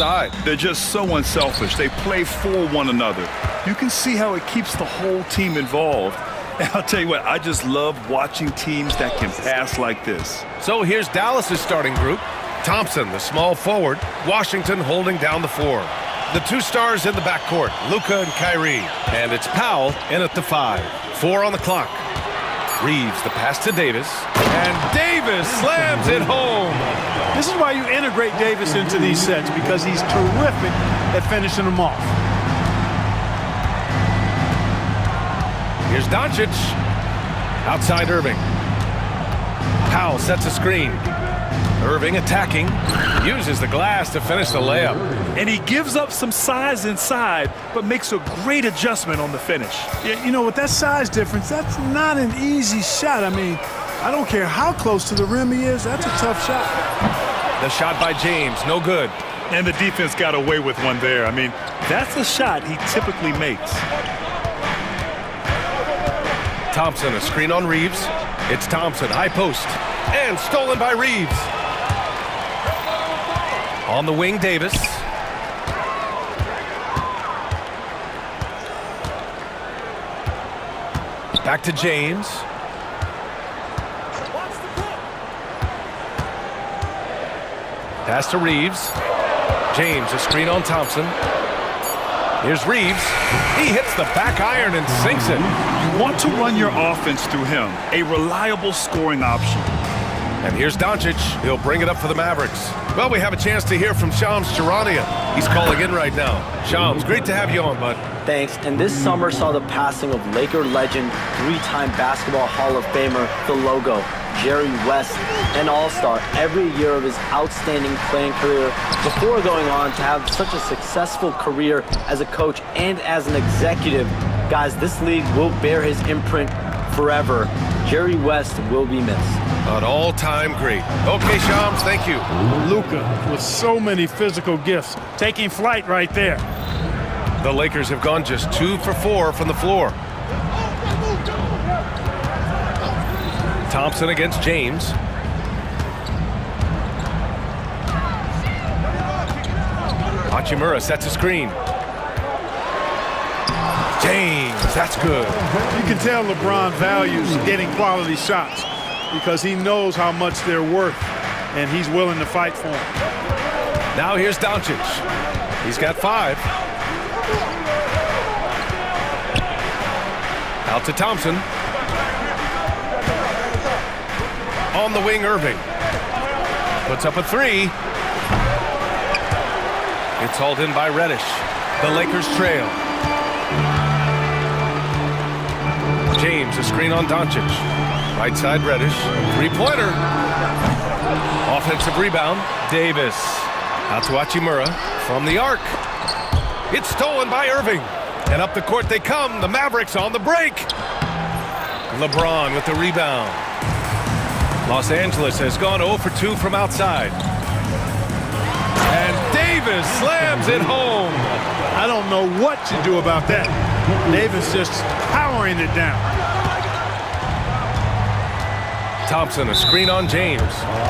outside. They're just so unselfish. They play for one another. You can see how it keeps the whole team involved. And I'll tell you what, I just love watching teams that can pass like this. So here's Dallas's starting group. Thompson, the small forward. Washington holding down the floor. The two stars in the backcourt, Luka and Kyrie. And it's Powell in at the 5. 4 on the clock. Reeves, the pass to Davis. And Davis slams it home. This is why you integrate Davis into these sets, because he's terrific at finishing them off. Here's Doncic. Outside Irving. Powell sets a screen. Irving attacking. Uses the glass to finish the layup. And he gives up some size inside, but makes a great adjustment on the finish. Yeah, you know, with that size difference, that's not an easy shot. I mean, I don't care how close to the rim he is, that's a tough shot. The shot by James, no good. And the defense got away with one there. I mean, that's a shot he typically makes. Thompson, a screen on Reeves. It's Thompson, high post. And stolen by Reeves. On the wing, Davis. Back to James. Pass to Reeves. James, a screen on Thompson. Here's Reeves. He hits the back iron and sinks it. You want to run your offense through him, a reliable scoring option. And here's Doncic. He'll bring it up for the Mavericks. Well, we have a chance to hear from Shams Charania. He's calling in right now. Shams, great to have you on, bud. Thanks. And this summer saw the passing of Laker legend, 3-time Basketball Hall of Famer, the logo, Jerry West, an all-star every year of his outstanding playing career before going on to have such a successful career as a coach and as an executive. Guys, this league will bear his imprint forever. Jerry West will be missed. An all-time great. Okay, Shams, thank you. Luka with so many physical gifts, taking flight right there. The Lakers have gone just 2 for 4 from the floor. Thompson against James. Hachimura sets a screen. James, that's good. You can tell LeBron values getting quality shots because he knows how much they're worth, and he's willing to fight for them. Now here's Doncic. He's got 5. Out to Thompson. On the wing, Irving. Puts up a 3. It's hauled in by Reddish. The Lakers trail. James, a screen on Doncic. Right side, Reddish. 3-pointer. Offensive rebound. Davis. Out to Hachimura. From the arc. It's stolen by Irving. And up the court they come. The Mavericks on the break. LeBron with the rebound. Los Angeles has gone 0 for 2 from outside. And Davis slams it home. I don't know what to do about that. Davis just powering it down. Thompson, a screen on James.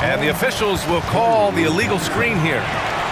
And the officials will call the illegal screen here.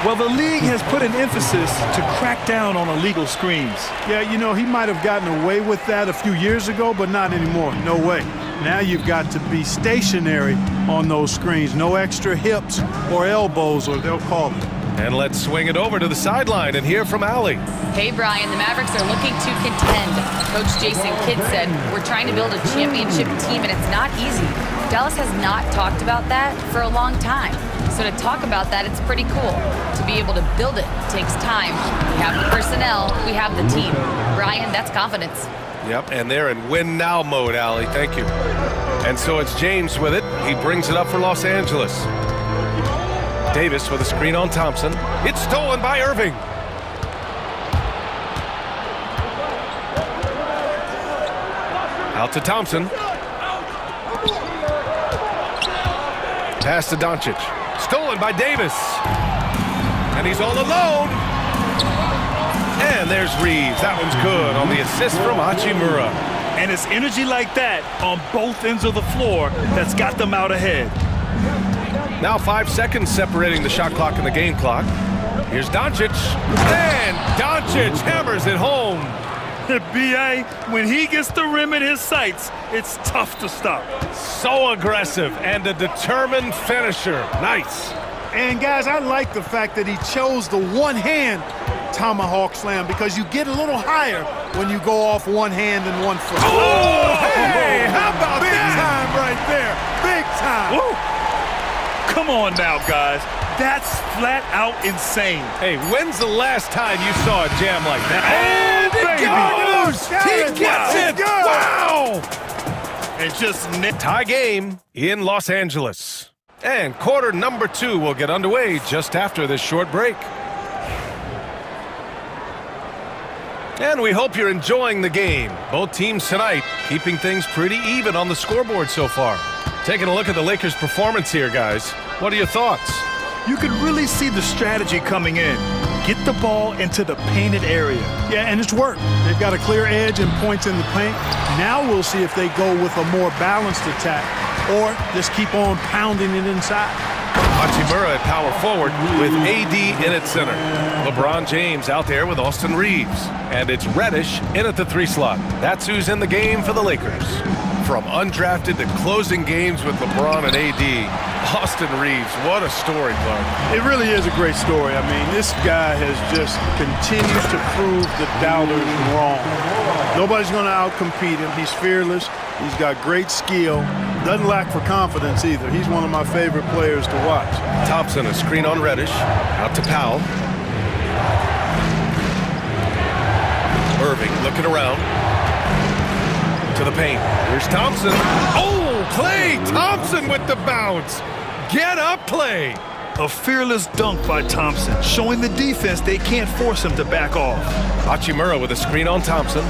Well, the league has put an emphasis to crack down on illegal screens. Yeah, you know, he might have gotten away with that a few years ago, but not anymore. No way. Now you've got to be stationary on those screens. No extra hips or elbows, or they'll call it. And let's swing it over to the sideline and hear from Allie. Hey, Brian, the Mavericks are looking to contend. Coach Jason Kidd said, we're trying to build a championship team, and it's not easy. Dallas has not talked about that for a long time. So to talk about that, it's pretty cool. To be able to build it takes time. We have the personnel, we have the team. Brian, that's confidence. Yep, and they're in win now mode, Allie. Thank you. And so it's James with it. He brings it up for Los Angeles. Davis with a screen on Thompson. It's stolen by Irving. Out to Thompson. Pass to Doncic. Stolen by Davis. And he's all alone. And there's Reeves. That one's good on the assist from Hachimura. And it's energy like that on both ends of the floor that's got them out ahead. Now 5 seconds separating the shot clock and the game clock. Here's Doncic. And Doncic hammers it home. B.A., when he gets the rim in his sights, it's tough to stop. So aggressive and a determined finisher. Nice. And guys, I like the fact that he chose the one-hand tomahawk slam because you get a little higher when you go off one hand and one foot. Oh, hey, how about Big that? time right there. Big time. Woo. Come on now, guys. That's flat out insane. Hey, when's the last time you saw a jam like that? Oh, And baby. it goes! He gets it! Wow! And just Tie game in Los Angeles. And quarter number 2 will get underway just after this short break. And we hope you're enjoying the game. Both teams tonight keeping things pretty even on the scoreboard so far. Taking a look at the Lakers' performance here, guys. What are your thoughts? You can really see the strategy coming in. Get the ball into the painted area. Yeah, and it's worked. They've got a clear edge and points in the paint. Now we'll see if they go with a more balanced attack or just keep on pounding it inside. Hachimura at power forward with AD in at center. LeBron James out there with Austin Reeves. And it's Reddish in at the 3 slot. That's who's in the game for the Lakers. From undrafted to closing games with LeBron and AD, Austin Reeves, what a story, Clark. It really is a great story. I mean, this guy has just continued to prove the doubters wrong. Nobody's going to outcompete him. He's fearless. He's got great skill. Doesn't lack for confidence either. He's one of my favorite players to watch. Thompson, a screen on Reddish. Out to Powell. Irving looking around. To the paint. Here's Thompson. Oh, Klay Thompson with the bounce. Get up, Klay. A fearless dunk by Thompson, showing the defense they can't force him to back off. Hachimura with a screen on Thompson.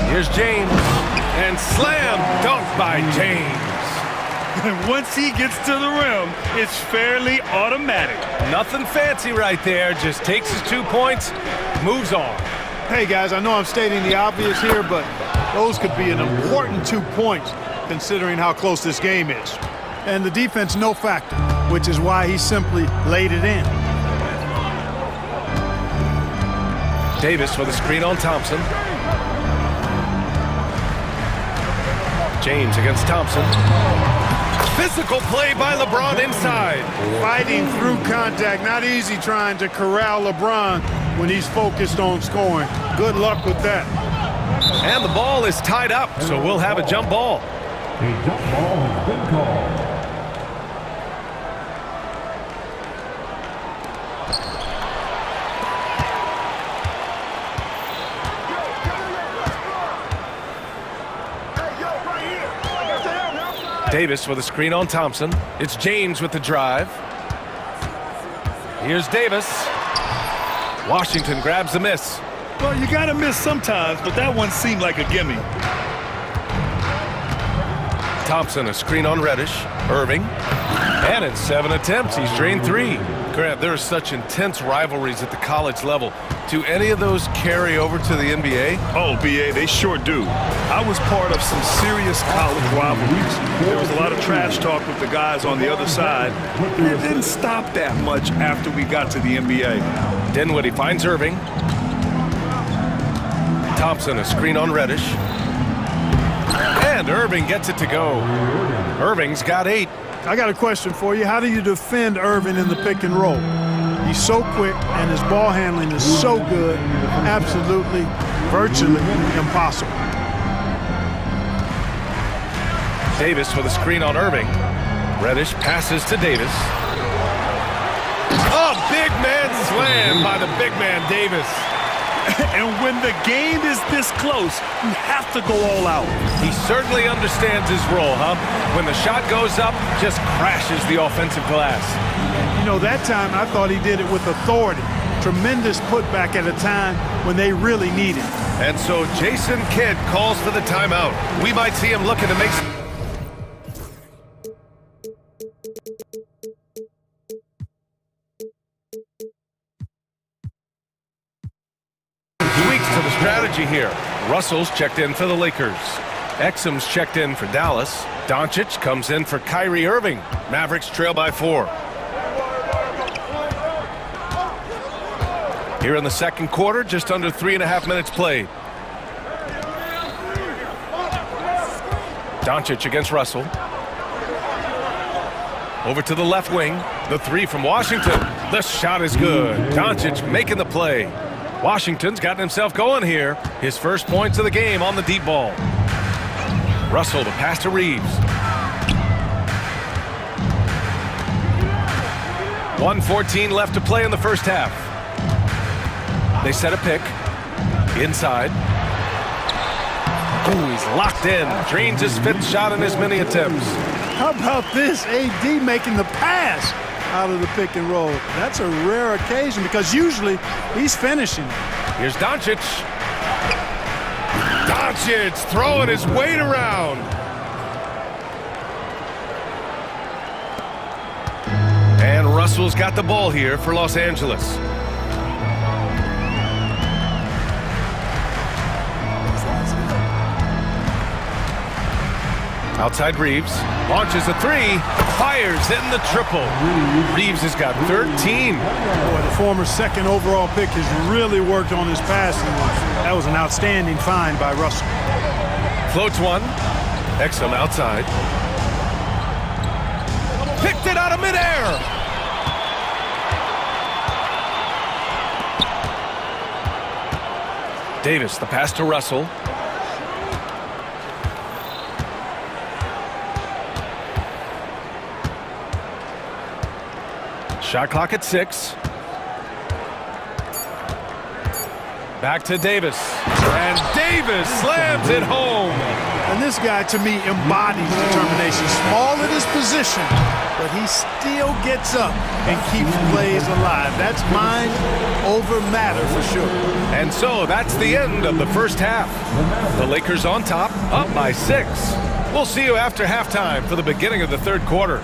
Here's James. And slam dunk by James. And once he gets to the rim, it's fairly automatic. Nothing fancy right there. Just takes his 2 points, moves on. Hey, guys, I know I'm stating the obvious here, but those could be an important 2 points considering how close this game is. And the defense, no factor, which is why he simply laid it in. Davis with a screen on Thompson. James against Thompson. Physical play by LeBron inside. Fighting through contact, not easy trying to corral LeBron when he's focused on scoring. Good luck with that. And the ball is tied up, so we'll have a jump ball. A jump ball has been called. Davis with a screen on Thompson. It's James with the drive. Here's Davis. Washington grabs the miss. Well, you gotta miss sometimes, but that one seemed like a gimme. Thompson, a screen on Reddish. Irving. And in 7 attempts, he's drained 3. Grant, there are such intense rivalries at the college level. Do any of those carry over to the NBA? Oh, B.A., they sure do. I was part of some serious college rivalries. There was a lot of trash talk with the guys on the other side. And it didn't stop that much after we got to the NBA. Dinwiddie finds Irving. Thompson, a screen on Reddish. And Irving gets it to go. Irving's got 8. I got a question for you. How do you defend Irving in the pick and roll? He's so quick, and his ball handling is so good, absolutely, virtually impossible. Davis with a screen on Irving. Reddish passes to Davis. Oh, big man slam by the big man Davis. And when the game is this close, you have to go all out. He certainly understands his role, huh? When the shot goes up, just crashes the offensive glass. You know, that time I thought he did it with authority. Tremendous putback at a time when they really need it. And so Jason Kidd calls for the timeout. We might see him looking to make tweaks to the strategy here. Russell's checked in for the Lakers. Exum's checked in for Dallas. Doncic comes in for Kyrie Irving. Mavericks trail by 4. Here in the second quarter, just under 3.5 minutes played. Doncic against Russell. Over to the left wing. The three from Washington. The shot is good. Doncic making the play. Washington's gotten himself going here. His first points of the game on the deep ball. Russell to pass to Reeves. 1:14 left to play in the first half. They set a pick. Inside. Ooh, he's locked in. Drains his fifth shot in as many attempts. How about this? AD making the pass out of the pick and roll. That's a rare occasion because usually he's finishing. Here's Doncic. Doncic throwing his weight around. And Russell's got the ball here for Los Angeles. Outside Reeves, launches a three, fires in the triple. Reeves has got 13. Boy, the former second overall pick has really worked on his passing. That was an outstanding find by Russell. Floats one, Exum outside. Picked it out of midair. Davis, the pass to Russell. Shot clock at 6. Back to Davis. And Davis slams it home. And this guy, to me, embodies determination. Small at his position, but he still gets up and keeps plays alive. That's mind over matter for sure. And so that's the end of the first half. The Lakers on top, up by 6. We'll see you after halftime for the beginning of the third quarter.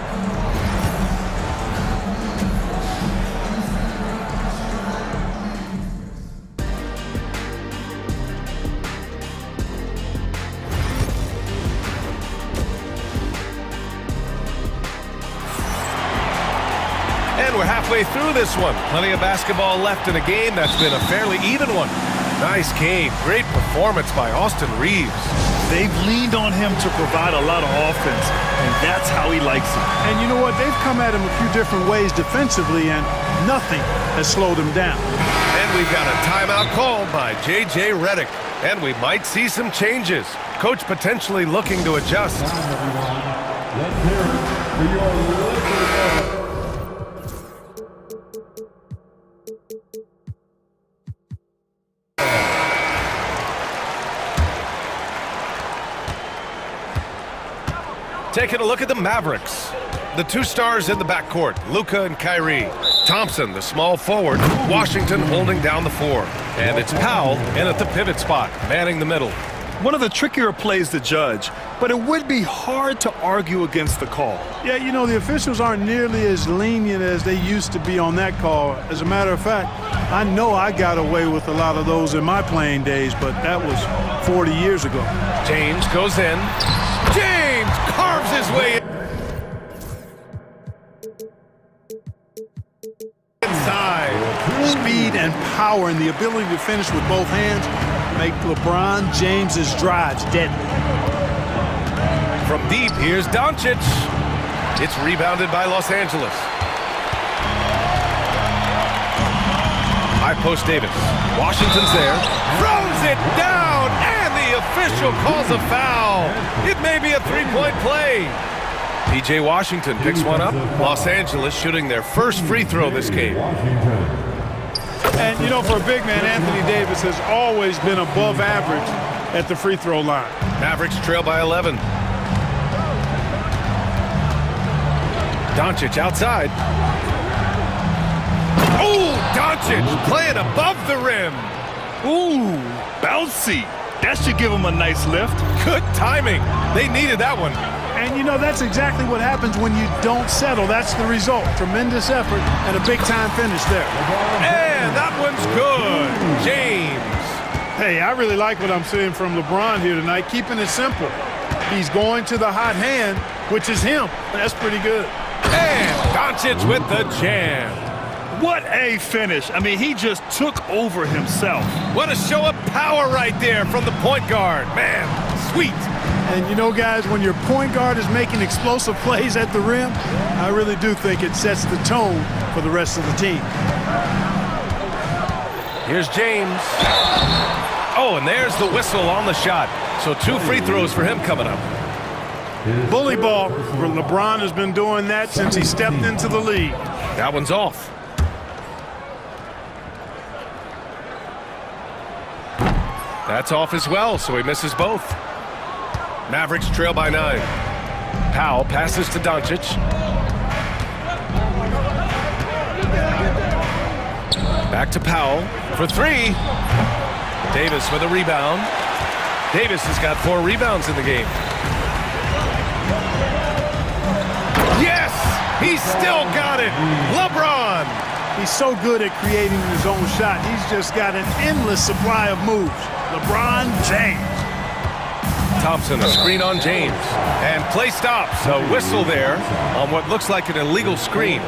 We're halfway through this one. Plenty of basketball left in a game that's been a fairly even one. Nice game. Great performance by Austin Reeves. They've leaned on him to provide a lot of offense, and that's how he likes it. And you know what? They've come at him a few different ways defensively, and nothing has slowed him down. And we've got a timeout called by J.J. Redick. And we might see some changes. Coach potentially looking to adjust. Let's hear it for your Lakers. Taking a look at the Mavericks. The two stars in the backcourt, Luka and Kyrie. Thompson, the small forward. Washington holding down the 4. And it's Powell in at the pivot spot, manning the middle. One of the trickier plays to judge, but it would be hard to argue against the call. Yeah, you know, the officials aren't nearly as lenient as they used to be on that call. As a matter of fact, I know I got away with a lot of those in my playing days, but that was 40 years ago. James goes in. James carves his way inside. Speed and power and the ability to finish with both hands make LeBron James's drives deadly. From deep, here's Doncic. It's rebounded by Los Angeles. High post Davis. Washington's there. Throws it down, and the official calls a foul. It may be a three-point play. P.J. Washington picks one up. Los Angeles shooting their first free throw this game. And, you know, for a big man, Anthony Davis has always been above average at the free throw line. Mavericks trail by 11. Doncic outside. Oh, Doncic playing above the rim. Ooh, bouncy. That should give him a nice lift. Good timing. They needed that one. And, you know, that's exactly what happens when you don't settle. That's the result. Tremendous effort and a big-time finish there. And that one's good. James. Hey, I really like what I'm seeing from LeBron here tonight, keeping it simple. He's going to the hot hand, which is him. That's pretty good. And Doncic with the jam. What a finish. I mean, he just took over himself. What a show of power right there from the point guard. Man, sweet. And you know, guys, when your point guard is making explosive plays at the rim, I really do think it sets the tone for the rest of the team. Here's James. Oh, and there's the whistle on the shot. So 2 free throws for him coming up. Bully ball. LeBron has been doing that since he stepped into the league. That one's off. That's off as well, so he misses both. Mavericks trail by 9. Powell passes to Doncic. Back to Powell for 3. Davis with a rebound. Davis has got 4 rebounds in the game. Yes! He's still got it! LeBron! He's so good at creating his own shot. He's just got an endless supply of moves. LeBron James. Thompson, a screen on James. And play stops. A whistle there on what looks like an illegal screen.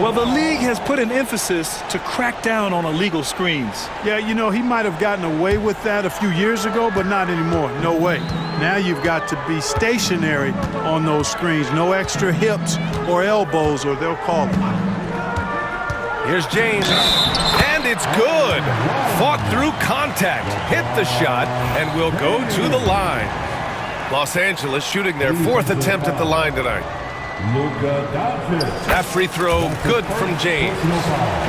Well, the league has put an emphasis to crack down on illegal screens. Yeah, you know, he might have gotten away with that a few years ago, but not anymore. No way. Now you've got to be stationary on those screens. No extra hips or elbows, or they'll call it. Here's James. And it's good. Fought through contact. Hit the shot and will go to the line. Los Angeles shooting their 4th attempt at the line tonight. That free throw good from James.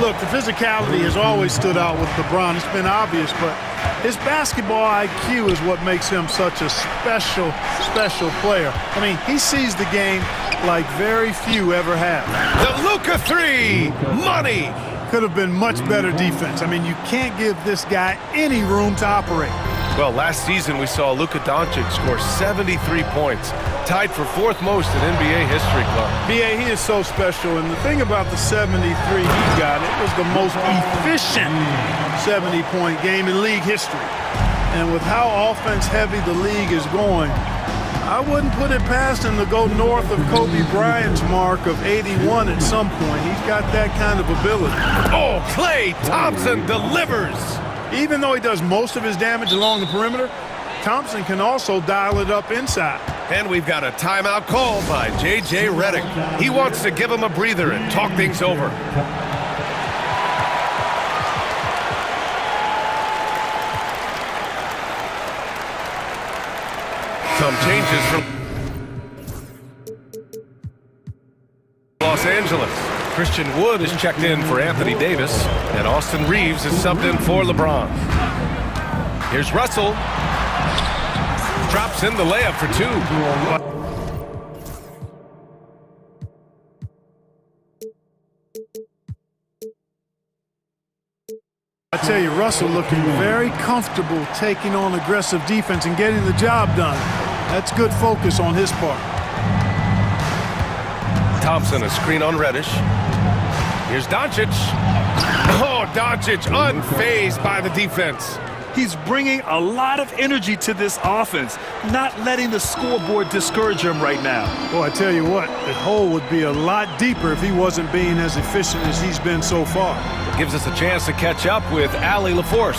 Look, the physicality has always stood out with LeBron. It's been obvious, but his basketball IQ is what makes him such a special player. I mean, he sees the game like very few ever have. The Luka 3! Money! Could have been much better defense. I mean, you can't give this guy any room to operate. Well, last season we saw Luka Doncic score 73 points, tied for 4th most in NBA history, Clark. B.A., he is so special, and the thing about the 73 he got, it was the most efficient 70-point game in league history. And with how offense-heavy the league is going, I wouldn't put it past him to go north of Kobe Bryant's mark of 81 at some point. He's got that kind of ability. Oh, Klay Thompson delivers! Even though he does most of his damage along the perimeter, Thompson can also dial it up inside. And we've got a timeout called by J.J. Redick. He wants to give him a breather and talk things over. Some changes from Los Angeles. Christian Wood is checked in for Anthony Davis, and Austin Reeves is subbed in for LeBron. Here's Russell. Drops in the layup for 2. I tell you, Russell looking very comfortable taking on aggressive defense and getting the job done. That's good focus on his part. Thompson, a screen on Reddish. Here's Doncic. Oh, Doncic unfazed by the defense. He's bringing a lot of energy to this offense, not letting the scoreboard discourage him right now. Boy, I tell you what, the hole would be a lot deeper if he wasn't being as efficient as he's been so far. Gives us a chance to catch up with Allie LaForce.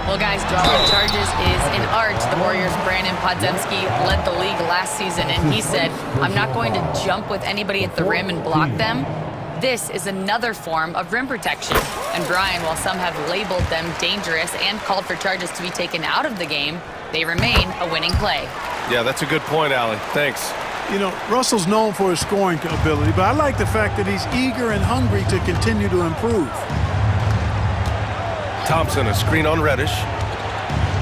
Well, guys, drawing charges is an art. The Warriors' Brandon Podziemski led the league last season, and he said, I'm not going to jump with anybody at the rim and block them. This is another form of rim protection. And Brian, while some have labeled them dangerous and called for charges to be taken out of the game, they remain a winning play. Yeah, that's a good point, Allie. Thanks. You know, Russell's known for his scoring ability, but I like the fact that he's eager and hungry to continue to improve. Thompson, a screen on Reddish.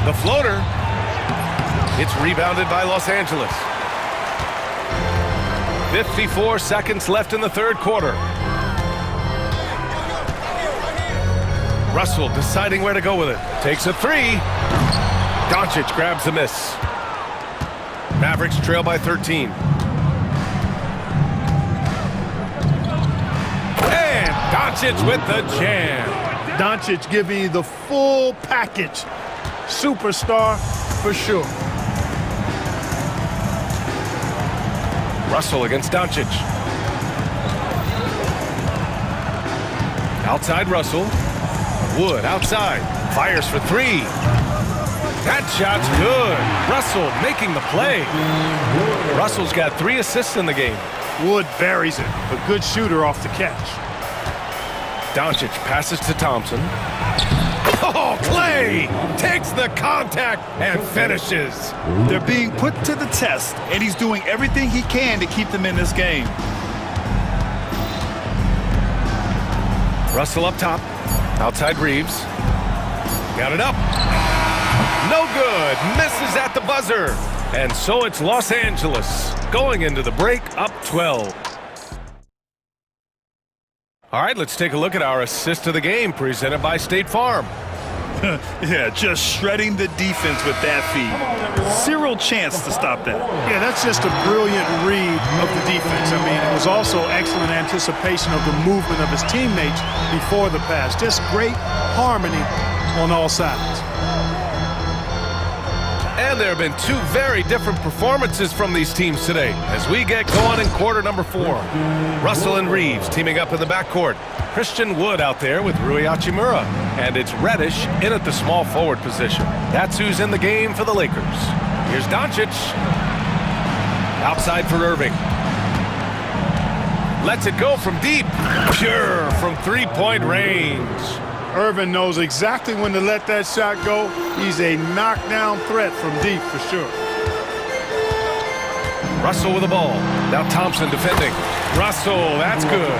The floater. It's rebounded by Los Angeles. 54 seconds left in the 3rd quarter. Russell deciding where to go with it. Takes a 3. Doncic grabs the miss. Mavericks trail by 13. And Doncic with the jam. Doncic giving you the full package. Superstar for sure. Russell against Doncic. Outside Russell. Wood outside. Fires for three. That shot's good. Russell making the play. Russell's got 3 assists in the game. Wood buries it. A good shooter off the catch. Doncic passes to Thompson. Oh, Clay takes the contact and finishes. They're being put to the test, and he's doing everything he can to keep them in this game. Russell up top. Outside Reeves. Got it up. No good. Misses at the buzzer. And so it's Los Angeles going into the break up 12. All right, let's take a look at our assist of the game presented by State Farm. Yeah, just shredding the defense with that feed. Zero chance to stop that. Yeah, that's just a brilliant read of the defense. I mean, it was also excellent anticipation of the movement of his teammates before the pass. Just great harmony on all sides. And there have been 2 very different performances from these teams today as we get going in quarter number 4. Russell and Reeves teaming up in the backcourt. Christian Wood out there with Rui Hachimura. And it's Reddish in at the small forward position. That's who's in the game for the Lakers. Here's Doncic. Outside for Irving. Lets it go from deep. Pure from 3-point range. Irvin knows exactly when to let that shot go. He's a knockdown threat from deep for sure. Russell with the ball. Now Thompson defending. Russell, that's good.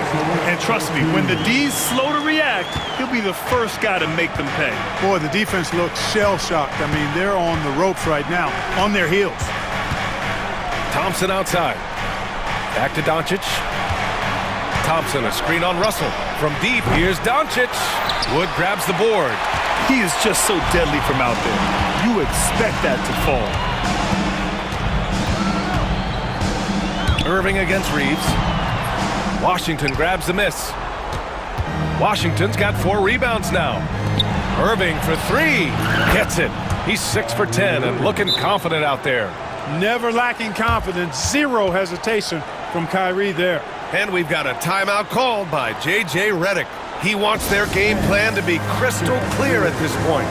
And trust me, when the D's slow to react, he'll be the first guy to make them pay. Boy, the defense looks shell-shocked. I mean, they're on the ropes right now, on their heels. Thompson outside. Back to Doncic. Thompson, a screen on Russell. From deep, here's Doncic. Wood grabs the board. He is just so deadly from out there. You expect that to fall. Irving against Reeves. Washington grabs the miss. Washington's got 4 rebounds now. Irving for 3. Gets it. He's 6 for 10 and looking confident out there. Never lacking confidence. Zero hesitation from Kyrie there. And we've got a timeout called by J.J. Redick. He wants their game plan to be crystal clear at this point.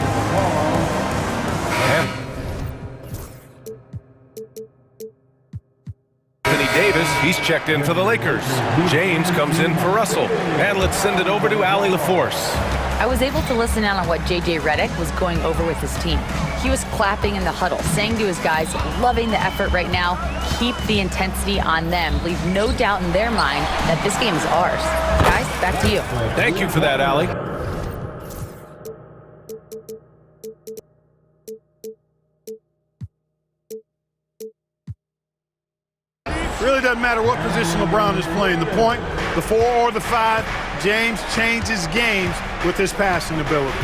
Anthony Davis, he's checked in for the Lakers. James comes in for Russell. And let's send it over to Allie LaForce. I was able to listen in on what J.J. Redick was going over with his team. He was clapping in the huddle, saying to his guys, loving the effort right now, keep the intensity on them, leave no doubt in their mind that this game is ours. Guys, back to you. Thank you for that, Allie. Really doesn't matter what position LeBron is playing, the point, the 4 or the 5, James changes games with his passing ability.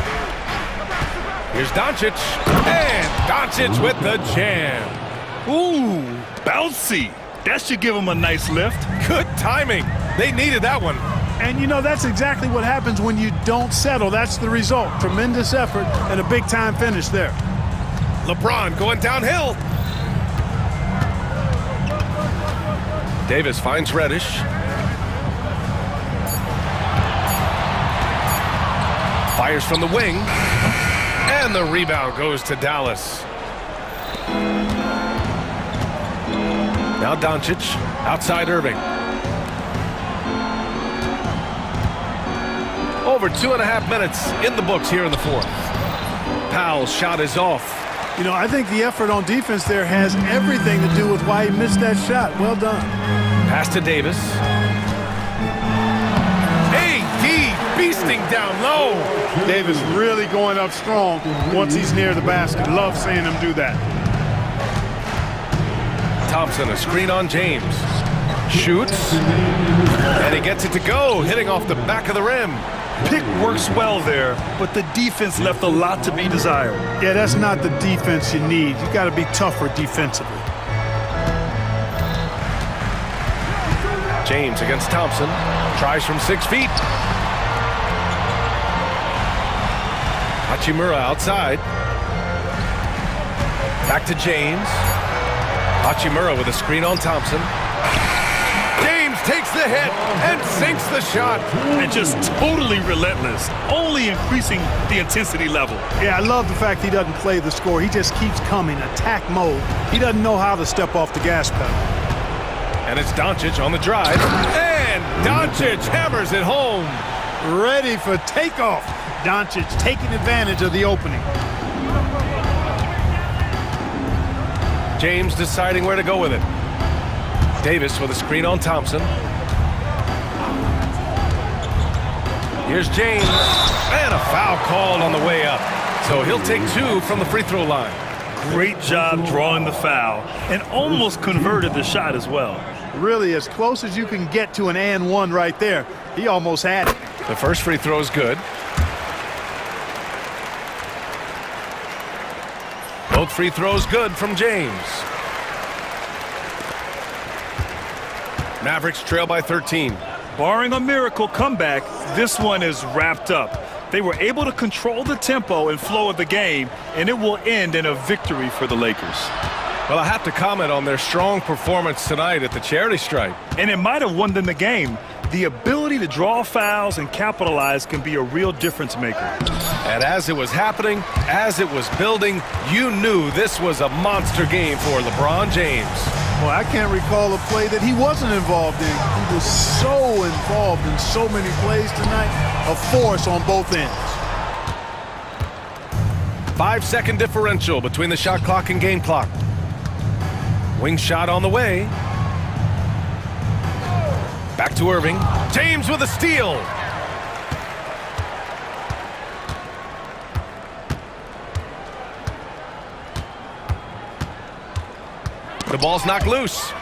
Here's Doncic, and Doncic with the jam. Ooh, bouncy. That should give him a nice lift. Good timing. They needed that one. And you know, that's exactly what happens when you don't settle. That's the result. Tremendous effort and a big-time finish there. LeBron going downhill. Davis finds Reddish. Fires from the wing. And the rebound goes to Dallas. Now Doncic, outside Irving. Over 2.5 minutes in the books here in the 4th. Powell's shot is off. You know, I think the effort on defense there has everything to do with why he missed that shot. Well done. Pass to Davis. AD beasting down low. Davis really going up strong once he's near the basket. Love seeing him do that. Thompson, a screen on James. Shoots. And he gets it to go, hitting off the back of the rim. Pick works well there, but the defense left a lot to be desired. Yeah, that's not the defense you need. You got to be tougher defensively. James against Thompson. Tries from 6 feet. Hachimura outside. Back to James. Hachimura with a screen on Thompson. James takes the hit and sinks the shot. And just totally relentless, only increasing the intensity level. Yeah, I love the fact he doesn't play the score. He just keeps coming, attack mode. He doesn't know how to step off the gas pedal. And it's Doncic on the drive. And Doncic hammers it home. Ready for takeoff. Doncic taking advantage of the opening. James deciding where to go with it. Davis with a screen on Thompson. Here's James. And a foul called on the way up. So he'll take 2 from the free throw line. Great job drawing the foul and almost converted the shot as well. Really as close as you can get to an and one right there. He almost had it. The first free throw is good. Both free throws good from James. Mavericks trail by 13. Barring a miracle comeback, this one is wrapped up. They were able to control the tempo and flow of the game, and it will end in a victory for the Lakers. Well, I have to comment on their strong performance tonight at the charity stripe. And it might have won them the game. The ability to draw fouls and capitalize can be a real difference maker. And as it was happening, as it was building, you knew this was a monster game for LeBron James. Well, I can't recall a play that he wasn't involved in. He was so involved in so many plays tonight, a force on both ends. 5-second differential between the shot clock and game clock. Wing shot on the way. Back to Irving. James with a steal. The ball's knocked loose.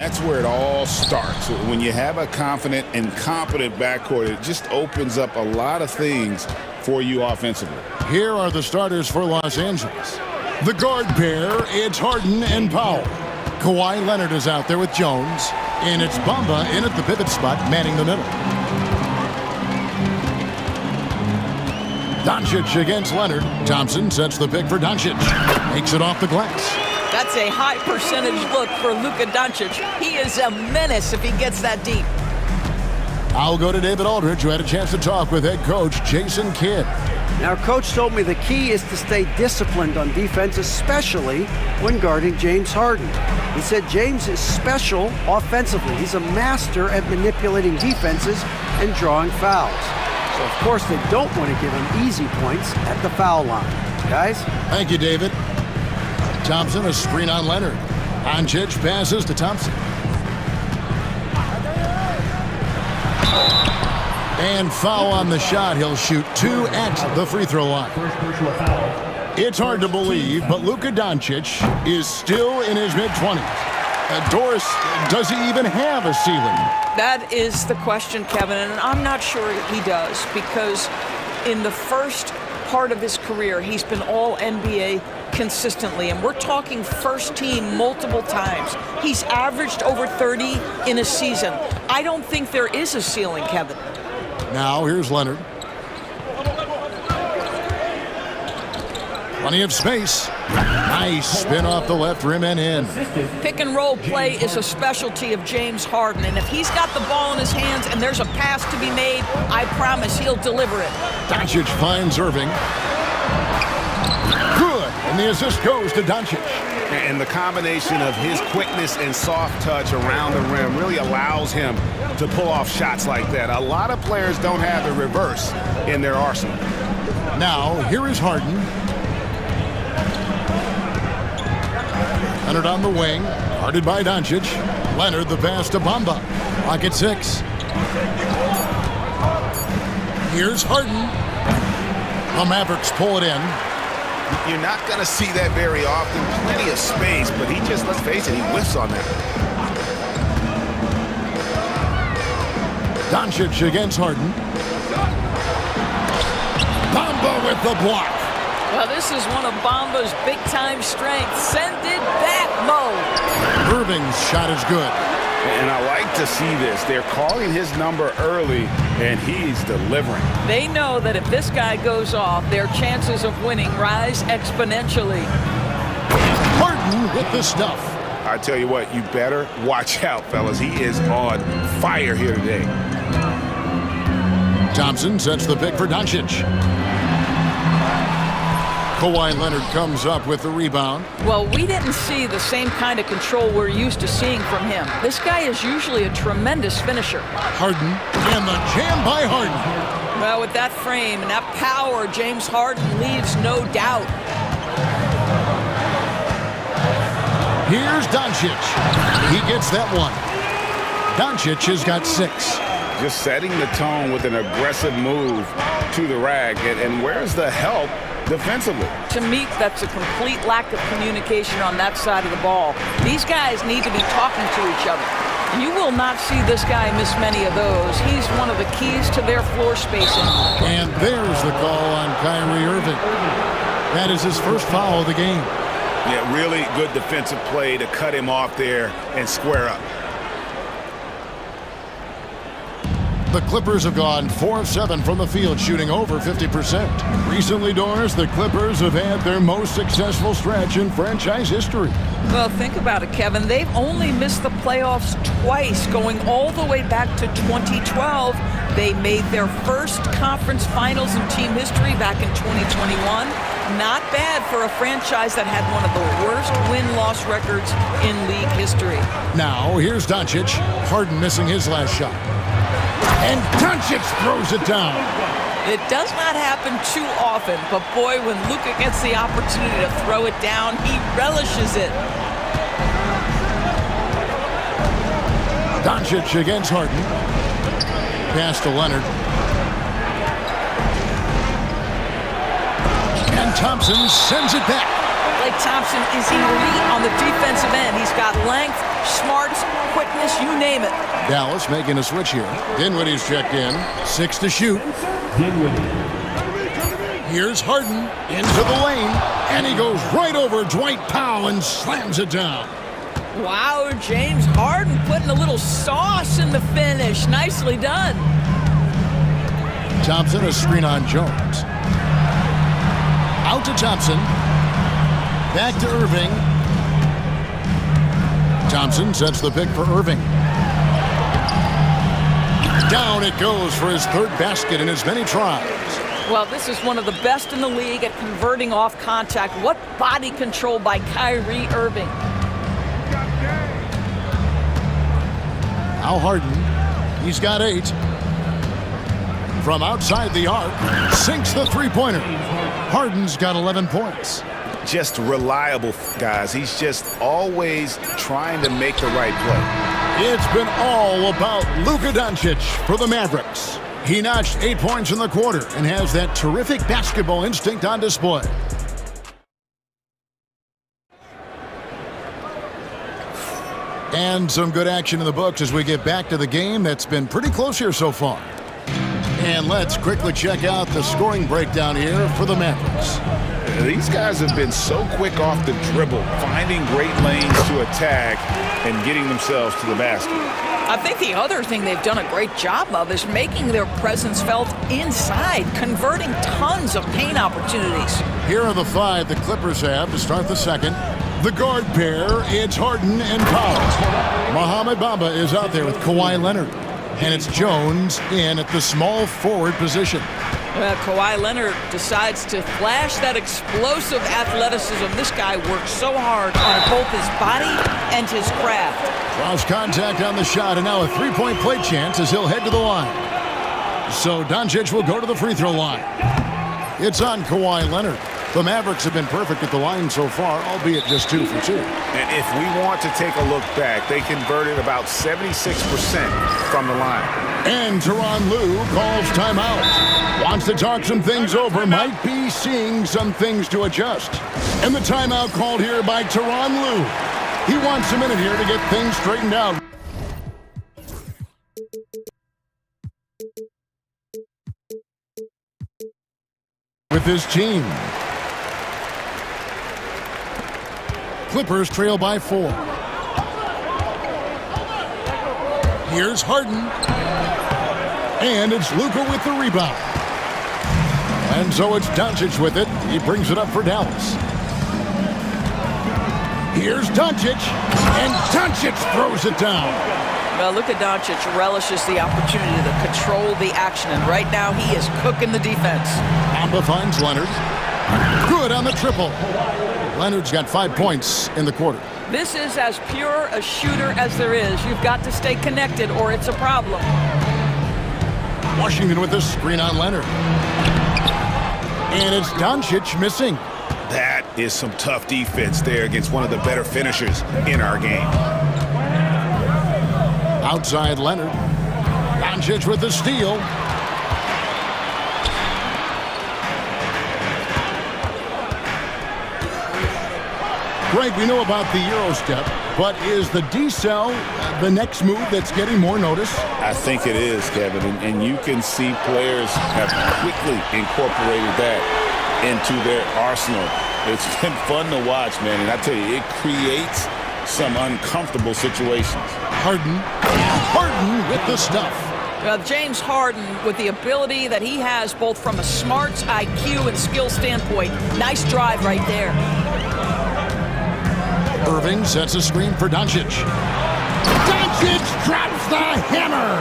That's where it all starts. When you have a confident and competent backcourt, it just opens up a lot of things for you offensively. Here are the starters for Los Angeles. The guard pair, it's Harden and Powell. Kawhi Leonard is out there with Jones, and it's Bamba in at the pivot spot, manning the middle. Doncic against Leonard. Thompson sets the pick for Doncic. Makes it off the glass. That's a high percentage look for Luka Doncic. He is a menace if he gets that deep. I'll go to David Aldridge, who had a chance to talk with head coach Jason Kidd. Now, Coach told me the key is to stay disciplined on defense, especially when guarding James Harden. He said James is special offensively. He's a master at manipulating defenses and drawing fouls. So, of course, they don't want to give him easy points at the foul line. Guys? Thank you, David. Thompson, a screen on Leonard. Doncic passes to Thompson. And foul on the shot. He'll shoot 2 at the free throw line. It's hard to believe, but Luka Doncic is still in his mid-20s. Doris, does he even have a ceiling? That is the question, Kevin, and I'm not sure he does, because in the first part of his career, he's been all NBA consistently, and we're talking first team multiple times. He's averaged over 30 in a season. I don't think there is a ceiling, Kevin. Now here's Leonard. Plenty of space. Nice spin off the left rim and in. Pick and roll play is a specialty of James Harden, and if he's got the ball in his hands and there's a pass to be made, I promise he'll deliver it. Doncic finds Irving. Good, and the assist goes to Doncic. And the combination of his quickness and soft touch around the rim really allows him to pull off shots like that. A lot of players don't have the reverse in their arsenal. Now, here is Harden. Leonard on the wing, guarded by Doncic. Leonard the pass to Bamba. Clock at 6. Here's Harden. The Mavericks pull it in. You're not going to see that very often. Plenty of space, but he just, let's face it, he whiffs on that. Doncic against Harden. Bamba with the block. Well, this is one of Bamba's big-time strengths. Send it back, Mo. Irving's shot is good. And I like to see this. They're calling his number early, and he's delivering. They know that if this guy goes off, their chances of winning rise exponentially. Harden with the stuff. I tell you what, you better watch out, fellas. He is on fire here today. Thompson sets the pick for Doncic. Kawhi Leonard comes up with the rebound. Well, we didn't see the same kind of control we're used to seeing from him. This guy is usually a tremendous finisher. Harden, and the jam by Harden. Well, with that frame and that power, James Harden leaves no doubt. Here's Doncic. He gets that one. Doncic has got 6. Just setting the tone with an aggressive move to the rack. And where's the help defensively? To me, that's a complete lack of communication on that side of the ball. These guys need to be talking to each other. You will not see this guy miss many of those. He's one of the keys to their floor spacing. And there's the call on Kyrie Irving. That is his first foul of the game. Yeah, really good defensive play to cut him off there and square up. The Clippers have gone 4 of 7 from the field, shooting over 50%. Recently, Doris, the Clippers have had their most successful stretch in franchise history. Well, think about it, Kevin. They've only missed the playoffs twice, going all the way back to 2012. They made their first conference finals in team history back in 2021. Not bad for a franchise that had one of the worst win-loss records in league history. Now, here's Doncic. Harden missing his last shot. And Doncic throws it down. It does not happen too often, but boy, when Luka gets the opportunity to throw it down, he relishes it. Doncic against Harden. Pass to Leonard. And Thompson sends it back. Klay Thompson is elite on the defensive end. He's got got length, smarts, quickness, you name it. Dallas making a switch here. Dinwiddie's checked in. 6 to shoot. Here's Harden into the lane, and he goes right over Dwight Powell and slams it down. Wow, James Harden putting a little sauce in the finish. Nicely done. Thompson, a screen on Jones. Out to Thompson. Back to Irving. Thompson sets the pick for Irving. Down it goes for his third basket in as many tries. Well, this is one of the best in the league at converting off contact. What body control by Kyrie Irving. Now Harden, he's got 8. From outside the arc, sinks the three-pointer. Harden's got 11 points. Just reliable, guys. He's just always trying to make the right play. It's been all about Luka Doncic for the Mavericks. He notched 8 points in the quarter and has that terrific basketball instinct on display. And some good action in the books as we get back to the game that's been pretty close here so far. And let's quickly check out the scoring breakdown here for the Mavericks. These guys have been so quick off the dribble, finding great lanes to attack and getting themselves to the basket. I think the other thing they've done a great job of is making their presence felt inside, converting tons of paint opportunities. Here are the 5 the Clippers have to start the second. The guard pair, it's Harden and Powell. Mohamed Bamba is out there with Kawhi Leonard. And it's Jones in at the small forward position. Kawhi Leonard decides to flash that explosive athleticism. This guy works so hard on both his body and his craft. Draws contact on the shot, and now a three-point play chance as he'll head to the line. So Doncic will go to the free throw line. It's on Kawhi Leonard. The Mavericks have been perfect at the line so far, albeit just 2 for 2. And if we want to take a look back, they converted about 76% from the line. And Tyronn Lue calls timeout. Wants to talk some things over, might be seeing some things to adjust. And the timeout called here by Tyronn Lue. He wants a minute here to get things straightened out. With his team. Clippers trail by 4. Here's Harden. And it's Luka with the rebound. And so it's Doncic with it. He brings it up for Dallas. Here's Doncic. And Doncic throws it down. Well, Luka Doncic relishes the opportunity to control the action. And right now he is cooking the defense. Bamba finds Leonard. Good on the triple. Leonard's got 5 points in the quarter. This is as pure a shooter as there is. You've got to stay connected or it's a problem. Washington with a screen on Leonard. And it's Doncic missing. That is some tough defense there against one of the better finishers in our game. Outside Leonard. Doncic with the steal. Greg, we know about the Euro step, but is the D-cell the next move that's getting more notice? I think it is, Kevin, and you can see players have quickly incorporated that into their arsenal. It's been fun to watch, man, and I tell you, it creates some uncomfortable situations. Harden with the stuff. James Harden, with the ability that he has both from a smarts, IQ, and skill standpoint, nice drive right there. Irving sets a screen for Doncic. Doncic drops the hammer.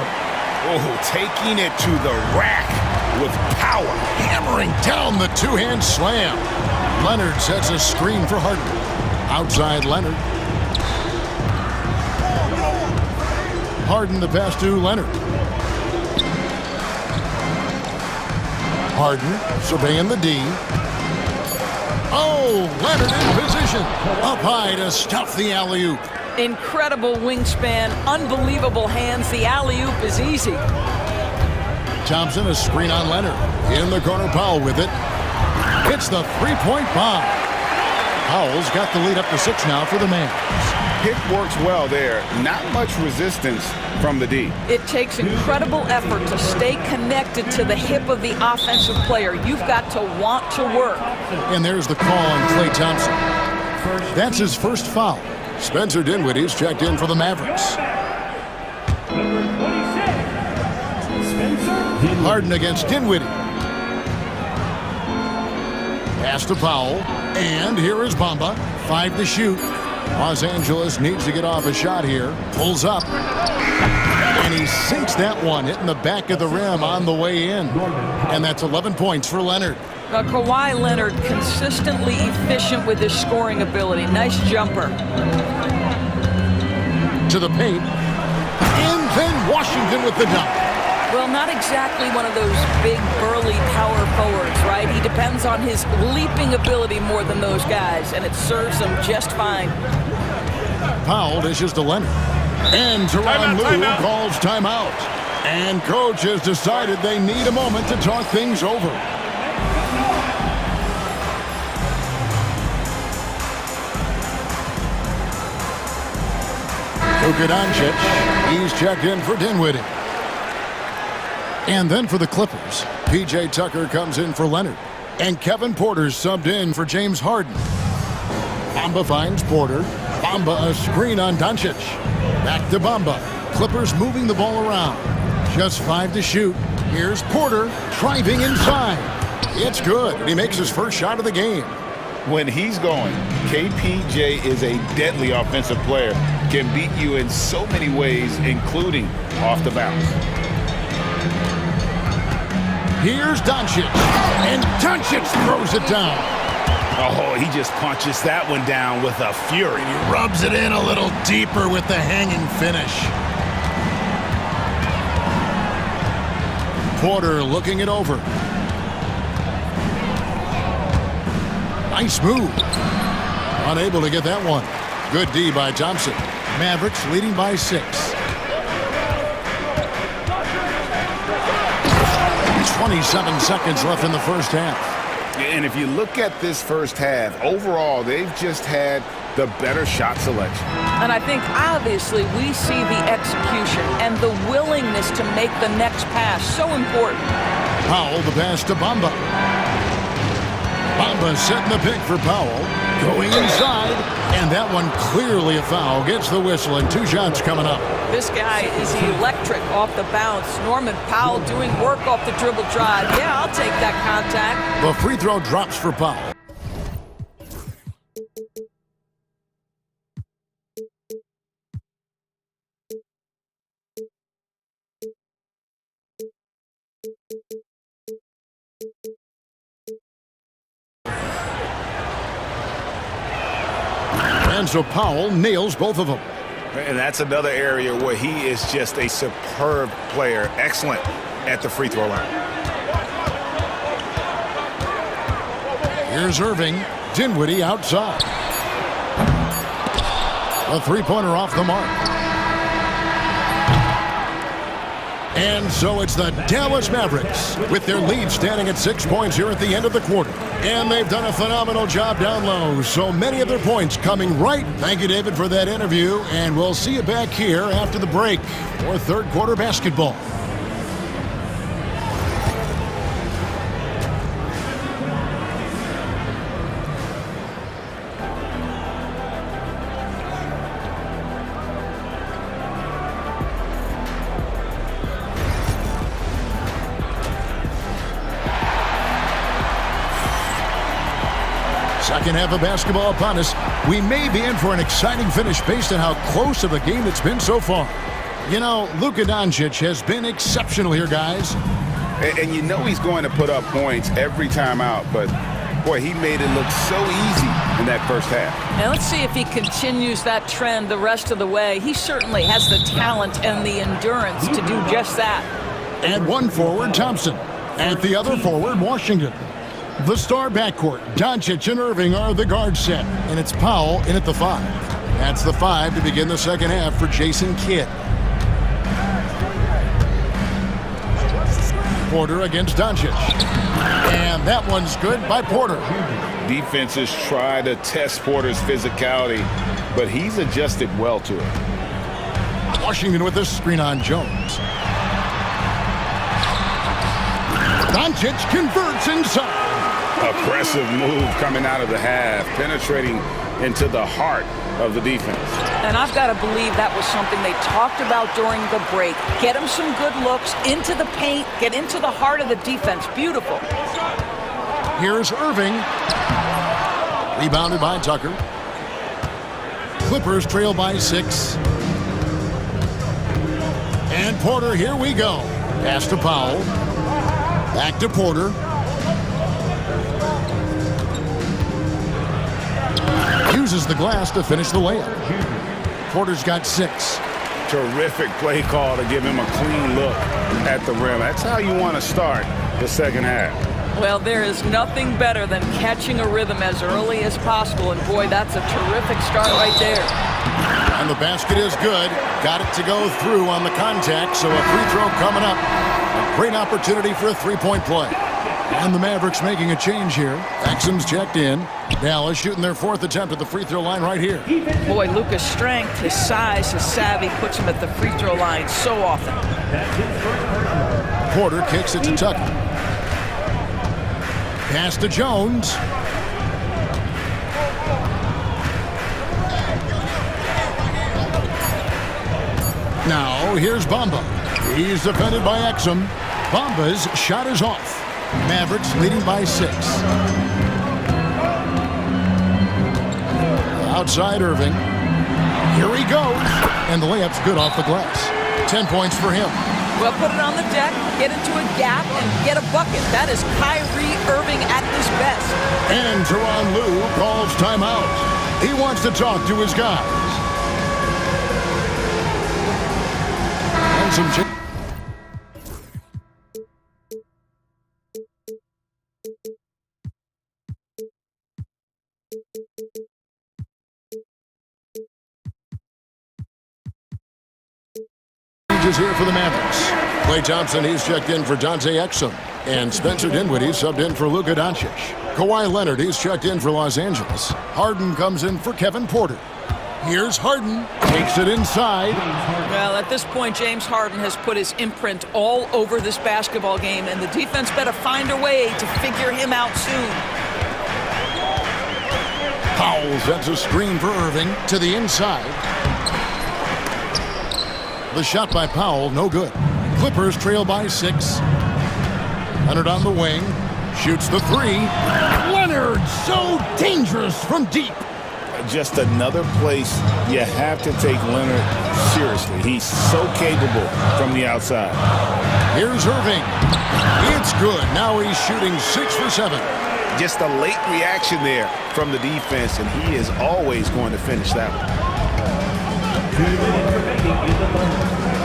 Oh, taking it to the rack with power. Hammering down the two-hand slam. Leonard sets a screen for Harden. Outside Leonard. Harden the pass to Leonard. Harden surveying the D. Oh, Leonard in position. Up high to stuff the alley-oop. Incredible wingspan, unbelievable hands. The alley-oop is easy. Thompson, a screen on Leonard. In the corner, Powell with it. It's the three-point bomb. Powell's got the lead up to 6 now for the Mavs. pick works well there. Not much resistance from the D. It takes incredible effort to stay connected to the hip of the offensive player. You've got to want to work. And there's the call on Klay Thompson. That's his first foul. Spencer Dinwiddie's checked in for the Mavericks. Harden against Dinwiddie. Pass to Powell. And here is Bamba. 5 to shoot. Los Angeles needs to get off a shot here. Pulls up. And he sinks that one, hitting the back of the rim on the way in. And that's 11 points for Leonard. Now, Kawhi Leonard consistently efficient with his scoring ability. Nice jumper. To the paint. And then Washington with the dunk. Well, not exactly one of those big, burly power forwards, right? He depends on his leaping ability more than those guys, and it serves him just fine. Powell dishes to Leonard. And Tyronn Lue calls timeout. And coach has decided they need a moment to talk things over. Luka Doncic, he's checked in for Dinwiddie. And then for the Clippers, P.J. Tucker comes in for Leonard. And Kevin Porter's subbed in for James Harden. Bamba finds Porter. Bamba a screen on Doncic. Back to Bamba. Clippers moving the ball around. Just 5 to shoot. Here's Porter driving inside. It's good, and he makes his first shot of the game. When he's going, KPJ is a deadly offensive player. Can beat you in so many ways, including off the bounce. Here's Doncic, and Doncic throws it down. Oh, he just punches that one down with a fury. He rubs it in a little deeper with the hanging finish. Porter looking it over. Nice move. Unable to get that one. Good D by Thompson. Mavericks leading by 6. 27 seconds left in the first half. And if you look at this first half, overall, they've just had the better shot selection. And I think, obviously, we see the execution and the willingness to make the next pass so important. Powell, the pass to Bamba. Bamba setting the pick for Powell. Going inside, and that one clearly a foul. Gets the whistle, and 2 shots coming up. This guy is electric off the bounce. Norman Powell doing work off the dribble drive. Yeah, I'll take that contact. The free throw drops for Powell. And so Powell nails both of them. And that's another area where he is just a superb player. Excellent at the free throw line. Here's Irving. Dinwiddie outside. A three-pointer off the mark. And so it's the Dallas Mavericks with their lead standing at 6 points here at the end of the quarter. And they've done a phenomenal job down low. So many of their points coming right. Thank you, David, for that interview. And we'll see you back here after the break for third quarter basketball. Second half of basketball upon us. We may be in for an exciting finish based on how close of a game it's been so far. You know, Luka Doncic has been exceptional here, guys. And you know he's going to put up points every time out, but boy, he made it look so easy in that first half. Now let's see if he continues that trend the rest of the way. He certainly has the talent and the endurance to do just that. At one forward, Thompson. At the other forward, Washington. The star backcourt, Doncic and Irving are the guard set, and it's Powell in at the 5. That's the 5 to begin the second half for Jason Kidd. Porter against Doncic. And that one's good by Porter. Defenses try to test Porter's physicality, but he's adjusted well to it. Washington with the screen on Jones. Doncic converts inside. Aggressive move coming out of the half, penetrating into the heart of the defense. And I've got to believe that was something they talked about during the break. Get him some good looks into the paint, get into the heart of the defense. Beautiful. Here's Irving. Rebounded by Tucker. Clippers trail by 6. And Porter, here we go. Pass to Powell. Back to Porter. Uses the glass to finish the layup. Porter's got 6. Terrific play call to give him a clean look at the rim. That's how you want to start the second half. Well, there is nothing better than catching a rhythm as early as possible, and boy, that's a terrific start right there. And the basket is good. Got it to go through on the contact, so a free throw coming up. A great opportunity for a three-point play. And the Mavericks making a change here. Exum's checked in. Dallas shooting their 4th attempt at the free throw line right here. Boy, Luka's strength, his size, his savvy puts him at the free throw line so often. Porter kicks it to Tucker. Pass to Jones. Now, here's Bamba. He's defended by Exum. Bamba's shot is off. Mavericks leading by 6. Outside Irving. Here he goes. And the layup's good off the glass. 10 points for him. Well, put it on the deck, get into a gap, and get a bucket. That is Kyrie Irving at his best. And Tyronn Lue calls timeout. He wants to talk to his guys. And some changes here for the Mavericks. Klay Thompson, he's checked in for Dante Exum. And Spencer Dinwiddie subbed in for Luka Doncic. Kawhi Leonard, he's checked in for Los Angeles. Harden comes in for Kevin Porter. Here's Harden. Takes it inside. Well, at this point, James Harden has put his imprint all over this basketball game, and the defense better find a way to figure him out soon. Powell sets a screen for Irving to the inside. The shot by Powell, no good. Clippers trail by 6. Leonard on the wing. Shoots the 3. Leonard, so dangerous from deep. Just another place you have to take Leonard seriously. He's so capable from the outside. Here's Irving. It's good. Now he's shooting 6 for 7. Just a late reaction there from the defense, and he is always going to finish that one.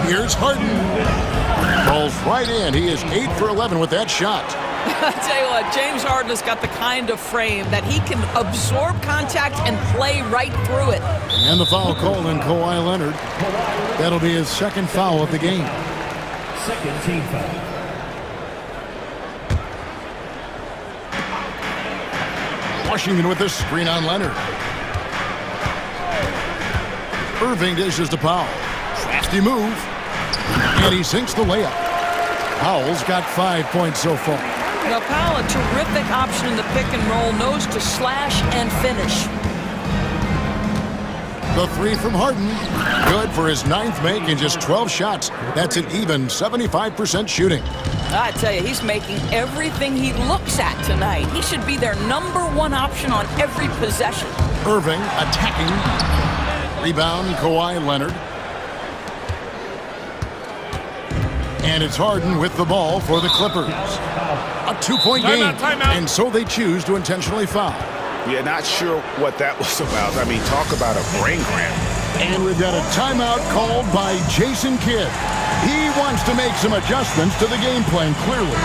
Here's Harden. Falls right in. He is 8 for 11 with that shot. I tell you what, James Harden has got the kind of frame that he can absorb contact and play right through it. And the foul called on Kawhi Leonard. That'll be his 2nd foul of the game. Second team foul. Washington with the screen on Leonard. Irving dishes to Powell. Nasty move. And he sinks the layup. Powell's got 5 points so far. Now, Powell, a terrific option in the pick and roll, knows to slash and finish. The 3 from Harden. Good for his 9th make in just 12 shots. That's an even 75% shooting. I tell you, he's making everything he looks at tonight. He should be their #1 option on every possession. Irving attacking. Rebound, Kawhi Leonard. And it's Harden with the ball for the Clippers. A 2-point game. Timeout. And so they choose to intentionally foul. Yeah, not sure what that was about. I mean, talk about a brain cramp. And we've got a timeout called by Jason Kidd. He wants to make some adjustments to the game plan, clearly.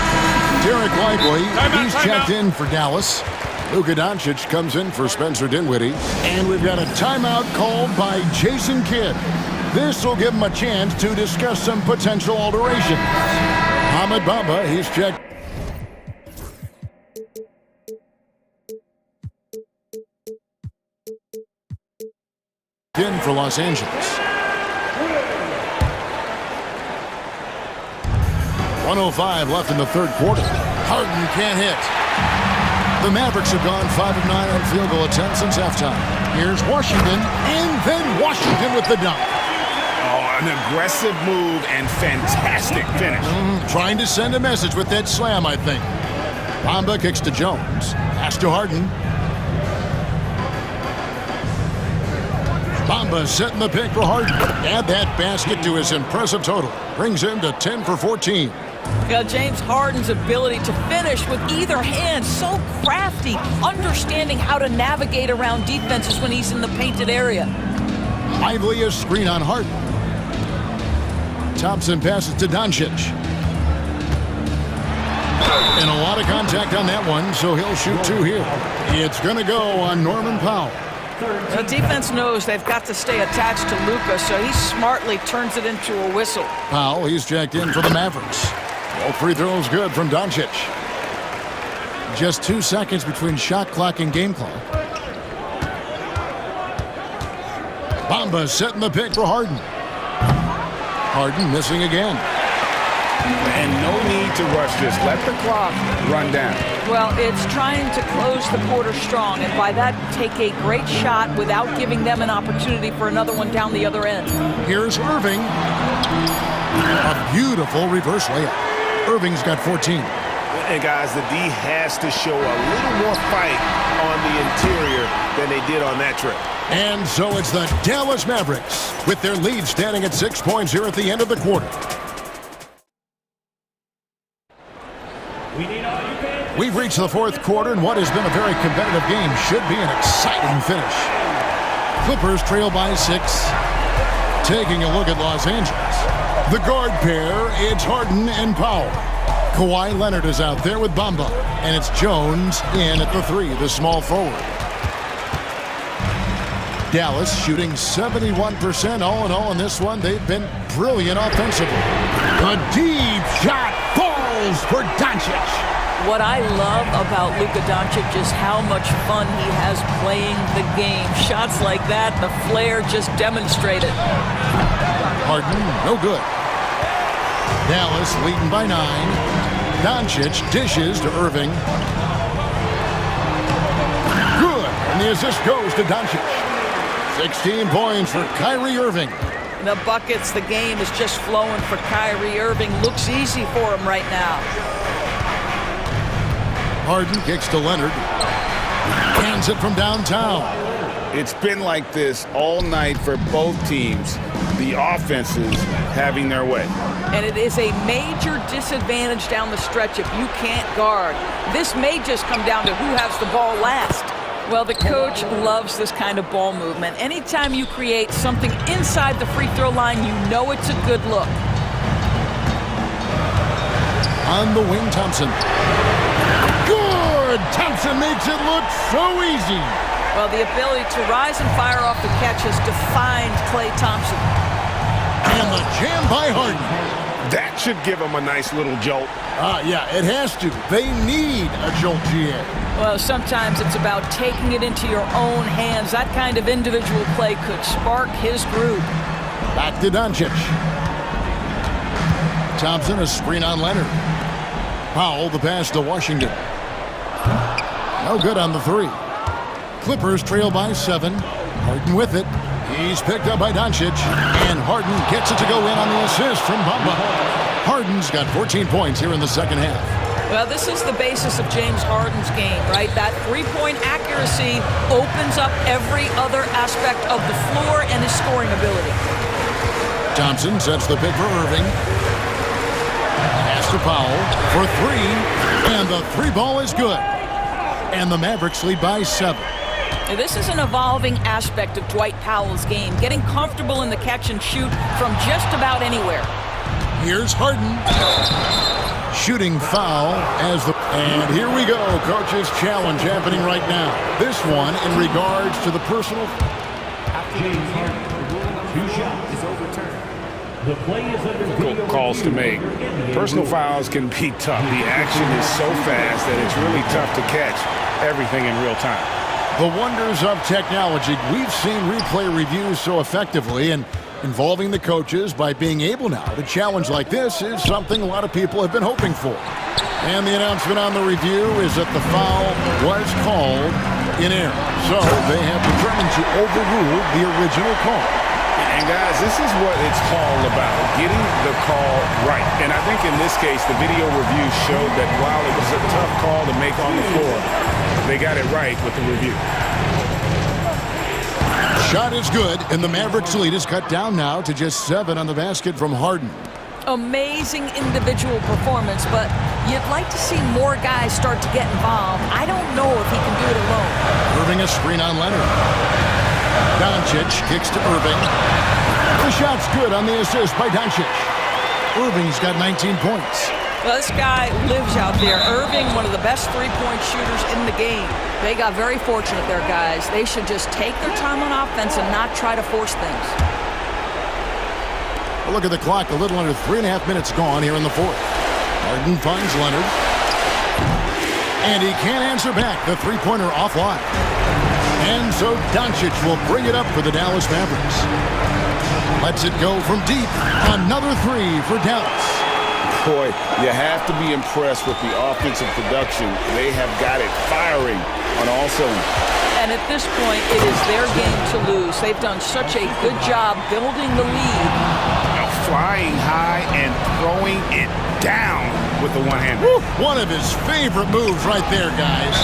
Derek Lively, he's checked in for Dallas. Luka Doncic comes in for Spencer Dinwiddie. And we've got a timeout called by Jason Kidd. This will give him a chance to discuss some potential alterations. Ahmed Bamba, he's checked. in for Los Angeles. 1:05 left in the third quarter. Harden can't hit. The Mavericks have gone 5 of 9 on field goal attempts since halftime. Here's Washington, and then Washington with the dunk. Oh, an aggressive move and fantastic finish. Trying to send a message with that slam, I think. Bamba kicks to Jones. Pass to Harden. Bamba setting the pick for Harden. Add that basket to his impressive total. Brings him to 10 for 14. James Harden's ability to finish with either hand, so crafty, understanding how to navigate around defenses when he's in the painted area. Lively a screen on Harden. Thompson passes to Doncic. And a lot of contact on that one, so he'll shoot 2 here. It's going to go on Norman Powell. The defense knows they've got to stay attached to Luka, so he smartly turns it into a whistle. Powell, he's jacked in for the Mavericks. All free throws good from Doncic. Just 2 seconds between shot clock and game clock. Bamba setting the pick for Harden. Harden missing again. And no need to rush this. Let the clock run down. Well, it's trying to close the quarter strong, and by that, take a great shot without giving them an opportunity for another one down the other end. Here's Irving. A beautiful reverse layup. Irving's got 14. And guys, the D has to show a little more fight on the interior than they did on that trip. And so it's the Dallas Mavericks with their lead standing at 6 points here at the end of the quarter. We've reached the fourth quarter, and what has been a very competitive game should be an exciting finish. Clippers trail by 6. Taking a look at Los Angeles. The guard pair, it's Harden and Powell. Kawhi Leonard is out there with Bamba, and it's Jones in at the 3, the small forward. Dallas shooting 71% all in all in this one. They've been brilliant offensively. A deep shot falls for Doncic. What I love about Luka Doncic is how much fun he has playing the game. Shots like that, the flair just demonstrated. Harden, no good. Dallas leading by 9. Doncic dishes to Irving. Good, and the assist goes to Doncic. 16 points for Kyrie Irving. The buckets, the game is just flowing for Kyrie Irving. Looks easy for him right now. Harden kicks to Leonard. Hands it from downtown. It's been like this all night for both teams. The offenses having their way. And it is a major disadvantage down the stretch if you can't guard. This may just come down to who has the ball last. Well, the coach loves this kind of ball movement. Anytime you create something inside the free throw line, you know it's a good look. On the wing, Thompson. Good! Thompson makes it look so easy. Well, the ability to rise and fire off the catch has defined Klay Thompson. And the jam by Harden. That should give him a nice little jolt. Yeah, it has to. They need a jolt, GA. Well, sometimes it's about taking it into your own hands. That kind of individual play could spark his groove. Back to Doncic. Thompson, a screen on Leonard. Powell, the pass to Washington. No good on the 3. Clippers trail by 7. Harden with it. He's picked up by Doncic. And Harden gets it to go in on the assist from Bamba. Harden's got 14 points here in the second half. Well, this is the basis of James Harden's game, right? That three-point accuracy opens up every other aspect of the floor and his scoring ability. Thompson sets the pick for Irving. Pass to Powell for 3. And the 3 ball is good. And the Mavericks lead by 7. Now, this is an evolving aspect of Dwight Powell's game, getting comfortable in the catch and shoot from just about anywhere. Here's Harden. Shooting foul as the... And here we go. Coach's challenge happening right now. This one in regards to the personal... James Harden. 2 shots is overturned. The play is under video calls to make. Personal fouls can be tough. The action is so fast that it's really tough to catch everything in real time. The wonders of technology. We've seen replay reviews so effectively, and involving the coaches by being able now to challenge like this is something a lot of people have been hoping for. And the announcement on the review is that the foul was called in error. So they have determined to overrule the original call. And guys, this is what it's all about, getting the call right. And I think in this case, the video review showed that while it was a tough call to make on the floor, they got it right with the review. Shot is good, and the Mavericks lead is cut down now to just 7 on the basket from Harden. Amazing individual performance, but you'd like to see more guys start to get involved. I don't know if he can do it alone. Irving a screen on Leonard. Doncic kicks to Irving. The shot's good on the assist by Doncic. Irving's got 19 points. Well, this guy lives out there. Irving, one of the best three-point shooters in the game. They got very fortunate there, guys. They should just take their time on offense and not try to force things. A look at the clock. A little under 3.5 minutes gone here in the fourth. Harden finds Leonard. And he can't answer back. The three-pointer offline. And so Doncic will bring it up for the Dallas Mavericks. Lets it go from deep. Another three for Dallas. Boy, you have to be impressed with the offensive production. They have got it firing on all cylinders. And at this point, it is their game to lose. They've done such a good job building the lead. Flying high and throwing it down with the one-hander. One of his favorite moves right there, guys.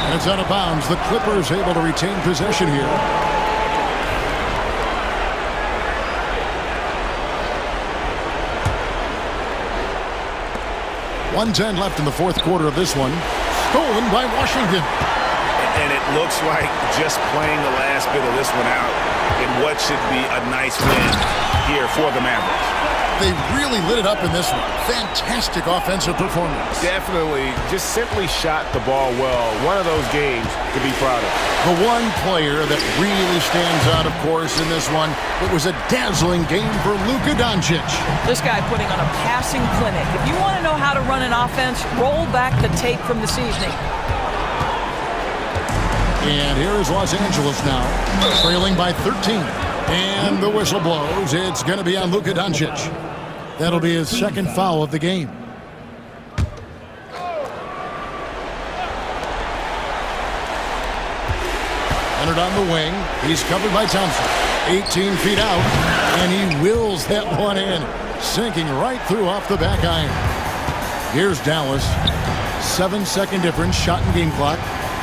And it's out of bounds. The Clippers able to retain possession here. .110 left in the fourth quarter of this one. Stolen by Washington. And it looks like just playing the last bit of this one out in what should be a nice win here for the Mavericks. They really lit it up in this one. Fantastic offensive performance. Definitely just simply shot the ball well. One of those games to be proud of. The one player that really stands out, of course, in this one, it was a dazzling game for Luka Doncic. This guy putting on a passing clinic. If you want to know how to run an offense, roll back the tape from this evening. And here is Los Angeles now, trailing by 13. And the whistle blows. It's going to be on Luka Doncic. That'll be his second foul of the game. Leonard on the wing. He's covered by Thompson. 18 feet out. And he wills that one in. Sinking right through off the back iron. Here's Dallas. 7-second difference. Shot and game clock.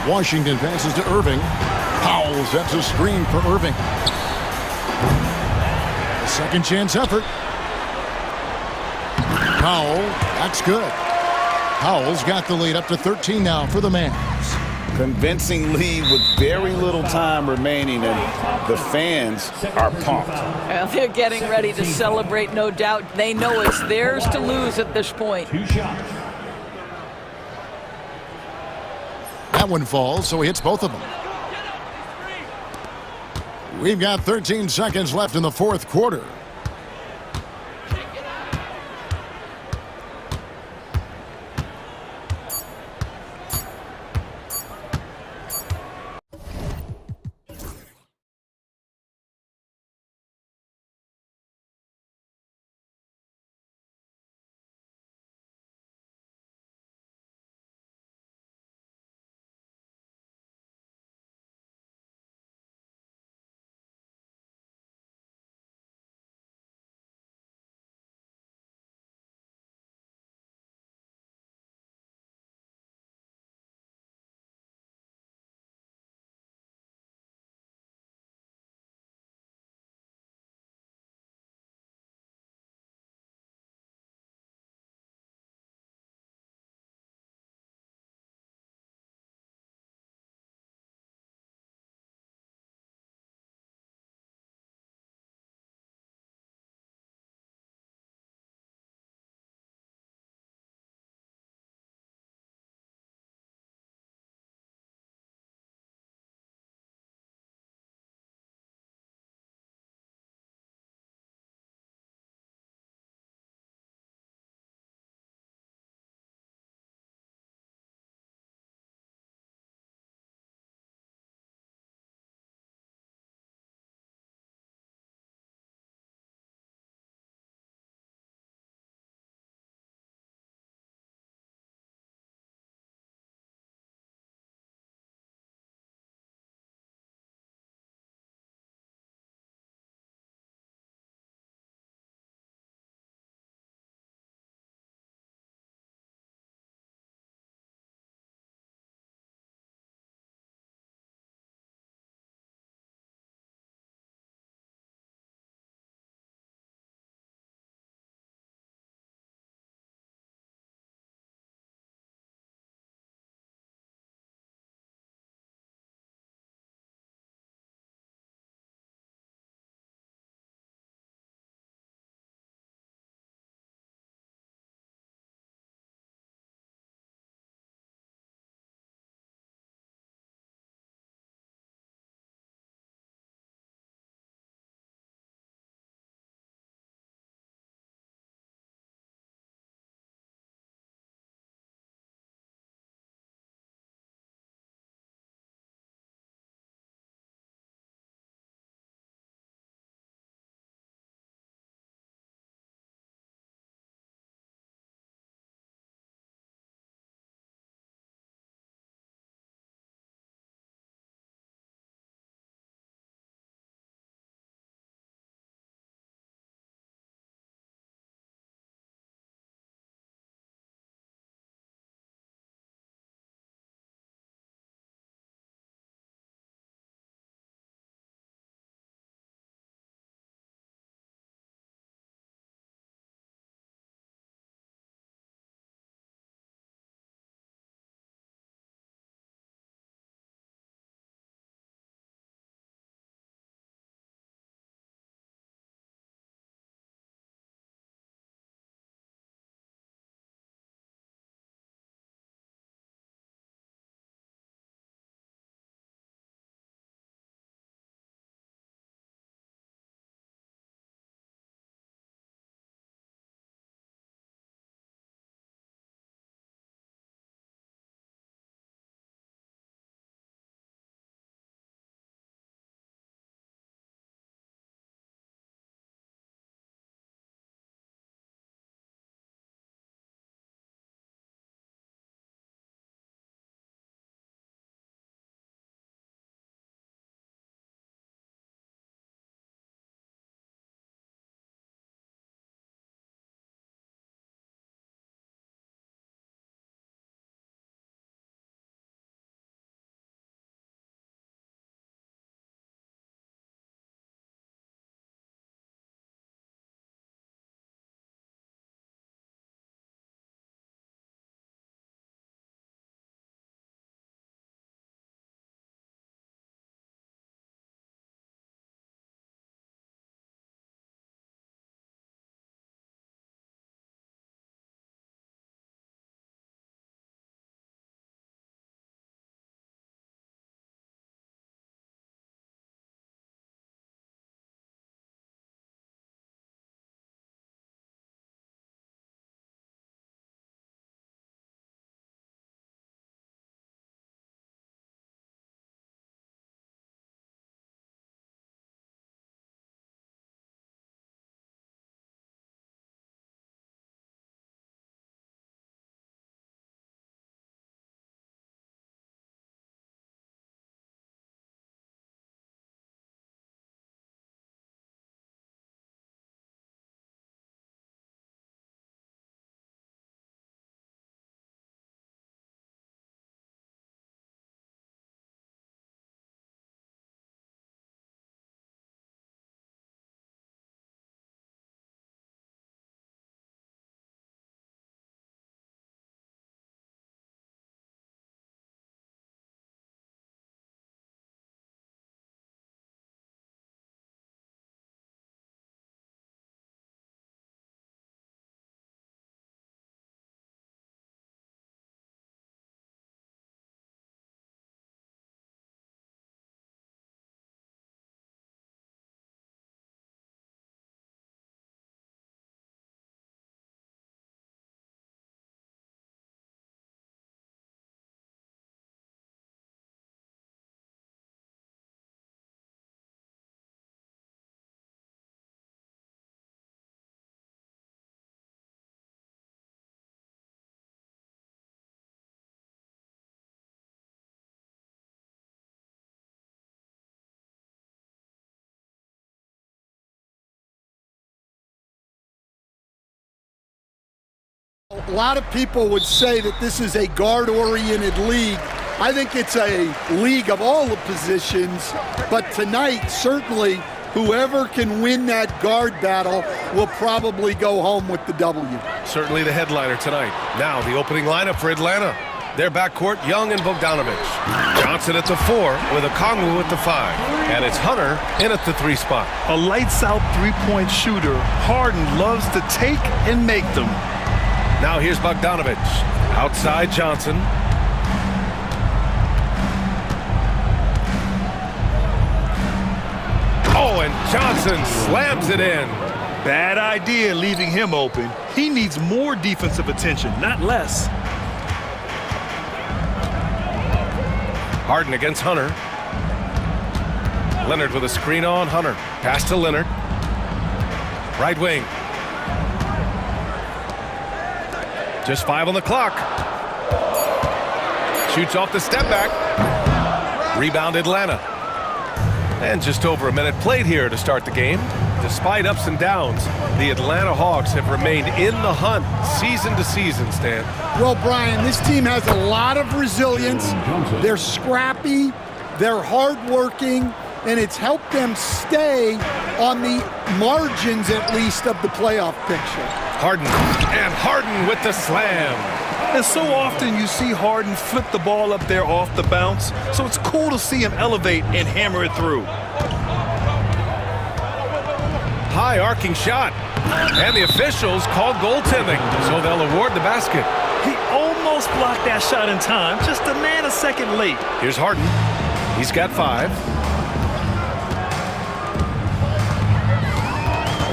Washington passes to Irving. Powell sets a screen for Irving. A second chance effort. Powell, that's good. Powell's got the lead up to 13 now for the Mavs. Convincing lead with very little time remaining, and the fans are pumped. Well, they're getting ready to celebrate, no doubt. They know it's theirs to lose at this point. That one falls, so he hits both of them. We've got 13 seconds left in the fourth quarter. A lot of people would say that this is a guard-oriented league. I think it's a league of all the positions, but tonight, certainly, whoever can win that guard battle will probably go home with the W. Certainly the headliner tonight. Now the opening lineup for Atlanta. Their backcourt, Young and Bogdanovich. Johnson at the 4 with Okongwu at the 5. And it's Hunter in at the 3 spot. A lights-out three-point shooter. Harden loves to take and make them. Now here's Bogdanovich. Outside Johnson. Oh, and Johnson slams it in. Bad idea leaving him open. He needs more defensive attention, not less. Harden against Hunter. Leonard with a screen on Hunter. Pass to Leonard. Right wing. Just 5 on the clock. Shoots off the step back. Rebound Atlanta. And just over a minute played here to start the game. Despite ups and downs, the Atlanta Hawks have remained in the hunt season to season, Stan. Well, Brian, this team has a lot of resilience. They're scrappy, they're hardworking, and it's helped them stay on the margins, at least, of the playoff picture. Harden, and Harden with the slam. And so often you see Harden flip the ball up there off the bounce, so it's cool to see him elevate and hammer it through. High arcing shot. And the officials called goaltending, so they'll award the basket. He almost blocked that shot in time, just a nanosecond late. Here's Harden. He's got 5.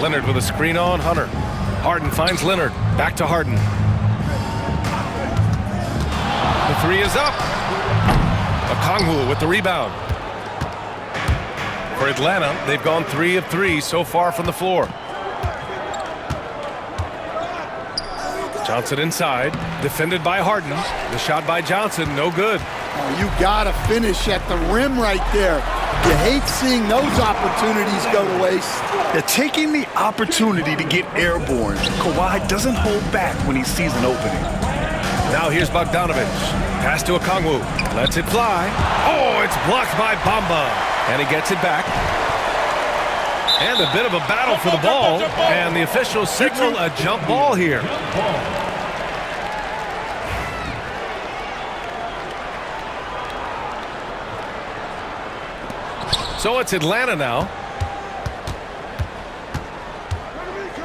Leonard with a screen on Hunter. Harden finds Leonard. Back to Harden. The 3 is up. Okongwu with the rebound. For Atlanta, they've gone 3 of 3 so far from the floor. Johnson inside, defended by Harden. The shot by Johnson, no good. Oh, you gotta finish at the rim right there. You hate seeing those opportunities go to waste. They're taking the opportunity to get airborne. Kawhi doesn't hold back when he sees an opening. Now here's Bogdanovich. Pass to Okongwu. Lets it fly. Oh, it's blocked by Bamba. And he gets it back. And a bit of a battle for the ball. And the officials signal a jump ball here. So it's Atlanta now.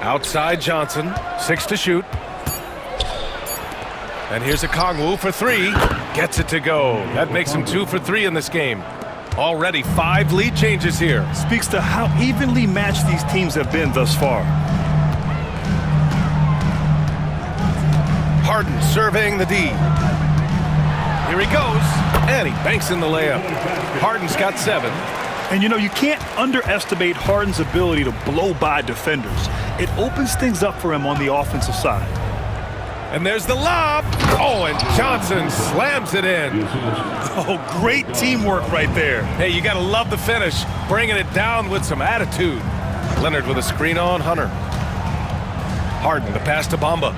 Outside Johnson. 6 to shoot. And here's Okongwu for 3. Gets it to go. That makes him 2 for 3 in this game. Already 5 lead changes here. Speaks to how evenly matched these teams have been thus far. Harden surveying the D. Here he goes. And he banks in the layup. Harden's got 7. And you know, you can't underestimate Harden's ability to blow by defenders. It opens things up for him on the offensive side. And there's the lob. Oh, and Johnson slams it in. Oh, great teamwork right there. Hey, you got to love the finish. Bringing it down with some attitude. Leonard with a screen on Hunter. Harden, the pass to Bamba.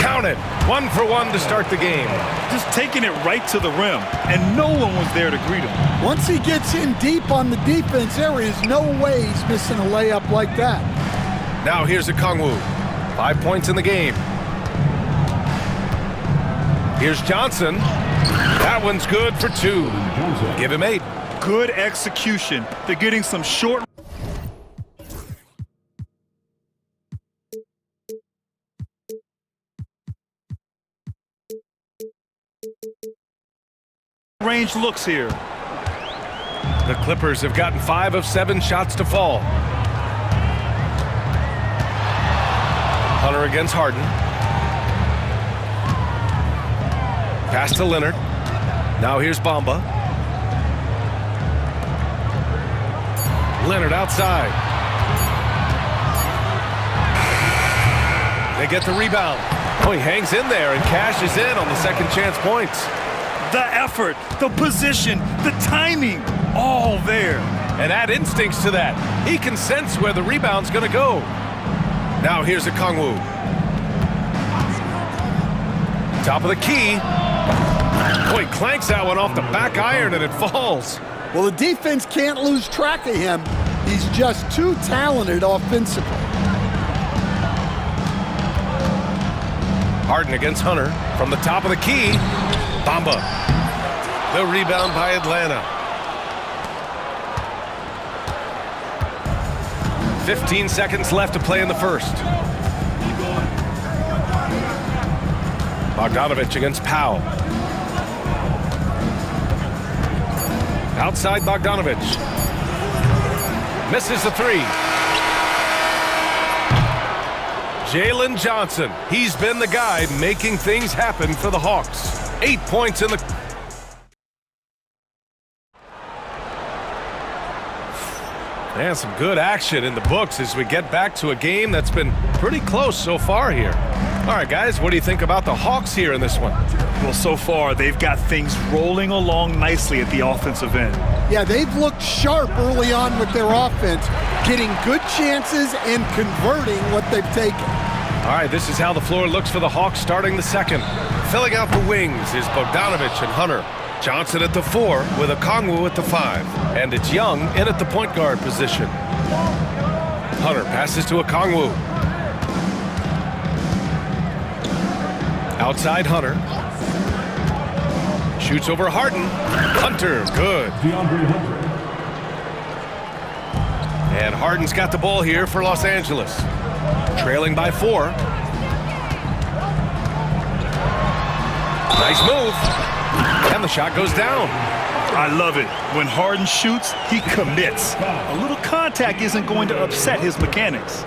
Count it. 1 for 1 to start the game. Just taking it right to the rim, and no one was there to greet him. Once he gets in deep on the defense, there is no way he's missing a layup like that. Now here's Okongwu. 5 points in the game. Here's Johnson. That one's good for 2. Give him 8. Good execution. They're getting some short range looks here. The Clippers have gotten 5 of 7 shots to fall. Hunter against Harden. Pass to Leonard. Now here's Bamba. Leonard outside. They get the rebound. Oh, he hangs in there and cashes in on the second chance points. The effort, the position, the timing, all there. And add instincts to that. He can sense where the rebound's going to go. Now here's Okongwu. Top of the key. Oh, he clanks that one off the back iron and it falls. Well, the defense can't lose track of him. He's just too talented offensively. Harden against Hunter from the top of the key. Bamba. The rebound by Atlanta. 15 seconds left to play in the first. Bogdanovich against Powell. Outside Bogdanovich. Misses the three. Jalen Johnson. He's been the guy making things happen for the Hawks. 8 points in the... And some good action in the books as we get back to a game that's been pretty close so far here. All right, guys, what do you think about the Hawks here in this one? Well, so far, they've got things rolling along nicely at the offensive end. Yeah, they've looked sharp early on with their offense, getting good chances and converting what they've taken. All right, this is how the floor looks for the Hawks starting the second. Filling out the wings is Bogdanovich and Hunter. Johnson at the 4 with Okongwu at the 5. And it's Young in at the point guard position. Hunter passes to Okongwu. Outside Hunter. Shoots over Harden. Hunter, good. And Harden's got the ball here for Los Angeles. Trailing by 4. Nice move. And the shot goes down. I love it. When Harden shoots, he commits. A little contact isn't going to upset his mechanics.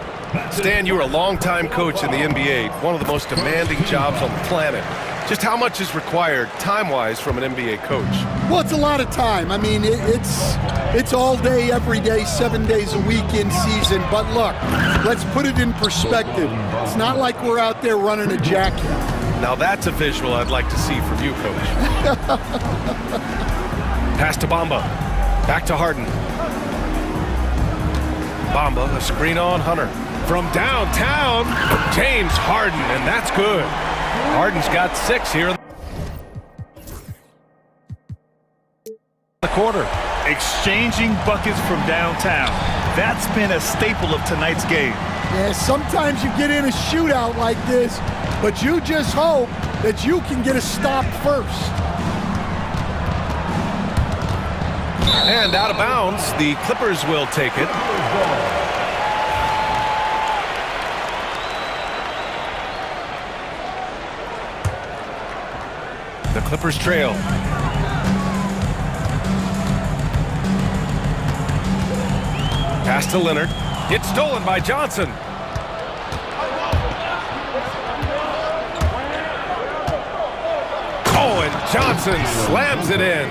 Stan, you were a longtime coach in the NBA, one of the most demanding jobs on the planet. Just how much is required time-wise from an NBA coach? Well, it's a lot of time. I mean, it's all day, every day, 7 days a week in season. But look, let's put it in perspective. It's not like we're out there running a jacket. Now that's a visual I'd like to see from you, Coach. Pass to Bamba. Back to Harden. Bamba, a screen on Hunter. From downtown, James Harden, and that's good. Harden's got 6 here in the quarter. Exchanging buckets from downtown. That's been a staple of tonight's game. Yeah, sometimes you get in a shootout like this, but you just hope that you can get a stop first. And out of bounds, the Clippers will take it. The Clippers trail. Pass to Leonard. It's stolen by Johnson. Oh, and Johnson slams it in.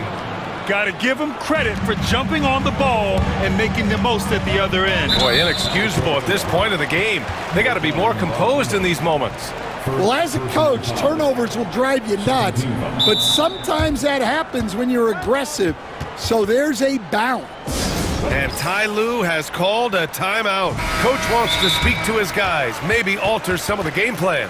Got to give him credit for jumping on the ball and making the most at the other end. Boy, inexcusable at this point of the game. They got to be more composed in these moments. Well, as a coach, turnovers will drive you nuts, but sometimes that happens when you're aggressive. So there's a bounce. And Ty Lue has called a timeout. Coach wants to speak to his guys, maybe alter some of the game plan.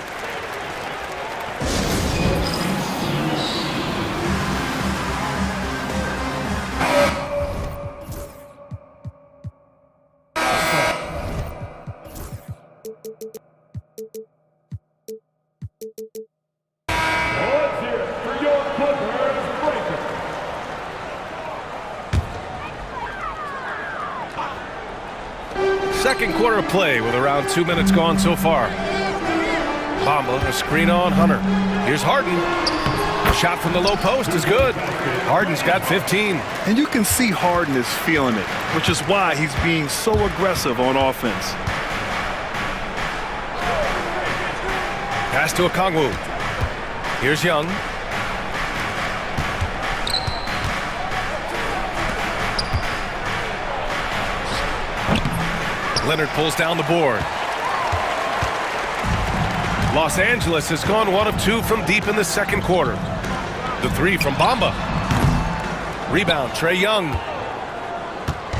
Second quarter of play with around 2 minutes gone so far. Bamba, a screen on Hunter. Here's Harden. A shot from the low post is good. Harden's got 15. And you can see Harden is feeling it, which is why he's being so aggressive on offense. Pass to Okongwu. Here's Young. Leonard pulls down the board. Los Angeles has gone 1 of 2 from deep in the second quarter. The 3 from Bamba. Rebound, Trae Young.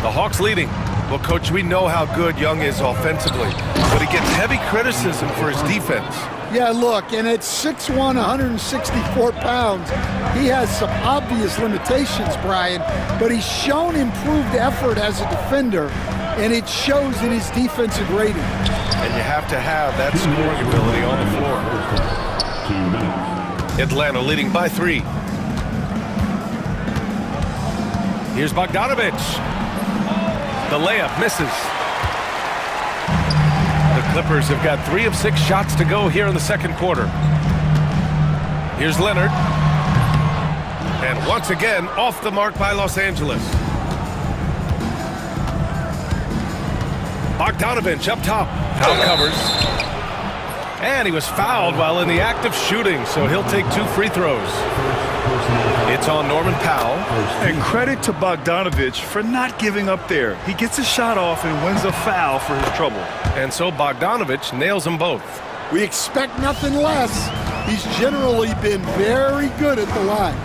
The Hawks leading. Well, Coach, we know how good Young is offensively, but he gets heavy criticism for his defense. Yeah, look, and at 6'1", 164 pounds, he has some obvious limitations, Brian, but he's shown improved effort as a defender, and it shows in his defensive rating. And you have to have that scoring ability on the floor. 2 minutes. Atlanta leading by 3. Here's Bogdanovich. The layup misses. The Clippers have got 3 of 6 shots to go here in the second quarter. Here's Leonard. And once again, off the mark by Los Angeles. Bogdanovich up top. Foul covers. And he was fouled while in the act of shooting, so he'll take 2 free throws. It's on Norman Powell. And credit to Bogdanovich for not giving up there. He gets a shot off and wins a foul for his trouble. And so Bogdanovich nails them both. We expect nothing less. He's generally been very good at the line.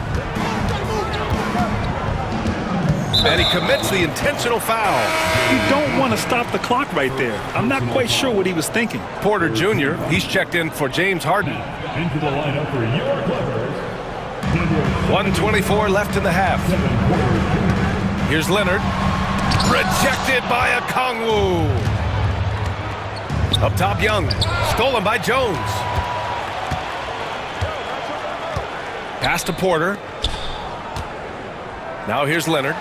And he commits the intentional foul. You don't want to stop the clock right there. I'm not quite sure what he was thinking. Porter Jr., he's checked in for James Harden. Into the lineup for your Clippers. 1:24 left in the half. Here's Leonard. Rejected by Okongwu. Up top, Young. Stolen by Jones. Pass to Porter. Now here's Leonard.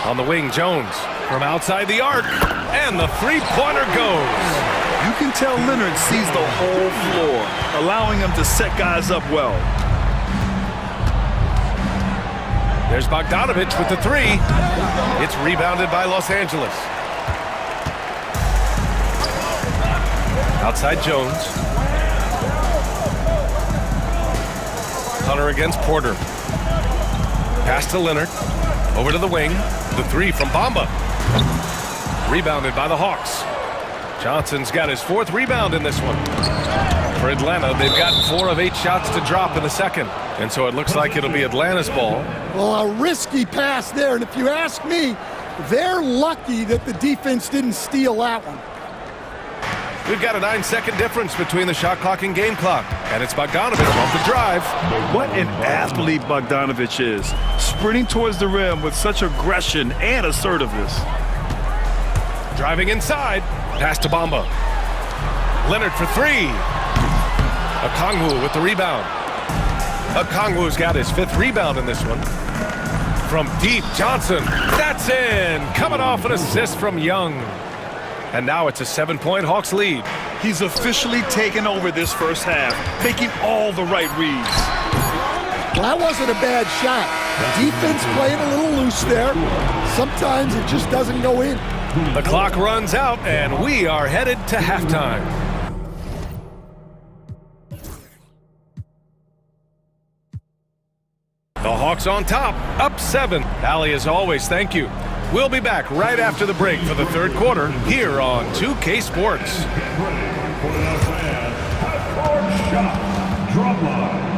On the wing, Jones. From outside the arc. And the three-pointer goes. You can tell Leonard sees the whole floor, allowing him to set guys up well. There's Bogdanovich with the 3. It's rebounded by Los Angeles. Outside Jones. Hunter against Porter. Pass to Leonard. Over to the wing. The 3 from Bamba. Rebounded by the Hawks. Johnson's got his 4th rebound in this one. For Atlanta, they've gotten 4 of 8 shots to drop in the second. And so it looks like it'll be Atlanta's ball. Well, a risky pass there. And if you ask me, they're lucky that the defense didn't steal that one. We've got a 9-second difference between the shot clock and game clock. And it's Bogdanovich off the drive. What an athlete Bogdanovich is. Sprinting towards the rim with such aggression and assertiveness. Driving inside. Pass to Bamba. Leonard for 3. Okongwu with the rebound. Okongwu's got his 5th rebound in this one. From deep, Johnson. That's in. Coming off an assist from Young. And now it's a 7-point Hawks lead. He's officially taken over this first half, making all the right reads. Well, that wasn't a bad shot. Defense playing a little loose there. Sometimes it just doesn't go in. The clock runs out, and we are headed to halftime. The Hawks on top, up 7. Allie, as always, thank you. We'll be back right after the break for the third quarter here on 2K Sports. Get ready for the half-court shot. Drop line.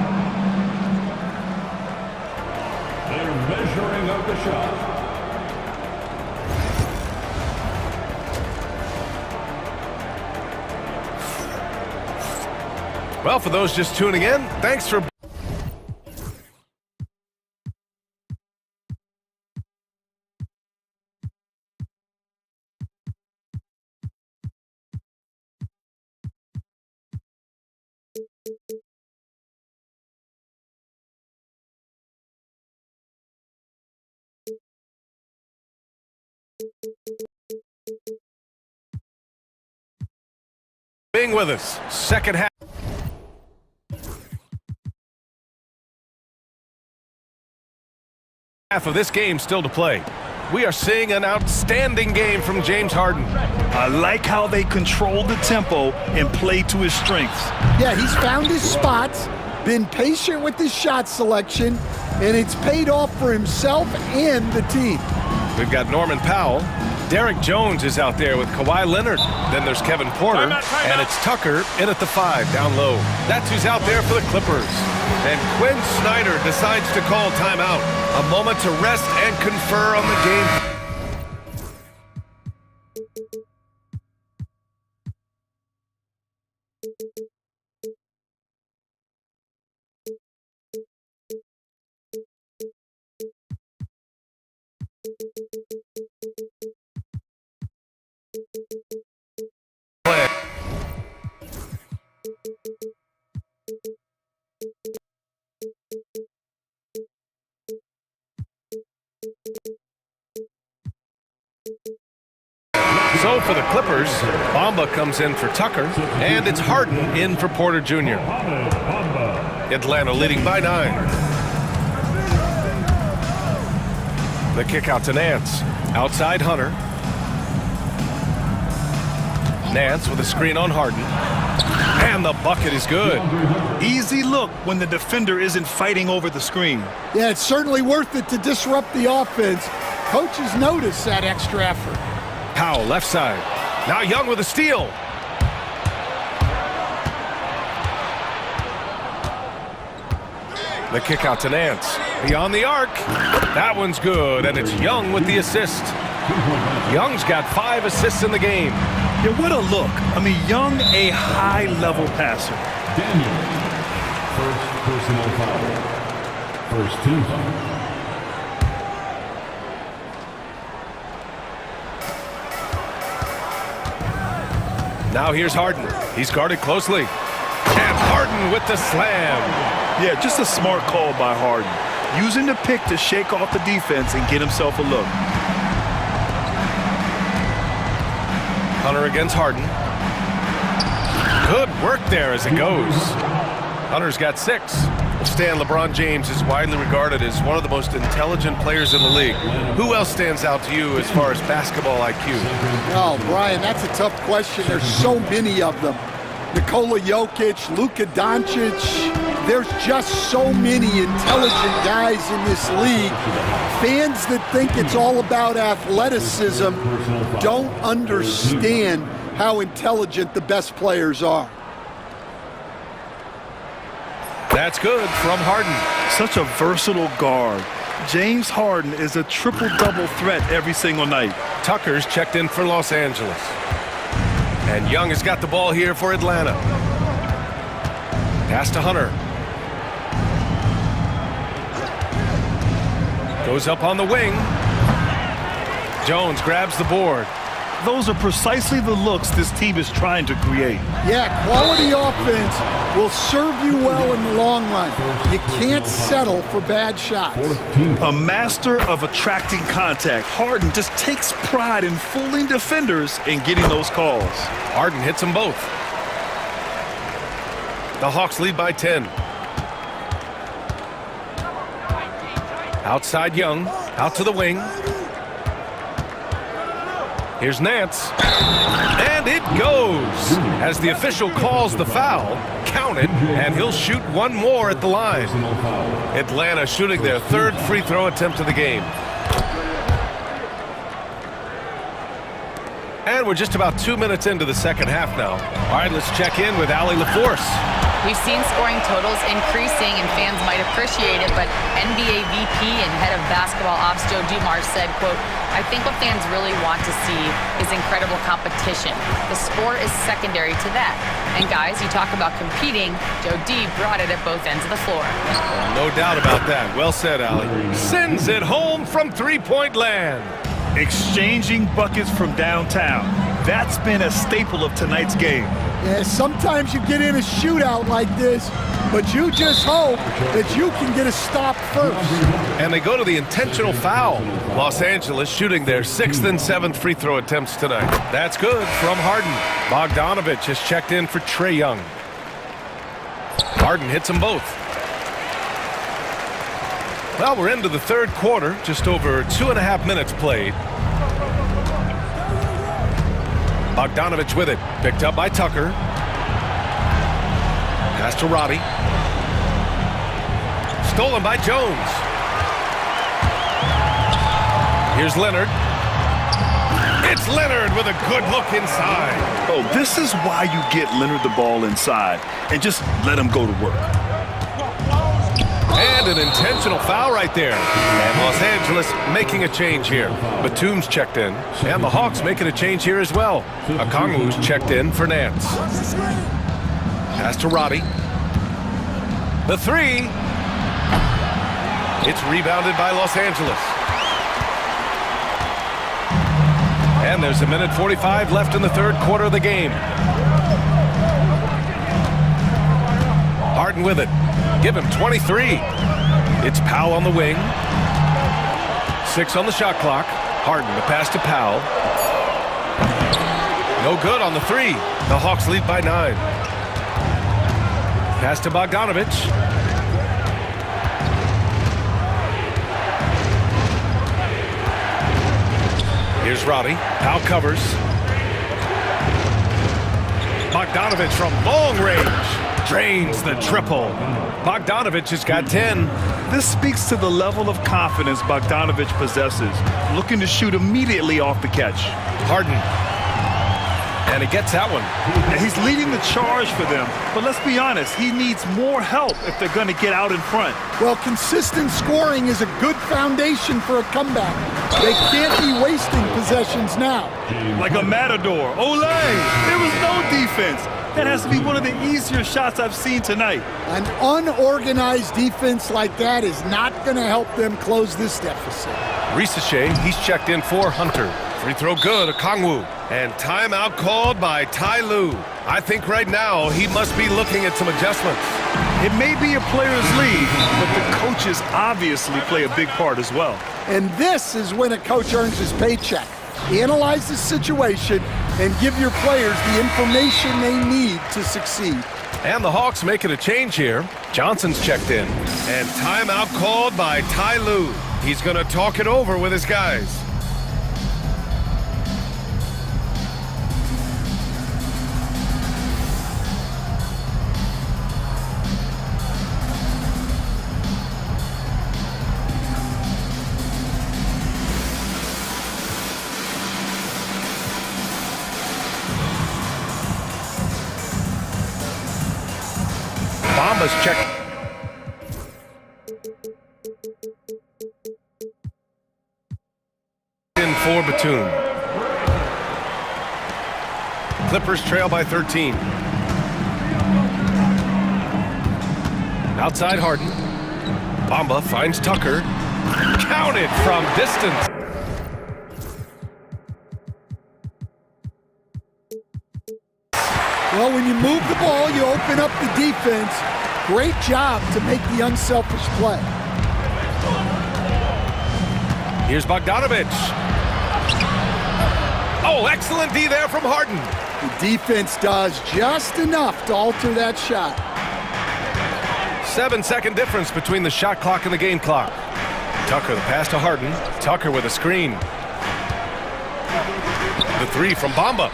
They're measuring up the shot. Well, for those just tuning in, thanks for... being with us. Second half. Half of this game still to play. We are seeing an outstanding game from James Harden. I like how they control the tempo and play to his strengths. Yeah, he's found his spots, been patient with his shot selection, and it's paid off for himself and the team. We've got Norman Powell. Derek Jones is out there with Kawhi Leonard. Then there's Kevin Porter, and it's Tucker in at the 5, down low. That's who's out there for the Clippers. And Quinn Snyder decides to call timeout. A moment to rest and confer on the game. So for the Clippers, Bamba comes in for Tucker, and it's Harden in for Porter Jr. Atlanta leading by 9. The kick out to Nance. Outside Hunter. Nance with a screen on Harden. And the bucket is good. Easy look when the defender isn't fighting over the screen. Yeah, it's certainly worth it to disrupt the offense. Coaches notice that extra effort. Powell left side. Now Young with a steal. The kick out to Nance. Beyond the arc. That one's good, and it's Young with the assist. Young's got 5 assists in the game. Yeah, what a look. I mean, Young, a high-level passer. Daniel, first personal foul. First team foul. Now here's Harden. He's guarded closely. And Harden with the slam. Yeah, just a smart call by Harden. Using the pick to shake off the defense and get himself a look. Hunter against Harden. Good work there as it goes. Hunter's got 6. Stan, LeBron James is widely regarded as one of the most intelligent players in the league. Who else stands out to you as far as basketball IQ? Oh, Brian, that's a tough question. There's so many of them. Nikola Jokic, Luka Doncic. There's just so many intelligent guys in this league. Fans that think it's all about athleticism don't understand how intelligent the best players are. That's good from Harden. Such a versatile guard. James Harden is a triple-double threat every single night. Tucker's checked in for Los Angeles. And Young has got the ball here for Atlanta. Pass to Hunter. Goes up on the wing. Jones grabs the board. Those are precisely the looks this team is trying to create. Yeah, quality offense will serve you well in the long run. You can't settle for bad shots. A master of attracting contact. Harden just takes pride in fooling defenders and getting those calls. Harden hits them both. The Hawks lead by 10. Outside Young, out to the wing. Here's Nance. And it goes. As the official calls the foul, count it, and he'll shoot one more at the line. Atlanta shooting their 3rd free throw attempt of the game. And we're just about 2 minutes into the second half now. All right, let's check in with Allie LaForce. We've seen scoring totals increasing, and fans might appreciate it, but NBA VP and head of basketball ops Joe Dumars said, quote, "I think what fans really want to see is incredible competition. The sport is secondary to that. And guys, you talk about competing, Joe D brought it at both ends of the floor." No doubt about that. Well said, Allie. Sends it home from three-point land. Exchanging buckets from downtown. That's been a staple of tonight's game. Yeah, sometimes you get in a shootout like this, but you just hope that you can get a stop first. And they go to the intentional foul. Los Angeles shooting their 6th and 7th free throw attempts tonight. That's good from Harden. Bogdanovich has checked in for Trae Young. Harden hits them both. Well, we're into the 3rd quarter, just over 2.5 minutes played. Bogdanovich with it, picked up by Tucker. Pass to Robbie. Stolen by Jones. Here's Leonard. It's Leonard with a good look inside. Oh, this is why you get Leonard the ball inside and just let him go to work. And an intentional foul right there. And Los Angeles making a change here. Batum's checked in. And the Hawks making a change here as well. Okongwu's checked in for Nance. Pass to Robbie. The three. It's rebounded by Los Angeles. And there's a minute 45 left in the third quarter of the game. Harden with it. Give him 23. It's Powell on the wing. 6 on the shot clock. Harden, the pass to Powell. No good on the three. The Hawks lead by 9. Pass to Bogdanovich. Here's Roddy. Powell covers. Bogdanovich from long range. Drains the triple. Bogdanovich has got 10. This speaks to the level of confidence Bogdanovich possesses, looking to shoot immediately off the catch. Harden. And he gets that one. And he's leading the charge for them, but let's be honest, he needs more help if they're going to get out in front. Well, consistent scoring is a good foundation for a comeback. They can't be wasting possessions now. Like a matador. Olay! There was no defense. That has to be one of the easier shots I've seen tonight. An unorganized defense like that is not going to help them close this deficit. Ricochet, he's checked in for Hunter. Free throw good, Okongwu. And timeout called by Ty Lue. I think right now he must be looking at some adjustments. It may be a player's league, but the coaches obviously play a big part as well. And this is when a coach earns his paycheck. Analyze the situation and give your players the information they need to succeed. And the Hawks making a change here. Johnson's checked in. And timeout called by Ty Lue. He's going to talk it over with his guys. Bomba's checked. In for Batum. Clippers trail by 13. Outside Harden. Bamba finds Tucker. Counted from distance. Well, when you move the ball, you open up the defense. Great job to make the unselfish play. Here's Bogdanovich. Oh, excellent D there from Harden. The defense does just enough to alter that shot. 7-second difference between the shot clock and the game clock. Tucker, the pass to Harden. Tucker with a screen. The three from Bamba.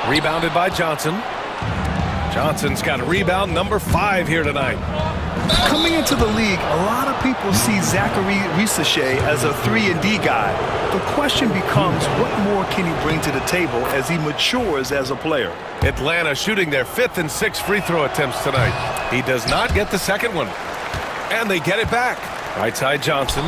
Rebounded by Johnson. Johnson's got a rebound number 5 here tonight. Coming into the league, a lot of people see Zachary Ricochet as a 3-and-D guy. The question becomes, what more can he bring to the table as he matures as a player? Atlanta shooting their 5th and 6th free throw attempts tonight. He does not get the second one. And they get it back. Right side Johnson.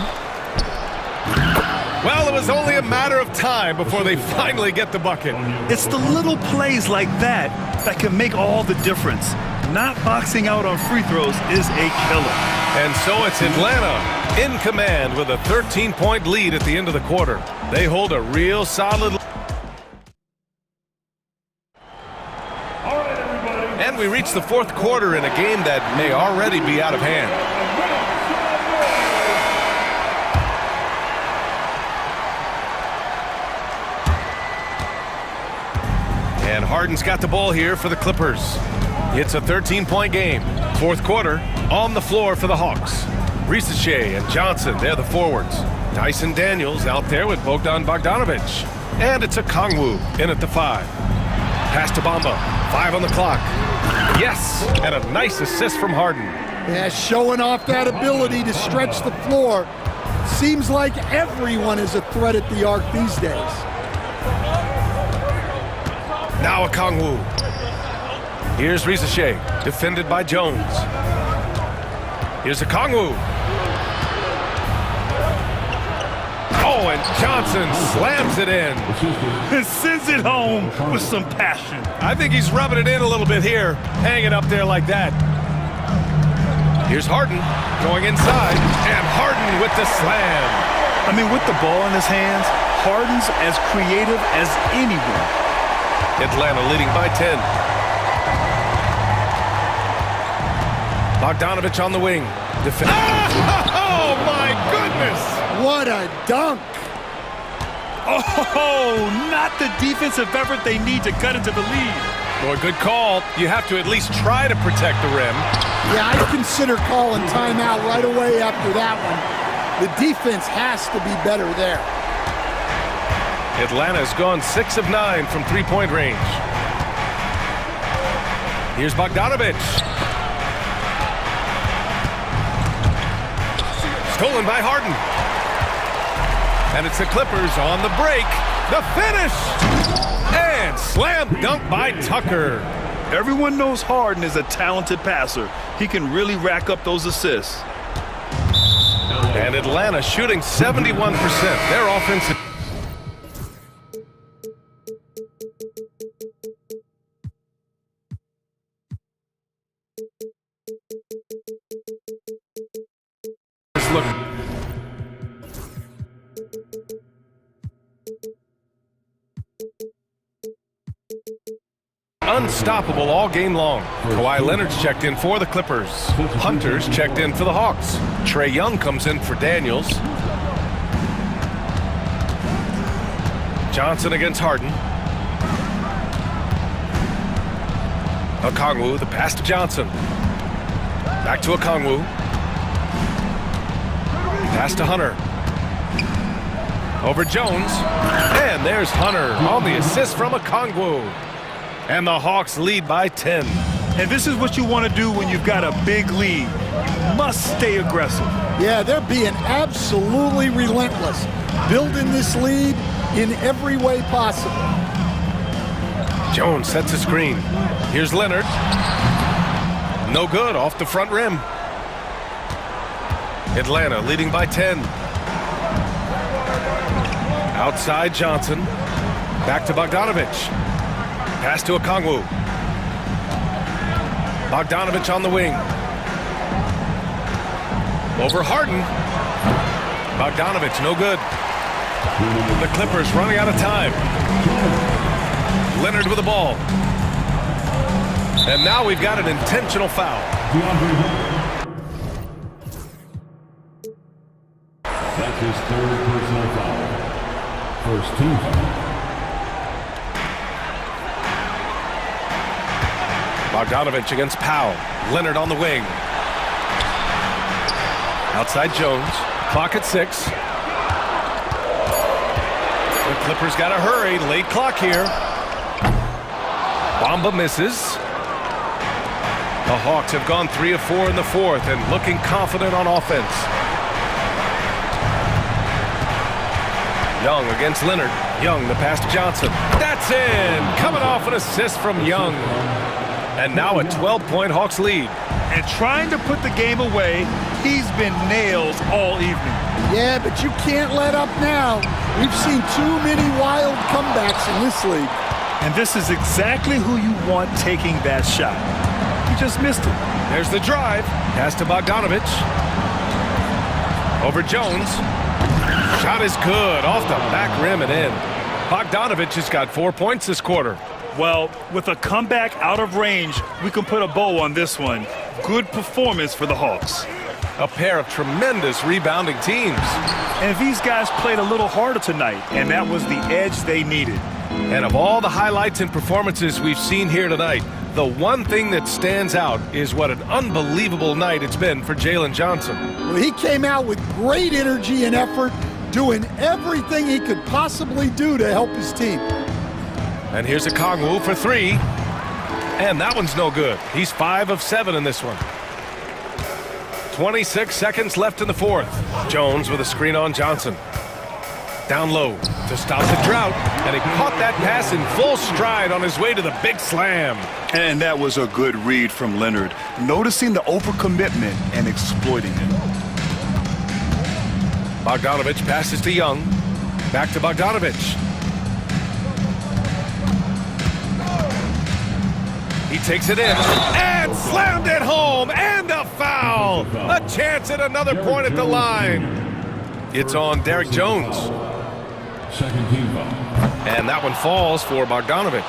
Well, it was only a matter of time before they finally get the bucket. It's the little plays like that that can make all the difference. Not boxing out on free throws is a killer. And so it's Atlanta in command with a 13-point lead at the end of the quarter. They hold a real solid. And we reach the fourth quarter in a game that may already be out of hand. And Harden's got the ball here for the Clippers. It's a 13-point game. Fourth quarter, on the floor for the Hawks. Ricochet and Johnson, they're the forwards. Dyson Daniels out there with Bogdan Bogdanovich. And it's Okongwu in at the 5. Pass to Bamba. 5 on the clock. Yes, and a nice assist from Harden. Yeah, showing off that ability to stretch the floor. Seems like everyone is a threat at the arc these days. Now a Kongwu. Here's Rizashe, defended by Jones. Here's a Kongwu. Oh, and Johnson slams it in. And sends it home with some passion. I think he's rubbing it in a little bit here, hanging up there like that. Here's Harden going inside, and Harden with the slam. I mean, with the ball in his hands, Harden's as creative as anyone. Atlanta leading by 10. Bogdanovich on the wing. Oh, my goodness! What a dunk! Oh, not the defensive effort they need to cut into the lead. Boy, good call. You have to at least try to protect the rim. Yeah, I'd consider calling timeout right away after that one. The defense has to be better there. Atlanta's gone 6 of 9 from three-point range. Here's Bogdanovich. Stolen by Harden. And it's the Clippers on the break. The finish! And slam dunk by Tucker. Everyone knows Harden is a talented passer. He can really rack up those assists. And Atlanta shooting 71%. Their offensive... Look. Unstoppable all game long. Kawhi Leonard's checked in for the Clippers. Hunter's checked in for the Hawks. Trae Young comes in for Daniels. Johnson against Harden. Okongwu, the pass to Johnson. Back to Okongwu. Pass to Hunter. Over Jones. And there's Hunter on the assist from Okongwu. And the Hawks lead by 10. And this is what you want to do when you've got a big lead. You must stay aggressive. Yeah, they're being absolutely relentless. Building this lead in every way possible. Jones sets a screen. Here's Leonard. No good, off the front rim. Atlanta leading by 10. Outside Johnson. Back to Bogdanovich. Pass to Okongwu. Bogdanovich on the wing. Over Harden. Bogdanovich, no good. The Clippers running out of time. Leonard with the ball. And now we've got an intentional foul. That's his third personal foul. First team foul. Bogdanovich against Powell. Leonard on the wing. Outside Jones. Clock at 6. The Clippers got to hurry. Late clock here. Bamba misses. The Hawks have gone 3 of 4 in the fourth and looking confident on offense. Young against Leonard. Young, the pass to Johnson. That's in! Coming off an assist from Young. And now a 12-point Hawks lead. And trying to put the game away, he's been nails all evening. Yeah, but you can't let up now. We've seen too many wild comebacks in this league. And this is exactly who you want taking that shot. He just missed it. There's the drive. Pass to Bogdanovich. Over Jones. Shot is good. Off the back rim and in. Bogdanovich has got 4 points this quarter. Well, with a comeback out of range, we can put a bow on this one. Good performance for the Hawks. A pair of tremendous rebounding teams. And these guys played a little harder tonight, and that was the edge they needed. And of all the highlights and performances we've seen here tonight, the one thing that stands out is what an unbelievable night it's been for Jalen Johnson. Well, he came out with great energy and effort, doing everything he could possibly do to help his team. And here's Okongwu for 3. And that one's no good. He's 5 of 7 in this one. 26 seconds left in the fourth. Jones with a screen on Johnson. Down low to stop the drought, and he caught that pass in full stride on his way to the big slam. And that was a good read from Leonard, noticing the overcommitment and exploiting it. Bogdanovich passes to Young. Back to Bogdanovich. He takes it in and slammed it home, and a foul! A chance at another point at the line. It's on Derek Jones. Second team foul. And that one falls for Bogdanovich.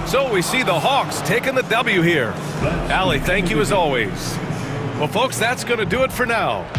So we see the Hawks taking the W here. Allie, thank you as always. Well, folks, that's going to do it for now.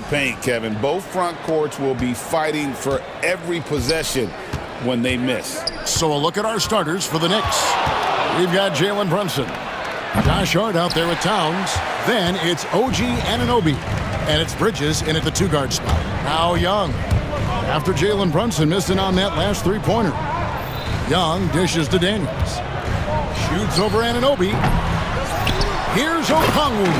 paint, Kevin. Both front courts will be fighting for every possession when they miss. So a look at our starters for the Knicks. We've got Jalen Brunson. Josh Hart out there with Towns. Then it's OG Anunoby. And it's Bridges in at the 2-guard spot. Now Young. After Jalen Brunson missed it on that last three-pointer. Young dishes to Daniels. Shoots over Anunoby. Here's Okongwu.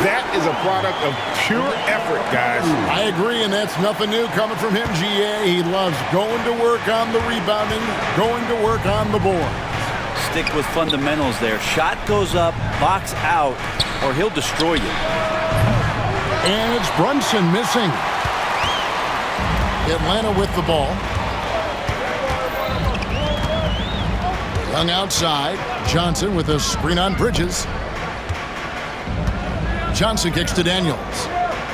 That is a product of pure effort, guys. I agree, and that's nothing new coming from him, GA. He loves going to work on the rebounding, going to work on the board. Stick with fundamentals there. Shot goes up, box out, or he'll destroy you. And it's Brunson missing. Atlanta with the ball. Young outside. Johnson with a screen on Bridges. Johnson kicks to Daniels.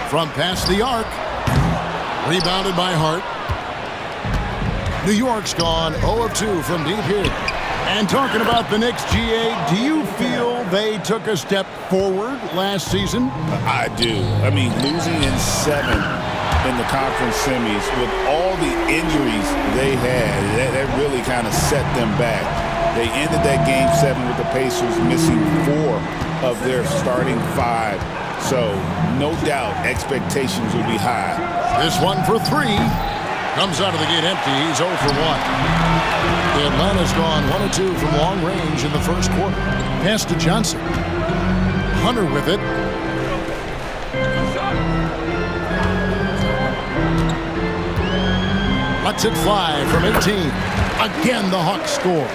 From past the arc. Rebounded by Hart. New York's gone 0 of 2 from deep here. And talking about the Knicks, GA, do you feel they took a step forward last season? I do. I mean, losing in 7 in the conference semis with all the injuries they had, that really kind of set them back. They ended that game 7 with the Pacers missing 4 of their starting 5. So, no doubt, expectations will be high. This one for 3. Comes out of the gate empty. He's 0 for 1. Atlanta's gone 1 of 2 from long range in the first quarter. Pass to Johnson. Hunter with it. Lets it fly from 18. Again, the Hawks score.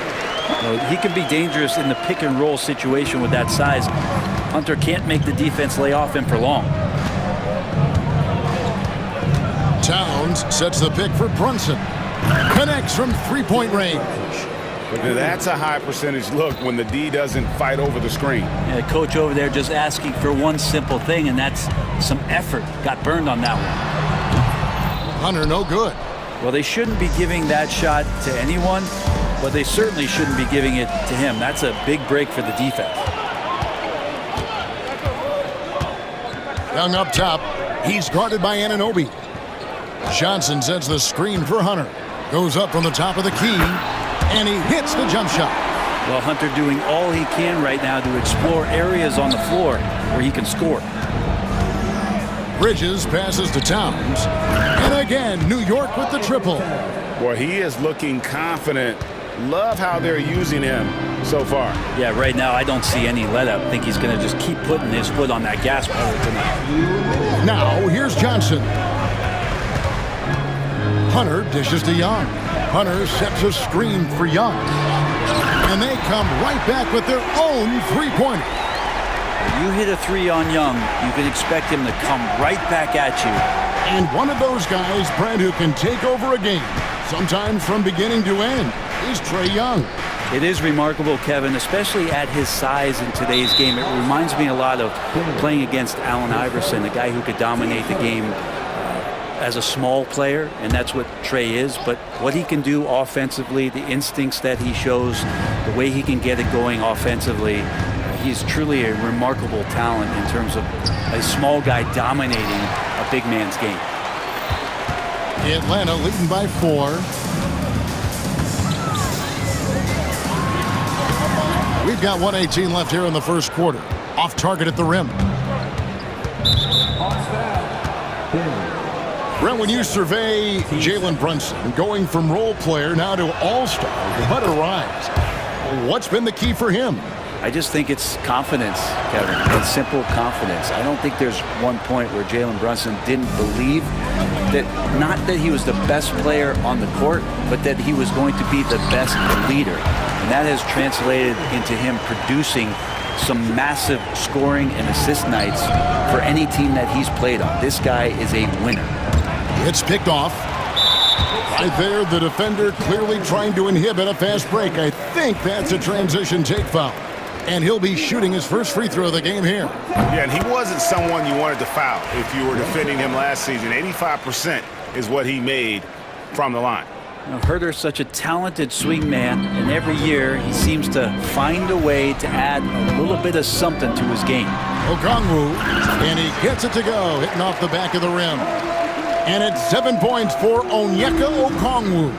He can be dangerous in the pick and roll situation with that size. Hunter can't make the defense lay off him for long. Towns sets the pick for Brunson. Connects from three-point range. That's a high percentage look when the D doesn't fight over the screen. Yeah, coach over there just asking for one simple thing, and that's some effort. Got burned on that one. Hunter, no good. Well, they shouldn't be giving that shot to anyone, but they certainly shouldn't be giving it to him. That's a big break for the defense. Young up top. He's guarded by Anunoby. Johnson sets the screen for Hunter. Goes up from the top of the key, and he hits the jump shot. Well, Hunter doing all he can right now to explore areas on the floor where he can score. Bridges passes to Towns. And again, New York with the triple. Boy, he is looking confident. Love how they're using him so far. Yeah, right now I don't see any let up. I think he's going to just keep putting his foot on that gas pedal tonight. Now, here's Johnson. Hunter dishes to Young. Hunter sets a screen for Young. And they come right back with their own three-pointer. You hit a 3 on Young, you can expect him to come right back at you. And one of those guys, Brad, who can take over a game, sometimes from beginning to end, is Trae Young. It is remarkable, Kevin, especially at his size in today's game. It reminds me a lot of playing against Allen Iverson, a guy who could dominate the game as a small player, and that's what Trae is. But what he can do offensively, the instincts that he shows, the way he can get it going offensively, he's truly a remarkable talent in terms of a small guy dominating a big man's game. Atlanta leading by 4. We've got 1:18 left here in the first quarter. Off target at the rim. Brent, when you survey Jalen Brunson going from role player now to all-star, what a rise. What's been the key for him? I just think it's confidence, Kevin. It's simple confidence. I don't think there's one point where Jalen Brunson didn't believe that, not that he was the best player on the court, but that he was going to be the best leader. And that has translated into him producing some massive scoring and assist nights for any team that he's played on. This guy is a winner. It's picked off. Right there, the defender clearly trying to inhibit a fast break. I think that's a transition take foul. And he'll be shooting his first free throw of the game here. Yeah, and he wasn't someone you wanted to foul if you were defending him last season. 85% is what he made from the line. Now, Herter's such a talented swing man, and every year he seems to find a way to add a little bit of something to his game. Okongwu, and he gets it to go, hitting off the back of the rim. And it's 7 points for Onyeka Okongwu.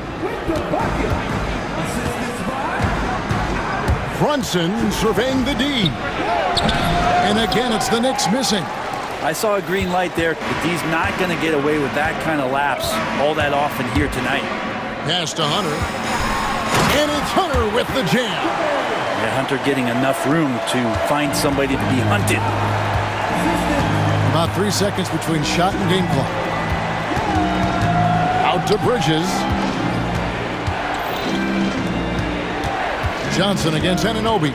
Brunson surveying the D. And again, it's the Knicks missing. I saw a green light there, but D's not going to get away with that kind of lapse all that often here tonight. Pass to Hunter. And it's Hunter with the jam. Yeah, Hunter getting enough room to find somebody to be hunted. About 3 seconds between shot and game clock. Out to Bridges. Johnson against Anunoby.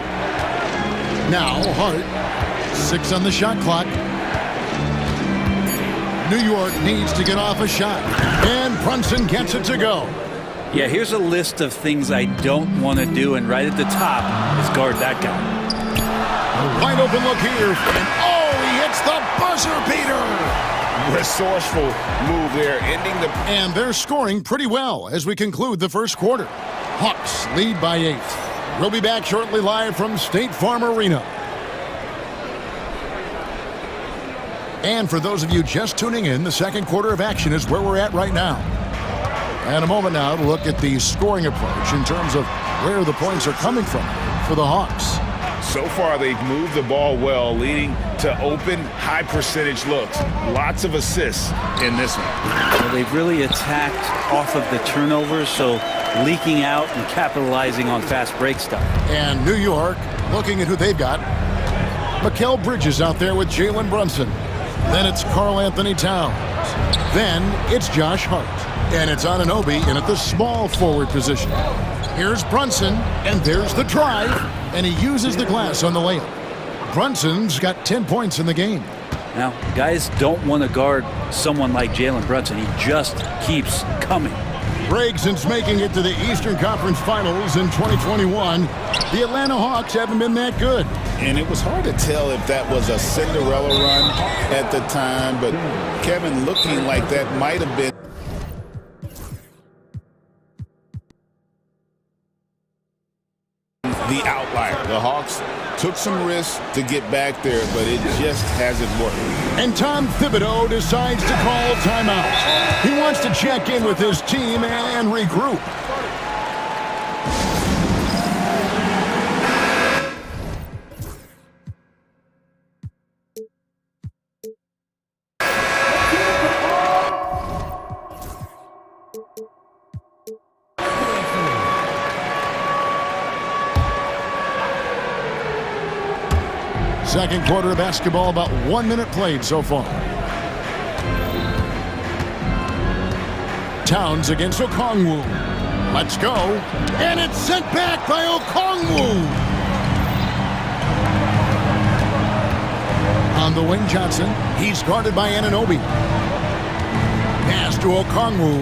Now Hart. 6 on the shot clock. New York needs to get off a shot. And Brunson gets it to go. Yeah, here's a list of things I don't want to do, and right at the top is guard that guy. A wide open look here. And oh, he hits the buzzer beater. Resourceful move there, ending the... And they're scoring pretty well as we conclude the first quarter. Hawks lead by 8. We'll be back shortly live from State Farm Arena. And for those of you just tuning in, the second quarter of action is where we're at right now. And a moment now to look at the scoring approach in terms of where the points are coming from for the Hawks. So far, they've moved the ball well, leading to open, high-percentage looks. Lots of assists in this one. Well, they've really attacked off of the turnovers, so leaking out and capitalizing on fast break stuff. And New York, looking at who they've got. Mikal Bridges out there with Jalen Brunson. Then it's Karl Anthony Towns. Then it's Josh Hart. And it's Anunoby in at the small forward position. Here's Brunson, and there's the drive. And he uses the glass on the layup. Brunson's got 10 points in the game. Now, guys don't want to guard someone like Jalen Brunson. He just keeps coming. Greg, since making it to the Eastern Conference Finals in 2021, the Atlanta Hawks haven't been that good. And it was hard to tell if that was a Cinderella run at the time, but Kevin looking like that might have been the outlier. The Hawks took some risks to get back there, but it just hasn't worked. And Tom Thibodeau decides to call timeout. He wants to check in with his team and regroup. Second quarter of basketball, about 1 minute played so far. Towns against Okongwu. Let's go. And it's sent back by Okongwu. On the wing, Johnson. He's guarded by Anunoby. Pass to Okongwu.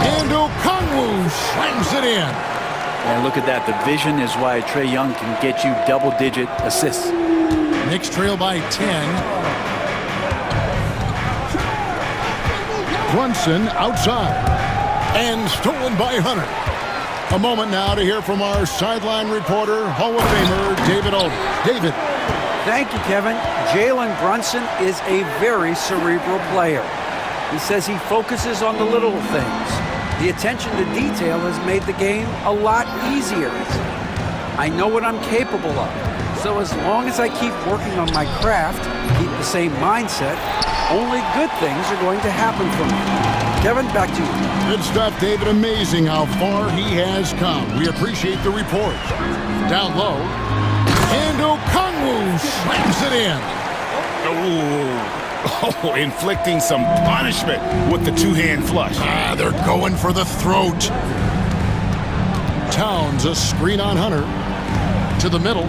And Okongwu slams it in. And look at that. The vision is why Trae Young can get you double-digit assists. Knicks trail by 10. Brunson outside. And stolen by Hunter. A moment now to hear from our sideline reporter, Hall of Famer David Alden. David. Thank you, Kevin. Jalen Brunson is a very cerebral player. He says he focuses on the little things. The attention to detail has made the game a lot easier. I know what I'm capable of. So as long as I keep working on my craft, keep the same mindset, only good things are going to happen for me. Kevin, back to you. Good stuff, David. Amazing how far he has come. We appreciate the report. Down low. And Okongwu slams it in. Oh, inflicting some punishment with the two-hand flush. They're going for the throat. Towns, a screen on Hunter. To the middle.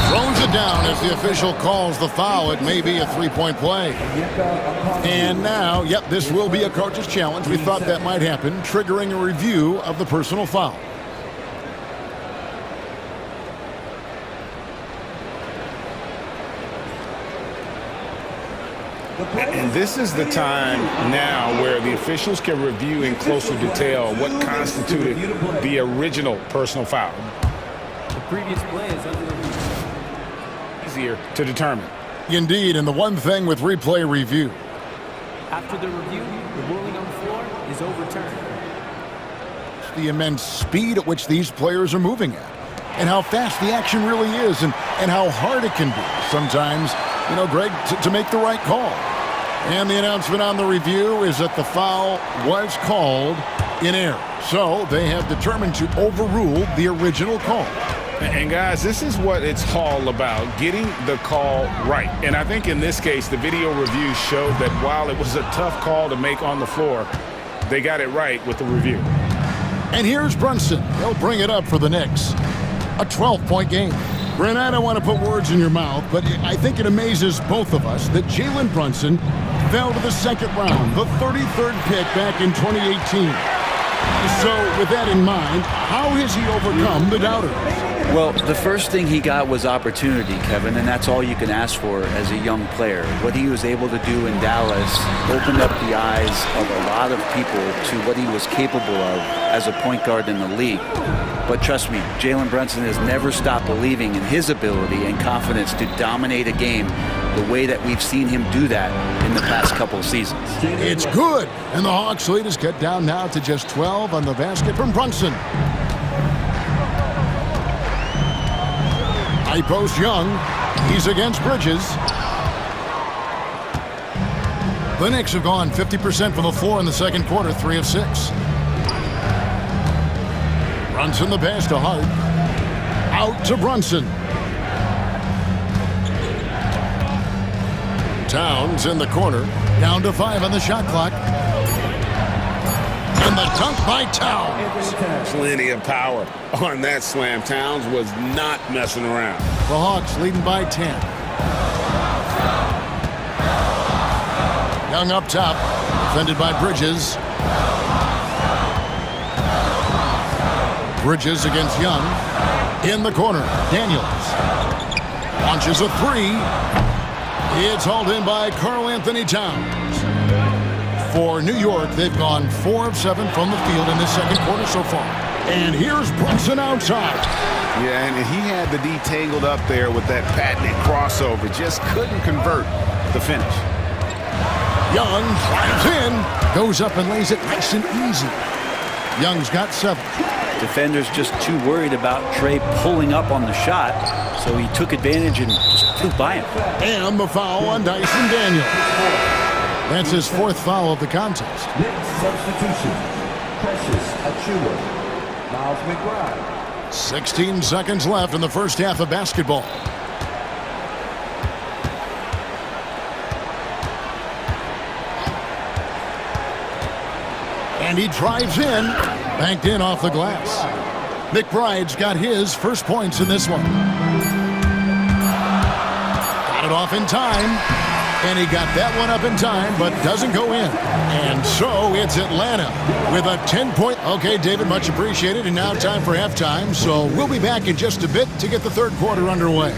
Throws it down as the official calls the foul. It may be a three-point play. And now, yep, this will be a coach's challenge. We thought that might happen, triggering a review of the personal foul. And this is the time now where the officials can review in closer detail what constituted the original personal foul. The previous play is under the easier to determine. Indeed, and the one thing with replay review. After the review, the ruling on the floor is overturned. The immense speed at which these players are moving at, and how fast the action really is, and how hard it can be sometimes, you know, Greg, to make the right call. And the announcement on the review is that the foul was called in error. So they have determined to overrule the original call. And guys, this is what it's all about, getting the call right. And I think in this case, the video review showed that while it was a tough call to make on the floor, they got it right with the review. And here's Brunson. He'll bring it up for the Knicks. A 12-point game. Brent, I don't want to put words in your mouth, but I think it amazes both of us that Jalen Brunson fell to the second round, the 33rd pick back in 2018. So with that in mind, how has he overcome the doubters? Well, the first thing he got was opportunity, Kevin, and that's all you can ask for as a young player. What he was able to do in Dallas opened up the eyes of a lot of people to what he was capable of as a point guard in the league. But trust me, Jalen Brunson has never stopped believing in his ability and confidence to dominate a game the way that we've seen him do that in the past couple of seasons. It's good, and the Hawks lead is cut down now to just 12 on the basket from Brunson. High post Young. He's against Bridges. The Knicks have gone 50% from the floor in the second quarter, 3 of 6. Brunson the pass to Hart. Out to Brunson. Towns in the corner. Down to 5 on the shot clock. And the dunk by Towns. Plenty of power on that slam. Towns was not messing around. The Hawks leading by 10. Young up top. Defended by Bridges. Bridges against Young. In the corner. Daniels. Launches a 3. It's hauled in by Karl Anthony Towns. For New York, they've gone 4 of 7 from the field in this second quarter so far. And here's Brunson outside. Yeah, and he had the D tangled up there with that patented crossover. Just couldn't convert the finish. Young drives in. Goes up and lays it nice and easy. Young's got 7. Defender's just too worried about Trey pulling up on the shot, so he took advantage and just flew by him. And the foul on Dyson Daniels. That's his 4th foul of the contest. Next substitution, Precious Achiuwa, Miles McBride. 16 seconds left in the first half of basketball. And he drives in, banked in off the glass. McBride's got his first points in this one. Got it off in time, and he got that one up in time, but doesn't go in. And so it's Atlanta with a 10-point. Okay, David, much appreciated, and now time for halftime. So we'll be back in just a bit to get the third quarter underway.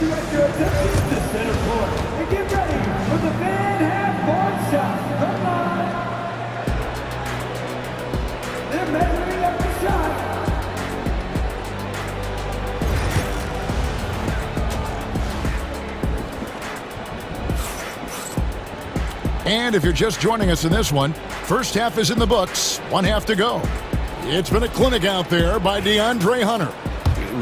And if you're just joining us in this one, first half is in the books, 1 half to go. It's been a clinic out there by DeAndre Hunter.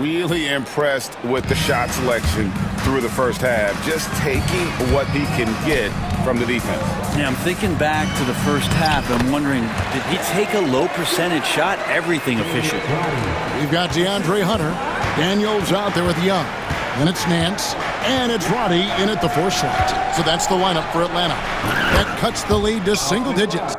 Really impressed with the shot selection through the first half, just taking what he can get from the defense. Yeah, I'm thinking back to the first half. I'm wondering, did he take a low percentage shot? Everything efficient. We've got DeAndre Hunter. Daniels out there with Young. Then it's Nance. And it's Roddy in at the 4 slot. So that's the lineup for Atlanta. That cuts the lead to single digits.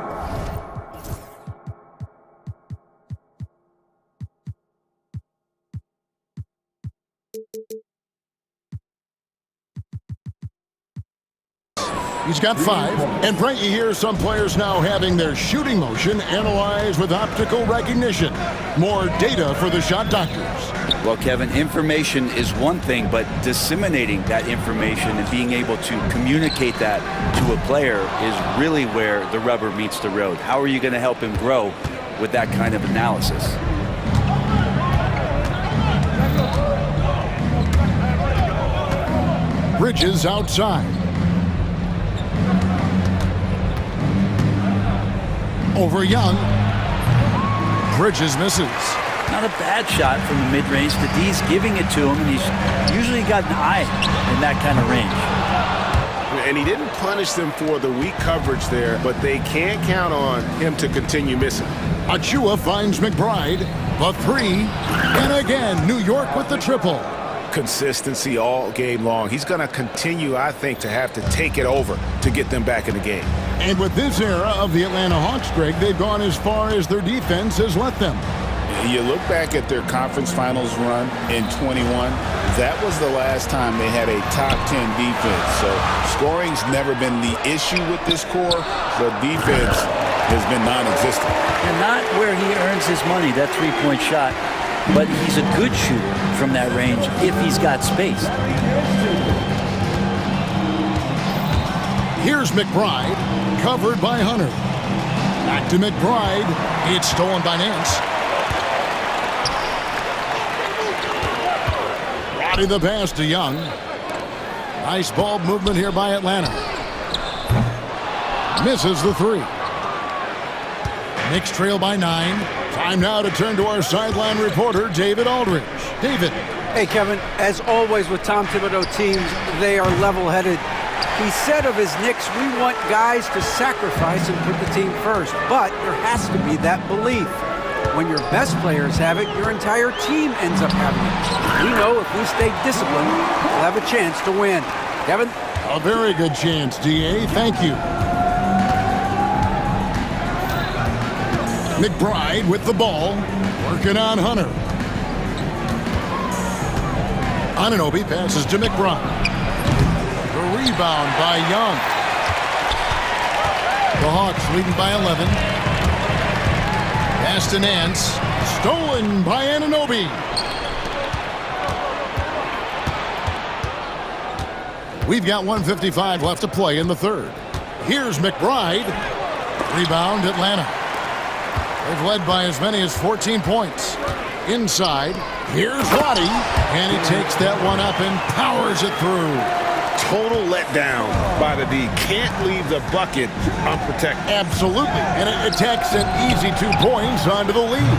He's got 5. And Brent, you hear some players now having their shooting motion analyzed with optical recognition. More data for the shot doctors. Well, Kevin, information is one thing, but disseminating that information and being able to communicate that to a player is really where the rubber meets the road. How are you going to help him grow with that kind of analysis? Bridges outside. Over Young. Bridges misses. Not a bad shot from the mid-range. The D's giving it to him, and he's usually got an eye in that kind of range. And he didn't punish them for the weak coverage there, but they can't count on him to continue missing. Achua finds McBride. The three. And again, New York with the triple. Consistency all game long. He's going to continue, I think, to have to take it over to get them back in the game. And with this era of the Atlanta Hawks, Greg, they've gone as far as their defense has let them. You look back at their conference finals run in 21, that was the last time they had a top 10 defense. So scoring's never been the issue with this core, but defense has been non-existent. And not where he earns his money, that three-point shot, but he's a good shooter from that range if he's got space. Here's McBride, covered by Hunter. Back to McBride. It's stolen by Nance. Roddy the pass to Young. Nice ball movement here by Atlanta. Misses the three. Knicks trail by 9. Time now to turn to our sideline reporter, David Aldridge. David. Hey, Kevin, as always with Tom Thibodeau teams, they are level-headed. He said of his Knicks, we want guys to sacrifice and put the team first, but there has to be that belief. When your best players have it, your entire team ends up having it. We know if we stay disciplined, we'll have a chance to win. Kevin? A very good chance, D.A. Thank you. McBride with the ball, working on Hunter. Anunoby passes to McBride. The rebound by Young. The Hawks leading by 11. Pass to Nance. Stolen by Anunoby. We've got 1:55 left to play in the third. Here's McBride. Rebound Atlanta. They've led by as many as 14 points. Inside, here's Roddy, and he takes that one up and powers it through. Total letdown by the D. Can't leave the bucket unprotected. Absolutely, and it attacks an easy 2 points onto the lead.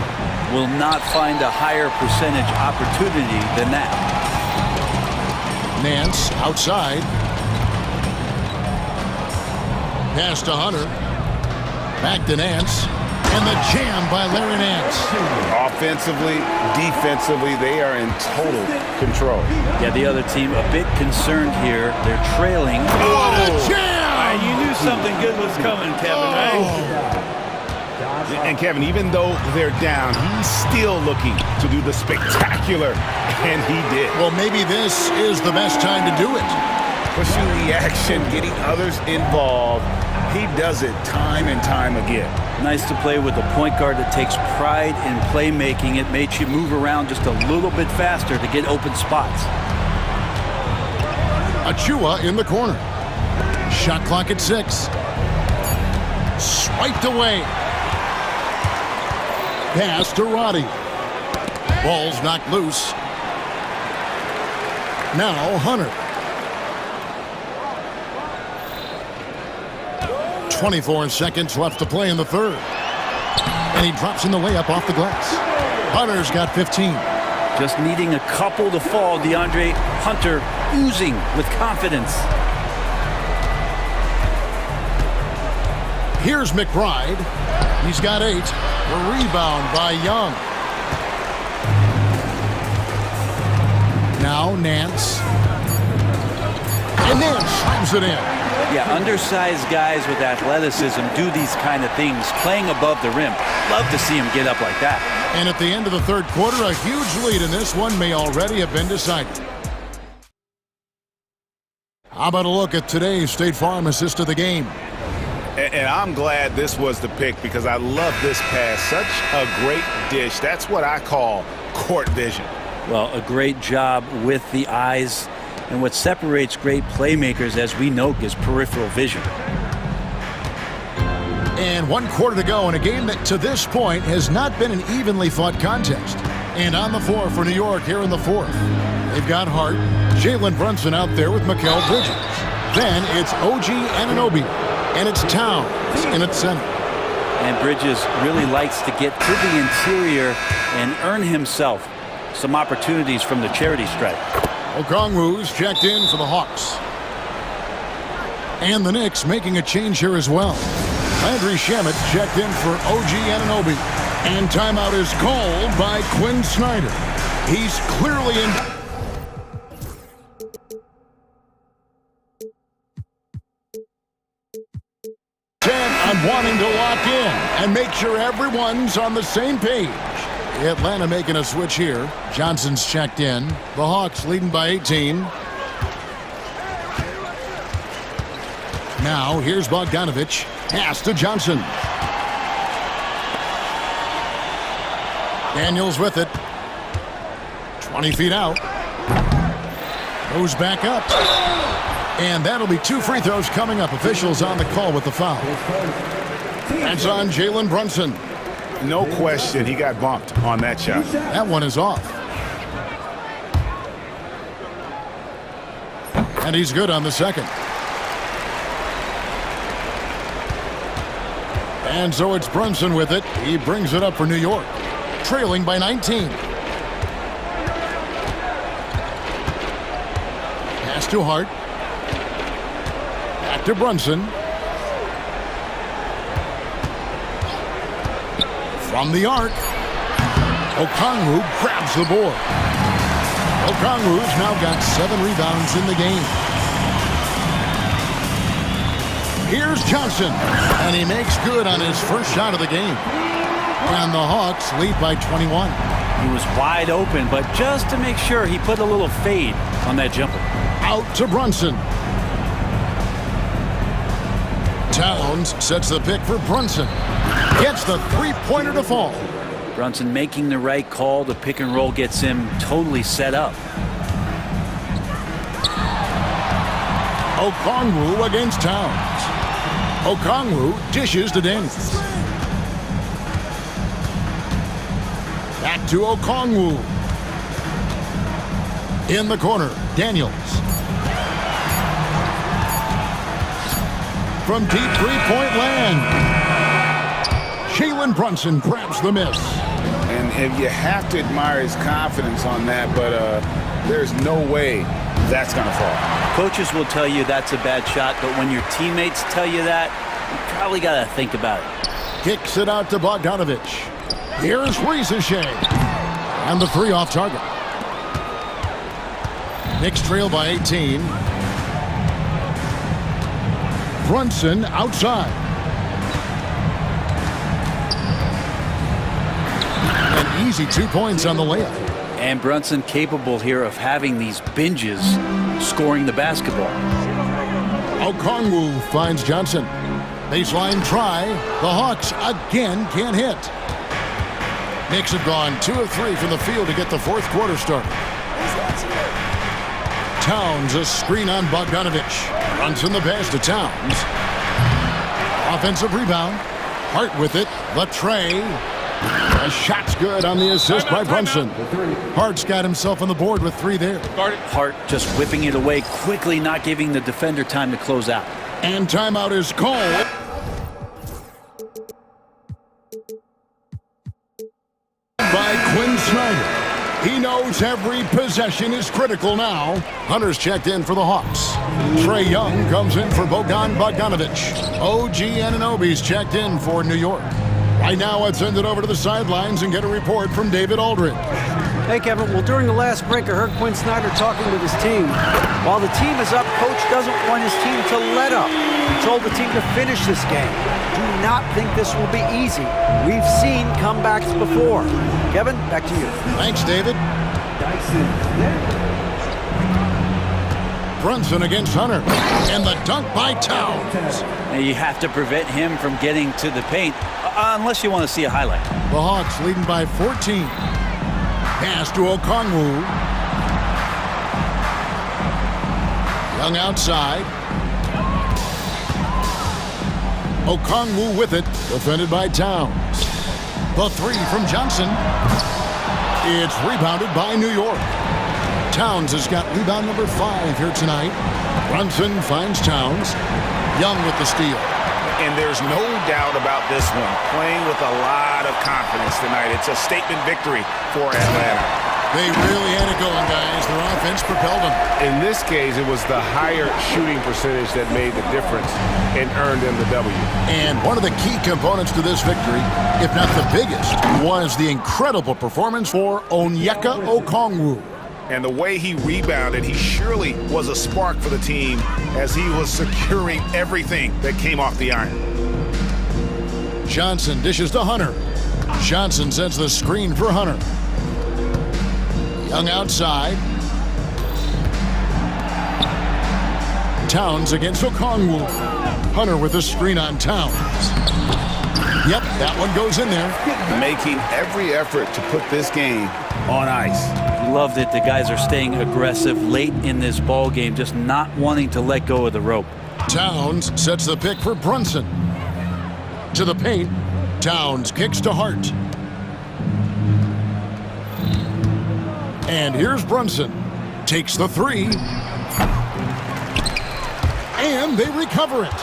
Will not find a higher percentage opportunity than that. Nance outside. Pass to Hunter. Back to Nance. And the jam by Larry Nance. Offensively, defensively, they are in total control. Yeah, the other team a bit concerned here. They're trailing. What a jam! You knew something good was coming, Kevin, right? And Kevin, even though they're down, he's still looking to do the spectacular, and he did. Well, maybe this is the best time to do it. Pushing the action, getting others involved. He does it time and time again. Nice to play with a point guard that takes pride in playmaking. It makes you move around just a little bit faster to get open spots. Achua in the corner. Shot clock at 6. Swiped away. Pass to Roddy. Ball's knocked loose. Now Hunter. 24 seconds left to play in the third. And he drops in the layup off the glass. Hunter's got 15. Just needing a couple to fall. DeAndre Hunter oozing with confidence. Here's McBride. He's got 8. The rebound by Young. Now Nance. And Nance slams it in. Yeah, undersized guys with athleticism do these kind of things, playing above the rim. Love to see him get up like that. And at the end of the third quarter, a huge lead in this one may already have been decided. How about a look at today's State Farm assist of the game? And I'm glad this was the pick because I love this pass. Such a great dish. That's what I call court vision. Well, a great job with the eyes. And what separates great playmakers, as we know, is peripheral vision. And 1 quarter to go in a game that, to this point, has not been an evenly fought contest. And on the floor for New York here in the fourth, they've got Hart, Jalen Brunson out there with Mikal Bridges. Then it's OG Anunoby, and it's Towns in its center. And Bridges really likes to get to the interior and earn himself some opportunities from the charity stripe. Okongwu's checked in for the Hawks. And the Knicks making a change here as well. Landry Shamet checked in for OG Anunoby. And timeout is called by Quinn Snyder. He's clearly in... on wanting to lock in and make sure everyone's on the same page. Atlanta making a switch here. Johnson's checked in. The Hawks leading by 18. Now here's Bogdanovich. Pass to Johnson. Daniels with it. 20 feet out. Goes back up. And that'll be 2 free throws coming up. Officials on the call with the foul. That's on Jalen Brunson. No question, he got bumped on that shot. That one is off. And he's good on the second. And so it's Brunson with it. He brings it up for New York. Trailing by 19. Pass to Hart. Back to Brunson. From the arc. Okongwu grabs the board. Okongwu's now got 7 rebounds in the game. Here's Johnson, and he makes good on his first shot of the game. And the Hawks lead by 21. He was wide open, but just to make sure, he put a little fade on that jumper. Out to Brunson. Towns sets the pick for Brunson. Gets the three-pointer to fall. Brunson making the right call. The pick and roll gets him totally set up. Okongwu against Towns. Okongwu dishes to Daniels. Back to Okongwu. In the corner, Daniels. From deep three-point land. Jalen Brunson grabs the miss. And you have to admire his confidence on that, but there's no way that's going to fall. Coaches will tell you that's a bad shot, but when your teammates tell you that, you probably got to think about it. Kicks it out to Bogdanovich. Here's Ricochet. And the 3 off target. Knicks trail by 18. Brunson outside. An easy 2 points on the layup. And Brunson capable here of having these binges scoring the basketball. Okongwu finds Johnson. Baseline try. The Hawks again can't hit. Knicks have gone 2 of 3 from the field to get the fourth quarter started. Towns a screen on Bogdanovich. Runs in the pass to Towns. Offensive rebound. Hart with it. The tray. A shot's good on the assist by Brunson. Hart's got himself on the board with 3 there. Hart just whipping it away quickly, not giving the defender time to close out. And timeout is called. By Quinn Snyder. He knows every possession is critical now. Hunter's checked in for the Hawks. Trae Young comes in for Bogdan Bogdanovich. OG Anunoby's checked in for New York. Right now, let's send it over to the sidelines and get a report from David Aldridge. Hey, Kevin. Well, during the last break, I heard Quinn Snyder talking with his team. While the team is up, Coach doesn't want his team to let up. He told the team to finish this game. Do not think this will be easy. We've seen comebacks before. Kevin, back to you. Thanks, David. Brunson against Hunter. And the dunk by Towns. Now you have to prevent him from getting to the paint, unless you want to see a highlight. The Hawks leading by 14. Pass to Okongwu. Young outside. Okongwu with it. Defended by Towns. The 3 from Johnson. It's rebounded by New York. Towns has got rebound number 5 here tonight. Brunson finds Towns. Young with the steal. And there's no doubt about this one. Playing with a lot of confidence tonight. It's a statement victory for Atlanta. They really had it going, guys. Their offense propelled them. In this case, it was the higher shooting percentage that made the difference and earned them the W. And one of the key components to this victory, if not the biggest, was the incredible performance for Onyeka Okongwu. And the way he rebounded, he surely was a spark for the team as he was securing everything that came off the iron. Johnson dishes to Hunter. Johnson sends the screen for Hunter. Young outside. Towns against Okongwu. Hunter with a screen on Towns. Yep, that one goes in there. Making every effort to put this game on ice. Loved it. The guys are staying aggressive late in this ball game, just not wanting to let go of the rope. Towns sets the pick for Brunson. To the paint. Towns kicks to Hart. And here's Brunson. Takes the 3. And they recover it.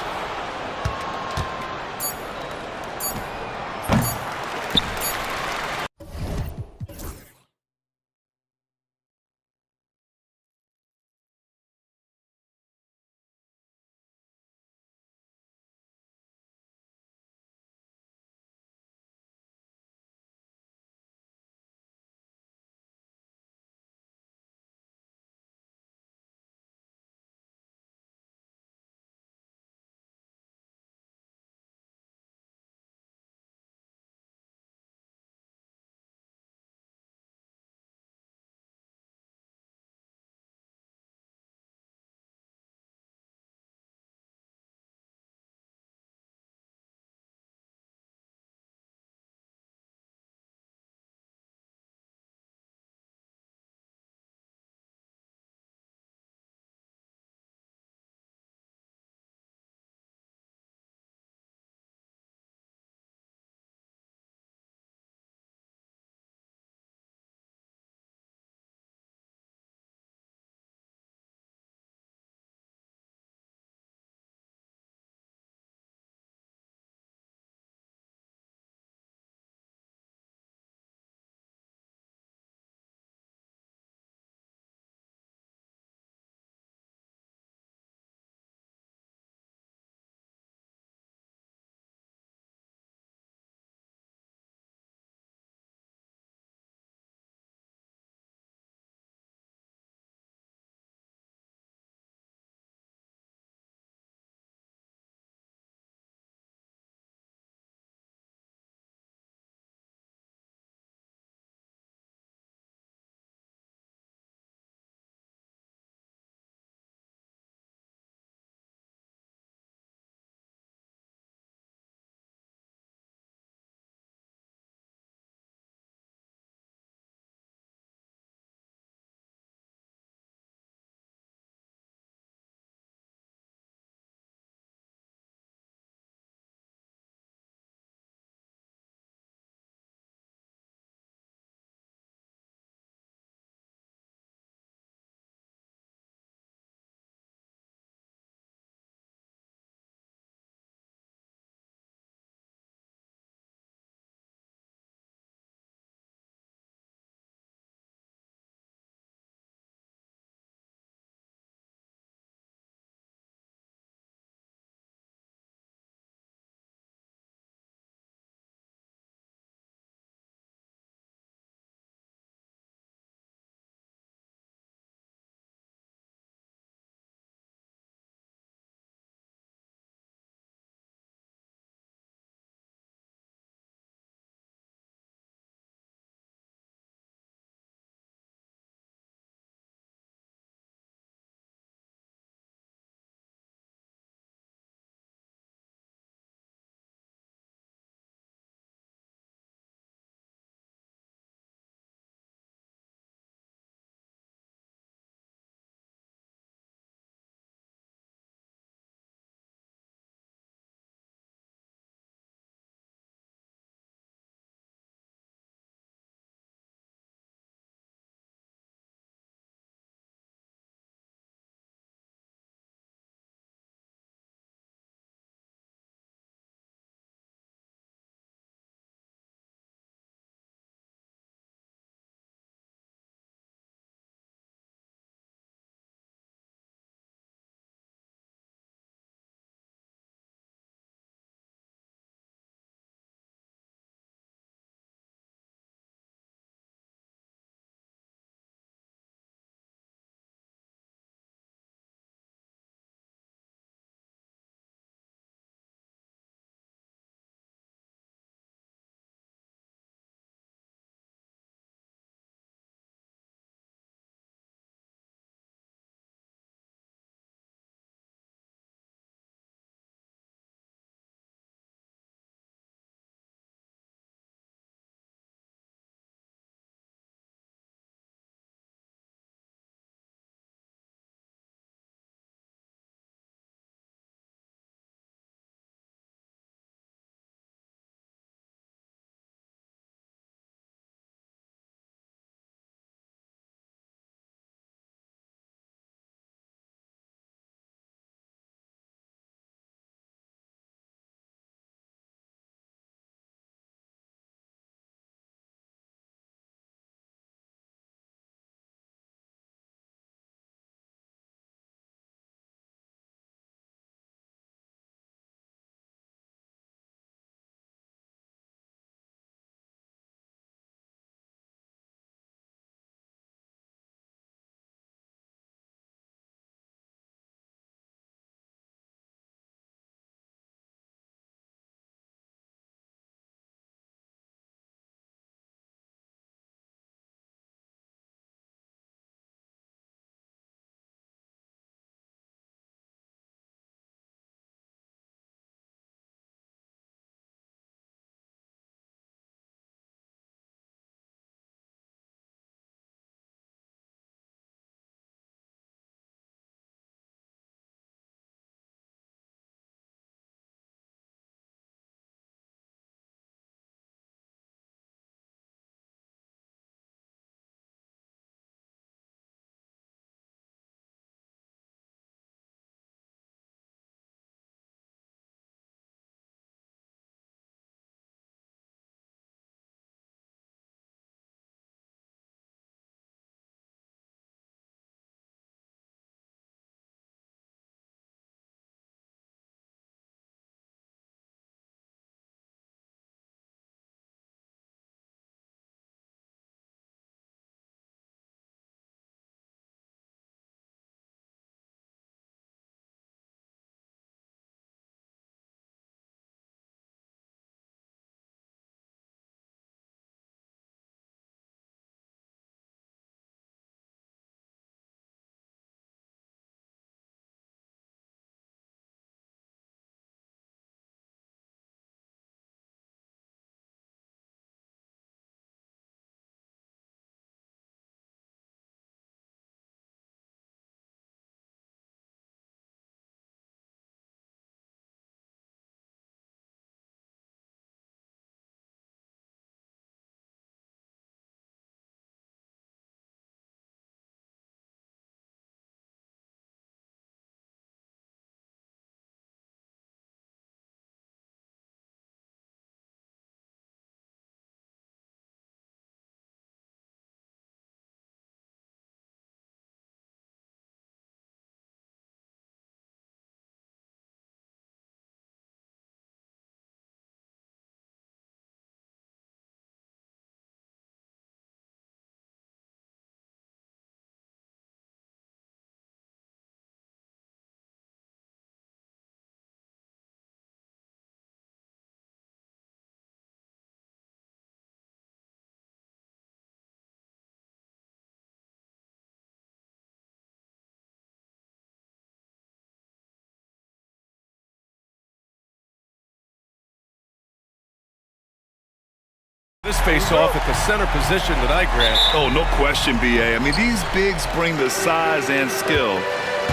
This face-off at the center position tonight, Grant. Oh, no question, B.A. I mean, these bigs bring the size and skill.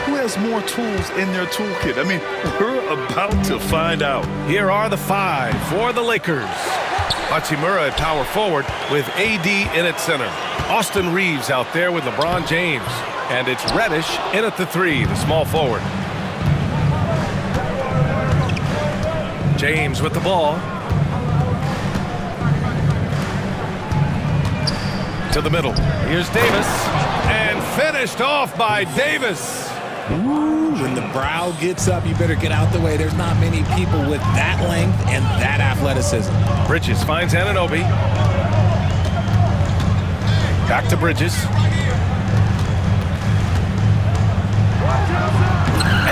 Who has more tools in their toolkit? I mean, we're about to find out. Here are the 5 for the Lakers. Hachimura at power forward with AD in at center. Austin Reeves out there with LeBron James. And it's Reddish in at the 3, the small forward. James with the ball. To the middle. Here's Davis. And finished off by Davis. Ooh, when the brow gets up, you better get out the way. There's not many people with that length and that athleticism. Bridges finds Anunoby. Back to Bridges.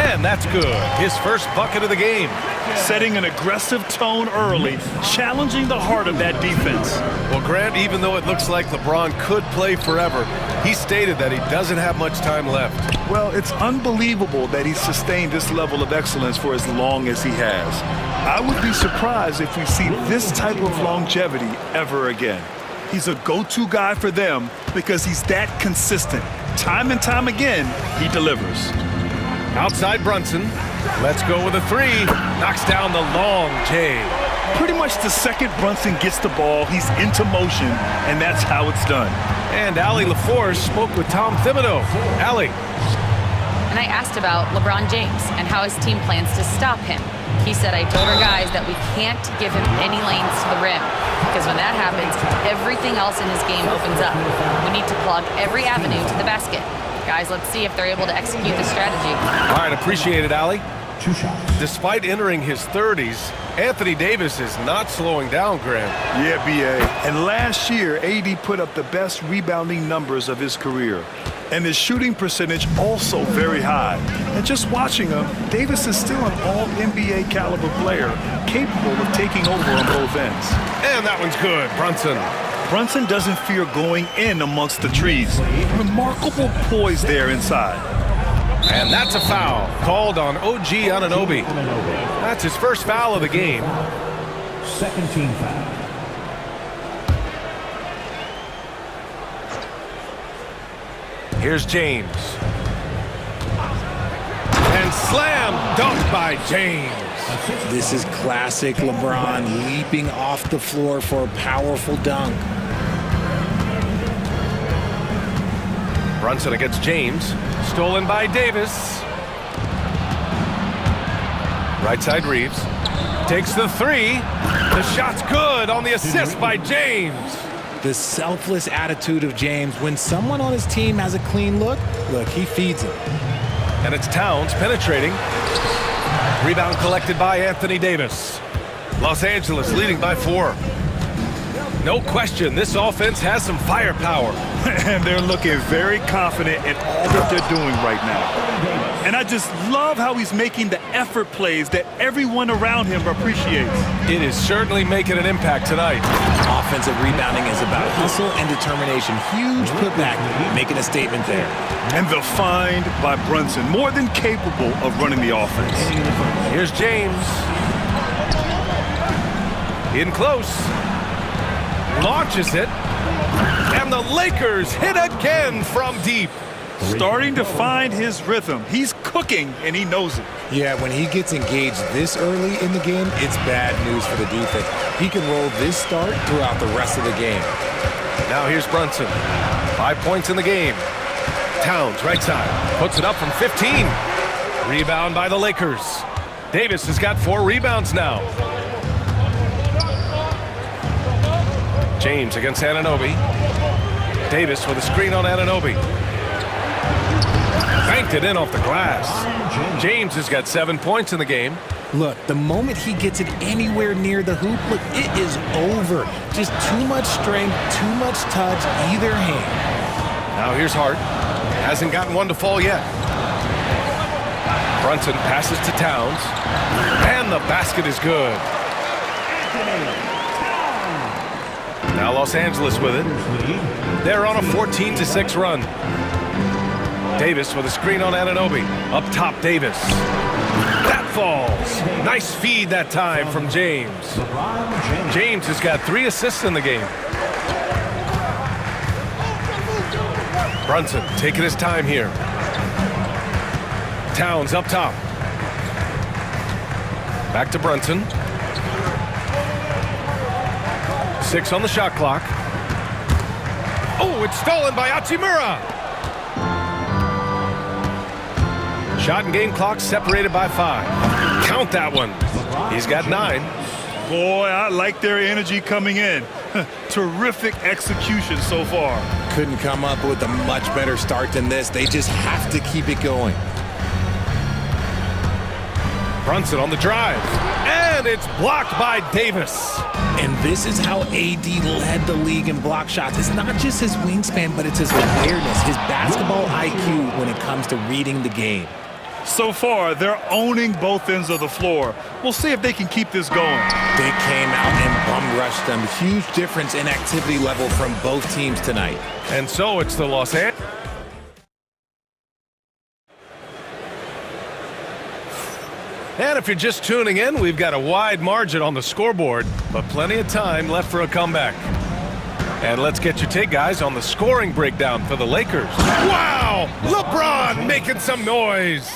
And that's good. His first bucket of the game. Setting an aggressive tone early, challenging the heart of that defense. Well, Grant, even though it looks like LeBron could play forever, he stated that he doesn't have much time left. Well, it's unbelievable that he's sustained this level of excellence for as long as he has. I would be surprised if we see this type of longevity ever again. He's a go-to guy for them because he's that consistent. Time and time again, he delivers. Outside Brunson. Let's go with a 3. Knocks down the long J. Pretty much the second Brunson gets the ball, he's into motion, and that's how it's done. And Allie LaForce spoke with Tom Thibodeau. Allie. And I asked about LeBron James and how his team plans to stop him. He said, I told our guys that we can't give him any lanes to the rim, because when that happens, everything else in his game opens up. We need to plug every avenue to the basket. Guys, let's see if they're able to execute the strategy. All right, appreciate it, Allie. 2 shots. Despite entering his 30s, Anthony Davis is not slowing down, Grant. Yeah, B.A. And last year, AD put up the best rebounding numbers of his career. And his shooting percentage also very high. And just watching him, Davis is still an all-NBA caliber player, capable of taking over on both ends. And that one's good, Brunson. Brunson doesn't fear going in amongst the trees. Remarkable poise there inside. And that's a foul called on OG Anunoby. That's his first foul of the game. Second team foul. Here's James. And slam dunk by James. This is classic LeBron, leaping off the floor for a powerful dunk. Brunson against James. Stolen by Davis. Right side Reeves. Takes the 3. The shot's good on the assist by James. The selfless attitude of James. When someone on his team has a clean look, he feeds him. And it's Towns penetrating. Rebound collected by Anthony Davis. Los Angeles leading by 4. No question, this offense has some firepower. And they're looking very confident in all that they're doing right now. And I just love how he's making the effort plays that everyone around him appreciates. It is certainly making an impact tonight. Offensive rebounding is about hustle and determination. Huge putback, making a statement there. And the find by Brunson, more than capable of running the offense. Here's James. In close. Launches it. And the Lakers hit again from deep. Starting to find his rhythm. He's cooking, and he knows it. Yeah, when he gets engaged this early in the game, it's bad news for the defense. He can roll this start throughout the rest of the game. Now here's Brunson. 5 points in the game. Towns, right side. Puts it up from 15. Rebound by the Lakers. Davis has got 4 rebounds now. James against Anunoby. Davis with a screen on Anunoby. Banked it in off the glass. James has got 7 points in the game. Look, the moment he gets it anywhere near the hoop, it is over. Just too much strength, too much touch, either hand. Now here's Hart. Hasn't gotten one to fall yet. Brunson passes to Towns. And the basket is good. Now Los Angeles with it. They're on a 14-6 run. Davis with a screen on Anunoby. Up top, Davis. That falls. Nice feed that time from James. James has got 3 assists in the game. Brunson taking his time here. Towns up top. Back to Brunson. 6 on the shot clock. Oh, it's stolen by Hachimura. Shot and game clock separated by 5. Count that one. He's got 9. Boy, I like their energy coming in. Terrific execution so far. Couldn't come up with a much better start than this. They just have to keep it going. Brunson on the drive. And it's blocked by Davis. And this is how AD led the league in block shots. It's not just his wingspan, but it's his awareness, his basketball IQ when it comes to reading the game. So far, they're owning both ends of the floor. We'll see if they can keep this going. They came out and bum rushed them. Huge difference in activity level from both teams tonight. And so it's the Los Angeles. And if you're just tuning in, we've got a wide margin on the scoreboard, but plenty of time left for a comeback. And let's get your take, guys, on the scoring breakdown for the Lakers. Wow! LeBron making some noise.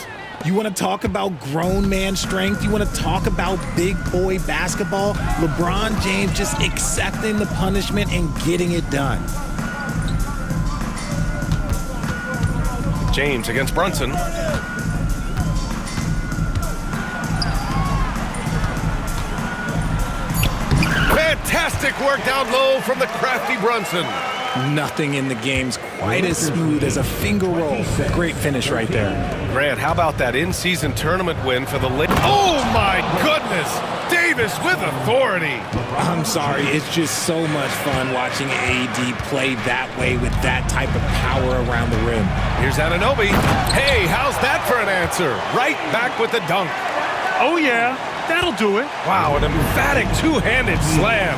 You want to talk about grown man strength? You want to talk about big boy basketball? LeBron James just accepting the punishment and getting it done. James against Brunson. Fantastic work down low from the crafty Brunson. Nothing in the game's quite as smooth as a finger roll. Great finish right there. Grant, how about that in-season tournament win for the Lakers? Oh, my goodness! Davis with authority. I'm sorry, it's just so much fun watching AD play that way with that type of power around the rim. Here's Anunoby. Hey, how's that for an answer? Right back with the dunk. Oh, yeah. That'll do it. Wow, an emphatic two-handed slam.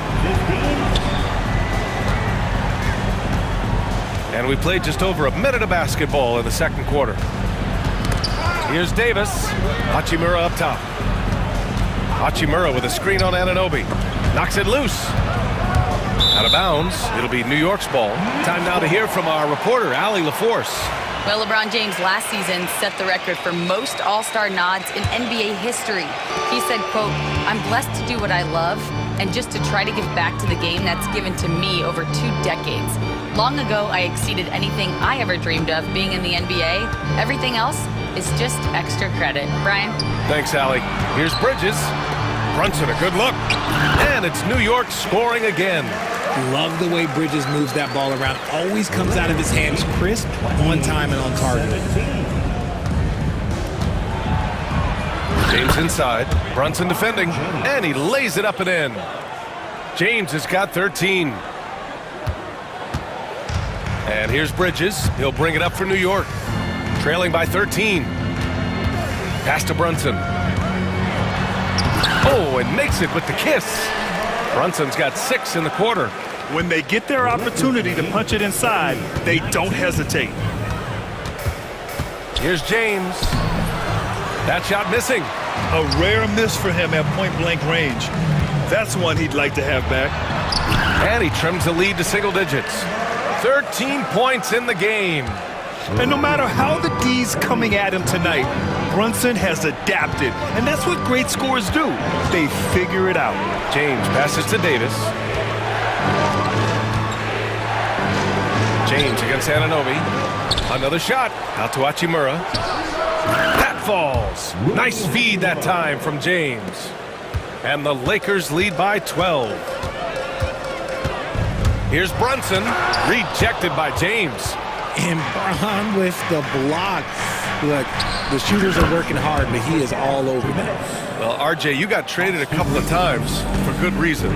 And we played just over a minute of basketball in the second quarter. Here's Davis. Hachimura up top. Hachimura with a screen on Anunoby. Knocks it loose. Out of bounds. It'll be New York's ball. Time now to hear from our reporter, Allie LaForce. Well, LeBron James last season set the record for most All-Star nods in NBA history. He said, quote, "I'm blessed to do what I love and just to try to give back to the game that's given to me over 2 decades. Long ago, I exceeded anything I ever dreamed of being in the NBA. Everything else is just extra credit." Brian? Thanks, Allie. Here's Bridges. Brunson, a good look. And it's New York scoring again. Love the way Bridges moves that ball around. Always comes out of his hands crisp, on time, and on target. James inside. Brunson defending. And he lays it up and in. James has got 13. And here's Bridges. He'll bring it up for New York. Trailing by 13. Pass to Brunson. Oh, and makes it with the kiss. Brunson's got 6 in the quarter. When they get their opportunity to punch it inside, they don't hesitate. Here's James. That shot missing. A rare miss for him at point-blank range. That's one he'd like to have back. And he trims the lead to single digits. 13 points in the game. And no matter how the D's coming at him tonight, Brunson has adapted. And that's what great scorers do. They figure it out. James passes to Davis. James against Anunoby. Another shot. Out to Hachimura. That falls. Nice feed that time from James. And the Lakers lead by 12. Here's Brunson. Rejected by James. And Bron with the block. Look, the shooters are working hard, but he is all over them. Well, RJ, you got traded a couple of times for good reason.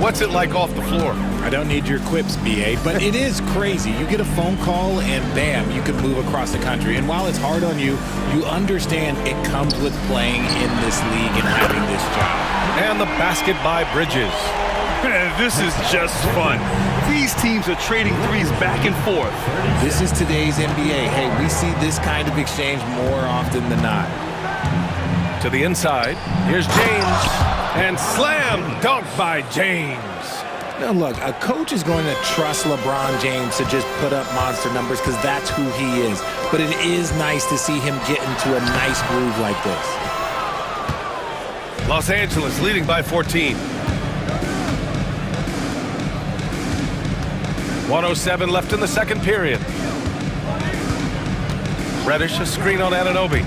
What's it like off the floor? I don't need your quips, BA, but it is crazy. You get a phone call and bam, you can move across the country. And while it's hard on you, you understand it comes with playing in this league and having this job. And the basket by Bridges. This is just fun. These teams are trading threes back and forth. This is today's NBA. Hey, we see this kind of exchange more often than not. To the inside. Here's James. And slam dunk by James. Now look, a coach is going to trust LeBron James to just put up monster numbers because that's who he is. But it is nice to see him get into a nice groove like this. Los Angeles leading by 14. 1:07 left in the second period. Reddish, a screen on Anunoby.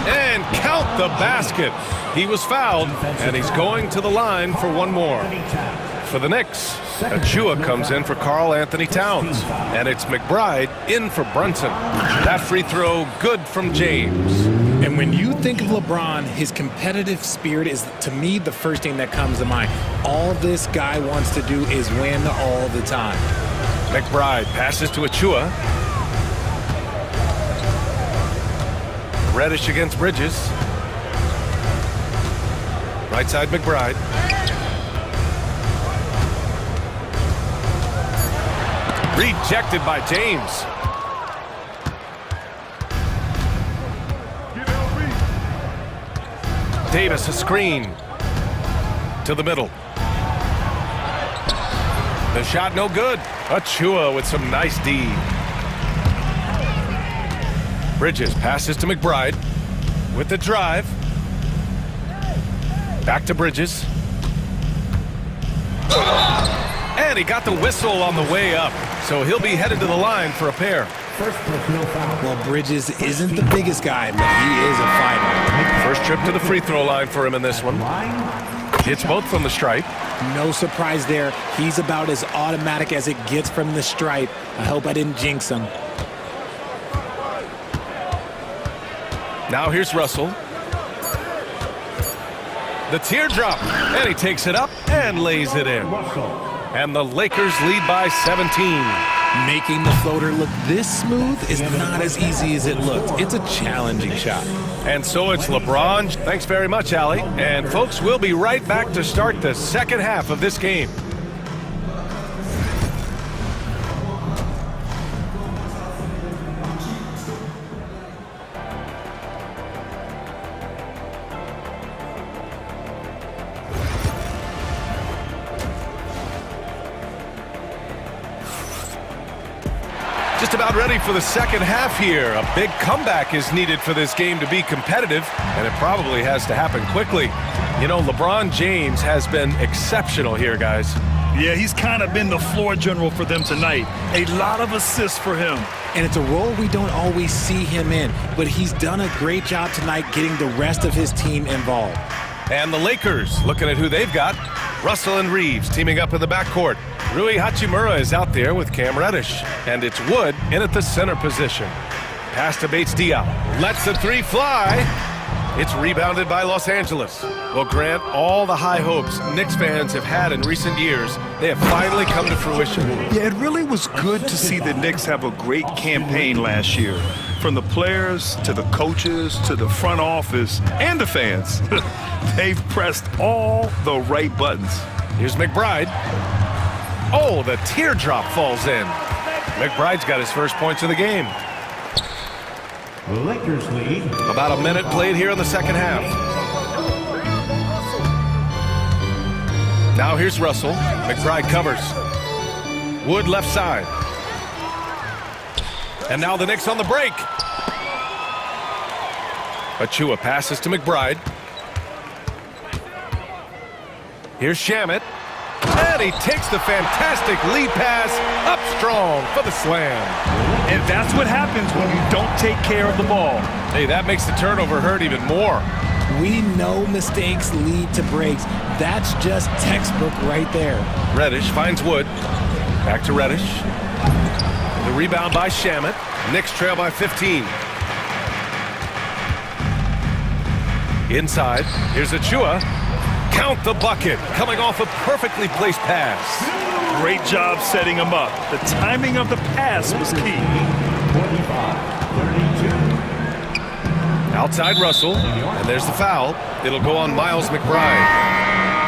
And count the basket. He was fouled, and he's going to the line for one more. For the Knicks, Achua comes in for Karl Anthony Towns, and it's McBride in for Brunson. That free throw good from James. And when you think of LeBron, his competitive spirit is, to me, the first thing that comes to mind. All this guy wants to do is win all the time. McBride passes to Achua. Reddish against Bridges. Right side, McBride. Rejected by James. Davis, a screen. To the middle. The shot no good. Achua with some nice D. Bridges passes to McBride with the drive. Back to Bridges. And he got the whistle on the way up, so he'll be headed to the line for a pair. Well, Bridges isn't the biggest guy, but he is a fighter. First trip to the free throw line for him in this one. Hits both from the stripe. No surprise there. He's about as automatic as it gets from the stripe. I hope I didn't jinx him. Now here's Russell. The teardrop, and he takes it up and lays it in. And the Lakers lead by 17. Making the floater look this smooth is not as easy as it looked. It's a challenging shot. And so it's LeBron. Thanks very much, Allie. And folks, we'll be right back to start the second half of this game. Just about ready for the second half here. A big comeback is needed for this game to be competitive, and it probably has to happen quickly. You know, LeBron James has been exceptional here, guys. Yeah, he's kind of been the floor general for them tonight. A lot of assists for him. And it's a role we don't always see him in, but he's done a great job tonight getting the rest of his team involved. And the Lakers, looking at who they've got. Russell and Reeves teaming up in the backcourt. Rui Hachimura is out there with Cam Reddish. And it's Wood in at the center position. Pass to Bates Diop. Lets the three fly. It's rebounded by Los Angeles. Well, Grant, all the high hopes Knicks fans have had in recent years, they have finally come to fruition. Yeah, it really was good to see the Knicks have a great campaign last year. From the players to the coaches to the front office and the fans. They've pressed all the right buttons. Here's McBride. Oh, the teardrop falls in. McBride's got his first points of the game. Lakers lead. About a minute played here in the second half. Now here's Russell. McBride covers. Wood left side. And now the Knicks on the break. Achua passes to McBride. Here's Shamet. And he takes the fantastic lead pass up strong for the slam. And that's what happens when you don't take care of the ball. Hey, that makes the turnover hurt even more. We know mistakes lead to breaks. That's just textbook right there. Reddish finds Wood. Back to Reddish. The rebound by Shamet. Knicks trail by 15. Inside, here's Achua. Count the bucket, coming off a perfectly placed pass. Great job setting him up. The timing of the pass was key. 25-32. Outside Russell, and there's the foul. It'll go on Miles McBride.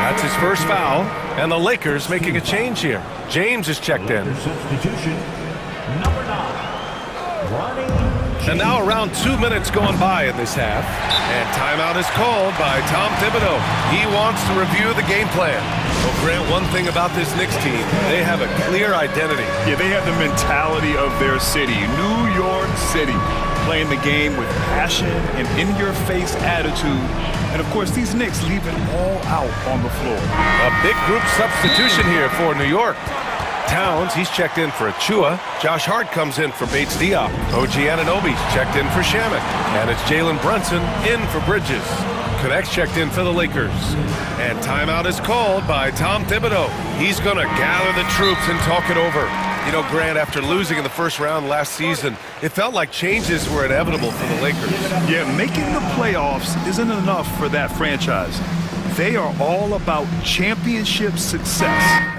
That's his first foul, and the Lakers making a change here. James is checked in. Substitution, number 9, Ronnie And now around 2 minutes going by in this half. And timeout is called by Tom Thibodeau. He wants to review the game plan. Well, Grant, one thing about this Knicks team, they have a clear identity. Yeah, they have the mentality of their city, New York City, playing the game with passion and in-your-face attitude. And, of course, these Knicks leave it all out on the floor. A big group substitution here for New York. Towns, he's checked in for Achua. Josh Hart comes in for Bates Diop. OG Anunoby's checked in for Shamet. And it's Jalen Brunson in for Bridges. Connects checked in for the Lakers. And timeout is called by Tom Thibodeau. He's going to gather the troops and talk it over. You know, Grant, after losing in the first round last season, it felt like changes were inevitable for the Lakers. Yeah, making the playoffs isn't enough for that franchise. They are all about championship success.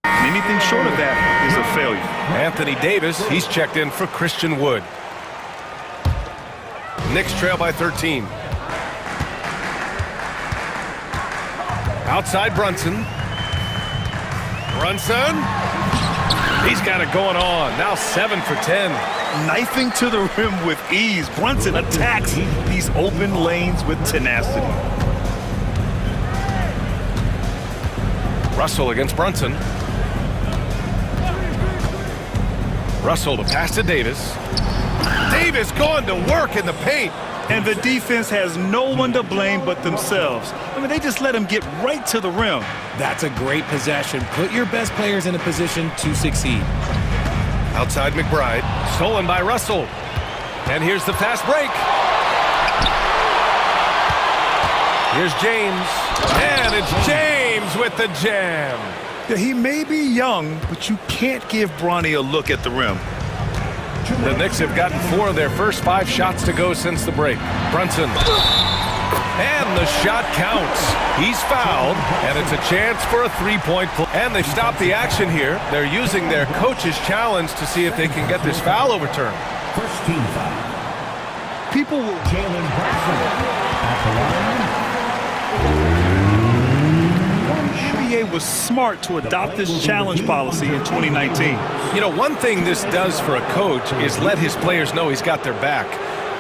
Anything short of that is a failure. Anthony Davis, he's checked in for Christian Wood. Knicks trail by 13. Outside Brunson. Brunson. He's got it going on. Now 7 for 10. Knifing to the rim with ease. Brunson attacks these open lanes with tenacity. Russell against Brunson. Russell to pass to Davis. Davis going to work in the paint. And the defense has no one to blame but themselves. I mean, they just let him get right to the rim. That's a great possession. Put your best players in a position to succeed. Outside McBride. Stolen by Russell. And here's the fast break. Here's James. And it's James with the jam. Yeah, he may be young, but you can't give Bronny a look at the rim. The Knicks have gotten 4 of their first 5 shots to go since the break. Brunson. And the shot counts. He's fouled, and it's a chance for a three-point play. And they stop the action here. They're using their coach's challenge to see if they can get this foul overturned. First team foul. People will... Jalen Brunson at the line. NBA was smart to adopt this challenge policy in 2019. You know, one thing this does for a coach is let his players know he's got their back.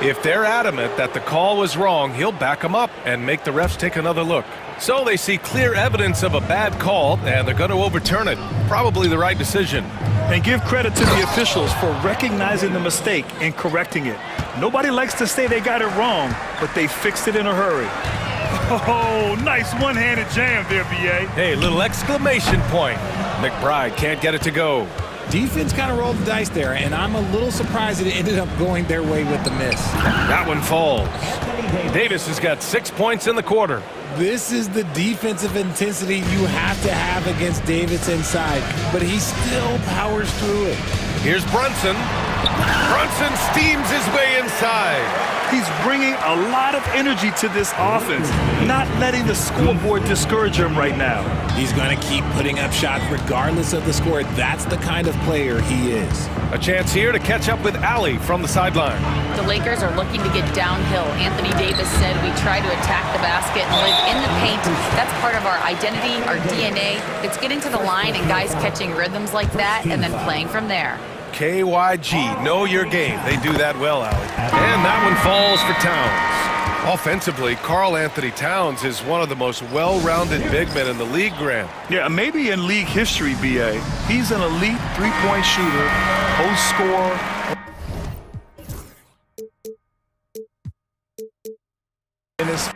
If they're adamant that the call was wrong, he'll back them up and make the refs take another look. So they see clear evidence of a bad call, and they're going to overturn it. Probably the right decision. And give credit to the officials for recognizing the mistake and correcting it. Nobody likes to say they got it wrong, but they fixed it in a hurry. Oh, nice one-handed jam there, B.A. Hey, little exclamation point. McBride can't get it to go. Defense kind of rolled the dice there, and I'm a little surprised it ended up going their way with the miss. That one falls. Davis has got 6 points in the quarter. This is the defensive intensity you have to have against Davis inside, but he still powers through it. Here's Brunson. Brunson steams his way inside. He's bringing a lot of energy to this offense, not letting the scoreboard discourage him right now. He's going to keep putting up shots regardless of the score. That's the kind of player he is. A chance here to catch up with Allie from the sideline. The Lakers are looking to get downhill. Anthony Davis said we try to attack the basket and live in the paint. That's part of our identity, our DNA. It's getting to the line and guys catching rhythms like that and then playing from there. KYG, know your game. They do that well, Allie. And that one falls for Towns. Offensively, Karl Anthony Towns is one of the most well-rounded big men in the league, Grant. Yeah, maybe in league history, B.A. He's an elite three-point shooter, post scorer. And his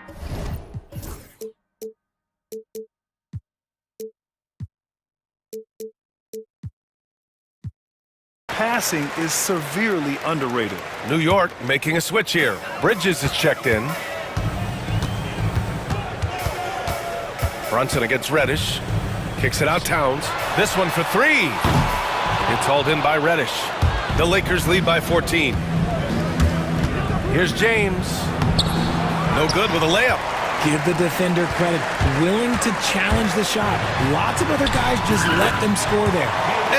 passing is severely underrated. New York making a switch here. Bridges is checked in. Brunson against Reddish. Kicks it out Towns. This one for 3. It's hauled in by Reddish. The Lakers lead by 14. Here's James. No good with a layup. Give the defender credit. Willing to challenge the shot. Lots of other guys just let them score there.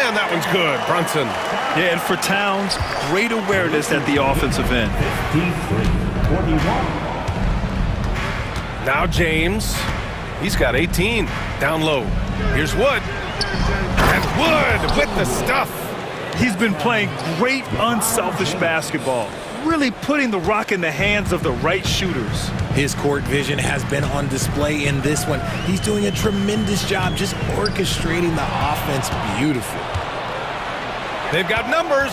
And that one's good. Brunson. Yeah, and for Towns, great awareness at the offensive end. 53-41. Now James. He's got 18. Down low. Here's Wood. And Wood with the stuff. He's been playing great, unselfish basketball, really putting the rock in the hands of the right shooters. His court vision has been on display in this one. He's doing a tremendous job just orchestrating the offense beautifully. They've got numbers.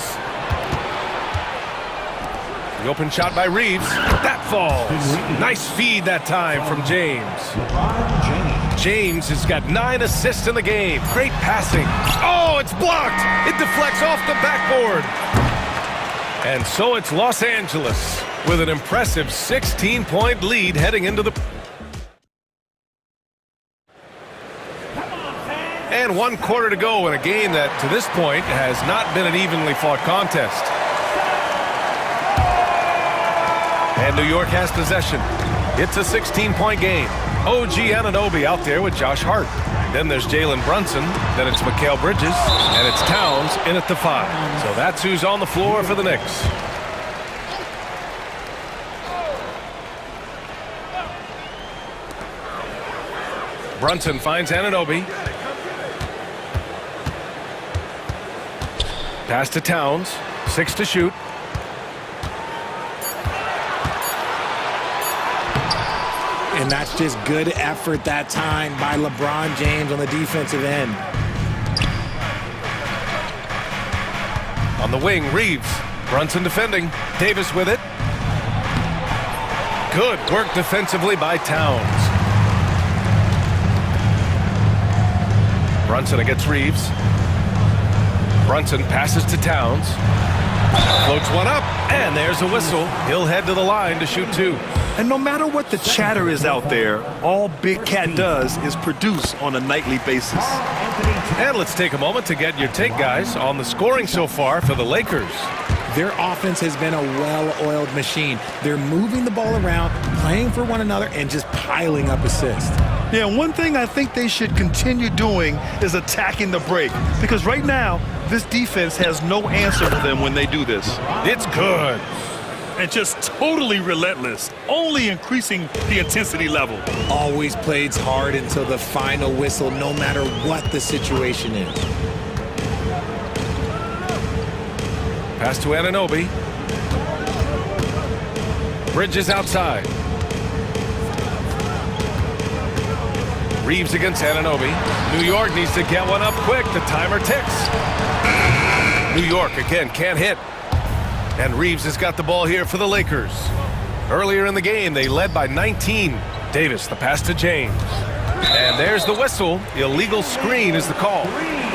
The open shot by Reeves. That falls. Nice feed that time from James. James has got 9 assists in the game. Great passing. Oh, it's blocked. It deflects off the backboard. And so it's Los Angeles with an impressive 16-point lead heading into the... And 1 quarter to go in a game that, to this point, has not been an evenly fought contest. And New York has possession. It's a 16-point game. OG Anunoby out there with Josh Hart. Then there's Jalen Brunson. Then it's Mikal Bridges. And it's Towns in at the 5. So that's who's on the floor for the Knicks. Brunson finds Anunoby. Pass to Towns. 6 to shoot. And that's just good effort that time by LeBron James on the defensive end. On the wing, Reeves. Brunson defending. Davis with it. Good work defensively by Towns. Brunson against Reeves. Brunson passes to Towns. Floats one up, and there's a whistle. He'll head to the line to shoot 2. And no matter what the chatter is out there, all Big Cat does is produce on a nightly basis. And let's take a moment to get your take, guys, on the scoring so far for the Lakers. Their offense has been a well-oiled machine. They're moving the ball around, playing for one another, and just piling up assists. Yeah, one thing I think they should continue doing is attacking the break. Because right now, this defense has no answer for them when they do this. It's good. And just totally relentless, only increasing the intensity level. Always plays hard until the final whistle, no matter what the situation is. Pass to Anunoby. Bridges outside. Reeves against Anunoby. New York needs to get one up quick. The timer ticks. New York, again, can't hit. And Reeves has got the ball here for the Lakers. Earlier in the game, they led by 19. Davis, the pass to James. And there's the whistle. Illegal screen is the call.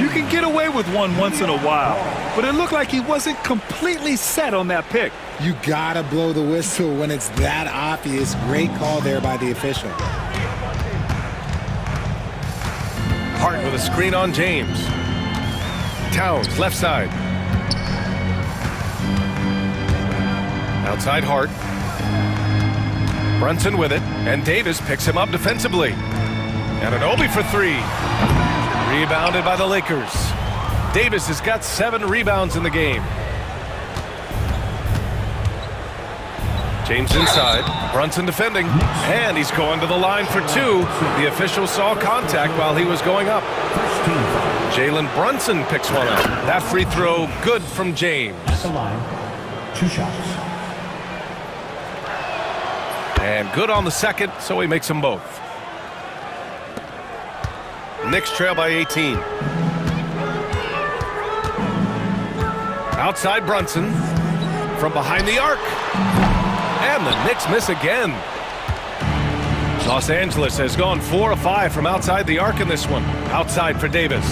You can get away with one once in a while, but it looked like he wasn't completely set on that pick. You gotta blow the whistle when it's that obvious. Great call there by the official. Hart with a screen on James. Towns, left side. Outside Hart. Brunson with it, and Davis picks him up defensively. Anunoby for 3. Rebounded by the Lakers. Davis has got 7 rebounds in the game. James inside. Brunson defending. And he's going to the line for 2. The official saw contact while he was going up. Jalen Brunson picks one up. That free throw good from James. At the line, 2 shots. And good on the second, so he makes them both. Knicks trail by 18. Outside Brunson. From behind the arc. And the Knicks miss again. Los Angeles has gone 4 of 5 from outside the arc in this one. Outside for Davis.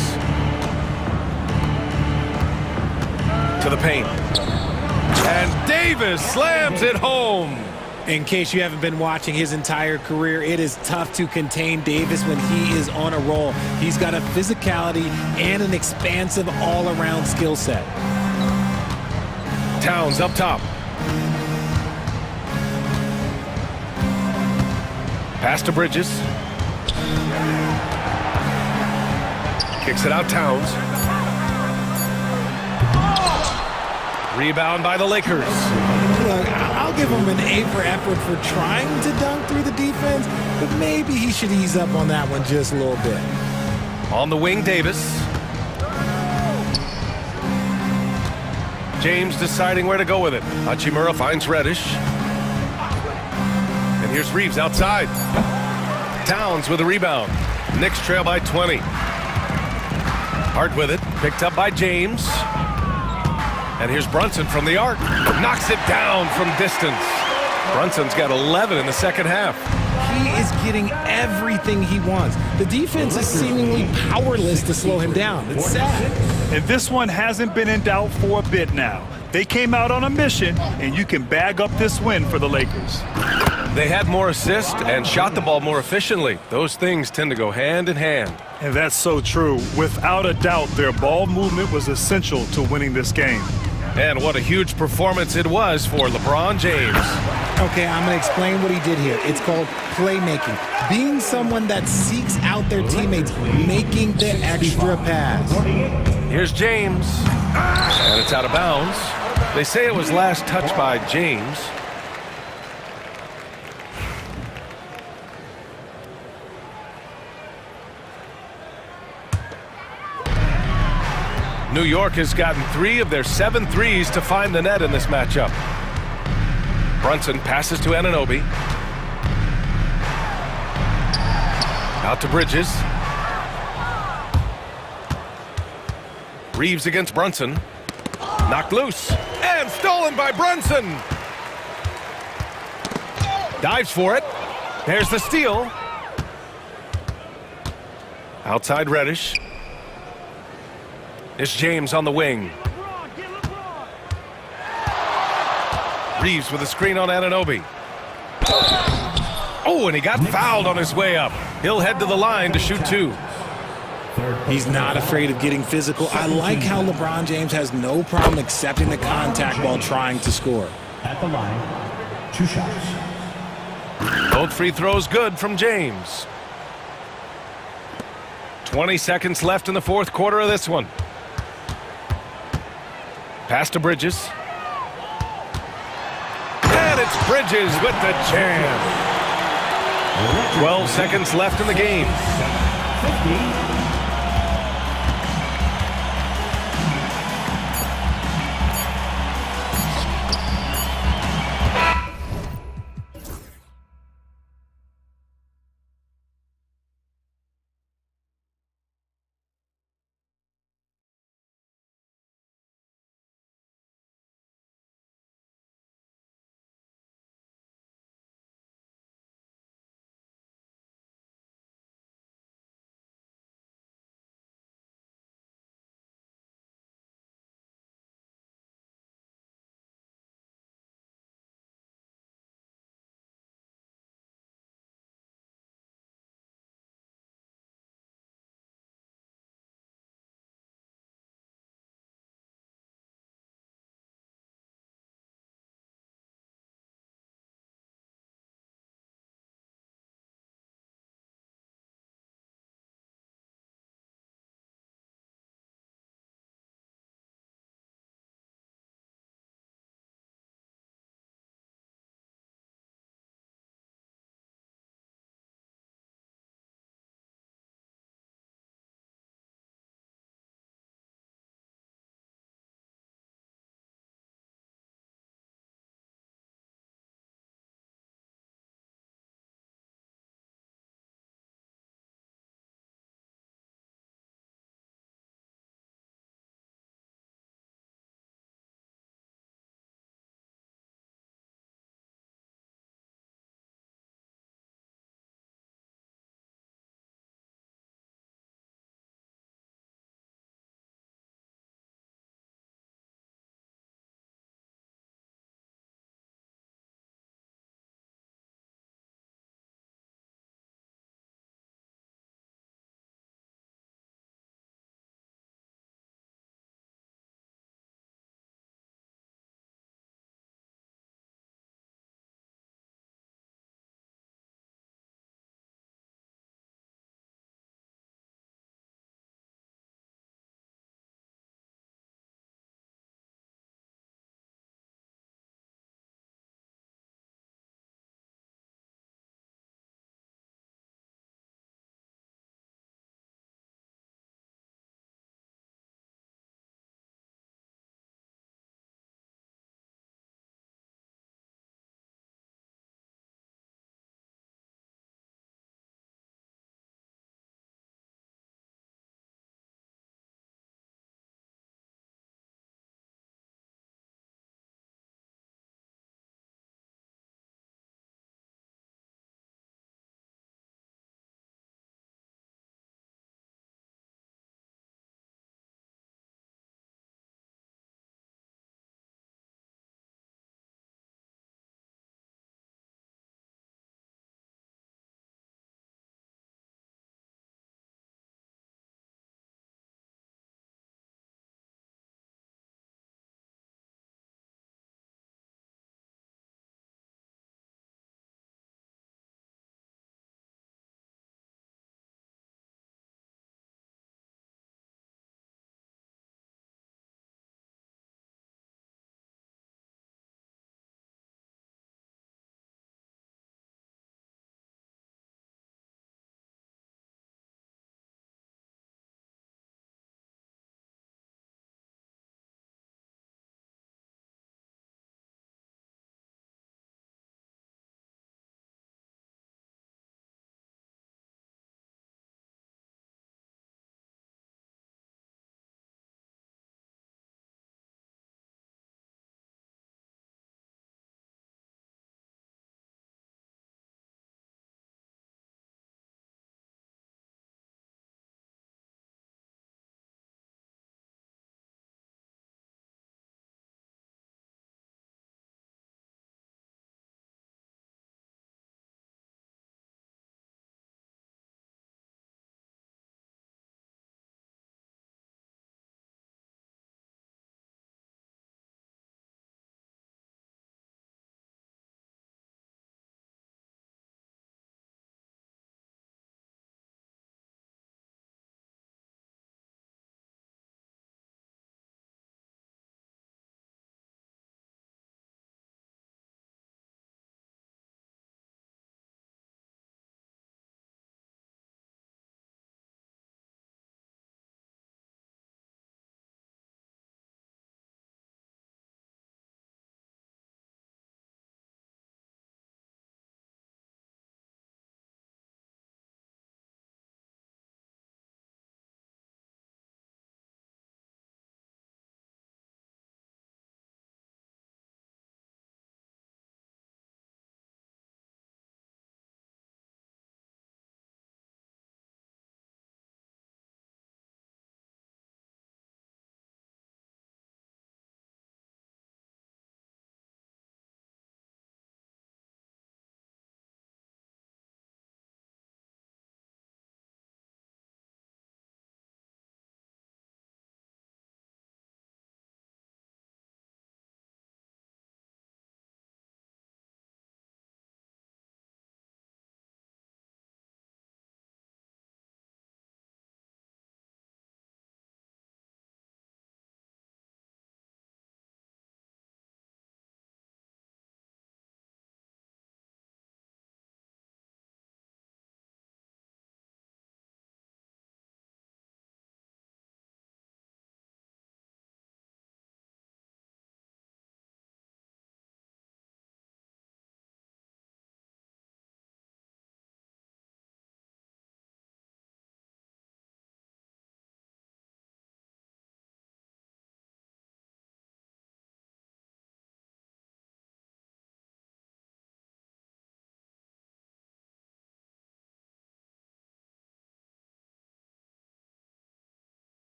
To the paint. And Davis slams it home. In case you haven't been watching his entire career, it is tough to contain Davis when he is on a roll. He's got a physicality and an expansive all-around skill set. Towns up top. Pass to Bridges. Kicks it out, Towns. Rebound by the Lakers. Look, I'll give him an A for effort for trying to dunk through the defense, but maybe he should ease up on that one just a little bit. On the wing, Davis. James deciding where to go with it. Hachimura finds Reddish. And here's Reeves outside. Towns with a rebound. Knicks trail by 20. Hart with it. Picked up by James. And here's Brunson from the arc. Knocks it down from distance. Brunson's got 11 in the second half. He is getting everything he wants. The defense is seemingly powerless to slow him down. It's sad. And this one hasn't been in doubt for a bit now. They came out on a mission, and you can bag up this win for the Lakers. They had more assists and shot the ball more efficiently. Those things tend to go hand in hand. And that's so true. Without a doubt, their ball movement was essential to winning this game. And what a huge performance it was for LeBron James. Okay, I'm going to explain what he did here. It's called playmaking. Being someone that seeks out their teammates, making the extra pass. Here's James. And it's out of bounds. They say it was last touched by James. New York has gotten 3 of their 7 threes to find the net in this matchup. Brunson passes to Anunoby. Out to Bridges. Reeves against Brunson. Knocked loose. And stolen by Brunson. Dives for it. There's the steal. Outside Reddish. It's James on the wing. Reeves with a screen on Anunoby. Oh, and he got fouled on his way up. He'll head to the line to shoot 2. He's not afraid of getting physical. I like how LeBron James has no problem accepting the contact while trying to score. At the line, 2 shots. Both free throws good from James. 20 seconds left in the fourth quarter of this one. Pass to Bridges. And it's Bridges with the jam. 12 seconds left in the game. 50.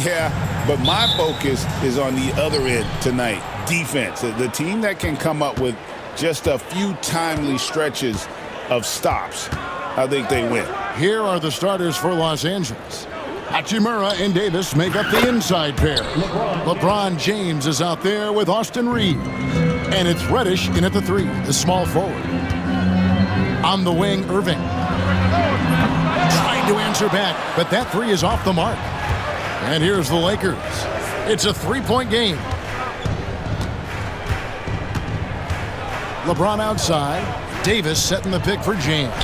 Yeah, but my focus is on the other end tonight, defense. The team that can come up with just a few timely stretches of stops, I think they win. Here are the starters for Los Angeles. Hachimura and Davis make up the inside pair. LeBron James is out there with Austin Reeves. And it's Reddish in at the 3, the small forward. On the wing, Irving. Trying to answer back, but that 3 is off the mark. And here's the Lakers. It's a 3-point game. LeBron outside. Davis setting the pick for James.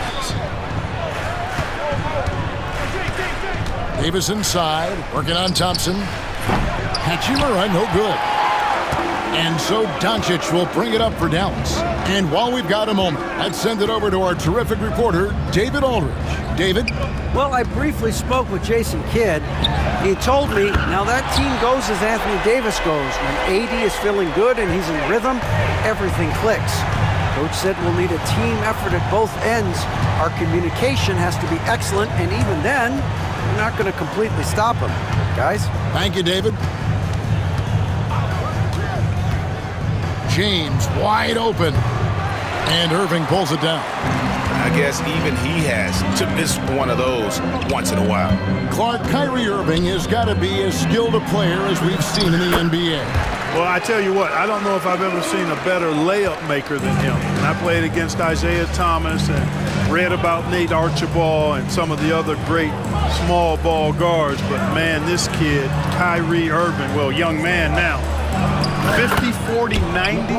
Davis inside, working on Thompson. Hachimura, no good. And so Doncic will bring it up for Dallas. And while we've got a moment, let's send it over to our terrific reporter, David Aldridge. David? Well, I briefly spoke with Jason Kidd. He told me, now that team goes as Anthony Davis goes. When AD is feeling good and he's in rhythm, everything clicks. Coach said we'll need a team effort at both ends. Our communication has to be excellent, and even then, we're not going to completely stop him. Guys? Thank you, David. James wide open. And Irving pulls it down. I guess even he has to miss one of those once in a while. Clark, Kyrie Irving has got to be as skilled a player as we've seen in the NBA. Well, I tell you what, I don't know if I've ever seen a better layup maker than him. And I played against Isaiah Thomas and read about Nate Archibald and some of the other great small ball guards. But, man, this kid, Kyrie Irving, well, young man now, 50, 40, 90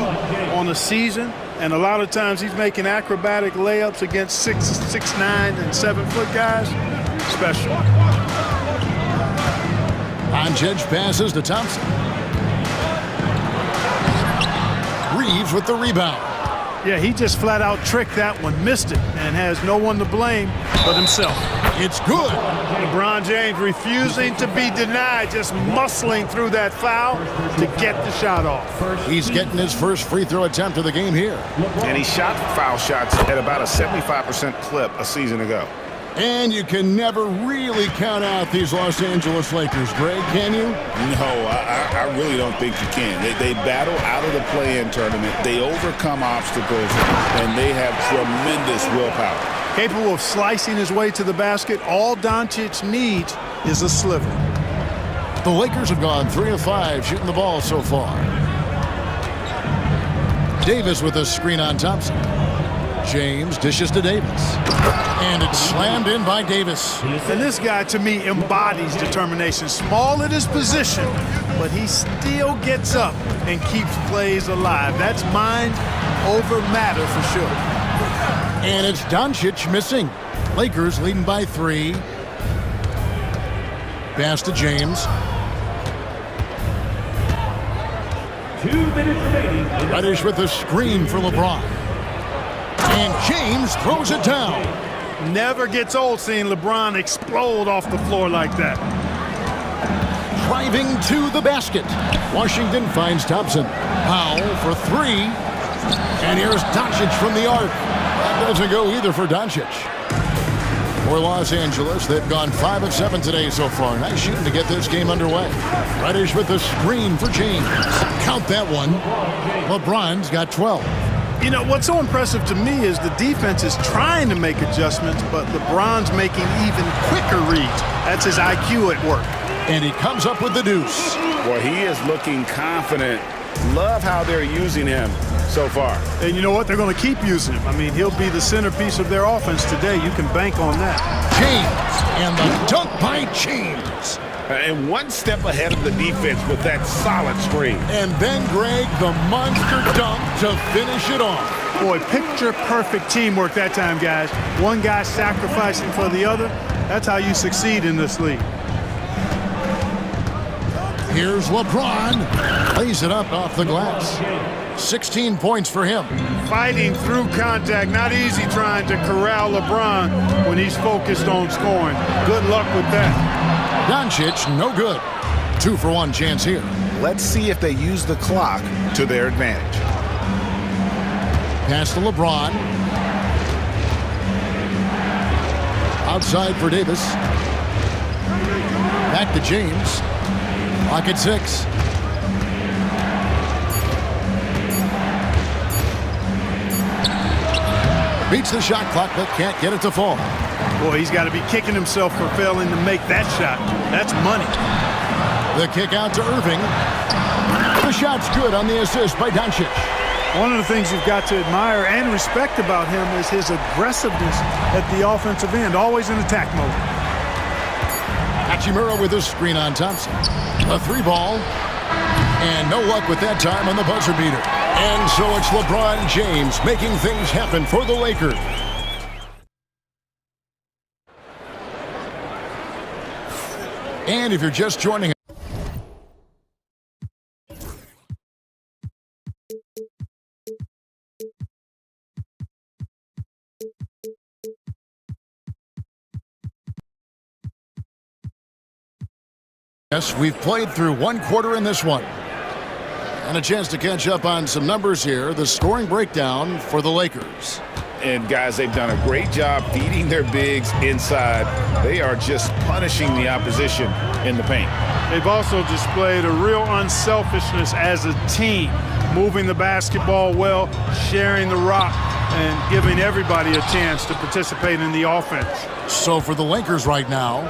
on a season. And a lot of times he's making acrobatic layups against 6'9" and 7-foot guys. Special. Doncic passes to Thompson. Reeves with the rebound. Yeah, he just flat out tricked that one, missed it, and has no one to blame but himself. It's good. LeBron James refusing to be denied, just muscling through that foul to get the shot off. He's getting his first free throw attempt of the game here. And he shot foul shots at about a 75% clip a season ago. And you can never really count out these Los Angeles Lakers, Greg, can you? No, I really don't think you can. They battle out of the play-in tournament. They overcome obstacles, and they have tremendous willpower. Capable of slicing his way to the basket, all Doncic needs is a sliver. The Lakers have gone 3 of 5 shooting the ball so far. Davis with a screen on Thompson. James dishes to Davis. And it's slammed in by Davis. And this guy, to me, embodies determination. Small at his position, but he still gets up and keeps plays alive. That's mind over matter for sure. And it's Doncic missing. Lakers leading by 3. Pass to James. 2 minutes remaining. Reddish with the screen for LeBron. And James throws it down. Never gets old seeing LeBron explode off the floor like that. Driving to the basket. Washington finds Thompson. Powell for 3. And here's Doncic from the arc. That doesn't go either for Doncic. For Los Angeles, they've gone 5 of 7 today so far. Nice shooting to get this game underway. Reddish with the screen for James. Count that one. LeBron's got 12. You know, what's so impressive to me is the defense is trying to make adjustments, but LeBron's making even quicker reads. That's his IQ at work. And he comes up with the deuce. Well, he is looking confident. Love how they're using him so far. And you know what? They're going to keep using him. I mean, he'll be the centerpiece of their offense today. You can bank on that. James, and the dunk by James. And one step ahead of the defense with that solid screen. And then, Greg, the monster dunk to finish it off. Boy, picture-perfect teamwork that time, guys. One guy sacrificing for the other. That's how you succeed in this league. Here's LeBron. Lays it up off the glass. 16 points for him. Fighting through contact. Not easy trying to corral LeBron when he's focused on scoring. Good luck with that. Doncic, no good. 2-for-1 chance here. Let's see if they use the clock to their advantage. Pass to LeBron. Outside for Davis. Back to James. Clock at 6. Beats the shot clock, but can't get it to fall. Boy, he's got to be kicking himself for failing to make that shot. That's money. The kick out to Irving. The shot's good on the assist by Doncic. One of the things you've got to admire and respect about him is his aggressiveness at the offensive end, always in attack mode. Hachimura with a screen on Thompson. A 3-ball. And no luck with that time on the buzzer beater. And so it's LeBron James making things happen for the Lakers. And if you're just joining us, we've played through one quarter in this one. And a chance to catch up on some numbers here. The scoring breakdown for the Lakers. And guys, they've done a great job feeding their bigs inside. They are just punishing the opposition in the paint. They've also displayed a real unselfishness as a team, moving the basketball well, sharing the rock, and giving everybody a chance to participate in the offense. So for the Lakers right now,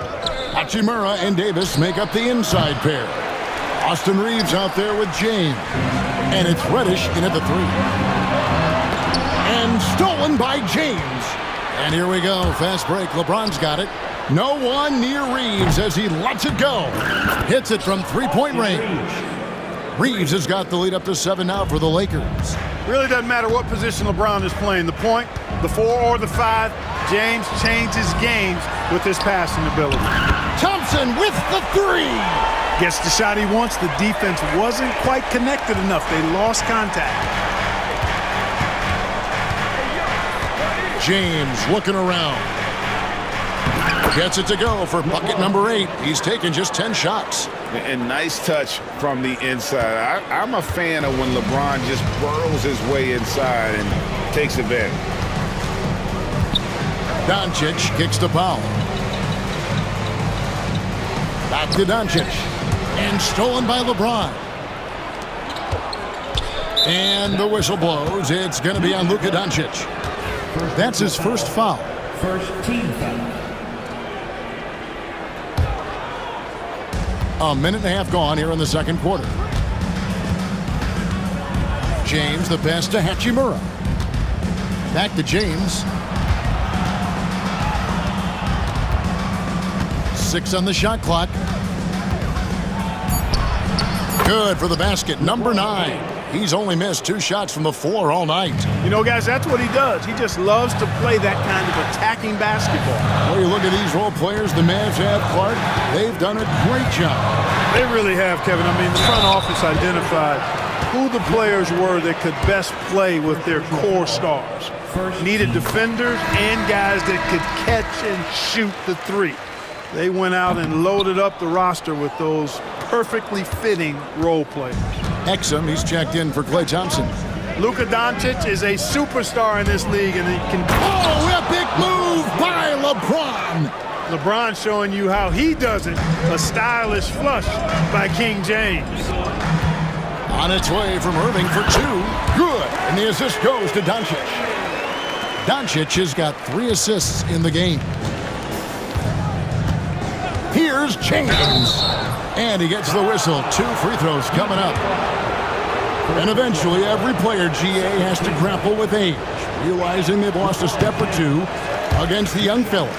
Hachimura and Davis make up the inside pair. Austin Reeves out there with James. And it's Reddish in at the 3. And stolen by James. And here we go. Fast break. LeBron's got it. No one near Reeves as he lets it go. Hits it from three-point range. Reeves has got the lead up to 7 now for the Lakers. Really doesn't matter what position LeBron is playing. The point, the 4 or the 5, James changes games with his passing ability. Thompson with the 3. Gets the shot he wants. The defense wasn't quite connected enough. They lost contact. James looking around. Gets it to go for bucket number 8. He's taken just 10 shots. And nice touch from the inside. I'm a fan of when LeBron just burrows his way inside and takes advantage. Doncic kicks to Powell. Back to Doncic. And stolen by LeBron. And the whistle blows. It's going to be on Luka Doncic. That's his first foul. First team foul. A minute and a half gone here in the second quarter. James, the pass to Hachimura. Back to James. 6 on the shot clock. Good for the basket. Number 9. He's only missed 2 shots from the floor all night. You know, guys, that's what he does. He just loves to play that kind of attacking basketball. Well, you look at these role players the Mavs have, Clark. They've done a great job. They really have, Kevin. I mean, the front office identified who the players were that could best play with their core stars. Needed defenders and guys that could catch and shoot the 3. They went out and loaded up the roster with those perfectly fitting role players. Exum, he's checked in for Klay Thompson. Luka Doncic is a superstar in this league, and he can... Oh, epic move by LeBron! LeBron showing you how he does it. A stylish flush by King James. On its way from Irving for 2. Good. And the assist goes to Doncic. Doncic has got 3 assists in the game. Here's James. And he gets the whistle. 2 free throws coming up. And eventually every player, GA, has to grapple with age, realizing they've lost a step or 2 against the young fellas.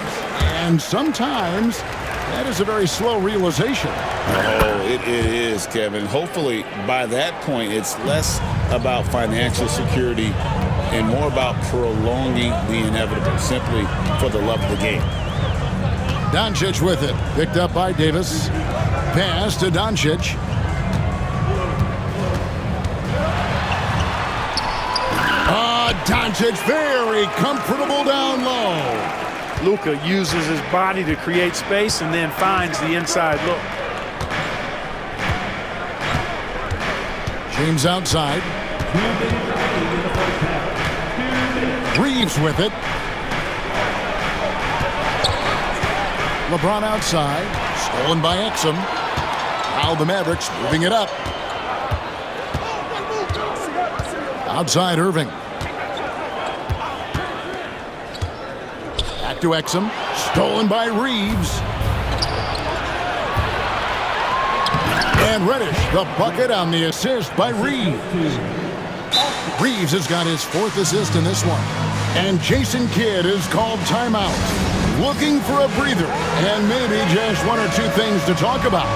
And sometimes that is a very slow realization. Oh, it is, Kevin. Hopefully by that point it's less about financial security and more about prolonging the inevitable, simply for the love of the game. Doncic with it. Picked up by Davis. Pass to Doncic. Doncic very comfortable down low. Luka uses his body to create space and then finds the inside look. James outside. Reeves with it. LeBron outside. Stolen by Exum. Now the Mavericks moving it up. Outside Irving. Back to Exum. Stolen by Reeves. And Reddish, the bucket on the assist by Reeves. Reeves has got his 4th assist in this one. And Jason Kidd is called timeout. Looking for a breather and maybe just 1 or 2 things to talk about.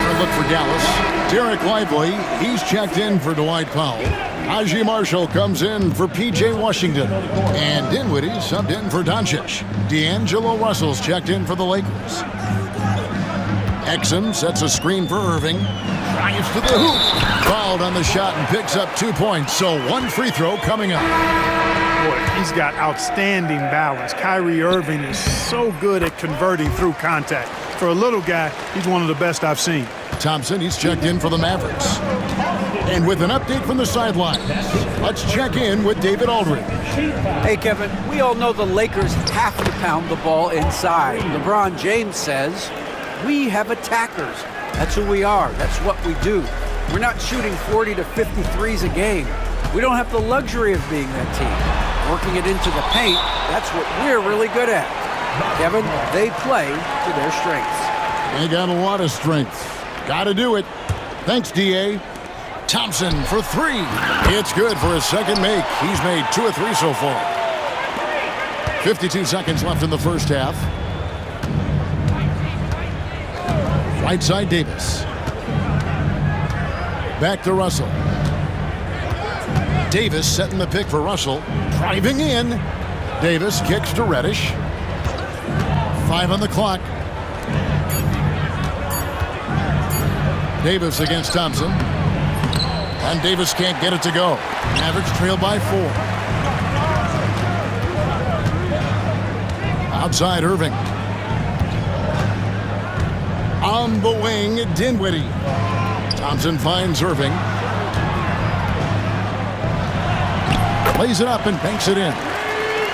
Look for Dallas. Derek Lively, he's checked in for Dwight Powell. Najee Marshall comes in for P.J. Washington. And Dinwiddie subbed in for Doncic. D'Angelo Russell's checked in for the Lakers. Exum sets a screen for Irving. Drives to the hoop. Fouled on the shot and picks up 2 points. So 1 free throw coming up. Boy, he's got outstanding balance. Kyrie Irving is so good at converting through contact. For a little guy, he's one of the best I've seen. Thompson, he's checked in for the Mavericks. And with an update from the sidelines, let's check in with David Aldridge. Hey, Kevin, we all know the Lakers have to pound the ball inside. LeBron James says, we have attackers. That's who we are. That's what we do. We're not shooting 40 to 53s a game. We don't have the luxury of being that team. Working it into the paint, that's what we're really good at. Kevin, they play to their strengths. They got a lot of strength. Got to do it. Thanks, D.A. Thompson for 3. It's good for his second make. He's made 2 of 3 so far. 52 seconds left in the first half. Right side Davis. Back to Russell. Davis setting the pick for Russell. Driving in. Davis kicks to Reddish. 5 on the clock. Davis against Thompson. And Davis can't get it to go. Mavericks trail by 4. Outside Irving. On the wing, Dinwiddie. Thompson finds Irving. Lays it up and banks it in.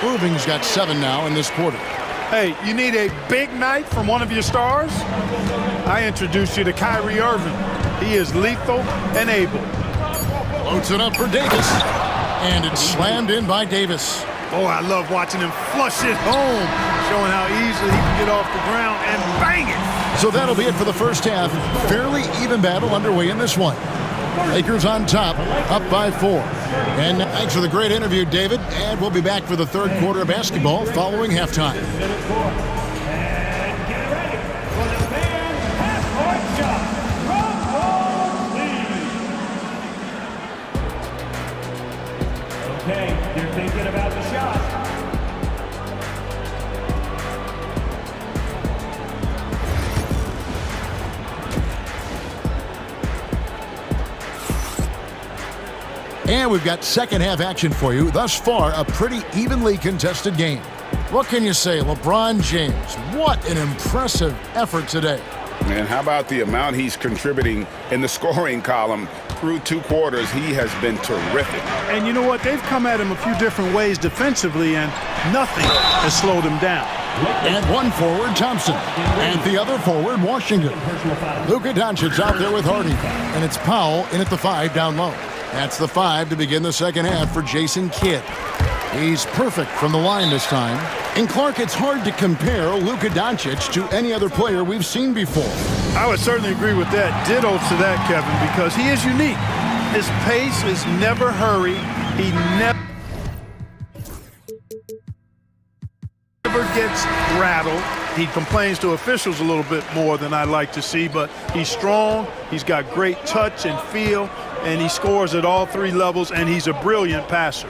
Irving's got 7 now in this quarter. Hey, you need a big night from one of your stars? I introduce you to Kyrie Irving. He is lethal and able. Loads it up for Davis. And it's slammed in by Davis. Oh, I love watching him flush it home, showing how easily he can get off the ground and bang it. So that'll be it for the first half. Fairly even battle underway in this one. Lakers on top, up by 4. And thanks for the great interview, David. And we'll be back for the third quarter of basketball following halftime. Okay, you're thinking about the shot. And we've got second half action for you. Thus far, a pretty evenly contested game. What can you say, LeBron James? What an impressive effort today. Man, how about the amount he's contributing in the scoring column through 2 quarters? He has been terrific. And you know what? They've come at him a few different ways defensively, and nothing has slowed him down. And one forward, Thompson. And the other forward, Washington. Luka Doncic out there with Harden. And it's Powell in at the 5 down low. That's the 5 to begin the second half for Jason Kidd. He's perfect from the line this time. And Clark, it's hard to compare Luka Doncic to any other player we've seen before. I would certainly agree with that. Ditto to that, Kevin, because he is unique. His pace is never hurried. He never gets rattled. He complains to officials a little bit more than I'd like to see, but he's strong, he's got great touch and feel, and he scores at all 3 levels, and he's a brilliant passer.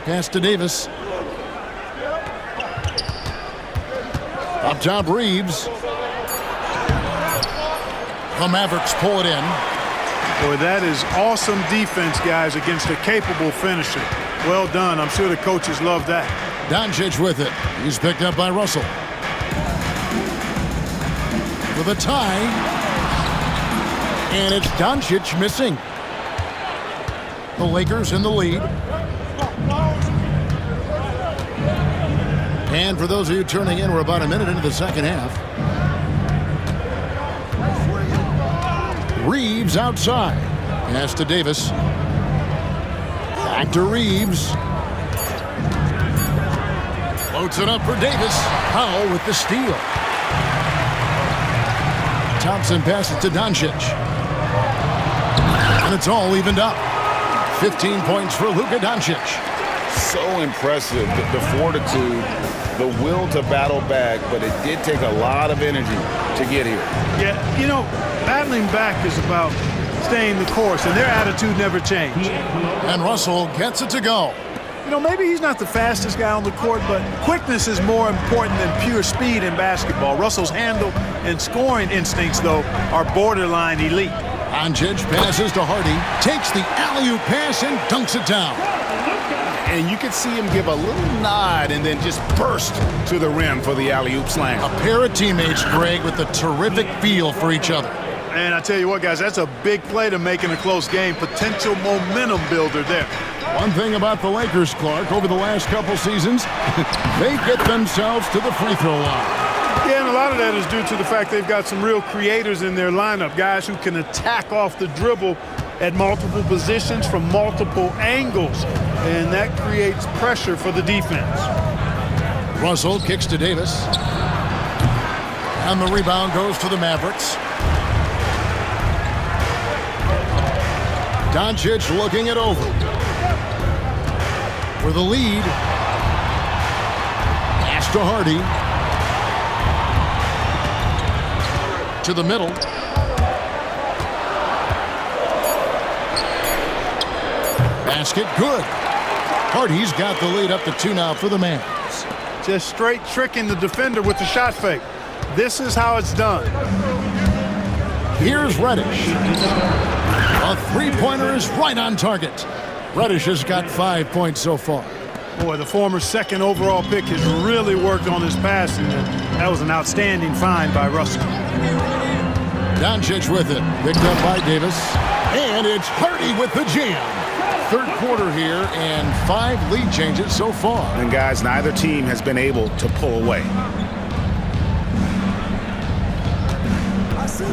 Pass to Davis. Up top, Reeves. The Mavericks pull it in. Boy, that is awesome defense, guys, against a capable finisher. Well done. I'm sure the coaches love that. Doncic with it. He's picked up by Russell. with a tie. And it's Doncic missing. The Lakers in the lead. And for those of you turning in, we're about a minute into the second half. Reeves outside. Pass to Davis. Back to Reeves. Floats it up for Davis. Powell with the steal. Thompson passes to Doncic. And it's all evened up. 15 points for Luka Doncic. So impressive, the fortitude, the will to battle back, but it did take a lot of energy to get here. Yeah, you know, battling back is about staying the course, and their attitude never changed. And Russell gets it to go. You know, maybe he's not the fastest guy on the court, but quickness is more important than pure speed in basketball. Russell's handle and scoring instincts, though, are borderline elite. Doncic passes to Hardy, takes the alley-oop pass and dunks it down. And you could see him give a little nod and then just burst to the rim for the alley-oop slam. A pair of teammates, Greg, with a terrific feel for each other. And I tell you what, guys, that's a big play to make in a close game. Potential momentum builder there. One thing about the Lakers, Clark, over the last couple seasons, they get themselves to the free throw line. Yeah, and a lot of that is due to the fact they've got some real creators in their lineup, guys who can attack off the dribble at multiple positions from multiple angles, and that creates pressure for the defense. Russell kicks to Davis, and the rebound goes to the Mavericks. Doncic looking it over for the lead. Pass to Hardy. To the middle. Basket good. Hardy's got the lead up to 2 now for the Mavs. Just straight tricking the defender with the shot fake. This is how it's done. Here's Reddish. A three-pointer is right on target. Reddish has got 5 points so far. Boy, the former second overall pick has really worked on his passing. That was an outstanding find by Russell. Doncic with it. Picked up by Davis. And it's Hardy with the jam. Third quarter here and 5 lead changes so far. And guys, neither team has been able to pull away.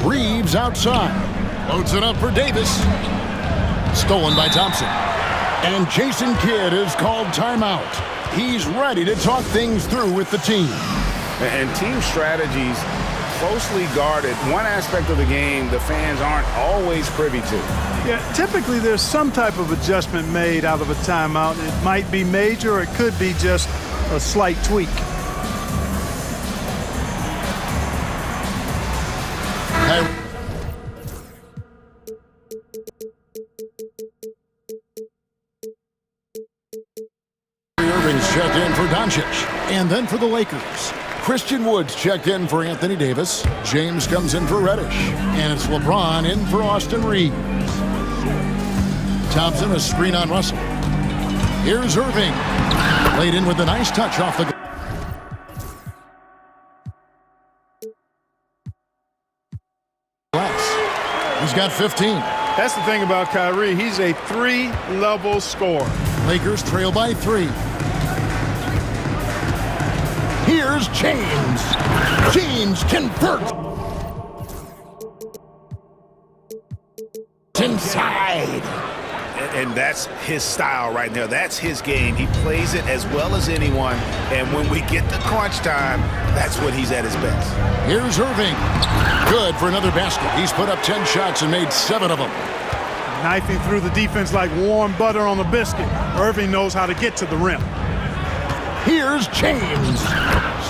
Reeves outside. Loads it up for Davis. Stolen by Thompson. And Jason Kidd is called timeout. He's ready to talk things through with the team. And team strategies closely guarded. One aspect of the game the fans aren't always privy to. Yeah, typically there's some type of adjustment made out of a timeout. It might be major or it could be just a slight tweak. Irving's checked in for Doncic. And then for the Lakers, Christian Woods checked in for Anthony Davis. James comes in for Reddish. And it's LeBron in for Austin Reeves. Thompson, a screen on Russell. Here's Irving. Laid in with a nice touch off the glass. He's got 15. That's the thing about Kyrie. He's a 3-level scorer. Lakers trail by 3. Here's James. James converts. Inside. And that's his style right there. That's his game. He plays it as well as anyone. And when we get to crunch time, that's when he's at his best. Here's Irving. Good for another basket. He's put up 10 shots and made 7 of them. Knifing through the defense like warm butter on a biscuit. Irving knows how to get to the rim. Here's James.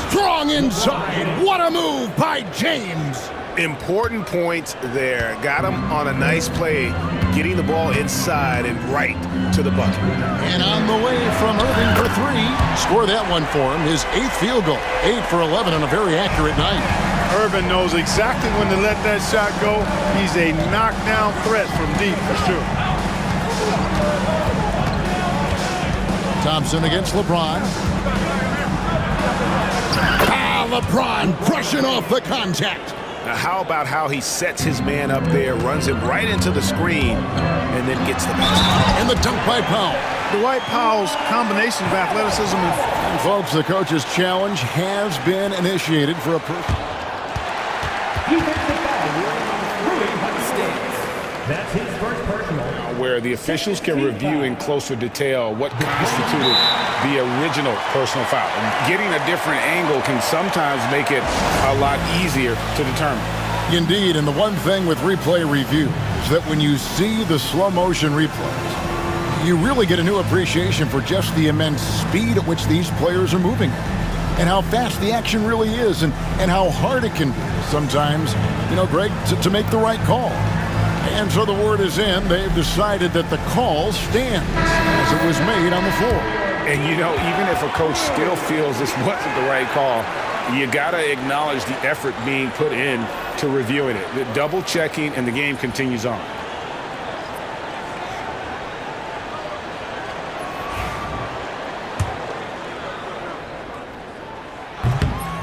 Strong inside. What a move by James. Important points there. Got him on a nice play, getting the ball inside and right to the bucket. And on the way from Irving for 3. Score that one for him. His 8th field goal. 8 for 11 on a very accurate night. Irving knows exactly when to let that shot go. He's a knockdown threat from deep for sure. Thompson against LeBron. LeBron brushing off the contact. Now, how about how he sets his man up there, runs him right into the screen, and then gets the basket. And the dunk by Powell. Dwight Powell's combination of athleticism and folks, the coach's challenge has been initiated for a That's his first personal. Where the officials can review in closer detail what constituted the original personal foul. And getting a different angle can sometimes make it a lot easier to determine. Indeed, and the one thing with replay review is that when you see the slow motion replays, you really get a new appreciation for just the immense speed at which these players are moving and how fast the action really is and how hard it can be sometimes, Greg, to make the right call. And so the word is in. They've decided that the call stands as it was made on the floor. And, even if a coach still feels this wasn't the right call, you got to acknowledge the effort being put in to reviewing it. The double checking, and the game continues on.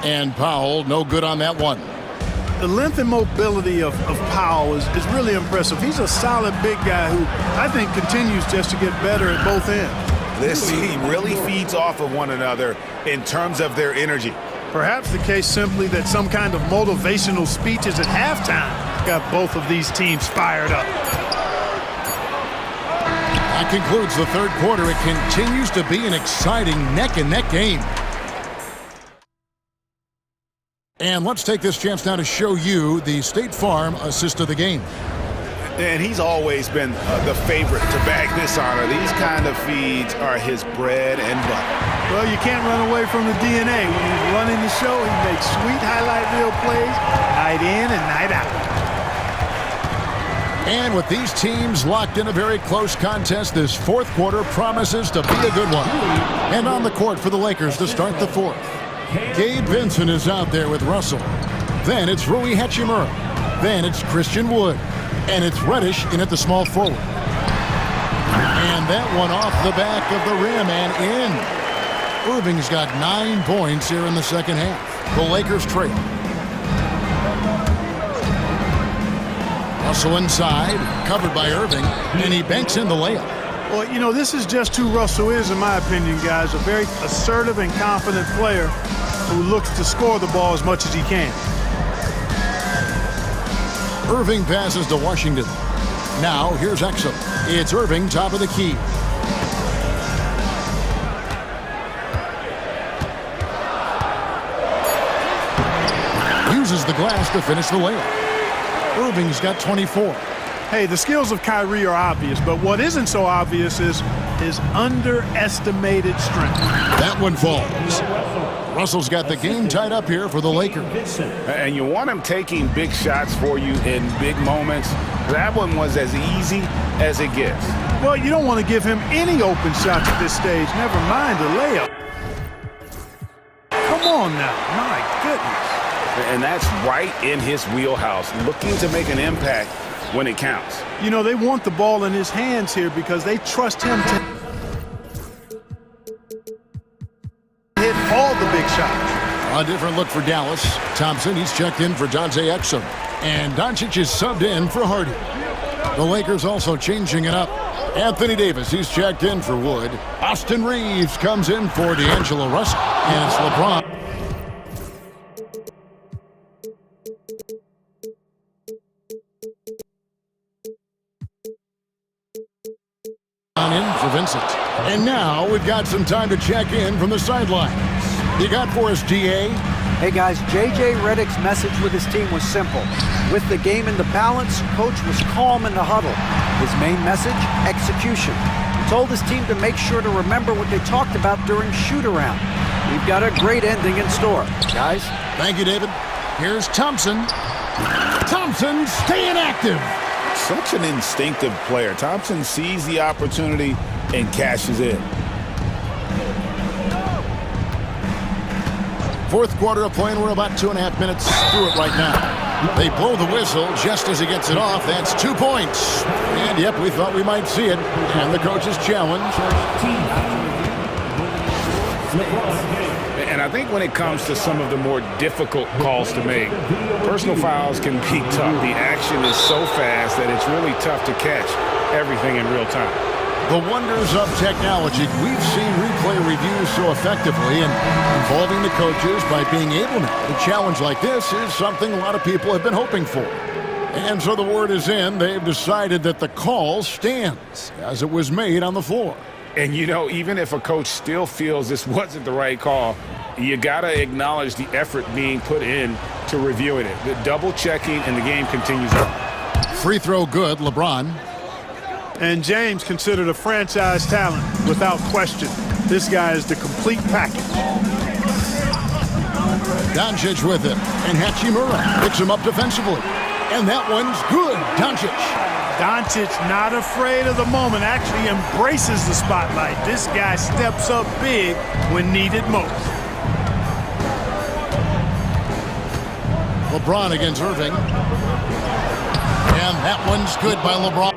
And Powell, no good on that one. The length and mobility of Powell is really impressive. He's a solid big guy who I think continues just to get better at both ends. This team really feeds off of one another in terms of their energy. Perhaps the case simply that some kind of motivational speeches at halftime got both of these teams fired up. That concludes the third quarter. It continues to be an exciting neck-and-neck game. And let's take this chance now to show you the State Farm assist of the game. And he's always been the favorite to bag this honor. These kind of feeds are his bread and butter. Well, you can't run away from the DNA. When he's running the show, he makes sweet highlight reel plays night in and night out. And with these teams locked in a very close contest, this fourth quarter promises to be a good one. And on the court for the Lakers to start the fourth. Gabe Vincent is out there with Russell. Then it's Rui Hachimura. Then it's Christian Wood. And it's Reddish in at the small forward. And that one off the back of the rim and in. Irving's got 9 points here in the second half. The Lakers trail. Russell inside, covered by Irving, and he banks in the layup. Well, this is just who Russell is, in my opinion, guys. A very assertive and confident player who looks to score the ball as much as he can. Irving passes to Washington. Now, here's Exum. It's Irving, top of the key. Uses the glass to finish the layup. Irving's got 24. Hey, the skills of Kyrie are obvious, but what isn't so obvious is his underestimated strength. That one falls. Russell's got the game tied up here for the Lakers. And you want him taking big shots for you in big moments. That one was as easy as it gets. Well, you don't want to give him any open shots at this stage, never mind a layup. Come on now, my goodness. And that's right in his wheelhouse, looking to make an impact when it counts. They want the ball in his hands here because they trust him to hit all the big shots. A different look for Dallas. Thompson, he's checked in for Dante Exum. And Doncic is subbed in for Hardy. The Lakers also changing it up. Anthony Davis, he's checked in for Wood. Austin Reeves comes in for D'Angelo Russell. And it's LeBron. In for Vincent. And now we've got some time to check in from the sidelines. You got for us, DA? Hey guys, J.J. Redick's message with his team was simple. With the game in the balance, coach was calm in the huddle. His main message, execution. He told his team to make sure to remember what they talked about during shoot-around. We've got a great ending in store. Guys? Thank you, David. Here's Thompson. Thompson staying active. Such an instinctive player. Thompson sees the opportunity and cashes in. Fourth quarter of play, and we're about 2.5 minutes through it right now. They blow the whistle just as he gets it off. That's 2 points. And, yep, we thought we might see it. And the coach's challenge. And And I think when it comes to some of the more difficult calls to make, personal fouls can be tough. The action is so fast that it's really tough to catch everything in real time. The wonders of technology. We've seen replay reviews so effectively, and involving the coaches by being able to challenge like this is something a lot of people have been hoping for. And so the word is in. They've decided that the call stands as it was made on the floor. And, you know, even if a coach still feels this wasn't the right call, you got to acknowledge the effort being put in to reviewing it. The double-checking, and the game continues on. Free throw good, LeBron. And James considered a franchise talent without question. This guy is the complete package. Doncic with it, and Hachimura picks him up defensively. And that one's good, Doncic. Doncic not afraid of the moment, actually embraces the spotlight. This guy steps up big when needed most. LeBron against Irving. And that one's good by LeBron.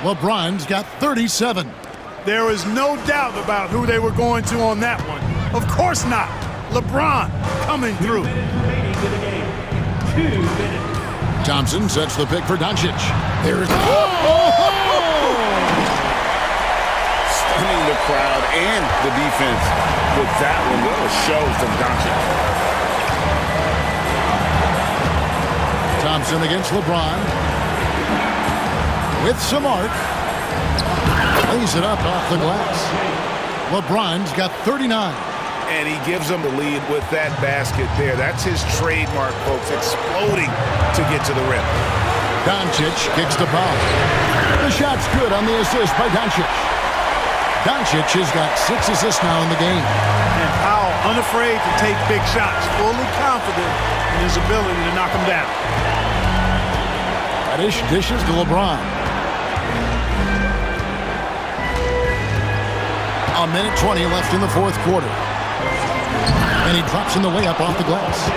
LeBron's got 37. There is no doubt about who they were going to on that one. Of course not. LeBron coming through. Thompson sets the pick for Doncic. There's Stunning the crowd and the defense with that one. What a show from Doncic. Thompson against LeBron. With some arc. Lays it up off the glass. LeBron's got 39. And he gives them the lead with that basket there. That's his trademark, folks, exploding to get to the rim. Doncic kicks the foul. The shot's good on the assist by Doncic. Doncic has got 6 assists now in the game. And Powell unafraid to take big shots, fully confident in his ability to knock them down. Reddish dishes to LeBron. A minute 20 left in the fourth quarter. And he drops in the layup off the glass.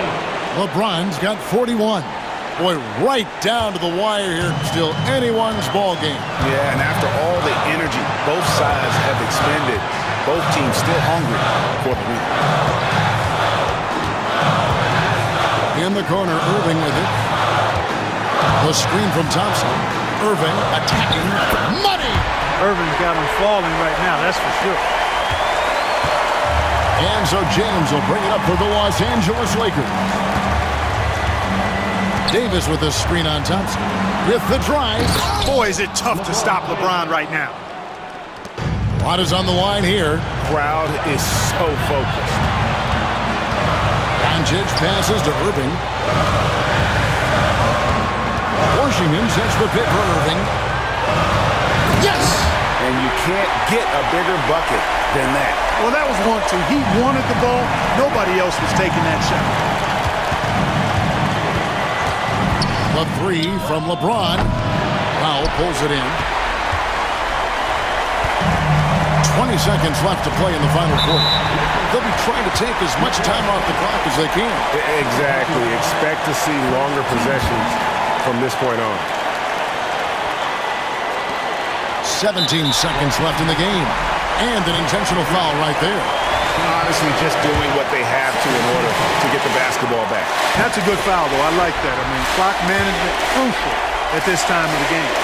LeBron's got 41. Boy, right down to the wire here. Still anyone's ball game. Yeah, and after all the energy both sides have expended, both teams still hungry for the win. In the corner, Irving with it. The screen from Thompson. Irving attacking. Money! Irving's got him falling right now, that's for sure. And so James will bring it up for the Los Angeles Lakers. Davis with the screen on Thompson. With the drive. Boy, is it tough to stop LeBron right now. A lot is on the line here. Crowd is so focused. Doncic passes to Irving. Washington sets the pick for Irving. Yes! And you can't get a bigger bucket than that. Well, that was 1-2. He wanted the ball. Nobody else was taking that shot. The three from LeBron. Powell pulls it in. 20 seconds left to play in the final quarter. They'll be trying to take as much time off the clock as they can. Exactly. Expect to see longer possessions from this point on. 17 seconds left in the game. And an intentional foul right there. Honestly, just doing what they have to in order to get the basketball back. That's a good foul, though. I like that. I mean, clock management crucial at this time of the game.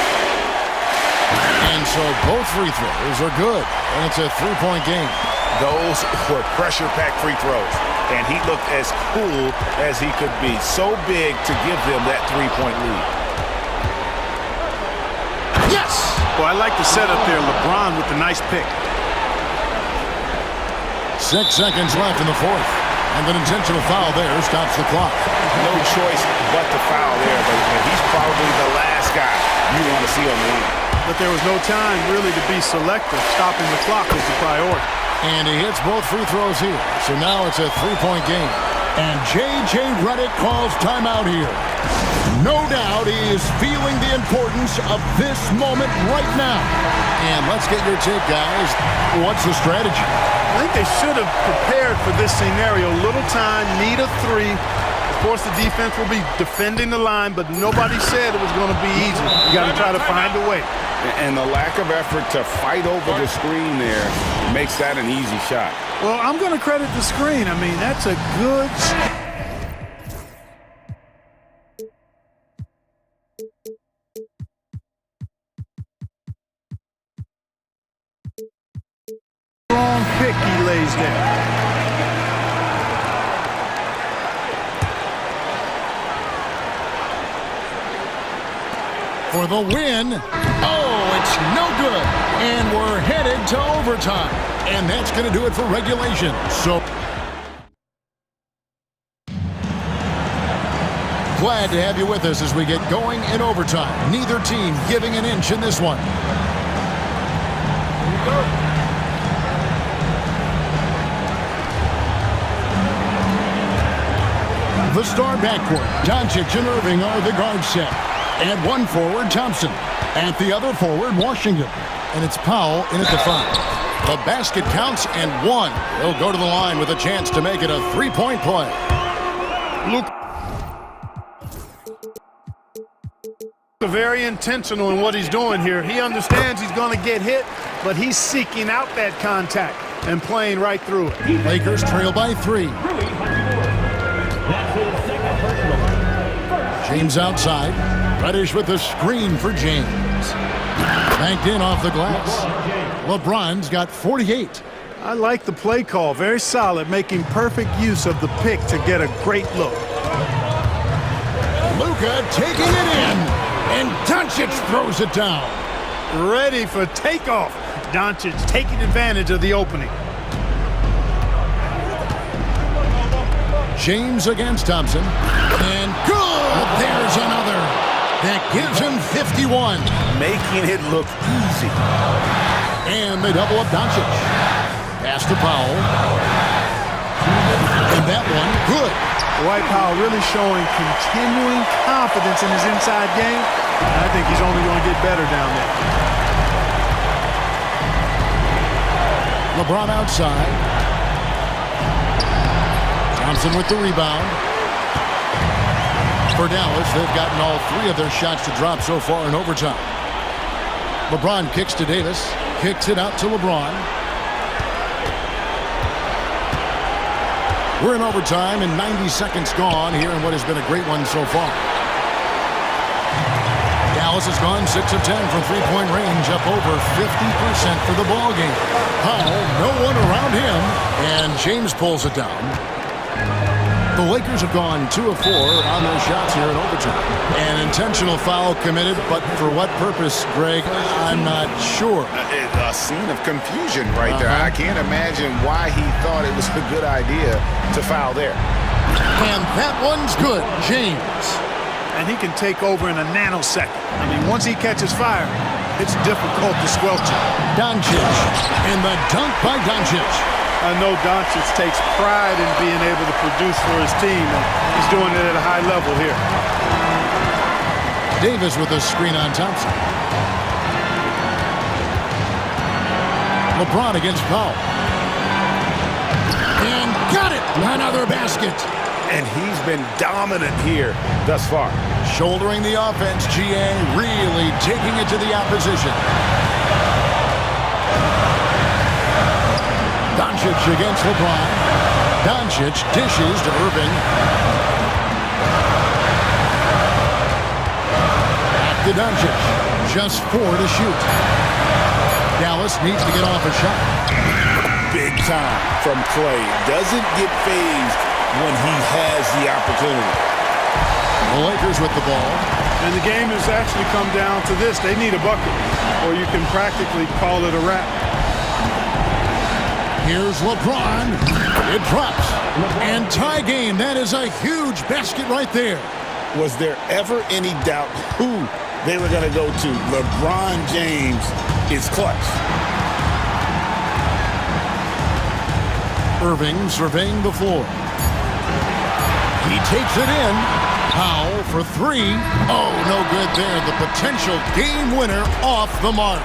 And so both free throws are good. And it's a three-point game. Those were pressure-packed free throws. And he looked as cool as he could be. So big to give them that three-point lead. Yes! Well, I like the setup there. LeBron with the nice pick. 6 seconds left in the fourth. And an intentional foul there stops the clock. No choice but to foul there, but he's probably the last guy you want to see on the line. But there was no time really to be selective. Stopping the clock was the priority. And he hits both free throws here. So now it's a three-point game. And J.J. Redick calls timeout here. No doubt he is feeling the importance of this moment right now. And let's get your take, guys. What's the strategy? I think they should have prepared for this scenario. Little time, need a three. course, the defense will be defending the line, but nobody said it was going to be easy. You got to try to find a way. And the lack of effort to fight over the screen there makes that an easy shot. Well, I'm going to credit the screen. I mean, that's a good... Strong pick he lays there. For the win. Oh, it's no good. And we're headed to overtime. And that's going to do it for regulation. So glad to have you with us as we get going in overtime. Neither team giving an inch in this one. The star backcourt, Doncic and Irving are the guard set. At one forward, Thompson. At the other forward, Washington. And it's Powell in at the 5. The basket counts and one. He'll go to the line with a chance to make it a three-point play. Luke. Very intentional in what he's doing here. He understands he's going to get hit, but he's seeking out that contact and playing right through it. Lakers trail by 3. James outside. Reddish with the screen for James. Banked in off the glass. LeBron's got 48. I like the play call. Very solid, making perfect use of the pick to get a great look. Luka taking it in. And Doncic throws it down. Ready for takeoff. Doncic taking advantage of the opening. James against Thompson. And good! There's another. That gives him 51. Making it look easy. And they double up Doncic. Pass to Powell. And that one, good. Dwight Powell really showing continuing confidence in his inside game. I think he's only going to get better down there. LeBron outside. Thompson with the rebound. For Dallas, they've gotten all 3 of their shots to drop so far in overtime. LeBron kicks to Davis. Kicks it out to LeBron. We're in overtime and 90 seconds gone here in what has been a great one so far. Dallas has gone 6 of 10 from three-point range, up over 50% for the ball game. Powell, no one around him, and James pulls it down. The Lakers have gone 2 of 4 on their shots here in overtime. An intentional foul committed, but for what purpose, Greg, I'm not sure. A scene of confusion right there. I can't imagine why he thought it was a good idea to foul there. And that one's good, James. And he can take over in a nanosecond. I mean, once he catches fire, it's difficult to squelch it. Doncic, and the dunk by Doncic. I know Doncic takes pride in being able to produce for his team, and he's doing it at a high level here. Davis with a screen on Thompson. LeBron against Powell. And got it! Another basket. And he's been dominant here thus far. Shouldering the offense, GA really taking it to the opposition. Doncic against LeBron. Doncic dishes to Irving. Back to Doncic. Just 4 to shoot. Dallas needs to get off a shot. Big time from Clay. Doesn't get phased when he has the opportunity. The Lakers with the ball. And the game has actually come down to this. They need a bucket, or you can practically call it a wrap. Here's LeBron. It drops. And tie game. That is a huge basket right there. Was there ever any doubt who they were going to go to? LeBron James is clutch. Irving surveying the floor. He takes it in. Powell for 3. Oh, no good there. The potential game winner off the mark.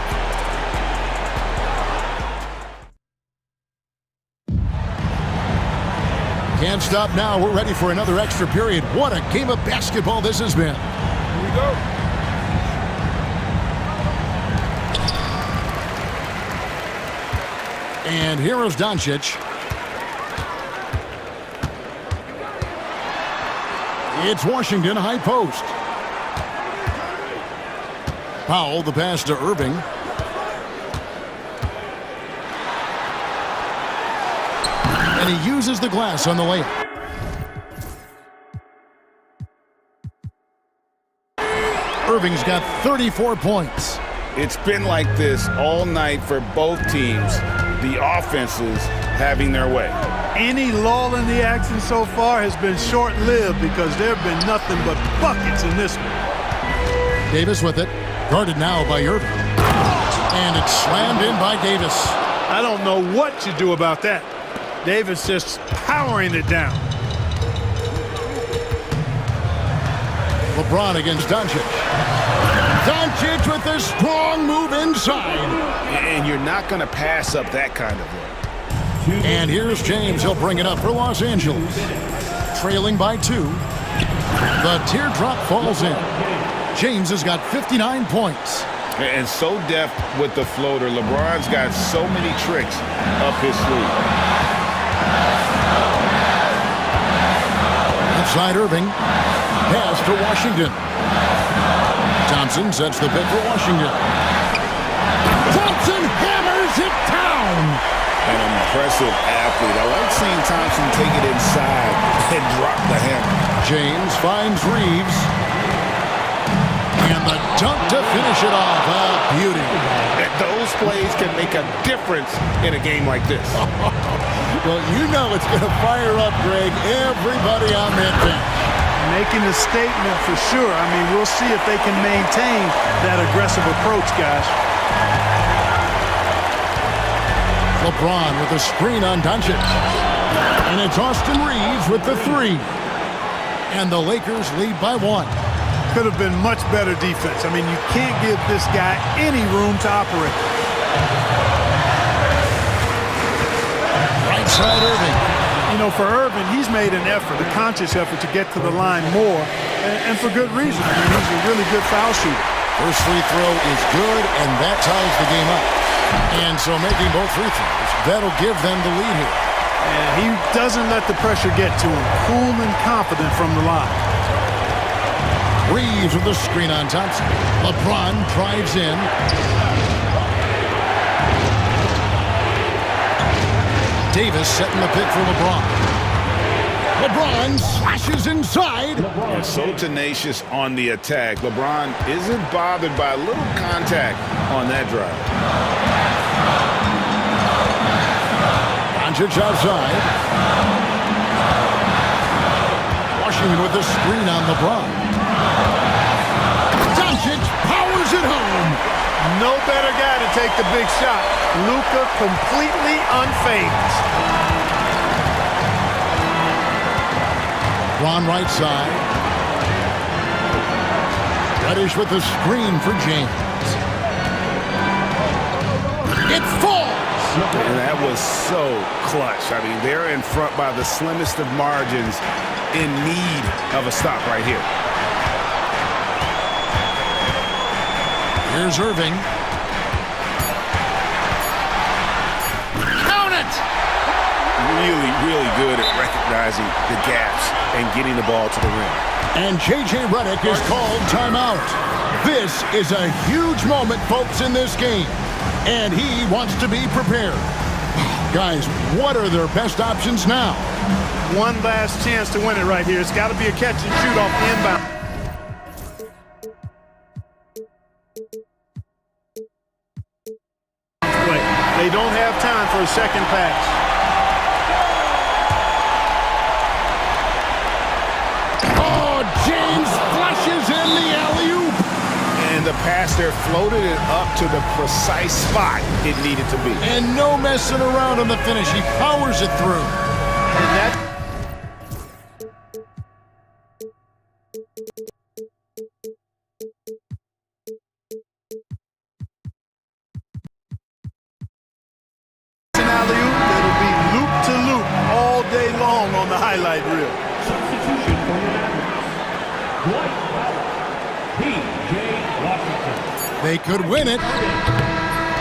Can't stop now. We're ready for another extra period. What a game of basketball this has been. Here we go. And here is Doncic. It's Washington high post. Powell, the pass to Irving. And he uses the glass on the layup. Irving's got 34 points. It's been like this all night for both teams. The offenses having their way. Any lull in the action so far has been short-lived because there have been nothing but buckets in this one. Davis with it. Guarded now by Irving. And it's slammed in by Davis. I don't know what you do about that. Davis just powering it down. LeBron against Doncic. Doncic with a strong move inside. And you're not going to pass up that kind of one. And here's James. He'll bring it up for Los Angeles. Trailing by 2. The teardrop falls in. James has got 59 points. And so deft with the floater. LeBron's got so many tricks up his sleeve. Inside Irving. Pass to Washington. Thompson sets the pick for Washington. Thompson hammers it down. An impressive athlete. I like seeing Thompson take it inside and drop the hammer. James finds Reeves. And the dunk to finish it off. A beauty. Those plays can make a difference in a game like this. Well, you know it's going to fire up, Greg, everybody on that bench. Making a statement for sure. I mean, we'll see if they can maintain that aggressive approach, guys. LeBron with a screen on Doncic. And it's Austin Reeves with the 3. And the Lakers lead by 1. Could have been much better defense. I mean, you can't give this guy any room to operate. Right side Irving. You know, for Irving, he's made an effort, a conscious effort to get to the line more, and for good reason. I mean, he's a really good foul shooter. First free throw is good, and that ties the game up. And so making both free throws, that'll give them the lead here. And he doesn't let the pressure get to him. Cool and confident from the line. Reeves with the screen on Thompson. LeBron drives in. Davis setting the pick for LeBron. LeBron slashes inside. And so tenacious on the attack. LeBron isn't bothered by a little contact on that drive. Doncic outside. Washington with the screen on LeBron. Doncic powers it home. No better guy to take the big shot. Luka completely unfazed. Ron right side. Reddish with the screen for James. It falls. And that was so clutch. I mean, they're in front by the slimmest of margins, in need of a stop right here. Here's Irving. Count it! Really, really good at recognizing the gaps and getting the ball to the rim. And J.J. Redick is called timeout. This is a huge moment, folks, in this game. And he wants to be prepared. Guys, what are their best options now? One last chance to win it right here. It's got to be a catch and shoot off the inbound. They don't have time for a second pass. Oh, James flushes in the alley-oop. And the pass there floated it up to the precise spot it needed to be. And no messing around on the finish. He powers it through. And that alley-oop that'll be loop to loop all day long on the highlight. They could win it.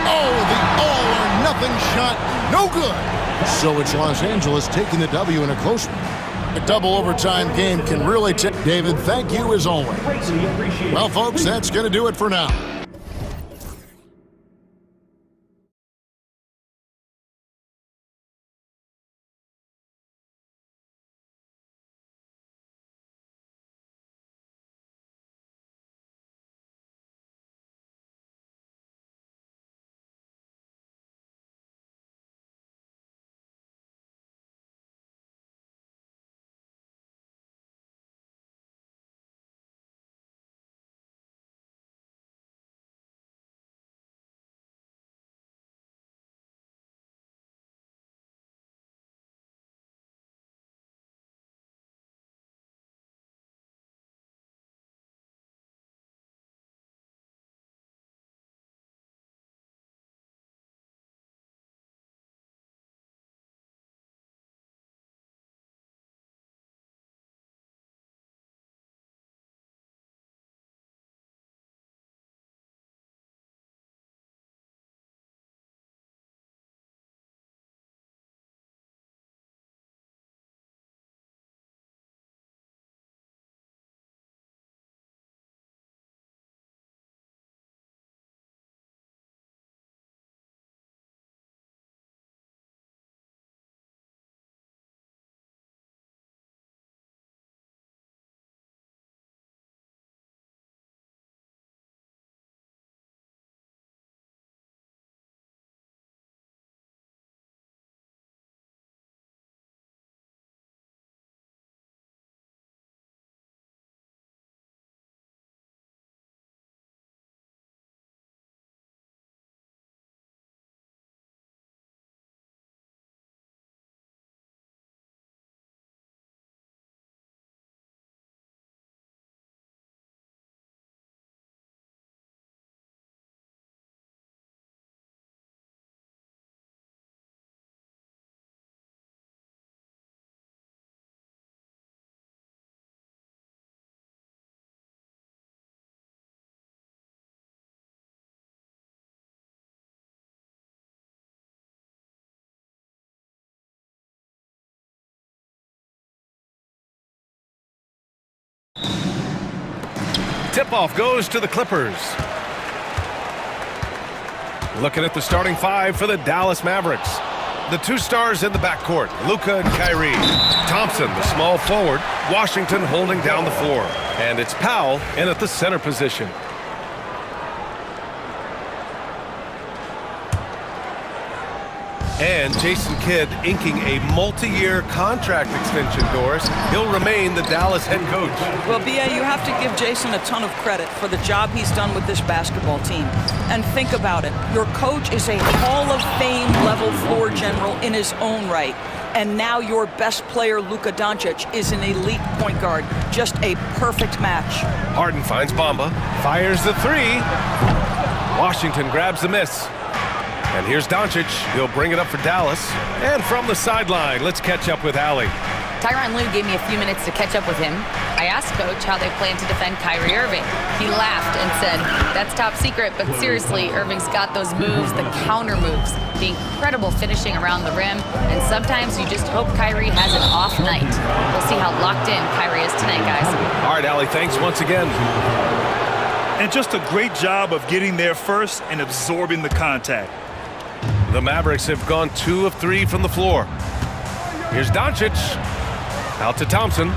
Oh, the all-or-nothing shot. No good. So it's Los Angeles taking the W in a close one. A double overtime game can really take. David, thank you as always. Well, folks, that's going to do it for now. Tip-off goes to the Clippers. Looking at the starting five for the Dallas Mavericks. The two stars in the backcourt, Luka and Kyrie. Thompson, the small forward. Washington holding down the floor. And it's Powell in at the center position. And Jason Kidd inking a multi-year contract extension, Doris. He'll remain the Dallas head coach. Well, B.A., you have to give Jason a ton of credit for the job he's done with this basketball team. And think about it. Your coach is a Hall of Fame level floor general in his own right. And now your best player, Luka Doncic, is an elite point guard. Just a perfect match. Harden finds Bamba, fires the three. Washington grabs the miss. And here's Doncic. He'll bring it up for Dallas. And from the sideline, let's catch up with Allie. Tyronn Lue gave me a few minutes to catch up with him. I asked Coach how they plan to defend Kyrie Irving. He laughed and said, "That's top secret, but seriously, Irving's got those moves, the counter moves, the incredible finishing around the rim, and sometimes you just hope Kyrie has an off night." We'll see how locked in Kyrie is tonight, guys. All right, Allie, thanks once again. And just a great job of getting there first and absorbing the contact. The Mavericks have gone 2 of 3 from the floor. Here's Doncic. Out to Thompson.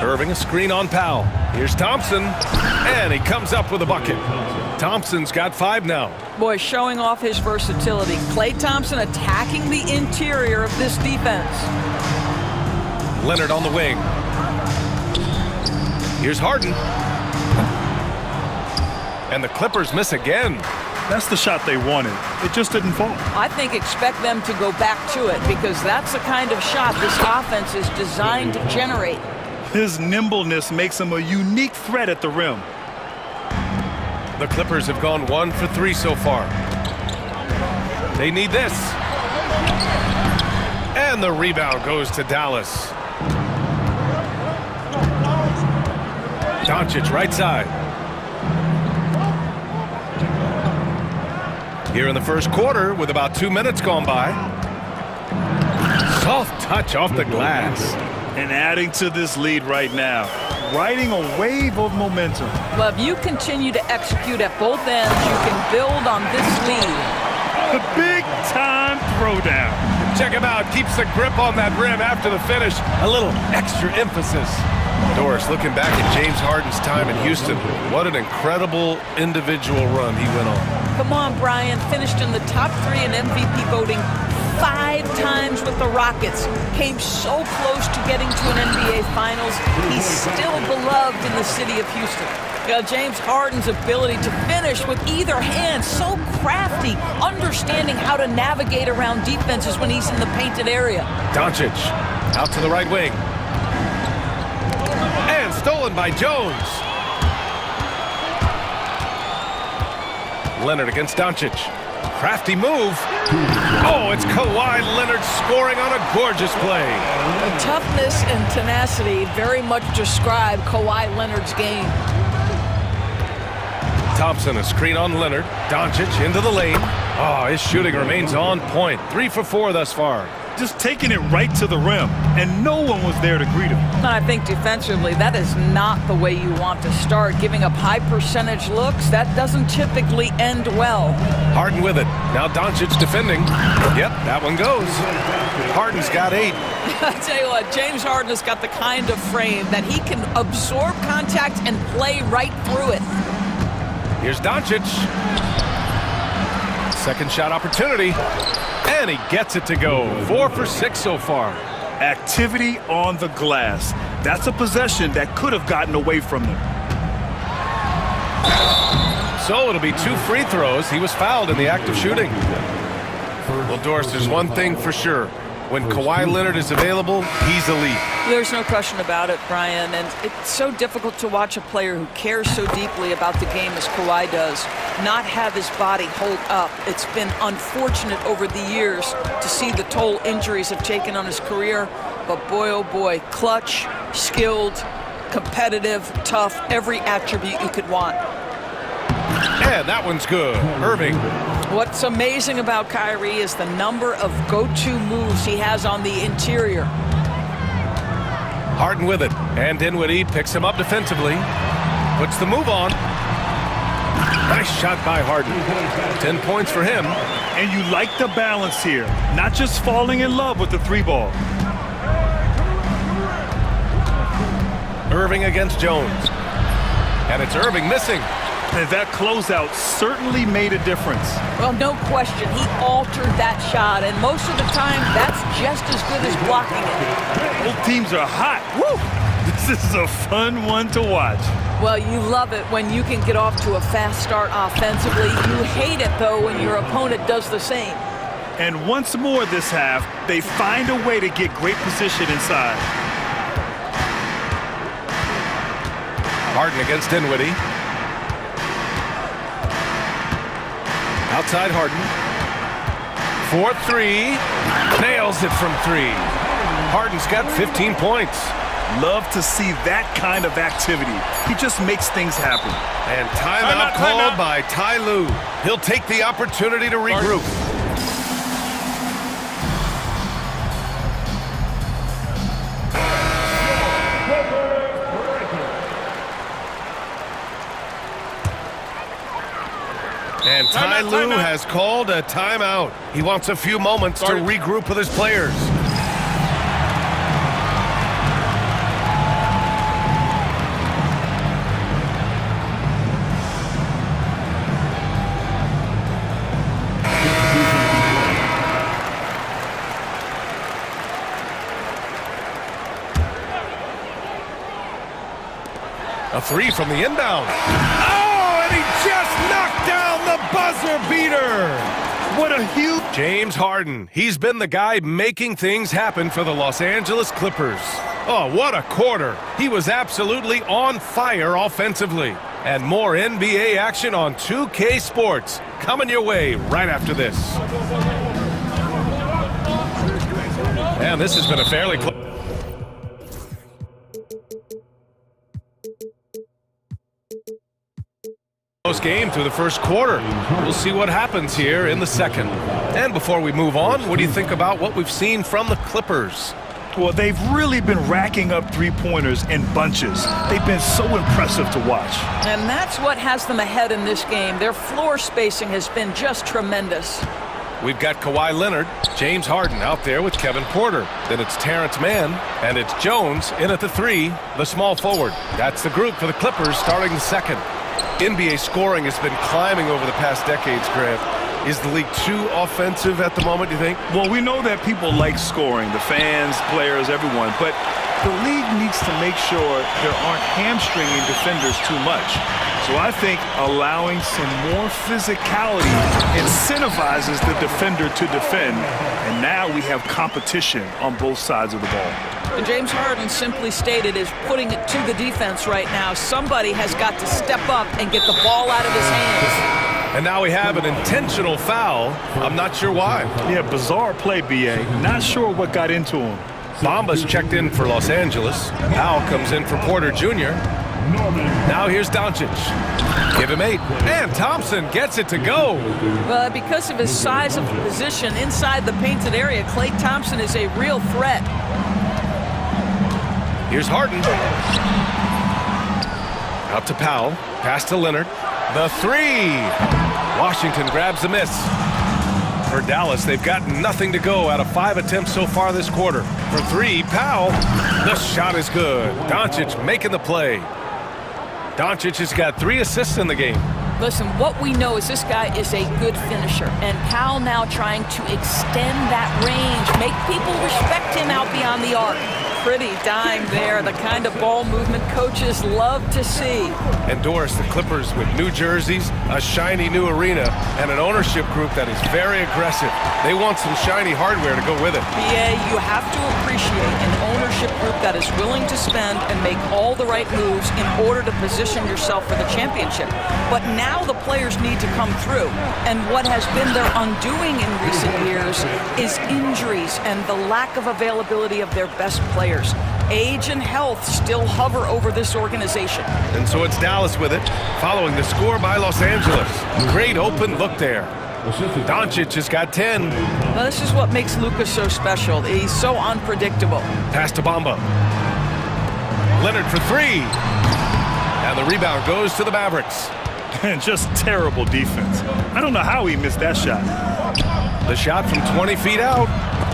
Irving a screen on Powell. Here's Thompson. And he comes up with a bucket. Thompson's got 5 now. Boy, showing off his versatility. Klay Thompson attacking the interior of this defense. Leonard on the wing. Here's Harden. And the Clippers miss again. That's the shot they wanted. It just didn't fall. I think expect them to go back to it because that's the kind of shot this offense is designed to generate. His nimbleness makes him a unique threat at the rim. The Clippers have gone 1 for 3 so far. They need this. And the rebound goes to Dallas. Doncic right side. Here in the first quarter with about 2 minutes gone by. Soft touch off the glass. And adding to this lead right now, riding a wave of momentum. Well, if you continue to execute at both ends, you can build on this lead. The big-time throwdown. Check him out. Keeps the grip on that rim after the finish. A little extra emphasis. Doris, looking back at James Harden's time in Houston, what an incredible individual run he went on. Come on, Brian. Finished in the top 3 in MVP voting 5 times with the Rockets. Came so close to getting to an NBA Finals. He's still beloved in the city of Houston. James Harden's ability to finish with either hand, so crafty, understanding how to navigate around defenses when he's in the painted area. Doncic out to the right wing. And stolen by Jones. Leonard against Doncic. Crafty move. Oh, it's Kawhi Leonard scoring on a gorgeous play. The toughness and tenacity very much describe Kawhi Leonard's game. Thompson, a screen on Leonard. Doncic into the lane. Oh, his shooting remains on point. 3 for 4 thus far. Just taking it right to the rim, and no one was there to greet him. I think defensively, that is not the way you want to start. Giving up high percentage looks, that doesn't typically end well. Harden with it. Now Doncic defending. Yep, that one goes. Harden's got 8. I tell you what, James Harden has got the kind of frame that he can absorb contact and play right through it. Here's Doncic. Second shot opportunity. And he gets it to go. 4 for 6 so far. Activity on the glass. That's a possession that could have gotten away from them. So it'll be 2 free throws. He was fouled in the act of shooting. Well, Doris, there's one thing for sure. When Kawhi Leonard is available, he's elite. There's no question about it, Brian. And it's so difficult to watch a player who cares so deeply about the game as Kawhi does not have his body hold up. It's been unfortunate over the years to see the toll injuries have taken on his career. But boy, oh boy, clutch, skilled, competitive, tough, every attribute you could want. And that one's good. Irving. What's amazing about Kyrie is the number of go-to moves he has on the interior. Harden with it. And Dinwiddie picks him up defensively. Puts the move on. Nice shot by Harden. 10 points for him. And you like the balance here. Not just falling in love with the 3-ball. Irving against Jones. And it's Irving missing. And that closeout certainly made a difference. Well, no question. He altered that shot, and most of the time, that's just as good as blocking it. Both teams are hot. Woo! This is a fun one to watch. Well, you love it when you can get off to a fast start offensively. You hate it, though, when your opponent does the same. And once more this half, they find a way to get great position inside. Harden against Dinwiddie. Outside Harden. 4-3. Nails it from 3. Harden's got 15 points. Love to see that kind of activity. He just makes things happen. And timeout called by Ty Lue. He'll take the opportunity to regroup. And Ty Lue has called a timeout. He wants a few moments to regroup with his players. A 3 from the inbound. Oh, and he just knocked down the buzzer beater. What a huge... James Harden. He's been the guy making things happen for the Los Angeles Clippers. Oh, what a quarter. He was absolutely on fire offensively. And more NBA action on 2K Sports. Coming your way right after this. And this has been a fairly close... Close game through the first quarter. We'll see what happens here in the second. And before we move on, what do you think about what we've seen from the Clippers? Well, they've really been racking up three-pointers in bunches. They've been so impressive to watch. And that's what has them ahead in this game. Their floor spacing has been just tremendous. We've got Kawhi Leonard, James Harden out there with Kevin Porter. Then it's Terrence Mann, and it's Jones in at the three, the small forward. That's the group for the Clippers starting the second. NBA scoring has been climbing over the past decades, Grant. Is the league too offensive at the moment, do you think? Well, we know that people like scoring, the fans, players, everyone, but the league needs to make sure there aren't hamstringing defenders too much. So I think allowing some more physicality incentivizes the defender to defend, and now we have competition on both sides of the ball. And James Harden simply stated is putting it to the defense right now. Somebody has got to step up and get the ball out of his hands. And now we have an intentional foul. I'm not sure why. Yeah, bizarre play, B.A. Not sure what got into him. Bamba's checked in for Los Angeles. Powell comes in for Porter Jr. Now here's Doncic. Give him 8. And Thompson gets it to go. Well, because of his size of the position inside the painted area, Klay Thompson is a real threat. Here's Harden. Out to Powell. Pass to Leonard. The three. Washington grabs the miss. For Dallas, they've got nothing to go out of 5 attempts so far this quarter. For 3, Powell. The shot is good. Doncic making the play. Doncic has got 3 assists in the game. Listen, what we know is this guy is a good finisher, and Powell now trying to extend that range, make people respect him out beyond the arc. Pretty dime there, the kind of ball movement coaches love to see. And Doris, the Clippers with new jerseys, a shiny new arena, and an ownership group that is very aggressive. They want some shiny hardware to go with it. BA, you have to appreciate an ownership group that is willing to spend and make all the right moves in order to position yourself for the championship. But now the players need to come through. And what has been their undoing in recent years is injuries and the lack of availability of their best players. Age and health still hover over this organization. And so it's Dallas with it, following the score by Los Angeles. Great open look there. Doncic has got 10. Now, this is what makes Luka so special. He's so unpredictable. Pass to Bamba. Leonard for 3. And the rebound goes to the Mavericks. And just terrible defense. I don't know how he missed that shot. The shot from 20 feet out.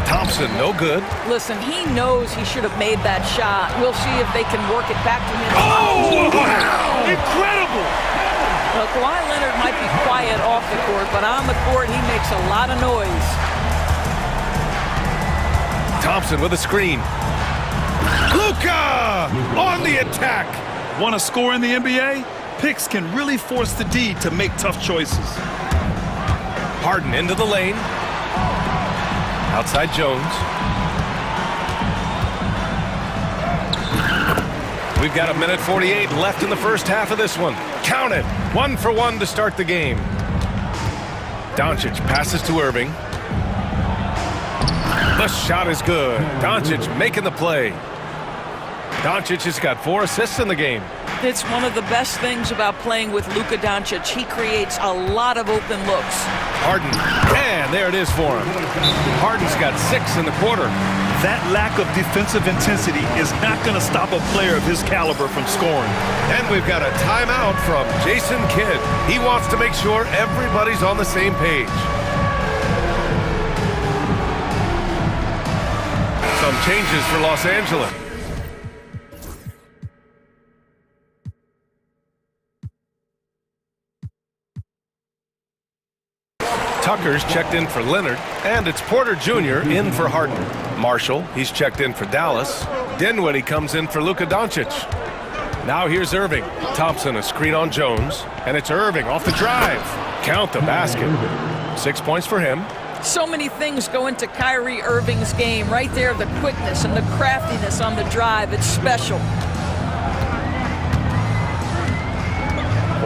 Thompson, no good. Listen, he knows he should have made that shot. We'll see if they can work it back to him. Oh, wow. Incredible! Well, Kawhi Leonard might be quiet off the court, but on the court, he makes a lot of noise. Thompson with a screen. Luka on the attack. Want to score in the NBA? Picks can really force the D to make tough choices. Harden into the lane. Outside Jones. We've got 1:48 left in the first half of this one. Count it. 1 for 1 to start the game. Doncic passes to Irving. The shot is good. Doncic making the play. Doncic has got 4 assists in the game. It's one of the best things about playing with Luka Doncic. He creates a lot of open looks. Harden, and there it is for him. Harden's got 6 in the quarter. That lack of defensive intensity is not going to stop a player of his caliber from scoring. And we've got a timeout from Jason Kidd. He wants to make sure everybody's on the same page. Some changes for Los Angeles. Tucker's checked in for Leonard, and it's Porter Jr. in for Harden. Marshall, he's checked in for Dallas. Dinwiddie comes in for Luka Doncic. Now here's Irving. Thompson, a screen on Jones, and it's Irving off the drive. Count the basket. 6 points for him. So many things go into Kyrie Irving's game. Right there, the quickness and the craftiness on the drive. It's special.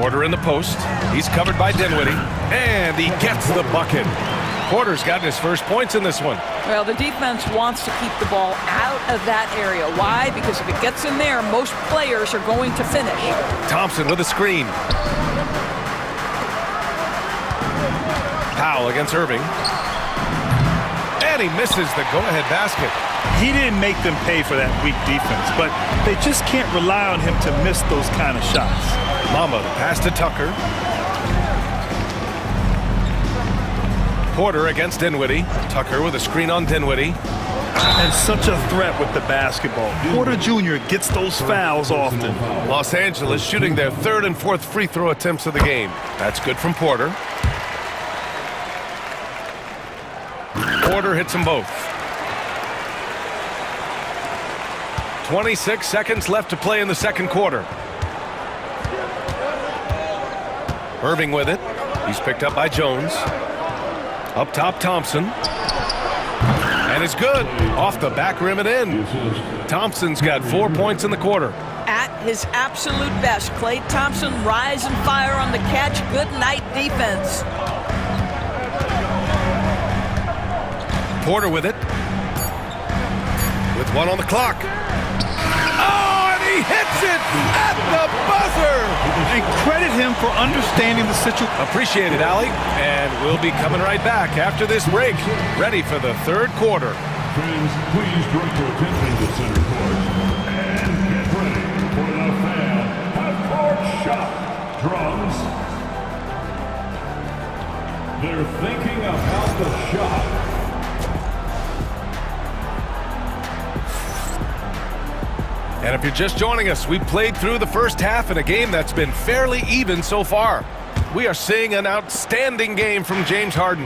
Porter in the post. He's covered by Dinwiddie, and he gets the bucket. Porter's gotten his first points in this one. Well, the defense wants to keep the ball out of that area. Why? Because if it gets in there, most players are going to finish. Thompson with a screen. Powell against Irving. And he misses the go-ahead basket. He didn't make them pay for that weak defense, but they just can't rely on him to miss those kind of shots. Mamba, the pass to Tucker. Porter against Dinwiddie. Tucker with a screen on Dinwiddie. And such a threat with the basketball. Porter Jr. gets those fouls often. Los Angeles shooting their third and fourth free throw attempts of the game. That's good from Porter. Porter hits them both. 26 seconds left to play in the second quarter. Irving with it. He's picked up by Jones. Up top, Thompson. And it's good. Off the back rim and in. Thompson's got 4 points in the quarter. At his absolute best, Klay Thompson rise and fire on the catch. Good night defense. Porter with it. With one on the clock. Oh, and he hits it at the buzzer. And credit him for understanding the situation. Appreciate it, Allie. And we'll be coming right back after this break. Ready for the third quarter. Friends, please direct your attention to center court. And get ready for the fan half-court shot. Drums. They're thinking about the shot. And if you're just joining us, we played through the first half in a game that's been fairly even so far. We are seeing an outstanding game from James Harden.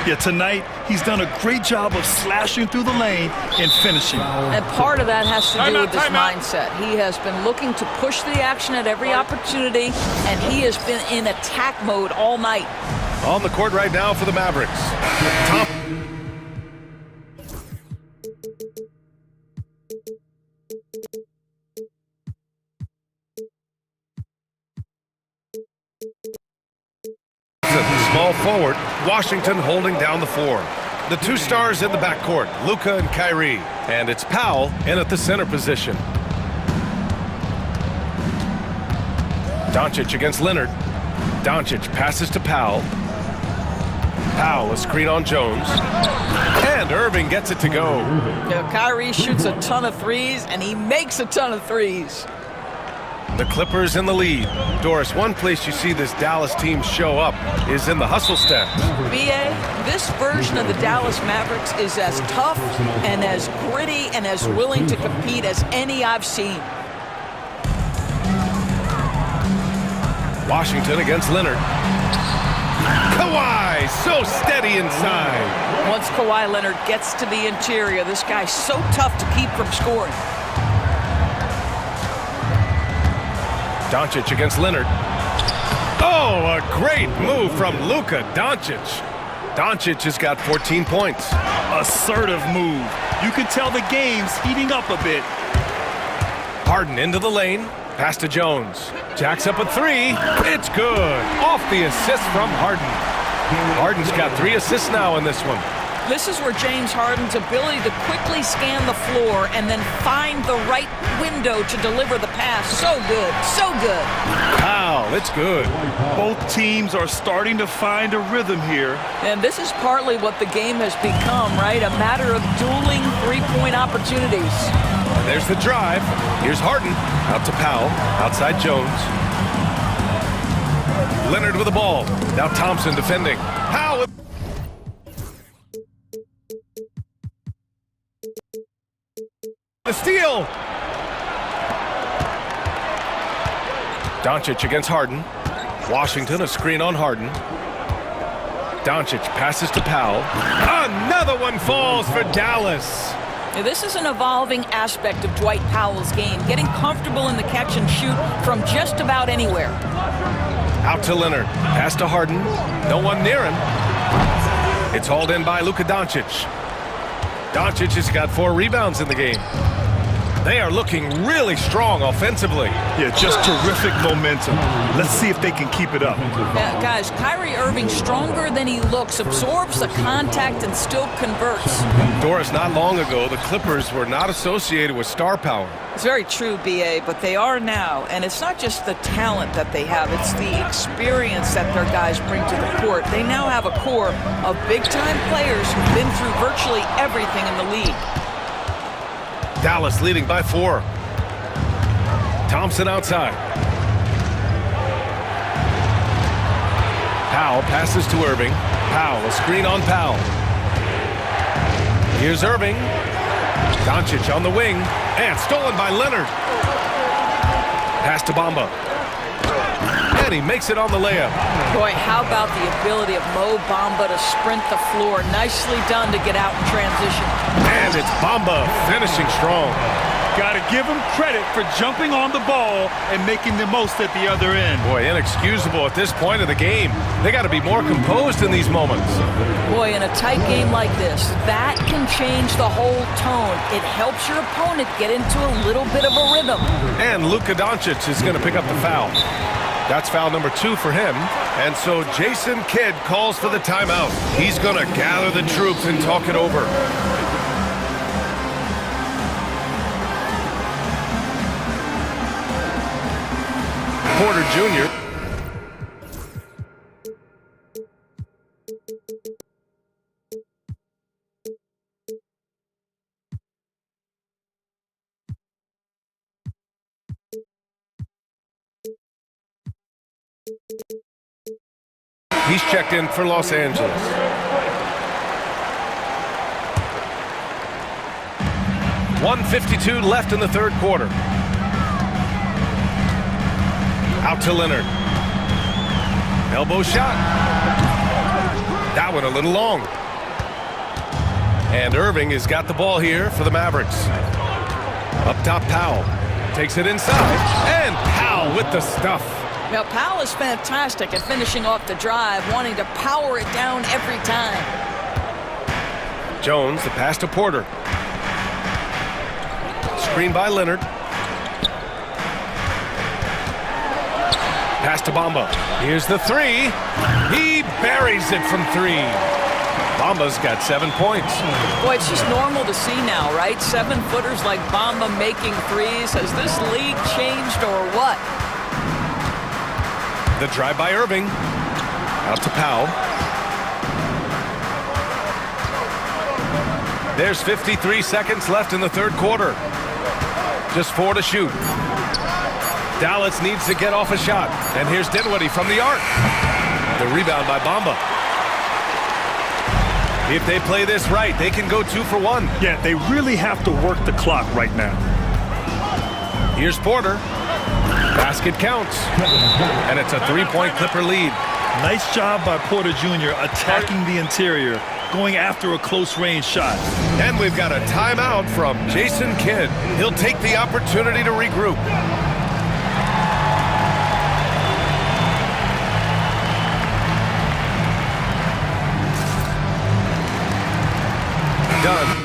Yeah, tonight he's done a great job of slashing through the lane and finishing. And part of that has to do with his mindset. He has been looking to push the action at every opportunity, and he has been in attack mode all night. On the court right now for the Mavericks. Small forward, Washington holding down the floor. The two stars in the backcourt, Luka and Kyrie. And it's Powell in at the center position. Doncic against Leonard. Doncic passes to Powell. Powell, a screen on Jones. And Irving gets it to go. You know, Kyrie shoots a ton of threes, and he makes a ton of threes. The Clippers in the lead. Doris, one place you see this Dallas team show up is in the hustle steps. B.A., this version of the Dallas Mavericks is as tough and as gritty and as willing to compete as any I've seen. Washington against Leonard. Kawhi, so steady inside. Once Kawhi Leonard gets to the interior, this guy's so tough to keep from scoring. Doncic against Leonard. Oh, a great move from Luka Doncic. Doncic has got 14 points. Assertive move. You can tell the game's heating up a bit. Harden into the lane. Pass to Jones. Jacks up a three. It's good. Off the assist from Harden. Harden's got 3 assists now in this one. This is where James Harden's ability to quickly scan the floor and then find the right window to deliver the pass. So good. So good. Wow, it's good. Both teams are starting to find a rhythm here. And this is partly what the game has become, right? A matter of dueling three-point opportunities. And there's the drive. Here's Harden. Out to Powell. Outside Jones. Leonard with the ball. Now Thompson defending. Powell. The steal. Doncic against Harden. Washington, a screen on Harden. Doncic passes to Powell. Another one falls for Dallas. Now, this is an evolving aspect of Dwight Powell's game, getting comfortable in the catch and shoot from just about anywhere. Out to Leonard. Pass to Harden. No one near him. It's hauled in by Luka Doncic. Doncic has got 4 rebounds in the game. They are looking really strong offensively. Yeah, just terrific momentum. Let's see if they can keep it up. Yeah, guys, Kyrie Irving stronger than he looks, absorbs the contact and still converts. Doris, not long ago, the Clippers were not associated with star power. It's very true, B.A., but they are now. And it's not just the talent that they have, it's the experience that their guys bring to the court. They now have a core of big-time players who've been through virtually everything in the league. Dallas leading by 4. Thompson outside. Powell passes to Irving. Powell, a screen on Powell. Here's Irving. Doncic on the wing. And stolen by Leonard. Pass to Bamba. And he makes it on the layup. Boy, how about the ability of Mo Bamba to sprint the floor? Nicely done to get out in transition. And it's Bamba finishing strong. Got to give him credit for jumping on the ball and making the most at the other end. Boy, inexcusable at this point of the game. They got to be more composed in these moments. Boy, in a tight game like this, that can change the whole tone. It helps your opponent get into a little bit of a rhythm. And Luka Doncic is going to pick up the foul. That's foul number 2 for him. And so Jason Kidd calls for the timeout. He's going to gather the troops and talk it over. Porter Jr. He's checked in for Los Angeles. .152 left in the third quarter. Out to Leonard. Elbow shot. That one a little long. And Irving has got the ball here for the Mavericks. Up top, Powell. Takes it inside. And Powell with the stuff. Now, Powell is fantastic at finishing off the drive, wanting to power it down every time. Jones, the pass to Porter. Screen by Leonard. Pass to Bamba. Here's the 3. He buries it from 3. Bamba's got 7 points. Boy, it's just normal to see now, right? 7-footers like Bamba making threes. Has this league changed or what? The drive by Irving. Out to Powell. There's 53 seconds left in the third quarter. Just 4 to shoot. Dallas needs to get off a shot. And here's Dinwiddie from the arc. The rebound by Bamba. If they play this right, they can go 2 for 1. Yeah, they really have to work the clock right now. Here's Porter. Basket counts. And it's a 3-point Clipper lead. Nice job by Porter Jr. attacking the interior, going after a close-range shot. And we've got a timeout from Jason Kidd. He'll take the opportunity to regroup. Done.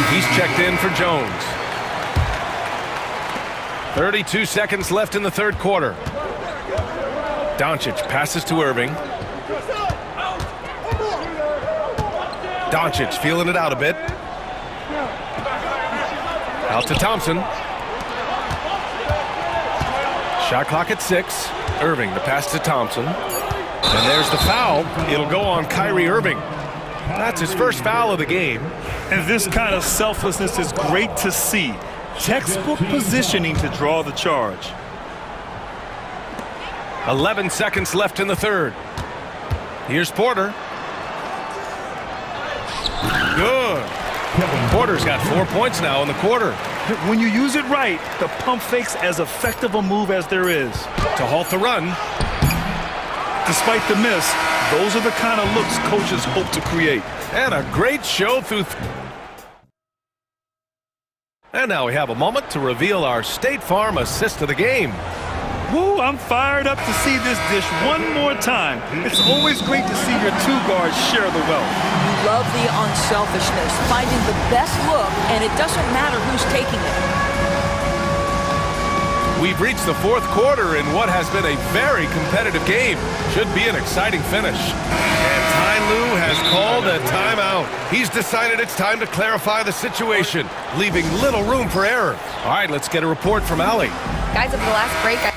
He's checked in for Jones. 32 seconds left in the third quarter. Doncic passes to Irving. Doncic feeling it out a bit. Out to Thompson. Shot clock at 6. Irving, the pass to Thompson. And there's the foul. It'll go on Kyrie Irving. That's his first foul of the game. And this kind of selflessness is great to see. Textbook positioning to draw the charge. 11 seconds left in the third. Here's Porter. Good. Porter's got 4 points now in the quarter. When you use it right, the pump fake's as effective a move as there is. To halt the run. Despite the miss, those are the kind of looks coaches hope to create. And a great show through... And now we have a moment to reveal our State Farm assist of the game. Woo, I'm fired up to see this dish one more time. It's always great to see your two guards share the wealth. Love the unselfishness, finding the best look, and it doesn't matter who's taking it. We've reached the fourth quarter in what has been a very competitive game. Should be an exciting finish. And Ty Lue has called a timeout. He's decided it's time to clarify the situation, leaving little room for error. All right, let's get a report from Allie. Guys, over the last break, I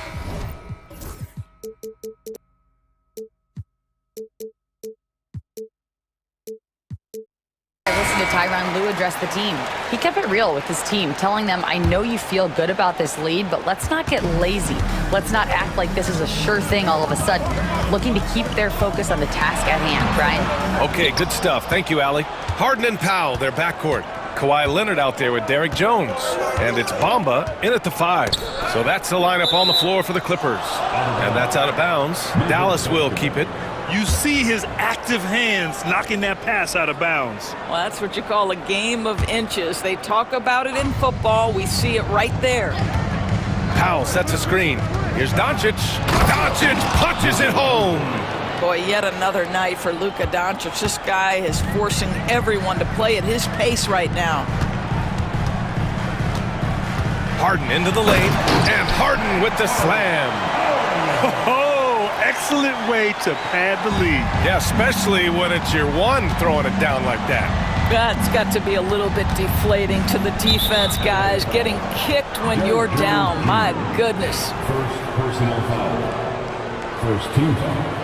listened to Tyronn Lue address the team. He kept it real with his team, telling them, I know you feel good about this lead, but let's not get lazy. Let's not act like this is a sure thing all of a sudden. Looking to keep their focus on the task at hand, Brian. Okay, good stuff. Thank you, Allie. Harden and Powell, their backcourt. Kawhi Leonard out there with Derrick Jones. And it's Bamba in at the 5. So that's the lineup on the floor for the Clippers. And that's out of bounds. Dallas will keep it. You see his active hands knocking that pass out of bounds. Well, that's what you call a game of inches. They talk about it in football. We see it right there. Powell sets a screen. Here's Doncic. Doncic punches it home. Boy, yet another night for Luka Doncic. This guy is forcing everyone to play at his pace right now. Harden into the lane, and Harden with the slam. Oh, excellent way to pad the lead. Yeah, especially when it's your one throwing it down like that. That's got to be a little bit deflating to the defense, guys. Getting kicked when you're down. My goodness. First personal foul. First team foul.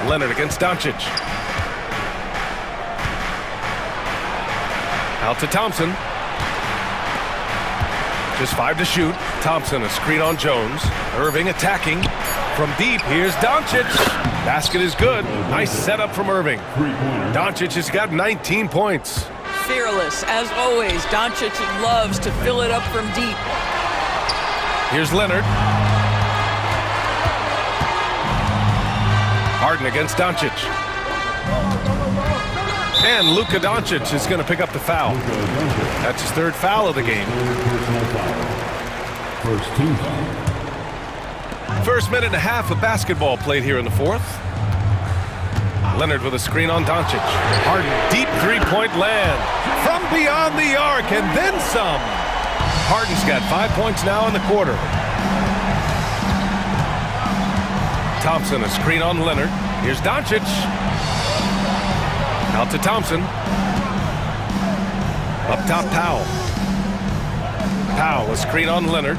Leonard against Doncic. Out to Thompson. Just 5 to shoot. Thompson a screen on Jones. Irving attacking. From deep, here's Doncic. Basket is good. Nice setup from Irving. Doncic has got 19 points. Fearless, as always. Doncic loves to fill it up from deep. Here's Leonard. Harden against Doncic. And Luka Doncic is going to pick up the foul. That's his 3rd foul of the game. First team foul. First minute and a half of basketball played here in the 4th. Leonard with a screen on Doncic. Harden, deep 3-point land. From beyond the arc and then some. Harden's got 5 points now in the quarter. Thompson a screen on Leonard. Here's Doncic. Out to Thompson. Up top, Powell. Powell a screen on Leonard.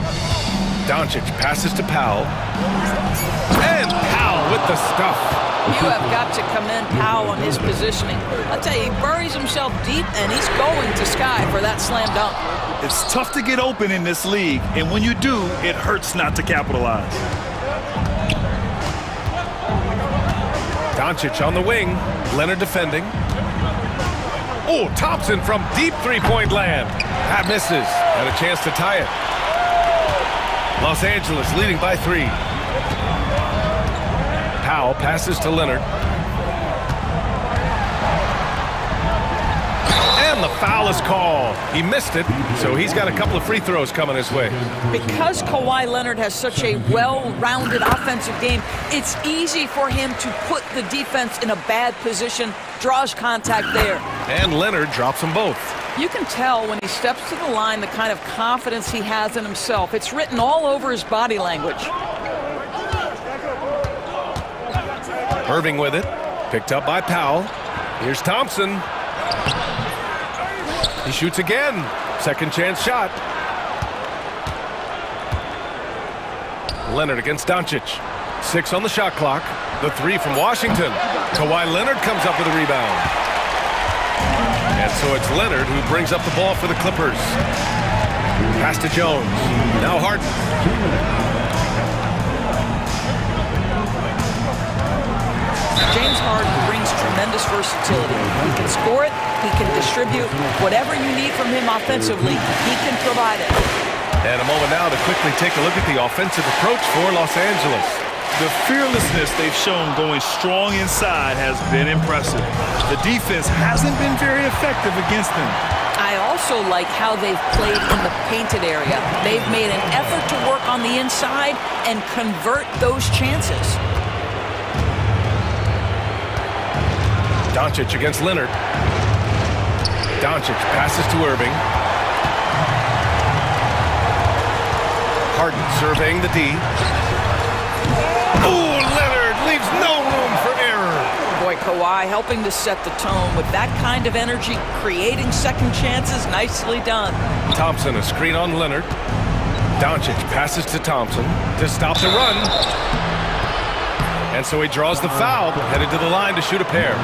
Doncic passes to Powell. And Powell with the stuff. You have got to commend Powell on his positioning. I'll tell you, he buries himself deep, and he's going to sky for that slam dunk. It's tough to get open in this league, and when you do, it hurts not to capitalize. Doncic on the wing. Leonard defending. Oh, Thompson from deep 3-point land. That misses. And a chance to tie it. Los Angeles leading by 3. Powell passes to Leonard. And the foul is called. He missed it, so he's got a couple of free throws coming his way. Because Kawhi Leonard has such a well-rounded offensive game, it's easy for him to put the defense in a bad position, draws contact there. And Leonard drops them both. You can tell when he steps to the line the kind of confidence he has in himself. It's written all over his body language. Irving with it. Picked up by Powell. Here's Thompson. He shoots again. Second chance shot. Leonard against Doncic. 6 on the shot clock. The 3 from Washington. Kawhi Leonard comes up with a rebound. And so it's Leonard who brings up the ball for the Clippers. Pass to Jones. Now Harden. James Harden brings tremendous versatility. He can score it, he can distribute. Whatever you need from him offensively, he can provide it. And a moment now to quickly take a look at the offensive approach for Los Angeles. The fearlessness they've shown going strong inside has been impressive. The defense hasn't been very effective against them. I also like how they've played in the painted area. They've made an effort to work on the inside and convert those chances. Doncic against Leonard. Doncic passes to Irving. Harden surveying the D. Oh, Leonard leaves no room for error. Boy, Kawhi helping to set the tone with that kind of energy, creating second chances. Nicely done. Thompson, a screen on Leonard. Doncic passes to Thompson to stop the run. And so he draws the foul, headed to the line to shoot a pair.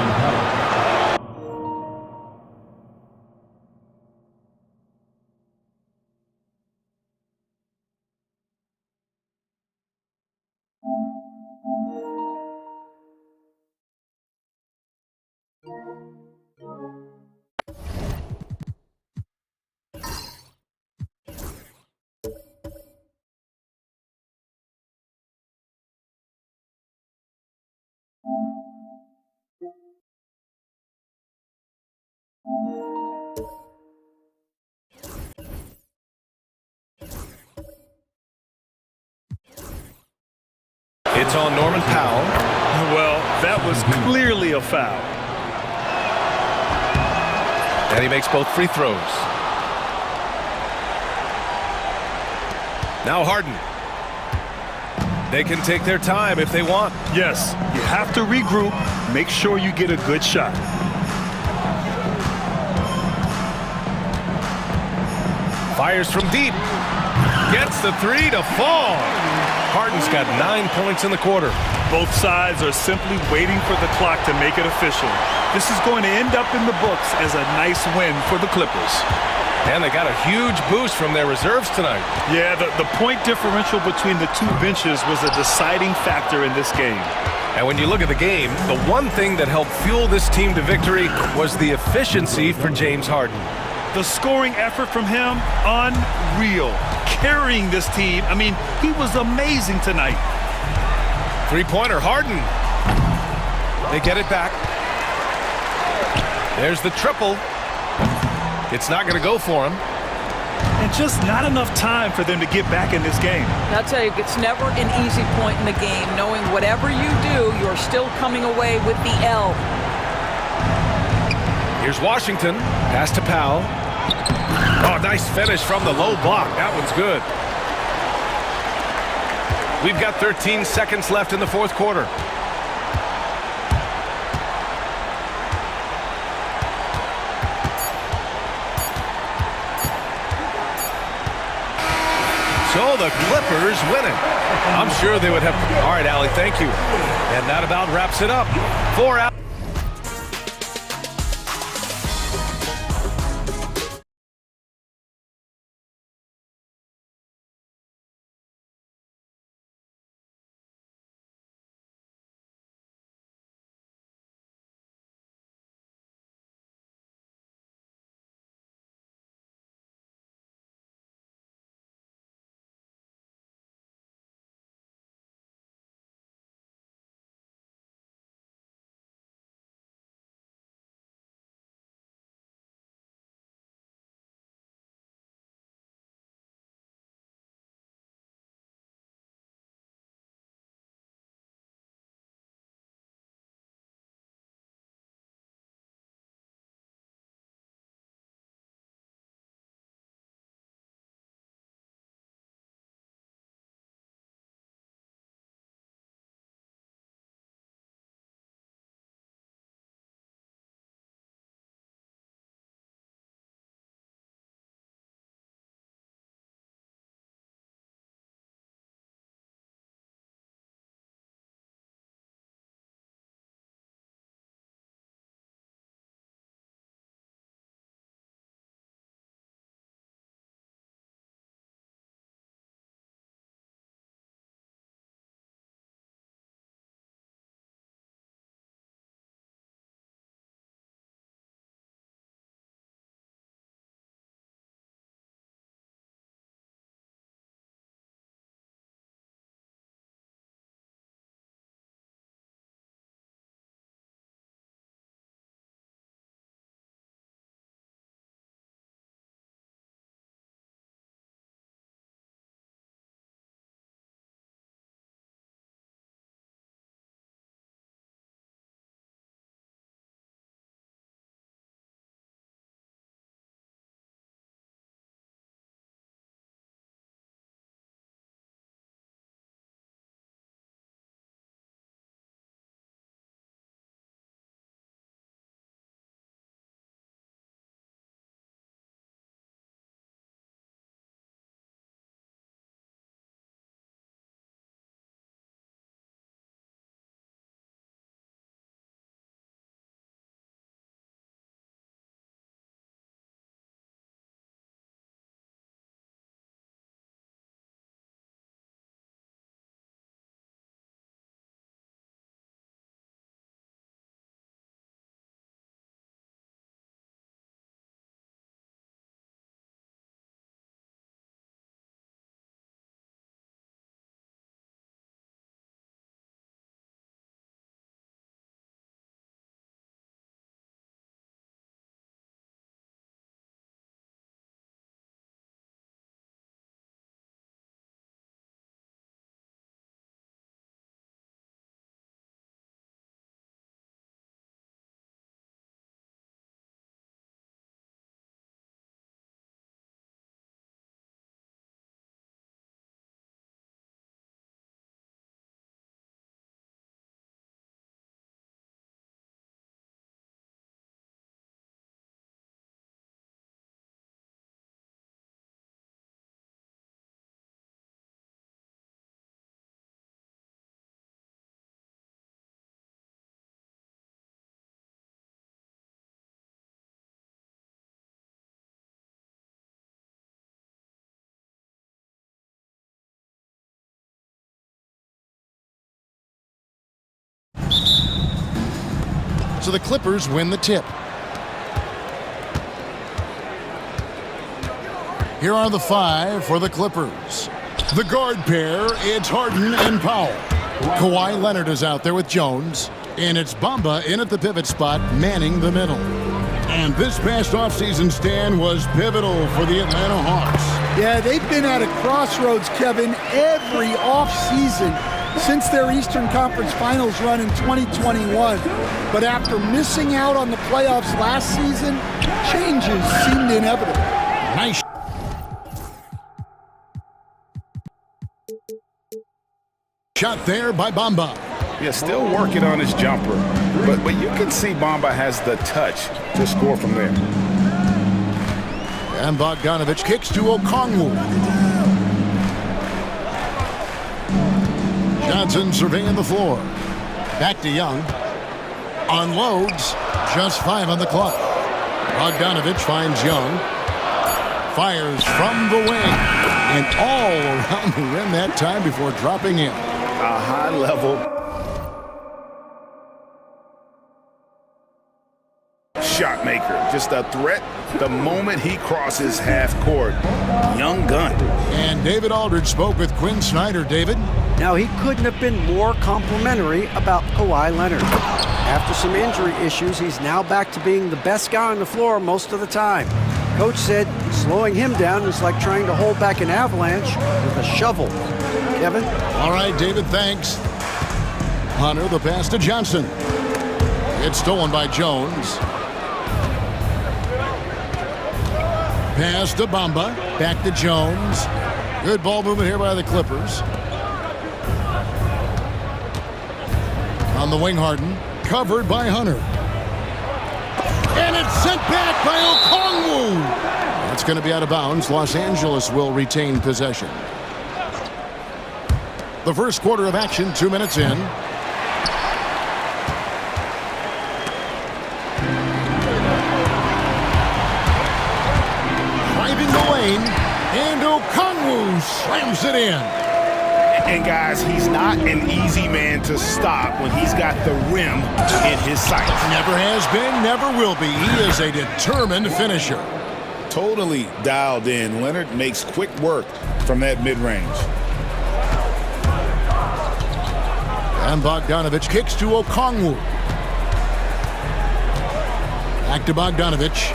It's on Norman Powell. Well, that was clearly a foul. And he makes both free throws. Now Harden. They can take their time if they want. Yes, you have to regroup. Make sure you get a good shot. Fires from deep. Gets the three to fall. Harden's got 9 points in the quarter. Both sides are simply waiting for the clock to make it official. This is going to end up in the books as a nice win for the Clippers. And they got a huge boost from their reserves tonight. Yeah, the point differential between the two benches was a deciding factor in this game. And when you look at the game, the one thing that helped fuel this team to victory was the efficiency for James Harden. The scoring effort from him, unreal. Carrying this team, I mean, he was amazing tonight. Three-pointer, Harden. They get it back. There's the triple. It's not going to go for him. And just not enough time for them to get back in this game. I'll tell you, it's never an easy point in the game, knowing whatever you do, you're still coming away with the L. Here's Washington. Pass to Powell. Oh, nice finish from the low block. That one's good. We've got 13 seconds left in the fourth quarter. So the Clippers win it. I'm sure they would have... All right, Allie, thank you. And that about wraps it up. 4 out. So the Clippers win the tip. Here are the 5 for the Clippers. The guard pair, it's Harden and Powell. Kawhi Leonard is out there with Jones. And it's Bamba in at the pivot spot, manning the middle. And this past offseason, Stan, was pivotal for the Atlanta Hawks. Yeah, they've been at a crossroads, Kevin, every offseason since their Eastern Conference Finals run in 2021. But after missing out on the playoffs last season, changes seemed inevitable. Nice. Shot there by Bamba. Yeah, still working on his jumper. But you can see Bamba has the touch to score from there. And Bogdanovich kicks to Okongwu. Johnson surveying the floor. Back to Young. Unloads. Just 5 on the clock. Bogdanovich finds Young. Fires from the wing. And all around the rim that time before dropping in. A high level shot maker. Just a threat the moment he crosses half court. Young gun. And David Aldridge spoke with Quinn Snyder. David? Now, he couldn't have been more complimentary about Kawhi Leonard. After some injury issues, he's now back to being the best guy on the floor most of the time. Coach said slowing him down is like trying to hold back an avalanche with a shovel. Kevin? All right, David, thanks. Hunter, the pass to Johnson. It's stolen by Jones. Pass to Bamba. Back to Jones. Good ball movement here by the Clippers. On the wing, Harden. Covered by Hunter. And it's sent back by Okongwu. That's going to be out of bounds. Los Angeles will retain possession. The first quarter of action, 2 minutes in. Driving the lane, and Okongwu slams it in. And guys, he's not an easy man to stop when he's got the rim in his sights. Never has been, never will be. He is a determined finisher. Totally dialed in. Leonard makes quick work from that mid-range. And Bogdanovich kicks to Okongwu. Back to Bogdanovich.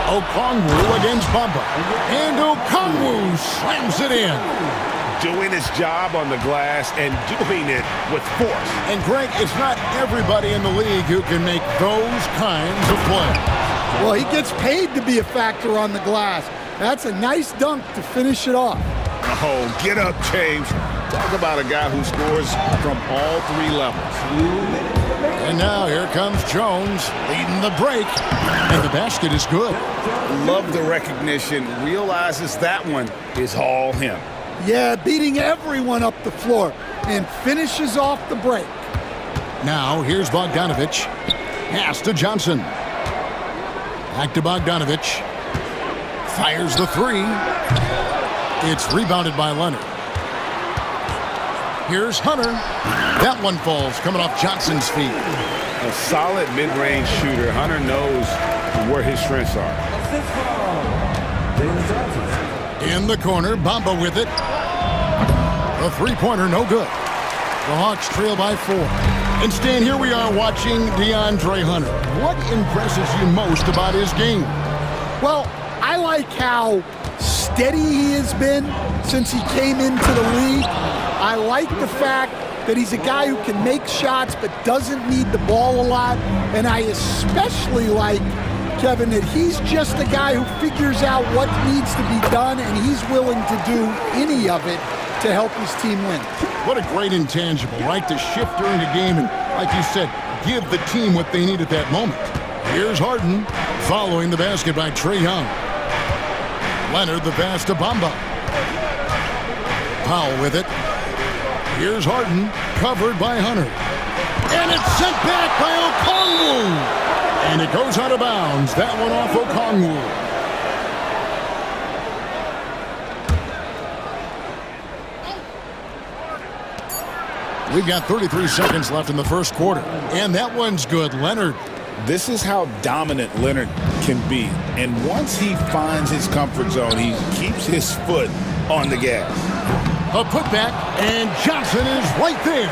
Okongwu against Bamba. And Okongwu slams it in. Doing his job on the glass and doing it with force. And Greg, it's not everybody in the league who can make those kinds of plays. Well, he gets paid to be a factor on the glass. That's a nice dunk to finish it off. Oh, get up, James. Talk about a guy who scores from all 3 levels. And now here comes Jones leading the break. And the basket is good. Love the recognition. Realizes that one is all him. Yeah, beating everyone up the floor and finishes off the break. Now here's Bogdanovich. Pass to Johnson. Back to Bogdanovich. Fires the 3. It's rebounded by Leonard. Here's Hunter. That one falls coming off Johnson's feet. A solid mid-range shooter. Hunter knows where his strengths are. In the corner, Bamba with it. The 3-pointer, no good. The Hawks trail by 4. And Stan, here we are watching DeAndre Hunter. What impresses you most about his game? Well, I like how steady he has been since he came into the league. I like the fact that he's a guy who can make shots but doesn't need the ball a lot. And I especially like, Kevin, that he's just a guy who figures out what needs to be done, and he's willing to do any of it to help his team win. What a great intangible, right? To shift during the game and, like you said, give the team what they need at that moment. Here's Harden following the basket by Trae Young. Leonard the pass to Bamba. Powell with it. Here's Harden, covered by Hunter. And it's sent back by Okongwu. And it goes out of bounds. That one off Okongwu. We've got 33 seconds left in the first quarter. And that one's good. Leonard. This is how dominant Leonard can be. And once he finds his comfort zone, he keeps his foot on the gas. A putback, and Johnson is right there.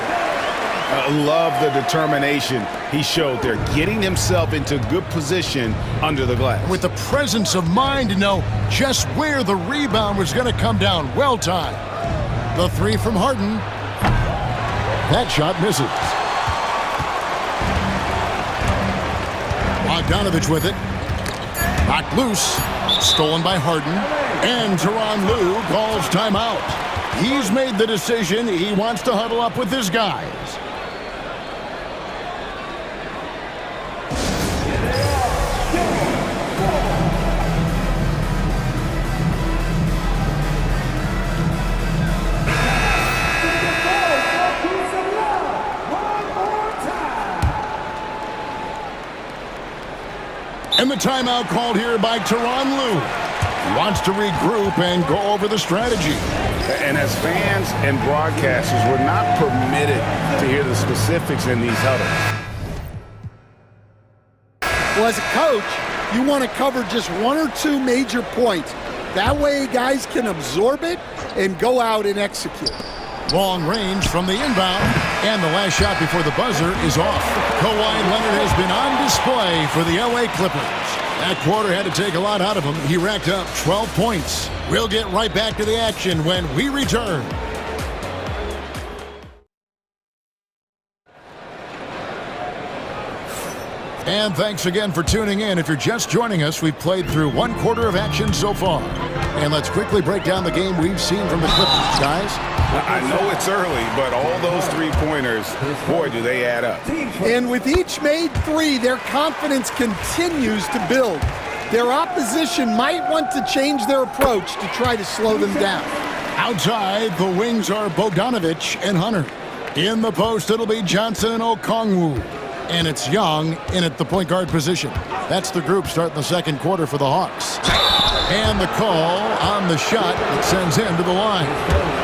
I love the determination he showed there, getting himself into good position under the glass. With the presence of mind to know just where the rebound was going to come down. Well timed. The three from Harden. That shot misses. Bogdanovich with it. Knocked loose. Stolen by Harden. And Tyronn Lue calls timeout. He's made the decision. He wants to huddle up with his guys. And the timeout called here by Tyronn Lue. Wants to regroup and go over the strategy. And as fans and broadcasters, we're not permitted to hear the specifics in these huddles. Well, as a coach, you want to cover just one or two major points. That way guys can absorb it and go out and execute. Long range from the inbound, and the last shot before the buzzer is off. Kawhi Leonard has been on display for the LA Clippers. That quarter had to take a lot out of him. He racked up 12 points. We'll get right back to the action when we return. And thanks again for tuning in. If you're just joining us, we've played through one quarter of action so far. And let's quickly break down the game we've seen from the Clippers, guys. I know it's early, but all those three-pointers, boy, do they add up. And with each made three, their confidence continues to build. Their opposition might want to change their approach to try to slow them down. Outside, the wings are Bogdanovich and Hunter. In the post, it'll be Johnson and Okongwu. And it's Young in at the point guard position. That's the group starting the second quarter for the Hawks. And the call on the shot that sends him to the line.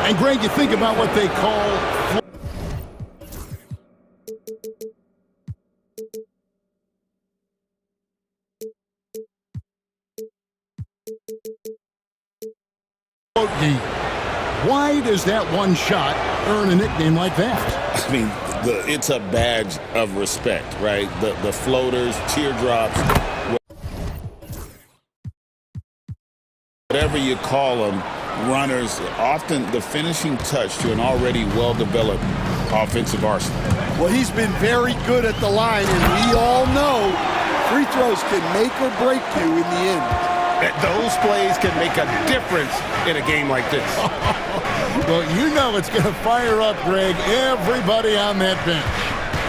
And Greg, you think about what they call... Why does that one shot earn a nickname like that? I mean, it's a badge of respect, right? The floaters, teardrops, whatever you call them, runners, often the finishing touch to an already well-developed offensive arsenal. Well, he's been very good at the line, and we all know free throws can make or break you in the end. Those plays can make a difference in a game like this. Well, you know it's going to fire up, Greg, everybody on that bench.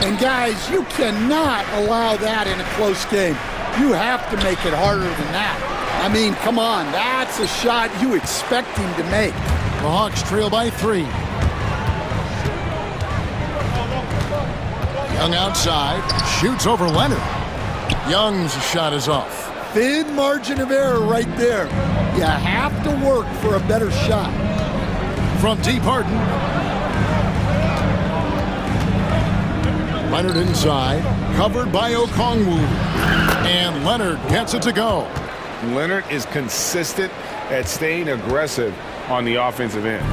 And guys, you cannot allow that in a close game. You have to make it harder than that. I mean, come on, that's a shot you expect him to make. The Hawks trail by 3. Young outside, shoots over Leonard. Young's shot is off. Thin margin of error right there. You have to work for a better shot. From deep, Harden. Leonard inside, covered by Okongwu. And Leonard gets it to go. Leonard is consistent at staying aggressive on the offensive end.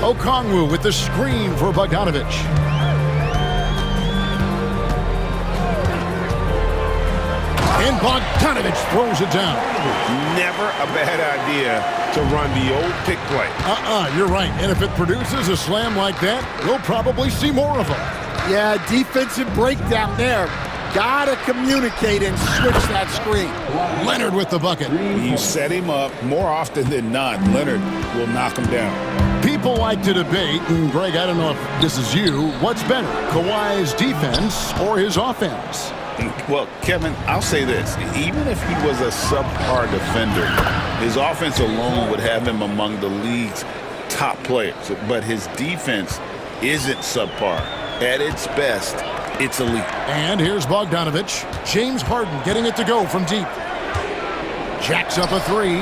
Okongwu with the screen for Bogdanovich. And Bogdanovich throws it down. Never a bad idea to run the old pick play. You're right. And if it produces a slam like that, we'll probably see more of them. Yeah, defensive breakdown there. Gotta communicate and switch that screen. Leonard with the bucket. You set him up, more often than not, Leonard will knock him down. People like to debate, and Greg, I don't know if this is you, what's better, Kawhi's defense or his offense? Well, Kevin, I'll say this. Even if he was a subpar defender, his offense alone would have him among the league's top players. But his defense isn't subpar. At its best, it's elite. And here's Bogdanovich. James Harden getting it to go from deep. Jacks up a three.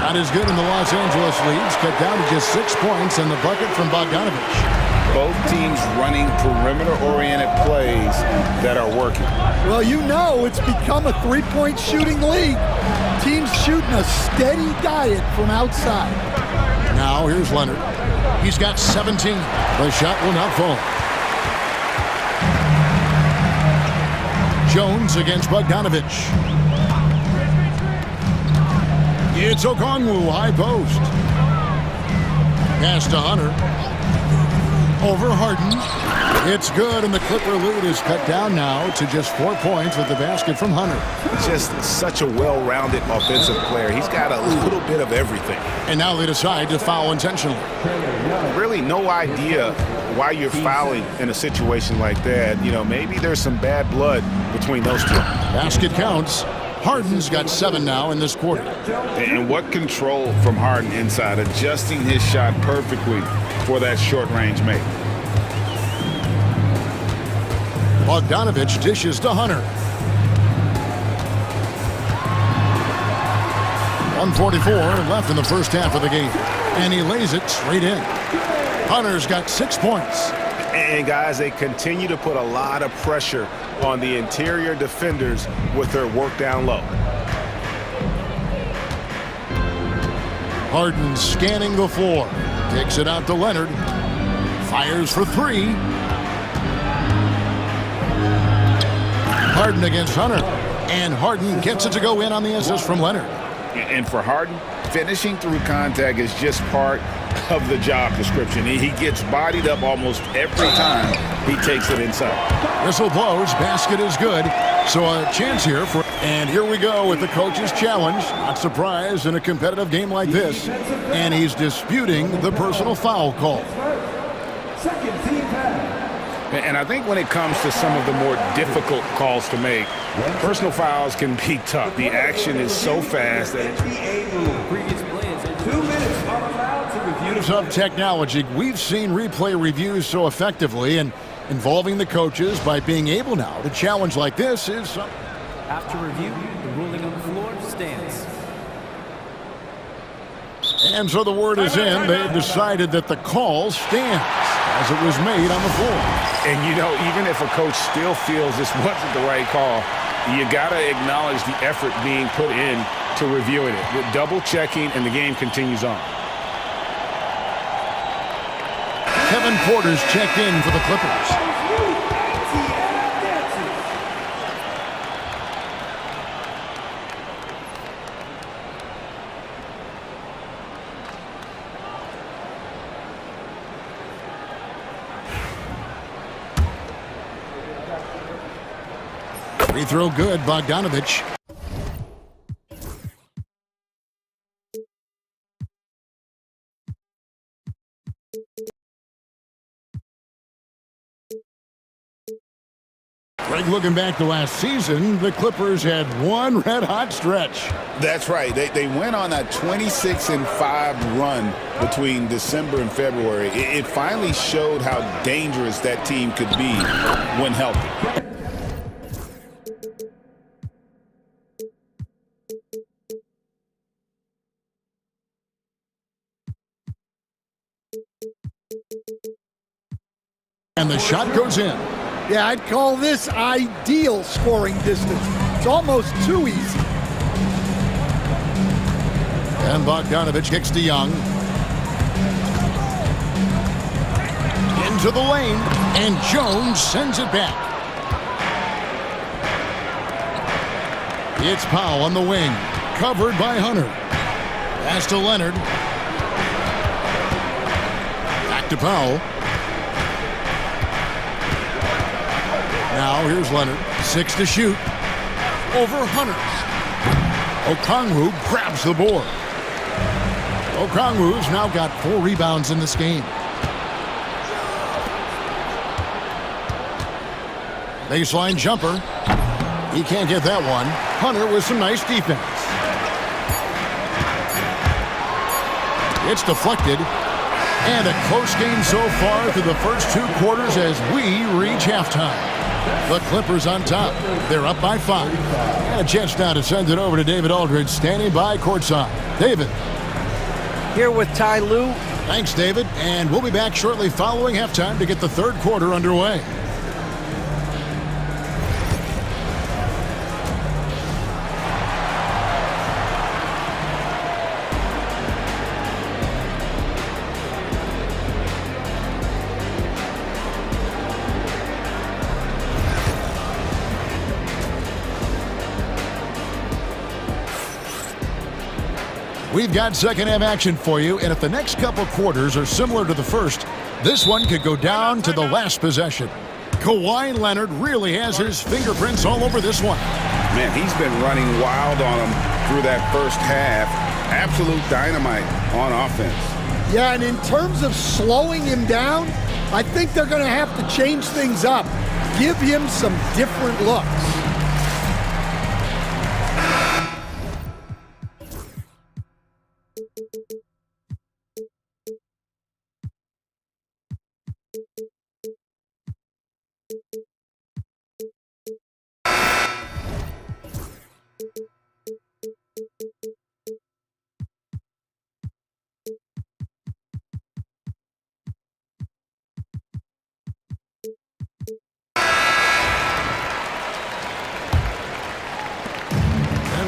Not as good in the Los Angeles leads. Cut down to just 6 points and the bucket from Bogdanovich. Both teams running perimeter-oriented plays that are working. Well, you know it's become a three-point shooting league. Teams shooting a steady diet from outside. Now here's Leonard. He's got 17. The shot will not fall. Jones against Bogdanovich. It's Okongwu, high post. Pass to Hunter. Over Harden. It's good, and the Clipper lead is cut down now to just 4 points with the basket from Hunter. Just such a well-rounded offensive player. He's got a little bit of everything. And now they decide to foul intentionally. Really no idea why you're fouling in a situation like that. You know, maybe there's some bad blood between those two. Basket counts. Harden's got 7 now in this quarter. And what control from Harden inside, adjusting his shot perfectly for that short-range make. Bogdanovich dishes to Hunter. 1:44 left in the first half of the game. And he lays it straight in. Hunter's got 6 points. And guys, they continue to put a lot of pressure on the interior defenders with their work down low. Harden scanning the floor. Takes it out to Leonard. Fires for 3. Harden against Hunter. And Harden gets it to go in on the assist from Leonard. And for Harden, finishing through contact is just part of the job description. He gets bodied up almost every time he takes it inside. Whistle blows, basket is good. So a chance here for, and here we go with the coach's challenge. Not surprised in a competitive game like this. And he's disputing the personal foul call. And I think when it comes to some of the more difficult calls to make, personal fouls can be tough. The action is so fast that of technology, we've seen replay reviews so effectively, and involving the coaches by being able now to challenge like this is after review, the ruling on the floor stands. And so the word is in. They've decided that the call stands as it was made on the floor. And you know, even if a coach still feels this wasn't the right call, you gotta acknowledge the effort being put in to reviewing it. With double checking, and the game continues on. Kevin Porter's checked in for the Clippers. Free throw good, Bogdanovich. Greg, looking back to last season, the Clippers had one red-hot stretch. That's right. They went on a 26-5 run between December and February. It finally showed how dangerous that team could be when healthy. And the shot goes in. Yeah, I'd call this ideal scoring distance. It's almost too easy. And Bogdanovich kicks to Young. Into the lane, and Jones sends it back. It's Powell on the wing, covered by Hunter. Pass to Leonard. Back to Powell. Now here's Leonard, 6 to shoot. Over Hunter. Okongwu grabs the board. Okongwu's now got 4 rebounds in this game. Baseline jumper. He can't get that one. Hunter with some nice defense. It's deflected. And a close game so far through the first 2 quarters as we reach halftime. The Clippers on top. They're up by 5. And a chance now to send it over to David Aldridge, standing by courtside. David. Here with Ty Lue. Thanks, David. And we'll be back shortly following halftime to get the third quarter underway. We've got second-half action for you, and if the next couple quarters are similar to the first, this one could go down to the last possession. Kawhi Leonard really has his fingerprints all over this one. Man, he's been running wild on him through that first half. Absolute dynamite on offense. Yeah, and in terms of slowing him down, I think they're going to have to change things up. Give him some different looks.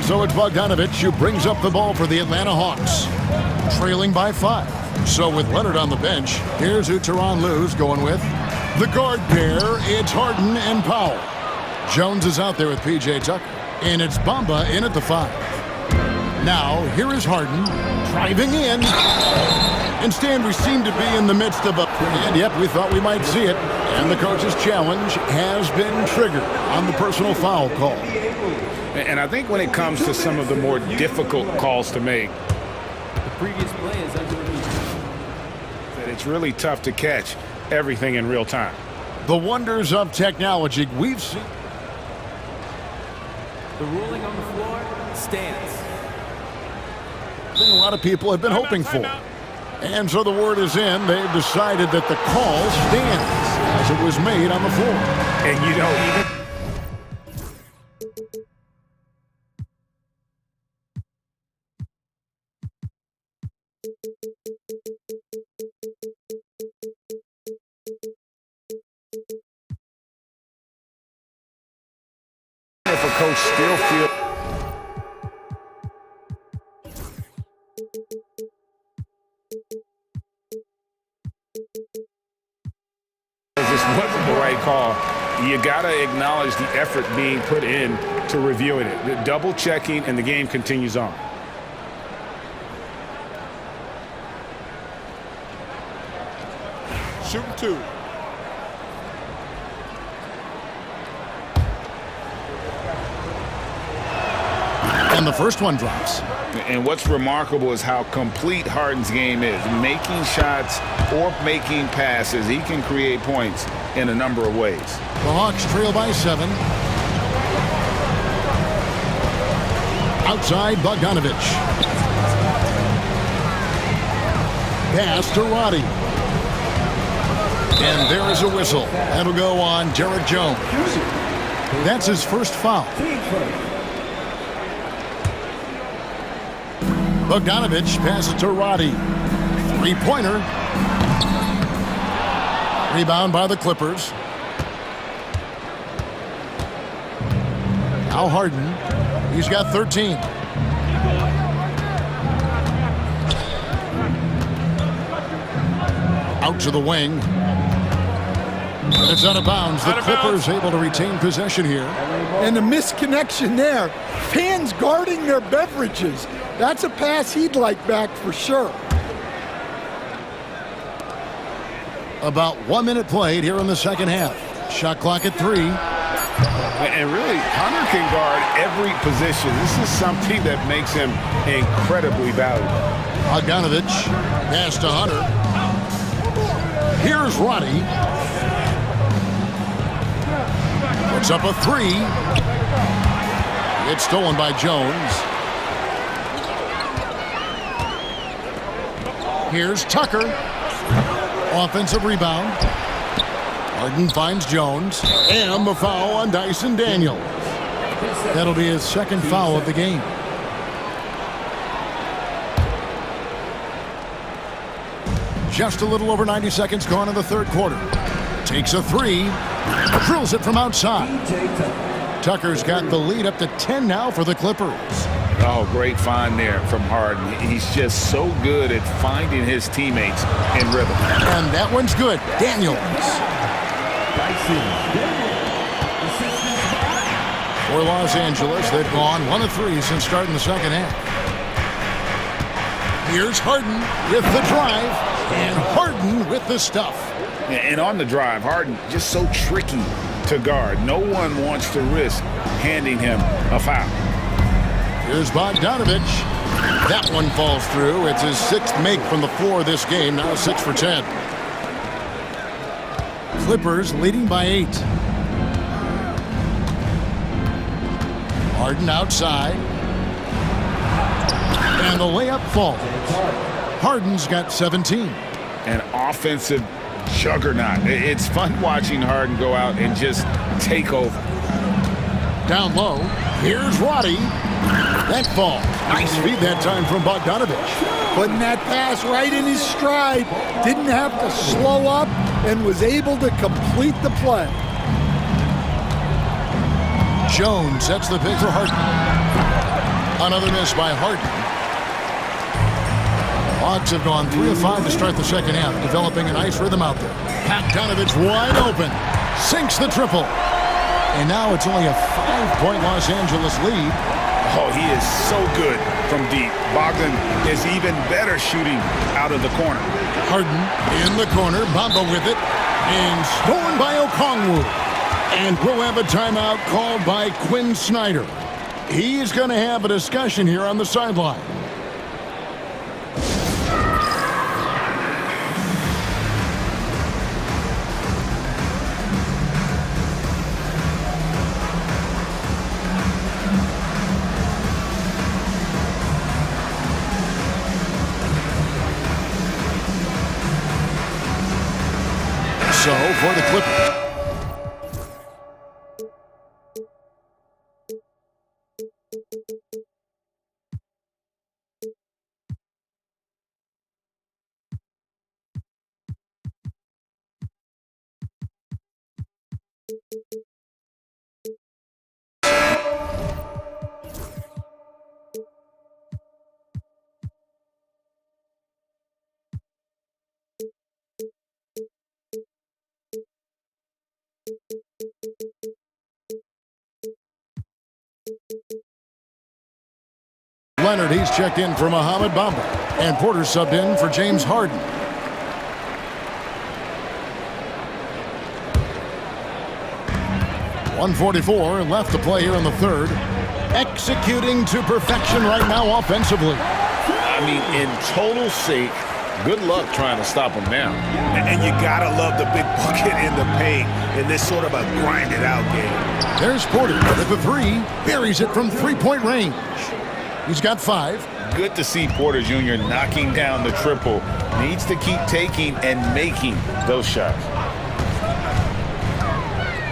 So it's Bogdanovich who brings up the ball for the Atlanta Hawks, trailing by 5. So with Leonard on the bench, here's who Tyronn Lue's going with. The guard pair, it's Harden and Powell. Jones is out there with P.J. Tucker, and it's Bamba in at the 5. Now, here is Harden driving in. And Stan, we seem to be in the midst of a... And yep, we thought we might see it. And the coach's challenge has been triggered on the personal foul call. And I think when it comes to some of the more difficult calls to make, The previous play is under review. that it's really tough to catch everything in real time. The wonders of technology we've seen. The ruling on the floor stands. A lot of people have been hoping for. And so the word is in. They've decided that the call stands as it was made on the floor. And you know, even... if a coach still feels this wasn't the right call, you got to acknowledge the effort being put in to reviewing it. The double checking, and the game continues on. Shoot 2. And the first one drops. And what's remarkable is how complete Harden's game is. Making shots or making passes, he can create points in a number of ways. The Hawks trail by 7. Outside, Bogdanovich. Pass to Roddy. And there is a whistle. That'll go on Derek Jones. That's his first foul. Bogdanovich passes to Roddy. 3-pointer. Rebound by the Clippers. Now Harden. He's got 13. Out to the wing. And it's out of bounds. The Clippers able to retain possession here. And a misconnection there. Fans guarding their beverages. That's a pass he'd like back for sure. About 1 minute played here in the second half. Shot clock at 3. And really, Hunter can guard every position. This is something that makes him incredibly valuable. Bogdanovich, pass to Hunter. Here's Roddy. Puts up a 3. It's stolen by Jones. Here's Tucker. Offensive rebound. Harden finds Jones, and the foul on Dyson Daniels. That'll be his second foul of the game. Just a little over 90 seconds gone in the third quarter. Takes a three, drills it from outside. Tucker's got the lead up to 10 now for the Clippers. Oh, great find there from Harden. He's just so good at finding his teammates in rhythm. And that one's good. Daniels. For Los Angeles, they've gone 1 of 3 since starting the second half. Here's Harden with the drive, and Harden with the stuff. And on the drive, Harden just so tricky to guard. No one wants to risk handing him a foul. Here's Bogdanovich. That one falls through. It's his 6th make from the floor this game, now 6 for 10. Clippers leading by 8. Harden outside. And the layup falls. Harden's got 17. An offensive juggernaut. It's fun watching Harden go out and just take over. Down low, here's Roddy. That fall. Nice feed that time from Bogdanovich. Putting that pass right in his stride. Didn't have to slow up and was able to complete the play. Jones sets the pick for Harden. Another miss by Harden. Hawks have gone 3 of 5 to start the second half, developing a nice rhythm out there. Bogdanovich wide open. Sinks the triple. And now it's only a 5-point Los Angeles lead. Oh, he is so good from deep. Bogdan is even better shooting out of the corner. Harden in the corner. Bamba with it. And stolen by Okongwu. And we'll have a timeout called by Quinn Snyder. He's going to have a discussion here on the sideline. So for the Clippers. Leonard, he's checked in for Mohamed Bamba. And Porter subbed in for James Harden. .144 left to play here in the third. Executing to perfection right now offensively. I mean, in total sync. Good luck trying to stop him now. And you gotta love the big bucket in the paint in this sort of a grinded out game. There's Porter with the 3. Buries it from 3-point range. He's got 5. Good to see Porter Jr. knocking down the triple. Needs to keep taking and making those shots.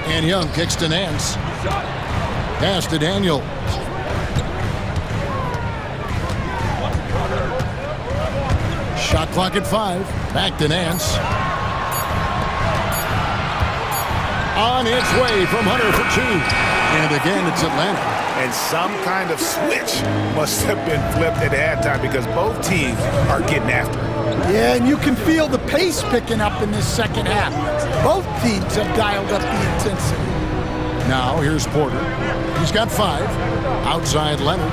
And Young kicks to Nance. Pass to Daniels. Shot clock at 5. Back to Nance. On its way from Hunter for 2. And again, it's Atlanta. And some kind of switch must have been flipped at halftime because both teams are getting after it. Yeah, and you can feel the pace picking up in this second half. Both teams have dialed up the intensity. Now, here's Porter. He's got 5. Outside Leonard.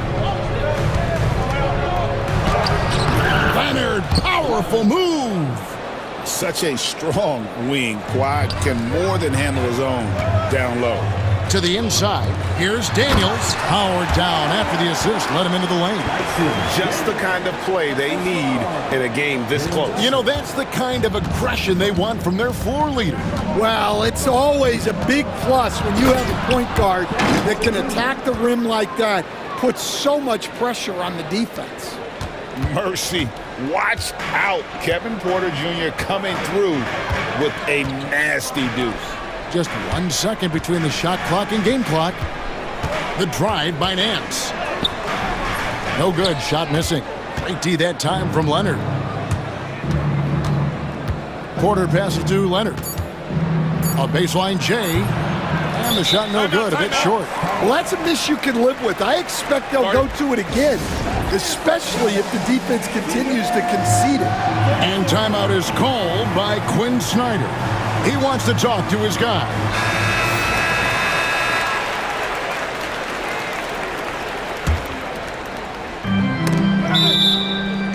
Leonard, powerful move. Such a strong wing. Kawhi can more than handle his own down low. To the inside. Here's Daniels. Howard down after the assist. Let him into the lane. Just the kind of play they need in a game this close. You know, that's the kind of aggression they want from their floor leader. Well, it's always a big plus when you have a point guard that can attack the rim like that. Puts so much pressure on the defense. Mercy. Watch out. Kevin Porter Jr. coming through with a nasty deuce. Just 1 second between the shot clock and game clock. The drive by Nance. No good, shot missing. Great D that time from Leonard. Porter passes to Leonard. A baseline J. And the shot no good, a bit short. Well, that's a miss you can live with. I expect they'll go to it again, especially if the defense continues to concede it. And timeout is called by Quinn Snyder. He wants to talk to his guy.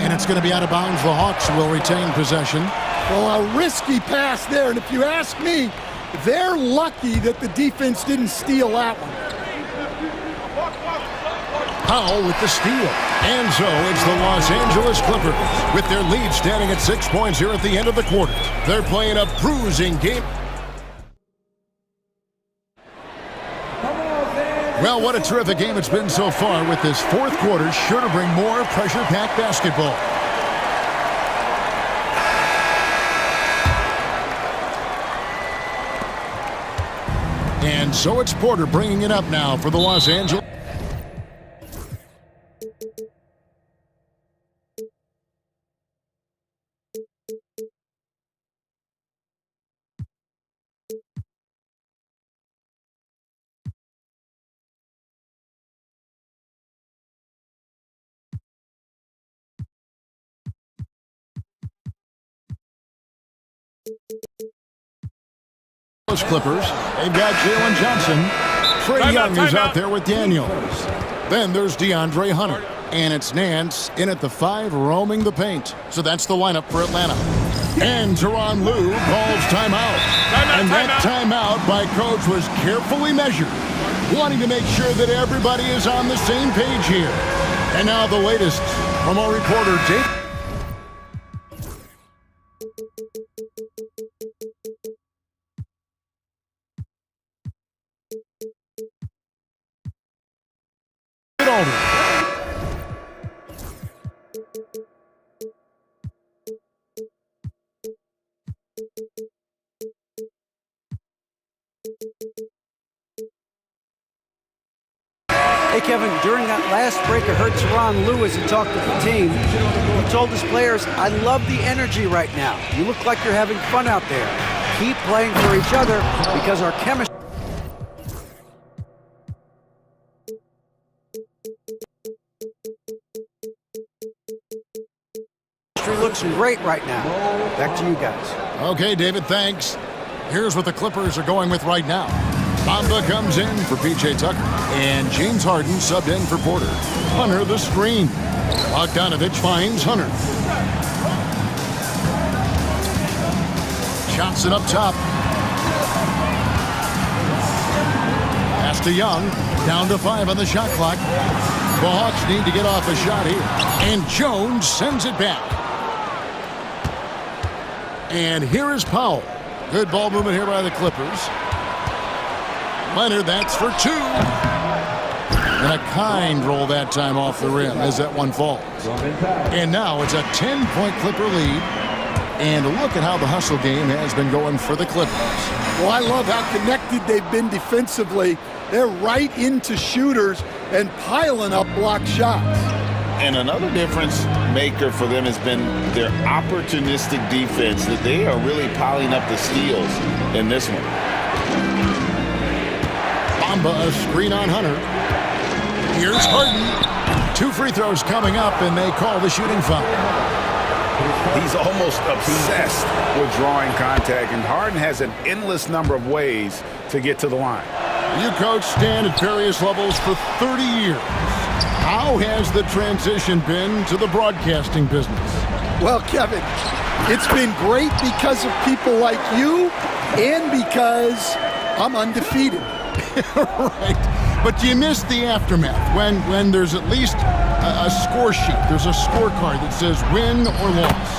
And it's going to be out of bounds. The Hawks will retain possession. Well, a risky pass there, and if you ask me, they're lucky that the defense didn't steal that one. Powell with the steal. And so it's the Los Angeles Clippers with their lead standing at 6 points here at the end of the quarter. They're playing a bruising game. Well, what a terrific game it's been so far, with this fourth quarter sure to bring more pressure-packed basketball. And so it's Porter bringing it up now for the Los Angeles. Clippers. They've got Jalen Johnson. Trae Young is out there with Daniels. Then there's DeAndre Hunter. And it's Nance in at the 5, roaming the paint. So that's the lineup for Atlanta. And Tyronn Lue calls timeout. And that timeout by Coach was carefully measured, wanting to make sure that everybody is on the same page here. And now the latest from our reporter, Jake. Hey, Kevin, during that last break, I heard Tyronn Lue as he talked to the team. He told his players, I love the energy right now. You look like you're having fun out there. Keep playing for each other because our chemistry looks great right now. Back to you guys. Okay, David, thanks. Here's what the Clippers are going with right now. Bamba comes in for P.J. Tucker, and James Harden subbed in for Porter. Hunter the screen. Bogdanovich finds Hunter. Shots it up top. Pass to Young. Down to 5 on the shot clock. The Hawks need to get off a shot here. And Jones sends it back. And here is Powell. Good ball movement here by the Clippers. Leonard, that's for 2. And a kind roll that time off the rim as that one falls. And now it's a 10-point Clipper lead. And look at how the hustle game has been going for the Clippers. Well, I love how connected they've been defensively. They're right into shooters and piling up block shots. And another difference maker for them has been their opportunistic defense, that they are really piling up the steals in this one. Bamba, a screen on Hunter. Here's Harden. 2 free throws coming up, and they call the shooting foul. He's almost obsessed with drawing contact, and Harden has an endless number of ways to get to the line. You coach Stan at various levels for 30 years. How has the transition been to the broadcasting business? Well, Kevin, it's been great because of people like you and because I'm undefeated. Right. But do you miss the aftermath when there's at least a score sheet? There's a scorecard that says win or loss.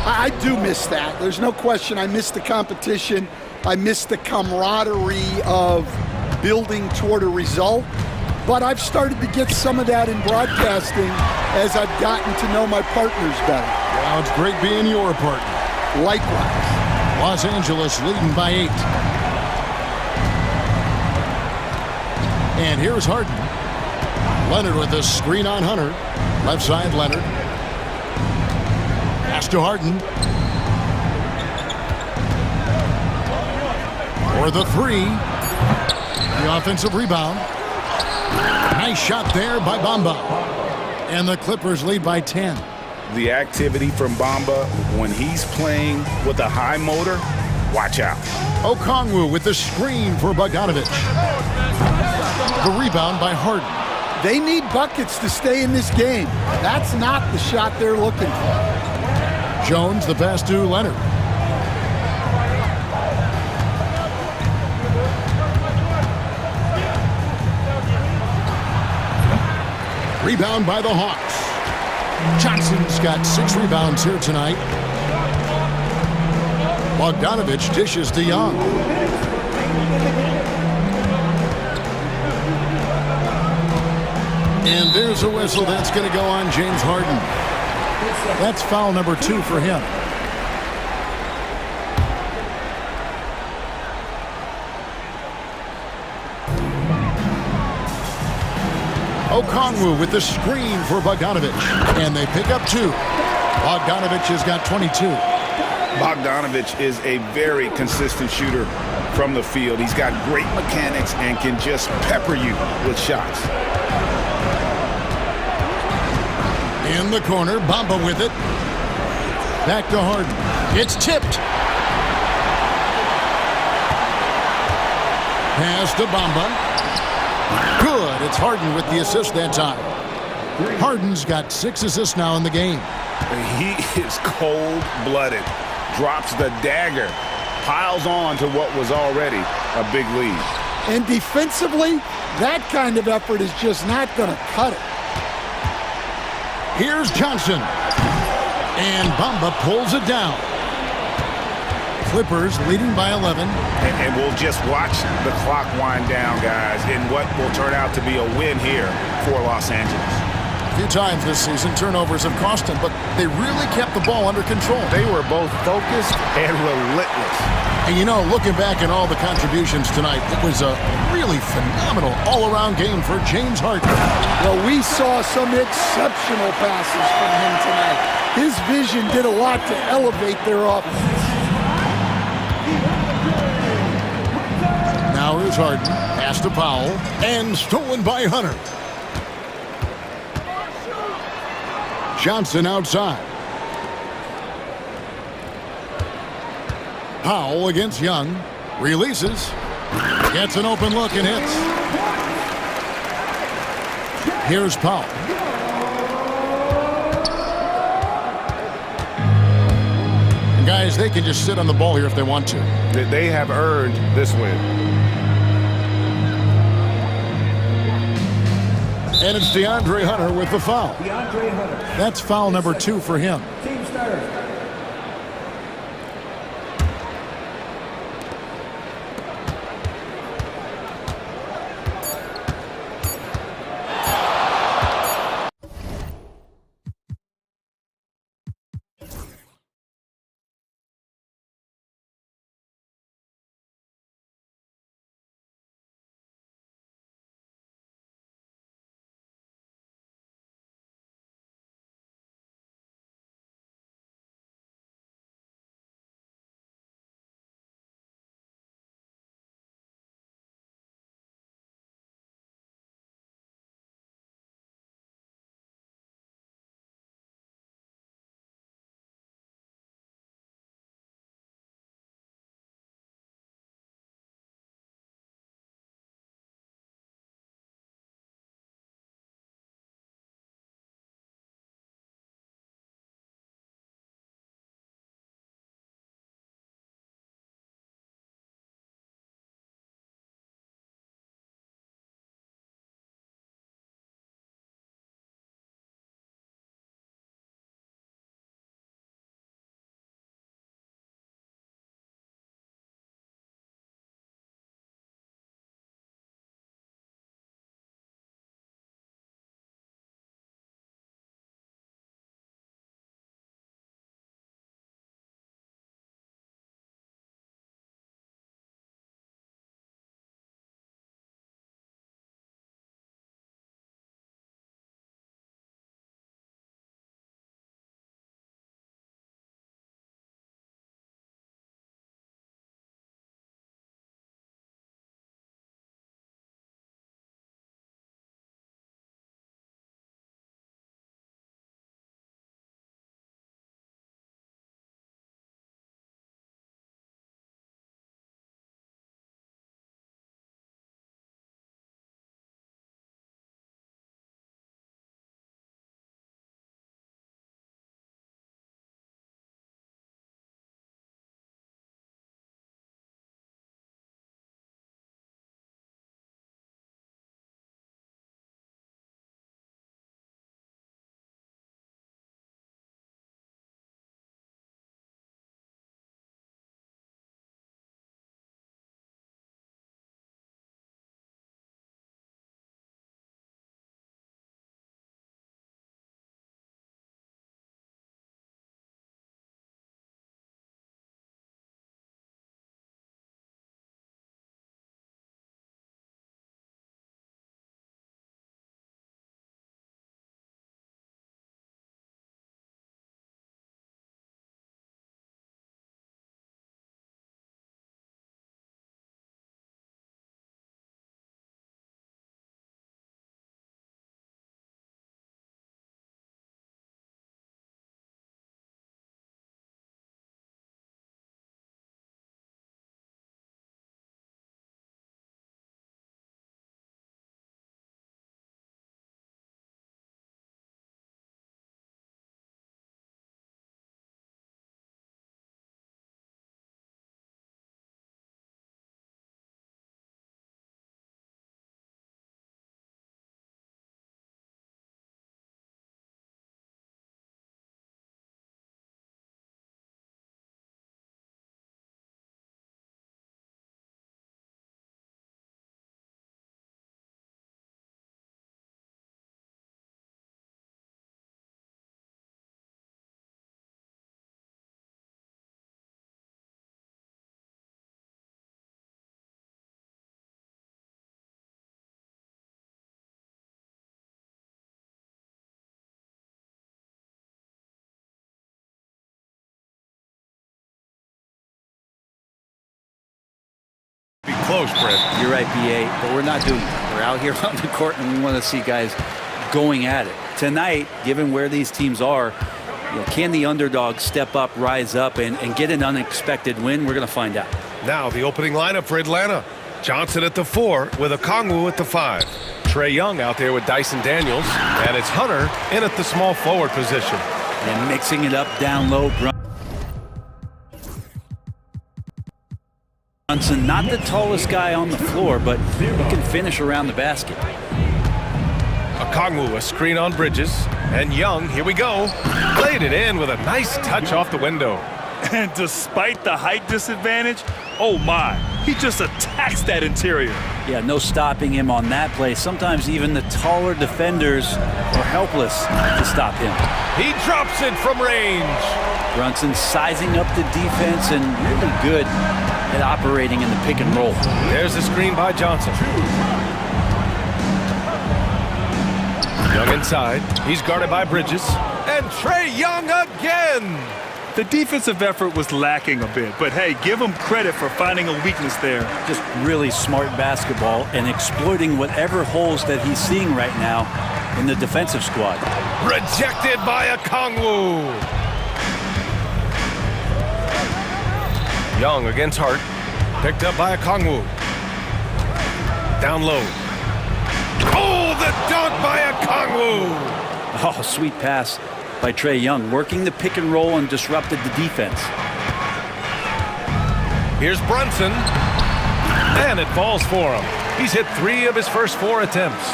I do miss that. There's no question. I miss the competition. I miss the camaraderie of building toward a result. But I've started to get some of that in broadcasting as I've gotten to know my partners better. Well, it's great being your partner. Likewise. Los Angeles leading by 8. And here's Harden. Leonard with a screen on Hunter. Left side, Leonard. Pass to Harden. For the 3. The offensive rebound. Nice shot there by Bamba. And the Clippers lead by 10. The activity from Bamba when he's playing with a high motor, watch out. Okongwu with the screen for Bogdanovic. The rebound by Harden. They need buckets to stay in this game. That's not the shot they're looking for. Jones, the pass to Leonard. Rebound by the Hawks. Johnson's got 6 rebounds here tonight. Bogdanovic dishes to Young. And there's a whistle that's going to go on James Harden. That's foul number 2 for him. Okongwu with the screen for Bogdanovic. And they pick up 2. Bogdanovic has got 22. Bogdanovic is a very consistent shooter from the field. He's got great mechanics and can just pepper you with shots. In the corner, Bamba with it. Back to Harden. It's tipped. Pass to Bamba. Good. It's Harden with the assist that time. Harden's got 6 assists now in the game. He is cold-blooded. Drops the dagger. Piles on to what was already a big lead. And defensively, that kind of effort is just not going to cut it. Here's Johnson. And Bamba pulls it down. Clippers leading by 11. And we'll just watch the clock wind down, guys, in what will turn out to be a win here for Los Angeles. A few times this season, turnovers have cost them, but they really kept the ball under control. They were both focused and relentless. And you know, looking back at all the contributions tonight, it was a really phenomenal all-around game for James Harden. Well, we saw some exceptional passes from him tonight. His vision did a lot to elevate their offense. Now here's Harden. Pass to Powell. And stolen by Hunter. Johnson outside. Powell against Young. Releases. Gets an open look and hits. Here's Powell. And guys, they can just sit on the ball here if they want to. They have earned this win. And it's DeAndre Hunter with the foul. That's foul number 2 for him. close, Brent. You're right, BA, but we're not doing that. We're out here on the court, and we want to see guys going at it. Tonight, given where these teams are, can the underdog step up, rise up, and get an unexpected win? We're going to find out. Now the opening lineup for Atlanta. Johnson at the 4 with Okongwu at the 5. Trae Young out there with Dyson Daniels. And it's Hunter in at the small forward position. And mixing it up down low. Brunson, not the tallest guy on the floor, but he can finish around the basket. Okongwu, a screen on Bridges. And Young, here we go. Played it in with a nice touch off the window. And despite the height disadvantage, oh my, he just attacks that interior. Yeah, no stopping him on that play. Sometimes even the taller defenders are helpless to stop him. He drops it from range. Brunson sizing up the defense and really good at operating in the pick and roll. There's the screen by Johnson. Young inside. He's guarded by Bridges. And Trae Young again. The defensive effort was lacking a bit, but hey, give him credit for finding a weakness there. Just really smart basketball and exploiting whatever holes that he's seeing right now in the defensive squad. Rejected by Okongwu. Young against Hart. Picked up by Okongwu. Down low. Oh, the dunk by Okongwu. Oh, sweet pass by Trae Young, working the pick and roll and disrupted the defense. Here's Brunson. And it falls for him. He's hit 3 of his first 4 attempts.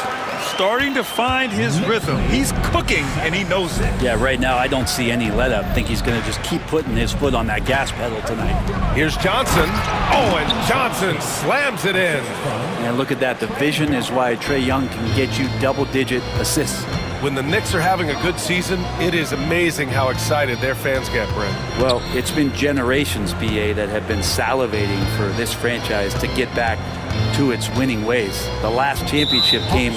Starting to find his rhythm. He's cooking, and he knows it. Yeah, right now I don't see any let up. I think he's going to just keep putting his foot on that gas pedal tonight. Here's Johnson. Oh, and Johnson slams it in. And look at that. The vision is why Trae Young can get you double-digit assists. When the Knicks are having a good season, it is amazing how excited their fans get, Brent. Well, it's been generations, BA, that have been salivating for this franchise to get back to its winning ways. The last championship came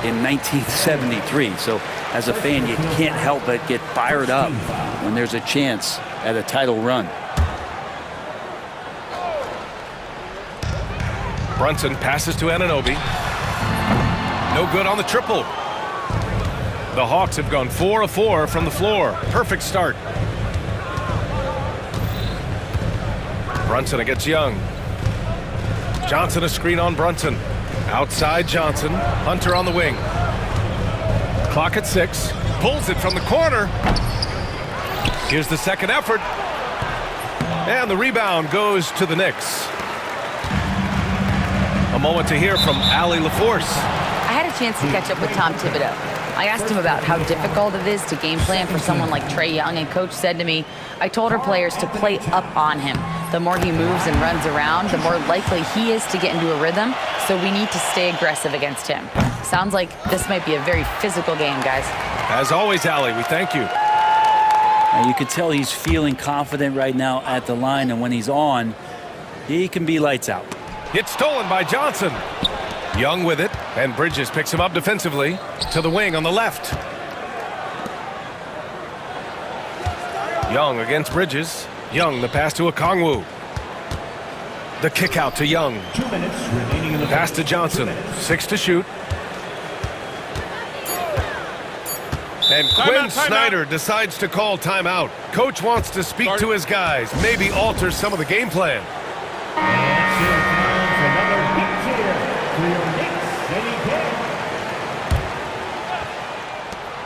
in 1973, so as a fan, you can't help but get fired up when there's a chance at a title run. Brunson passes to Anunoby. No good on the triple. The Hawks have gone 4 of 4 from the floor. Perfect start. Brunson against Young. Johnson a screen on Brunson. Outside Johnson. Hunter on the wing. Clock at 6. Pulls it from the corner. Here's the second effort. And the rebound goes to the Knicks. A moment to hear from Allie LaForce. I had a chance to catch up with Tom Thibodeau. I asked him about how difficult it is to game plan for someone like Trae Young, and Coach said to me, I told our players to play up on him. The more he moves and runs around, the more likely he is to get into a rhythm, so we need to stay aggressive against him. Sounds like this might be a very physical game, guys. As always, Allie, we thank you. And you can tell he's feeling confident right now at the line, and when he's on, he can be lights out. It's stolen by Johnson. Young with it, and Bridges picks him up defensively to the wing on the left. Young against Bridges. Young, the pass to Okongwu. The kick out to Young. 2 minutes remaining in the pass to Johnson. 6 to shoot. And Quinn Snyder decides to call timeout. Coach wants to speak to his guys, maybe alter some of the game plan.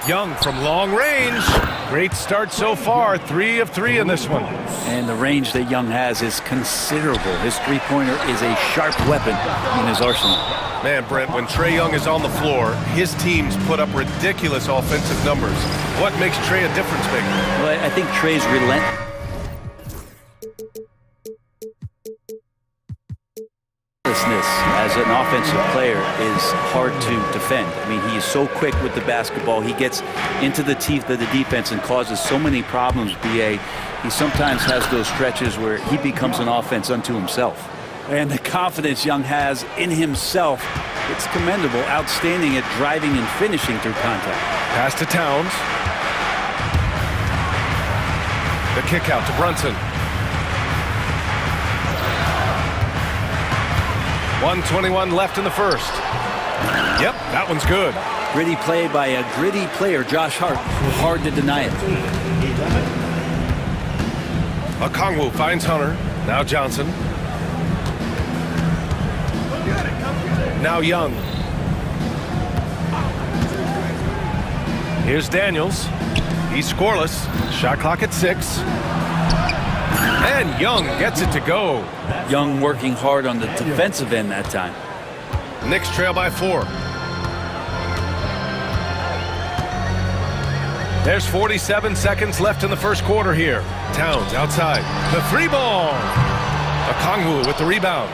Young from long range. Great start so far. 3 of 3 in this one. And the range that Young has is considerable. His three-pointer is a sharp weapon in his arsenal. Man, Brent, when Trae Young is on the floor, his teams put up ridiculous offensive numbers. What makes Trae a difference maker? Well, I think Trae's relentlessness as an offensive player is hard to defend. I mean, he is so quick with the basketball. He gets into the teeth of the defense and causes so many problems, BA. He sometimes has those stretches where he becomes an offense unto himself. And the confidence Young has in himself, it's commendable. Outstanding at driving and finishing through contact. Pass to Towns. The kick out to Brunson. 1:21 left in the first. Yep, that one's good. Gritty play by a gritty player, Josh Hart. Hard to deny it. Okongwu finds Hunter. Now Johnson. Now Young. Here's Daniels. He's scoreless. Shot clock at 6. And Young gets it to go. Young working hard on the defensive end that time. Knicks trail by 4. There's 47 seconds left in the first quarter here. Towns outside. The 3 ball. Okongwu with the rebound.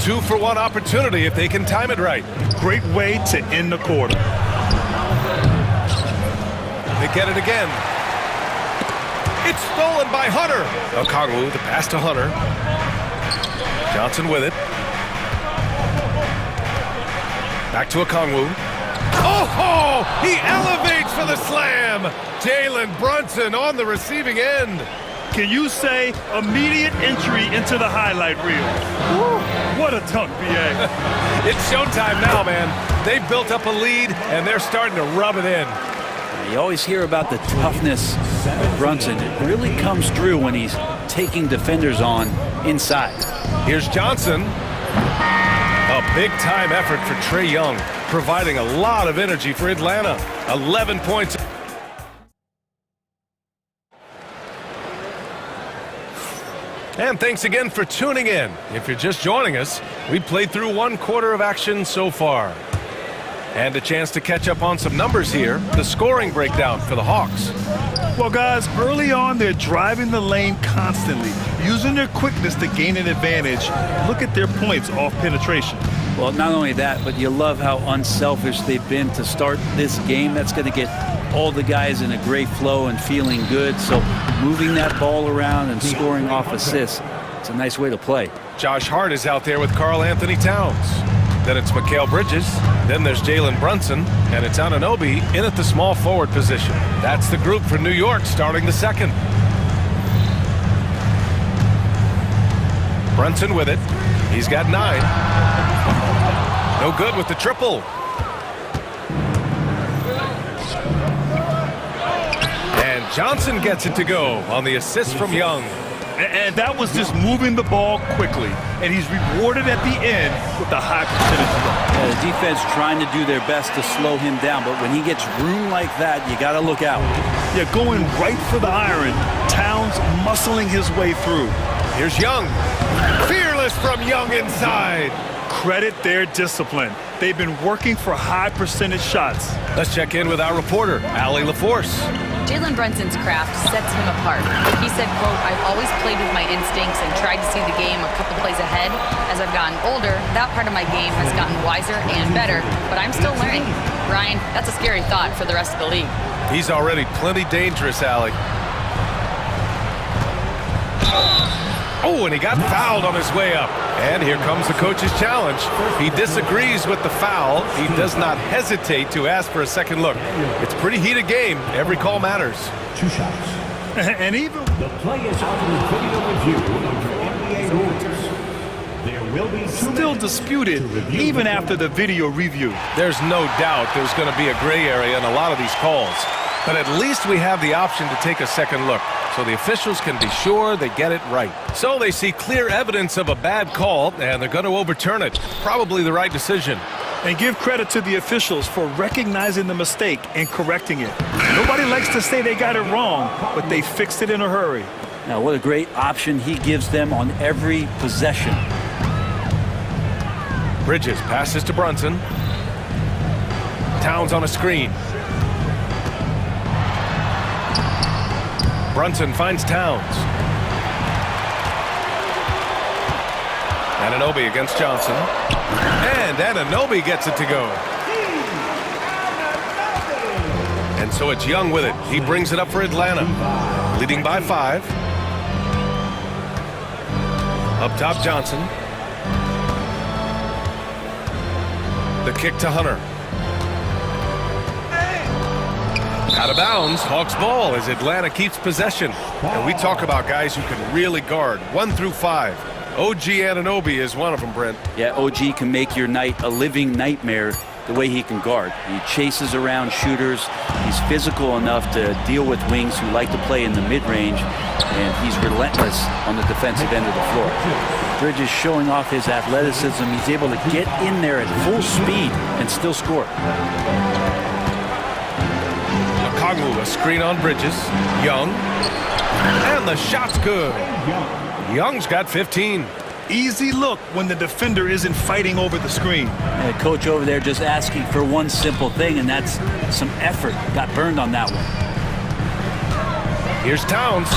2-for-1 opportunity if they can time it right. Great way to end the quarter. They get it again. It's stolen by Hunter. Okongwu, the pass to Hunter. Johnson with it. Back to Okongwu. Oh, he elevates for the slam. Jalen Brunson on the receiving end. Can you say immediate entry into the highlight reel? Woo, what a dunk, BA. It's showtime now, man. They've built up a lead, and they're starting to rub it in. You always hear about the toughness of Brunson. It really comes through when he's taking defenders on inside. Here's Johnson. A big-time effort for Trae Young, providing a lot of energy for Atlanta. 11 points. And thanks again for tuning in. If you're just joining us, we played through 1 quarter of action so far. And a chance to catch up on some numbers here. The scoring breakdown for the Hawks. Well, guys, early on, they're driving the lane constantly, using their quickness to gain an advantage. Look at their points off penetration. Well, not only that, but you love how unselfish they've been to start this game. That's going to get all the guys in a great flow and feeling good. So moving that ball around and scoring off assists, it's a nice way to play. Josh Hart is out there with Karl Anthony Towns. Then it's Mikal Bridges. Then there's Jalen Brunson. And it's Anunoby in at the small forward position. That's the group for New York starting the second. Brunson with it. He's got 9. No good with the triple. And Johnson gets it to go on the assist from Young. And that was just moving the ball quickly. And he's rewarded at the end with a high percentage run. Yeah, the defense trying to do their best to slow him down, but when he gets room like that, you got to look out. Yeah, going right for the iron. Towns muscling his way through. Here's Young. Fearless from Young inside. Credit their discipline. They've been working for high percentage shots. Let's check in with our reporter, Allie LaForce. Jalen Brunson's craft sets him apart. He said, quote, "I've always played with my instincts and tried to see the game a couple plays ahead. As I've gotten older, that part of my game has gotten wiser and better, but I'm still learning." Ryan, that's a scary thought for the rest of the league. He's already plenty dangerous, Allie. Oh, and he got fouled on his way up. And here comes the coach's challenge. He disagrees with the foul. He does not hesitate to ask for a second look. It's a pretty heated game. Every call matters. 2 shots. And even the play is out of the video review under NBA rules. There will be still disputed even after the video review. There's no doubt there's going to be a gray area in a lot of these calls. But at least we have the option to take a second look, so the officials can be sure they get it right. So they see clear evidence of a bad call, and they're going to overturn it. Probably the right decision. And give credit to the officials for recognizing the mistake and correcting it. Nobody likes to say they got it wrong, but they fixed it in a hurry. Now, what a great option he gives them on every possession. Bridges passes to Brunson. Towns on a screen. Brunson finds Towns. Anunoby against Johnson. And Anunoby gets it to go. And so it's Young with it. He brings it up for Atlanta. Leading by 5. Up top, Johnson. The kick to Hunter. Out of bounds, Hawks ball as Atlanta keeps possession. And we talk about guys who can really guard 1 through 5. OG Anunoby is one of them, Brent. Yeah, OG can make your night a living nightmare the way he can guard. He chases around shooters. He's physical enough to deal with wings who like to play in the mid-range, and he's relentless on the defensive end of the floor. Bridges showing off his athleticism. He's able to get in there at full speed and still score. Okongwu, a screen on Bridges. Young. And the shot's good. Young's got 15. Easy look when the defender isn't fighting over the screen. And the coach over there just asking for one simple thing, and that's some effort. Got burned on that one. Here's Towns.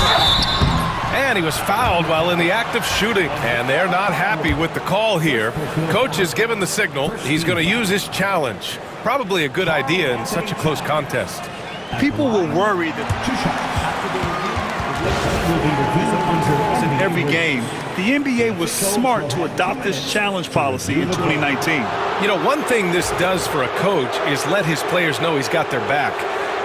And he was fouled while in the act of shooting. And they're not happy with the call here. Coach is given the signal. He's going to use his challenge. Probably a good idea in such a close contest. People will worry that in every game. The NBA was smart to adopt this challenge policy in 2019. You know, one thing this does for a coach is let his players know he's got their back.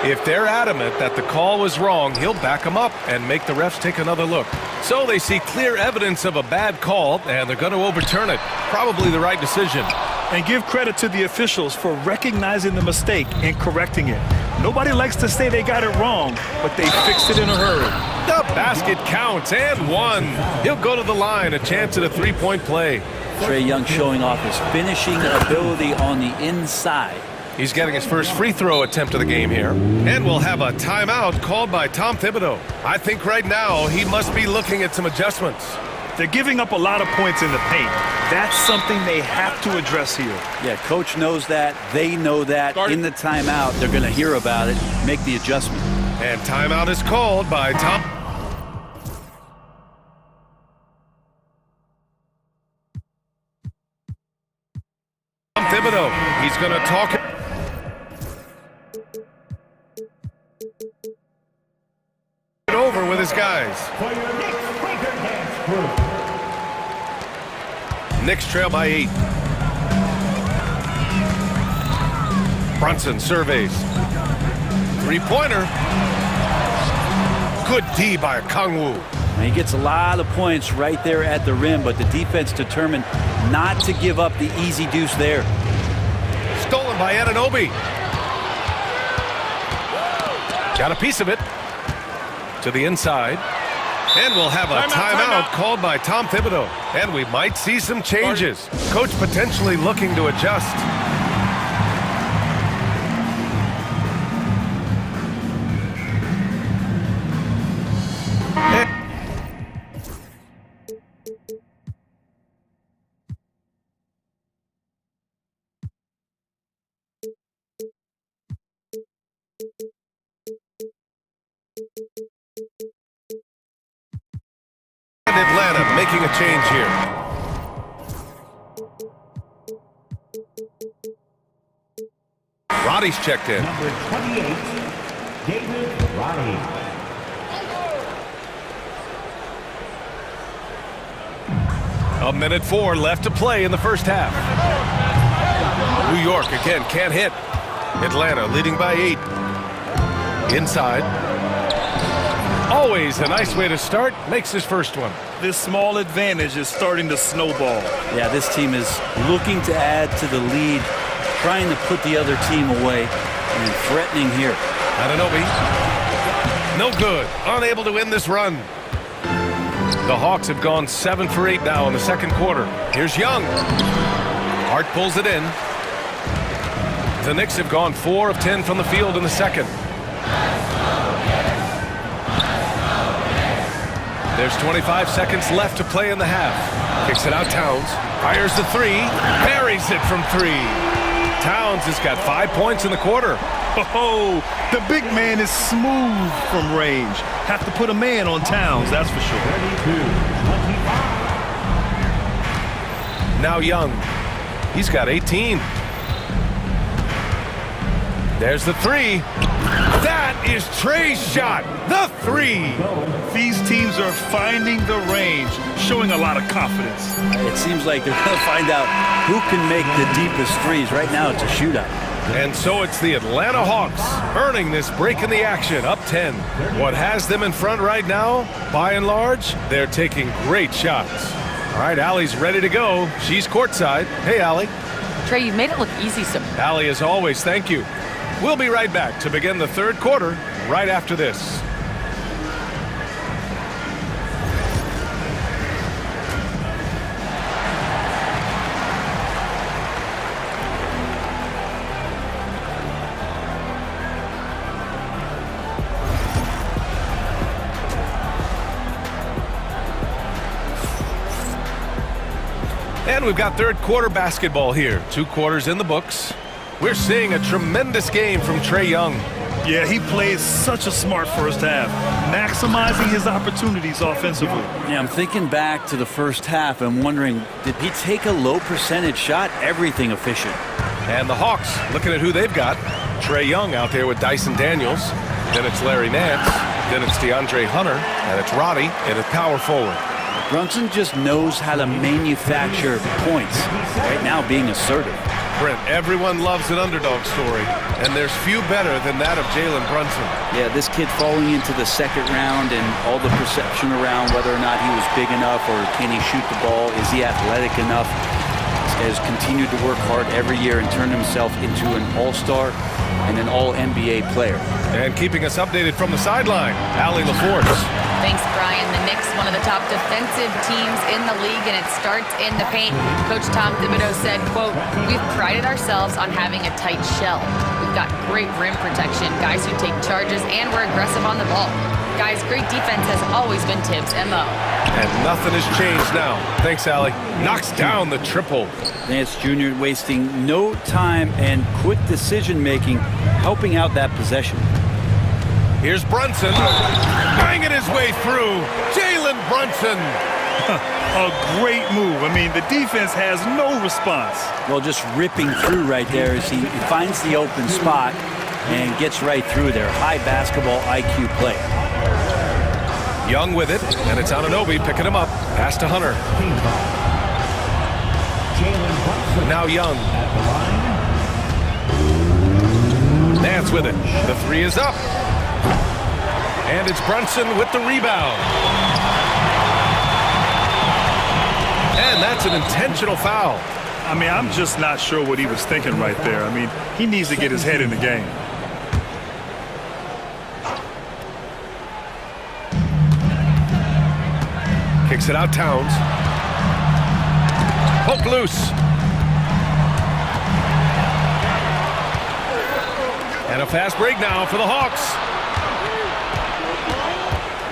If they're adamant that the call was wrong, he'll back them up and make the refs take another look. So they see clear evidence of a bad call, and they're going to overturn it. Probably the right decision. And give credit to the officials for recognizing the mistake and correcting it. Nobody likes to say they got it wrong, but they fixed it in a hurry. The basket counts, and one. He'll go to the line, a chance at a three-point play. Trae Young showing off his finishing ability on the inside. He's getting his first free throw attempt of the game here. And we'll have a timeout called by Tom Thibodeau. I think right now he must be looking at some adjustments. They're giving up a lot of points in the paint. That's something they have to address here. Yeah, coach knows that. They know that. In the timeout, they're going to hear about it, make the adjustment. And timeout is called by Tom Thibodeau. He's going to talk it over with his guys. Knicks trail by 8. Brunson surveys. Three-pointer. Good D by Okongwu. He gets a lot of points right there at the rim, but the defense determined not to give up the easy deuce there. Stolen by Anunoby. Got a piece of it. To the inside. And we'll have a timeout called by Tom Thibodeau. And we might see some changes. Coach potentially looking to adjust. Atlanta making a change here. Roddy's checked in. Number 28, David Roddy. A minute 4 left to play in the first half. New York again can't hit. Atlanta leading by 8. Inside. Always a nice way to start. Makes his first one. This small advantage is starting to snowball. Yeah, this team is looking to add to the lead, trying to put the other team away, and threatening here. Anunoby. No good. Unable to win this run. The Hawks have gone 7 for 8 now in the second quarter. Here's Young. Hart pulls it in. The Knicks have gone 4 of 10 from the field in the second. There's 25 seconds left to play in the half. Kicks it out Towns. Fires the 3. Buries it from 3. Towns has got 5 points in the quarter. Oh, the big man is smooth from range. Have to put a man on Towns, that's for sure. 32-25. Now Young. He's got 18. There's the 3. That is Trae's shot. The 3. These teams are finding the range, showing a lot of confidence. It seems like they're going to find out who can make the deepest threes. Right now, it's a shootout. And so it's the Atlanta Hawks earning this break in the action, up 10. What has them in front right now, by and large, they're taking great shots. All right, Allie's ready to go. She's courtside. Hey, Allie. Trey, you've made it look easy so Allie, as always, thank you. We'll be right back to begin the third quarter right after this. And we've got third quarter basketball here. 2 quarters in the books. We're seeing a tremendous game from Trae Young. Yeah, he played such a smart first half, maximizing his opportunities offensively. Yeah, I'm thinking back to the first half and wondering, did he take a low percentage shot? Everything efficient. And the Hawks, looking at who they've got. Trae Young out there with Dyson Daniels. Then it's Larry Nance. Then it's DeAndre Hunter. And it's Roddy in at power forward. Brunson just knows how to manufacture points. Right now, being assertive. Brent, everyone loves an underdog story, and there's few better than that of Jalen Brunson. Yeah, this kid falling into the second round and all the perception around whether or not he was big enough or can he shoot the ball, is he athletic enough, has continued to work hard every year and turned himself into an all-star and an all-NBA player. And keeping us updated from the sideline, Allie LaForce. Thanks, Brian. The Knicks, one of the top defensive teams in the league, and it starts in the paint. Coach Tom Thibodeau said, quote, "We've prided ourselves on having a tight shell. We've got great rim protection, guys who take charges, and we're aggressive on the ball. Guys, great defense has always been Tibbs' MO." And nothing has changed now. Thanks, Allie. Knocks down the triple. Nance Jr. wasting no time and quick decision-making, helping out that possession. Here's Brunson, banging his way through. Jalen Brunson. A great move. I mean, the defense has no response. Well, just ripping through right there as he finds the open spot and gets right through there. High basketball IQ play. Young with it, and it's Anunoby picking him up. Pass to Hunter. Now Young. Nance with it. The 3 is up. And it's Brunson with the rebound. And that's an intentional foul. I mean, I'm just not sure what he was thinking right there. I mean, he needs to get his head in the game. Kicks it out, Towns. Poke loose. And a fast break now for the Hawks.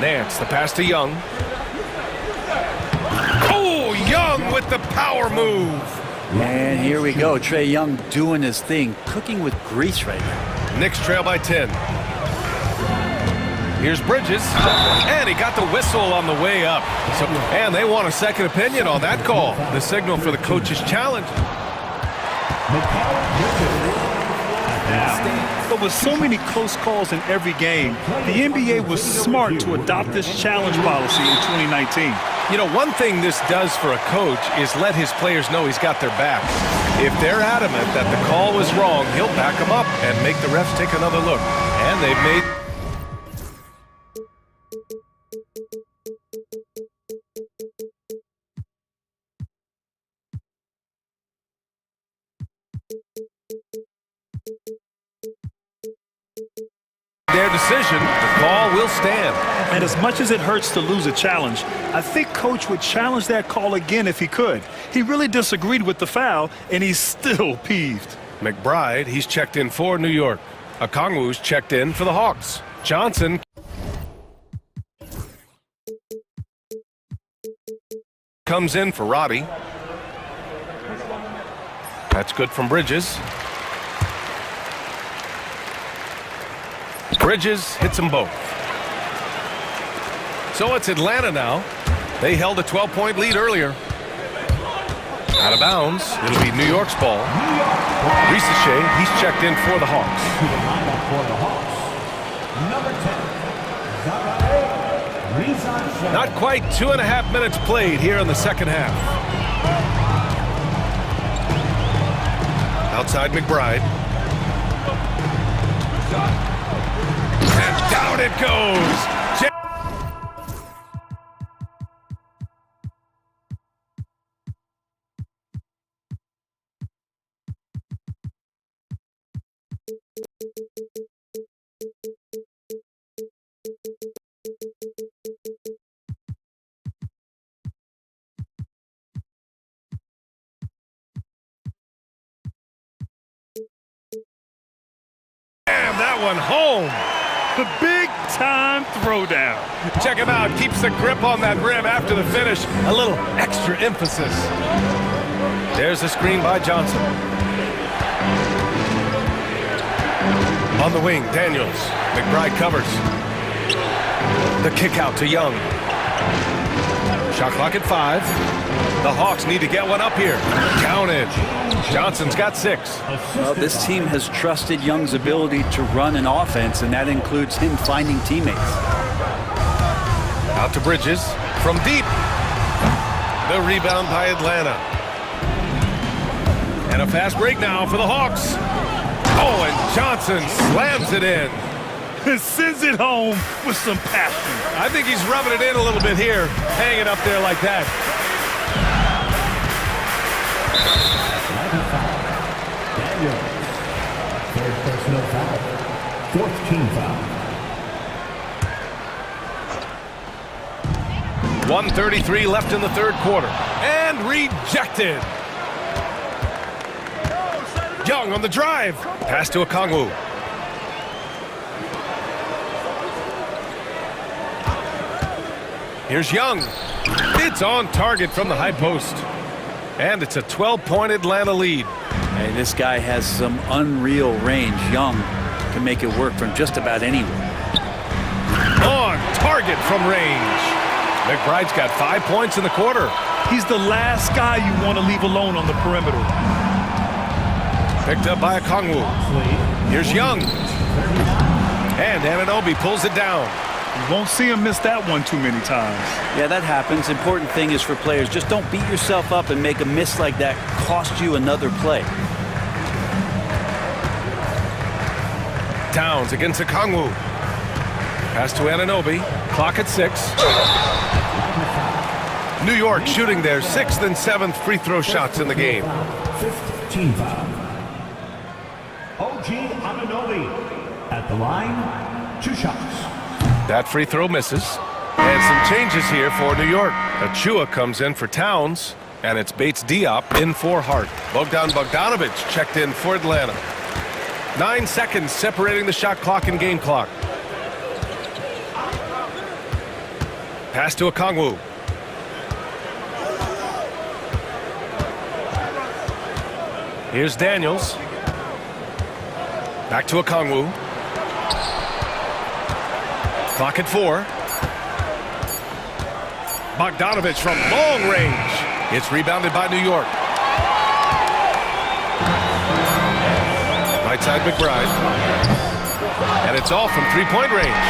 Nance, the pass to Young. Oh, Young with the power move. And here we go. Trae Young doing his thing, cooking with grease right now. Knicks trail by 10. Here's Bridges, and he got the whistle on the way up. And they want a second opinion on that call. The signal for the coach's challenge. But with so many close calls in every game, the NBA was smart to adopt this challenge policy in 2019. You know, one thing this does for a coach is let his players know he's got their back. If they're adamant that the call was wrong, he'll back them up and make the refs take another look. And they've made... their decision, the call will stand. And as much as it hurts to lose a challenge, I think Coach would challenge that call again if he could. He really disagreed with the foul, and he's still peeved. McBride, he's checked in for New York. Okongwu's checked in for the Hawks. Johnson comes in for Roddy. That's good from Bridges. Bridges hits them both. So it's Atlanta now. They held a 12-point lead earlier. Out of bounds. It'll be New York's ball. Ricochet, he's checked in for the Hawks. Not quite 2.5 minutes played here in the second half. Outside McBride. And down it goes. one home. The big-time throwdown. Check him out. Keeps the grip on that rim after the finish. A little extra emphasis. There's a screen by Johnson. On the wing, Daniels. McBride covers. The kick out to Young. Shot clock at 5. The Hawks need to get one up here. Counted. Johnson's got 6. Well, this team has trusted Young's ability to run an offense, and that includes him finding teammates. Out to Bridges. From deep. The rebound by Atlanta. And a fast break now for the Hawks. Oh, and Johnson slams it in. Sends it home with some passion. I think he's rubbing it in a little bit here, hanging up there like that. Daniels. Third personal foul. Fourth team foul. 1:33 left in the third quarter. And rejected. Young on the drive. Pass to Okongwu. Here's Young. It's on target from the high post. And it's a 12-point Atlanta lead. Hey, this guy has some unreal range. Young can make it work from just about anywhere. On target from range. McBride's got 5 points in the quarter. He's the last guy you want to leave alone on the perimeter. Picked up by Okongwu. Here's Young. And Anunoby pulls it down. You won't see him miss that one too many times. Yeah, that happens. Important thing is for players, just don't beat yourself up and make a miss like that cost you another play. Towns against Okongwu. Pass to Anunoby. Clock at 6. New York shooting their 6th and 7th free throw shots in the game. Fifth team foul. OG Anunoby at the line. 2 shots. That free throw misses. And some changes here for New York. Achua comes in for Towns, and it's Bates Diop in for Hart. Bogdan Bogdanovic checked in for Atlanta. 9 seconds separating the shot clock and game clock. Pass to Okongwu. Here's Daniels. Back to Okongwu. Clock at 4. Bogdanovic from long range. It's rebounded by New York. Right side McBride. And it's off from three-point range.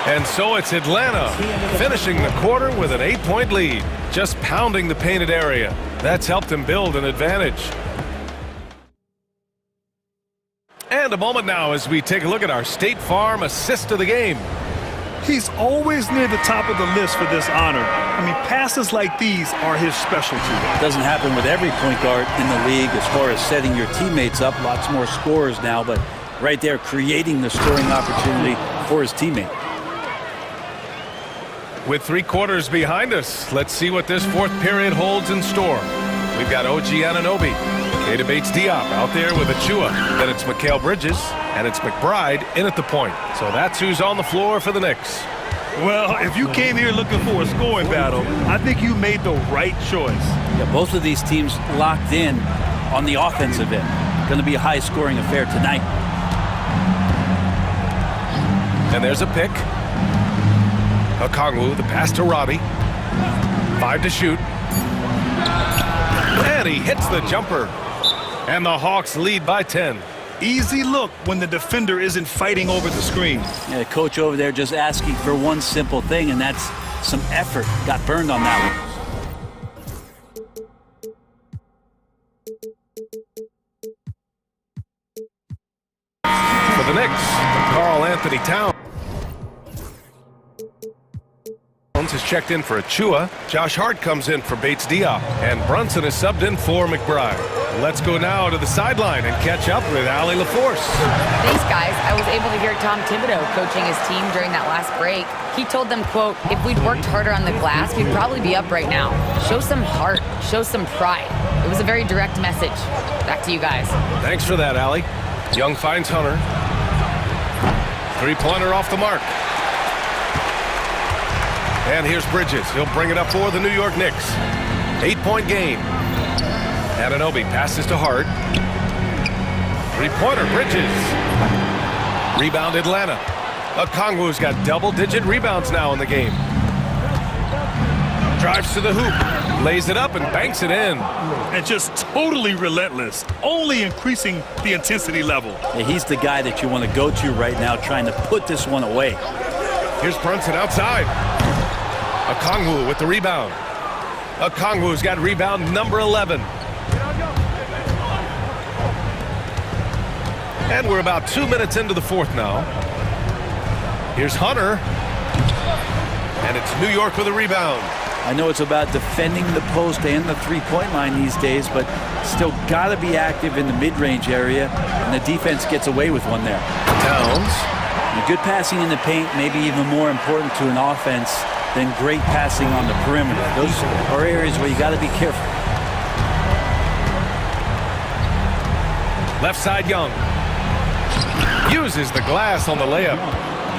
And so it's Atlanta finishing the quarter with an 8-point lead. Just pounding the painted area. That's helped them build an advantage. And a moment now as we take a look at our State Farm assist of the game. He's always near the top of the list for this honor. I mean, passes like these are his specialty. It doesn't happen with every point guard in the league as far as setting your teammates up. Lots more scorers now, but right there creating the scoring opportunity for his teammate. With 3 quarters behind us, let's see what this fourth period holds in store. We've got OG Anunoby, Kata Bates Diop out there with Achua. Then it's Mikal Bridges, and it's McBride in at the point. So that's who's on the floor for the Knicks. Well, if you came here looking for a scoring battle, I think you made the right choice. Yeah, both of these teams locked in on the offensive end. Going to be a high-scoring affair tonight. And there's a pick. Okongwu, the pass to Robbie. 5 to shoot. And he hits the jumper. And the Hawks lead by 10. Easy look when the defender isn't fighting over the screen. Yeah, the coach over there just asking for one simple thing, and that's some effort. Got burned on that one. For the Knicks, Karl Anthony Towns is checked in for Achua. Josh Hart comes in for Bates Diop. And Brunson is subbed in for McBride. Let's go now to the sideline and catch up with Allie LaForce. Thanks, guys. I was able to hear Tom Thibodeau coaching his team during that last break. He told them, quote, if we'd worked harder on the glass, we'd probably be up right now. Show some heart. Show some pride. It was a very direct message. Back to you guys. Thanks for that, Allie. Young finds Hunter. Three-pointer off the mark. And here's Bridges. He'll bring it up for the New York Knicks. 8-point game. Anunoby passes to Hart. Three-pointer, Bridges. Rebound, Atlanta. Okongwu's got double-digit rebounds now in the game. Drives to the hoop, lays it up and banks it in. And just totally relentless, only increasing the intensity level. Yeah, he's the guy that you want to go to right now, trying to put this one away. Here's Brunson outside. Okongwu with the rebound. Okongwu's got rebound number 11. And we're about 2 minutes into the fourth now. Here's Hunter. And it's New York with a rebound. I know it's about defending the post and the three-point line these days, but still got to be active in the mid-range area, and the defense gets away with one there. Towns. And good passing in the paint may be even more important to an offense than great passing on the perimeter. Those are areas where you got to be careful. Left side, Young. Uses the glass on the layup.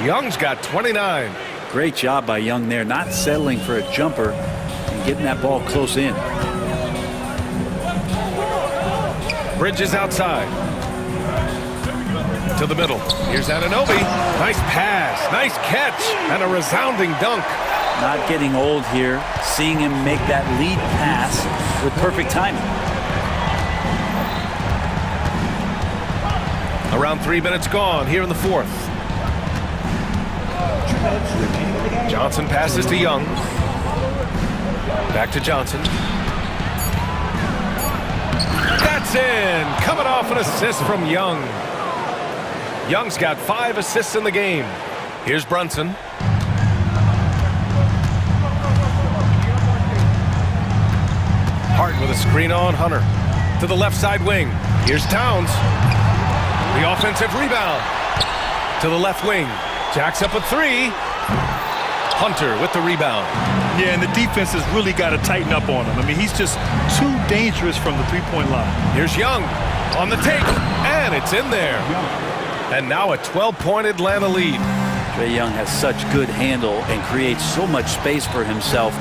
Young's got 29. Great job by Young there, not settling for a jumper and getting that ball close in. Bridges outside. To the middle. Here's Anunoby. Nice pass, nice catch, and a resounding dunk. Not getting old here, seeing him make that lead pass with perfect timing. Around 3 minutes gone here in the fourth. Johnson passes to Young. Back to Johnson. That's in! Coming off an assist from Young. Young's got 5 assists in the game. Here's Brunson. Hart with a screen on Hunter. To the left side wing. Here's Towns. The offensive rebound. To the left wing. Jacks up a three. Hunter with the rebound. Yeah, and the defense has really got to tighten up on him. I mean, he's just too dangerous from the three-point line. Here's Young on the take, and it's in there. And now a 12-point Atlanta lead. Trae Young has such good handle and creates so much space for himself,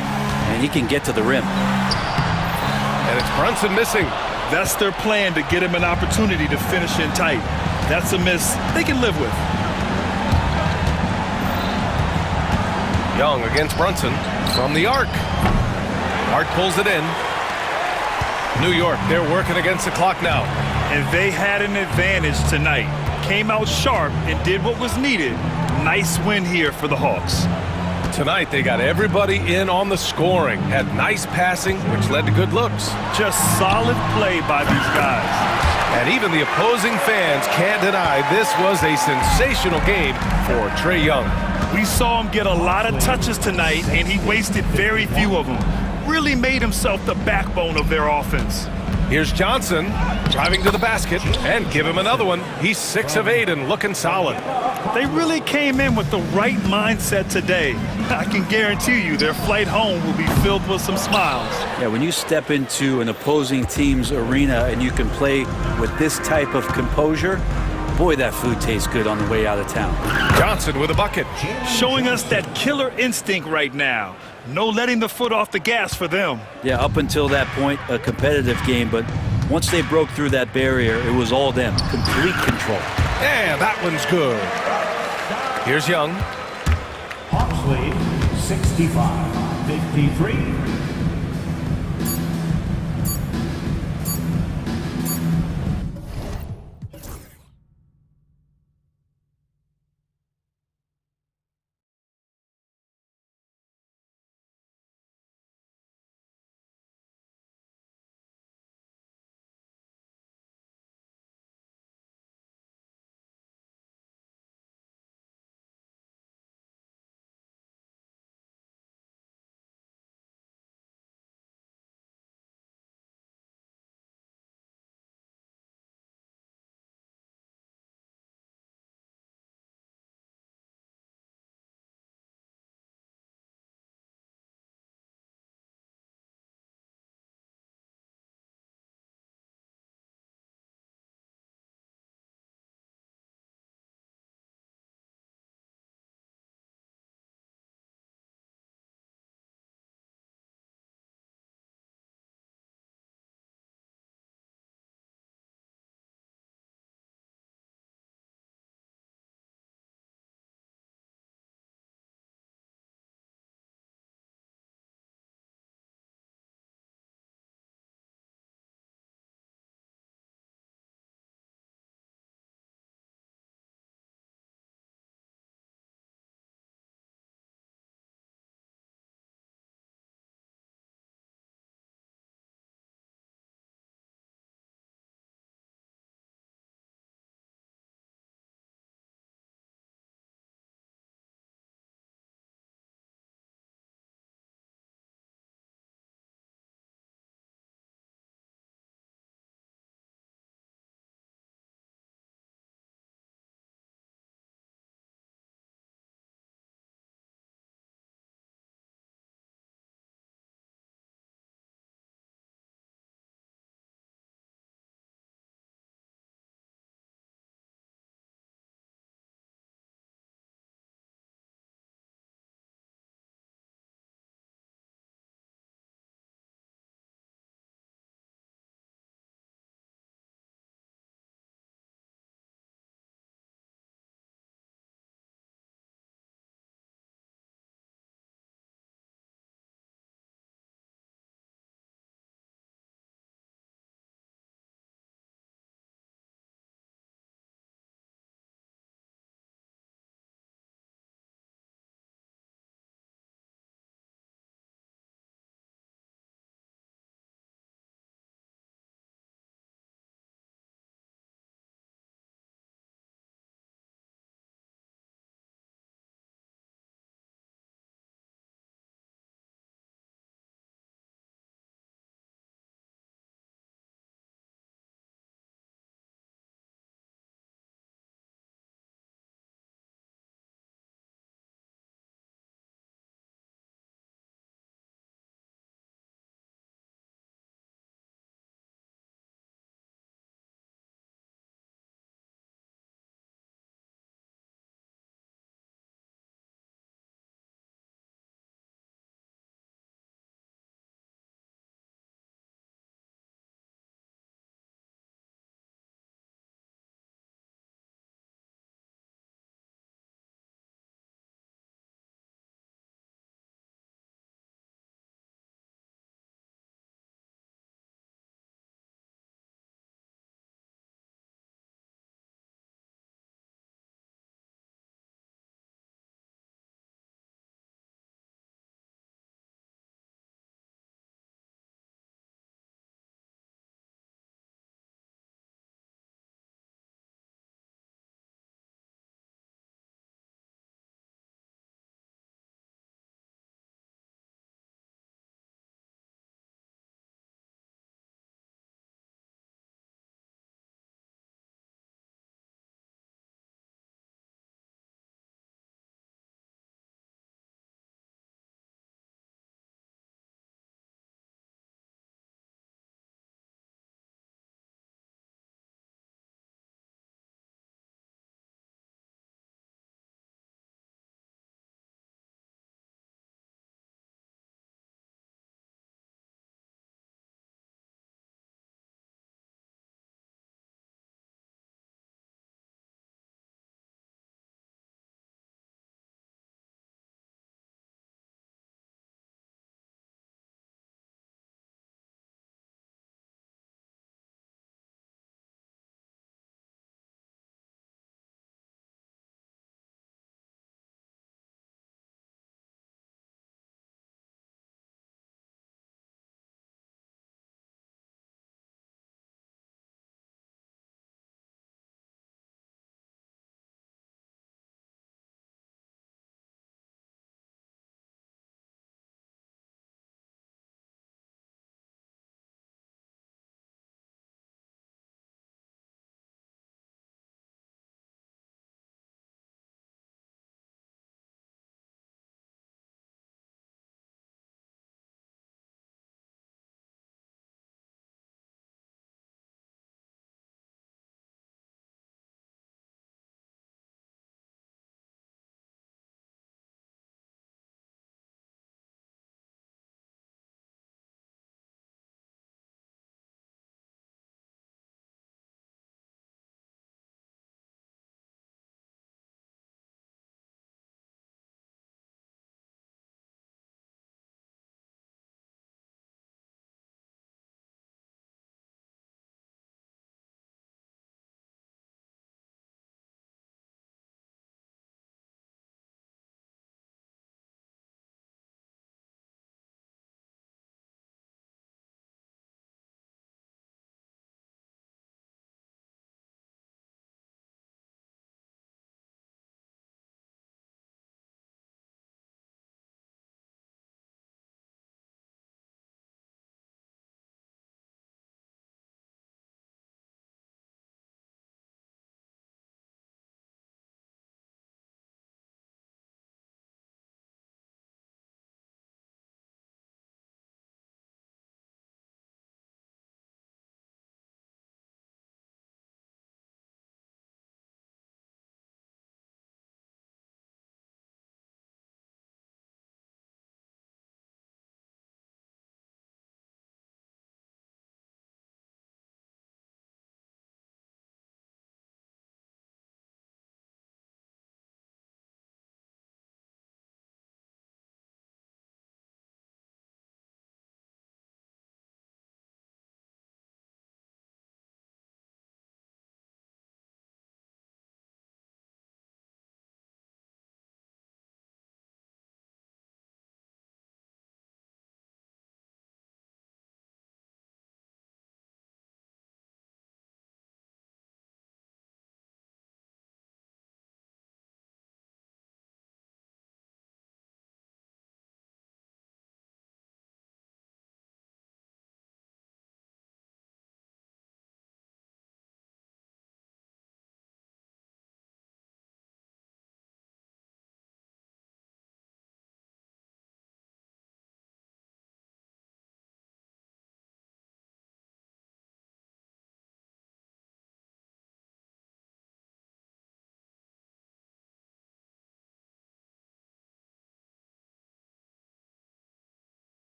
and he can get to the rim. And it's Brunson missing. That's their plan, to get him an opportunity to finish in tight. That's a miss they can live with. Young against Brunson from the arc. Hart pulls it in. New York, they're working against the clock now. And they had an advantage tonight. Came out sharp and did what was needed. Nice win here for the Hawks. Tonight they got everybody in on the scoring. Had nice passing, which led to good looks. Just solid play by these guys. And even the opposing fans can't deny this was a sensational game for Trae Young. We saw him get a lot of touches tonight, and he wasted very few of them. Really made himself the backbone of their offense. Here's Johnson driving to the basket, and give him another one. He's 6 of 8 and looking solid. They really came in with the right mindset today. I can guarantee you their flight home will be filled with some smiles. Yeah, when you step into an opposing team's arena and you can play with this type of composure, boy, that food tastes good on the way out of town. Johnson with a bucket. Showing us that killer instinct right now. No letting the foot off the gas for them. Yeah, up until that point, a competitive game, but once they broke through that barrier, it was all them. Complete control. And that one's good. Here's Young. Hawks lead 65-53.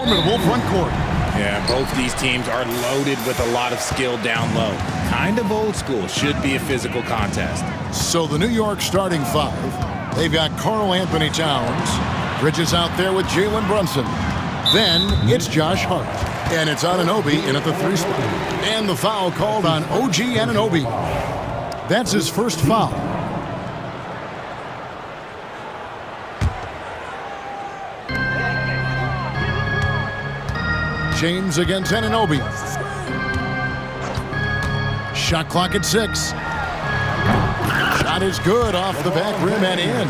Formidable front court. Yeah, both these teams are loaded with a lot of skill down low. Kind of old school. Should be a physical contest. So the New York starting five, they've got Karl Anthony Towns, Bridges out there with Jalen Brunson. Then it's Josh Hart, and it's Anunoby in at the 3 spot. And the foul called on OG Anunoby. That's his first foul. James against Anunoby. Shot clock at 6. Shot is good off the back rim and in.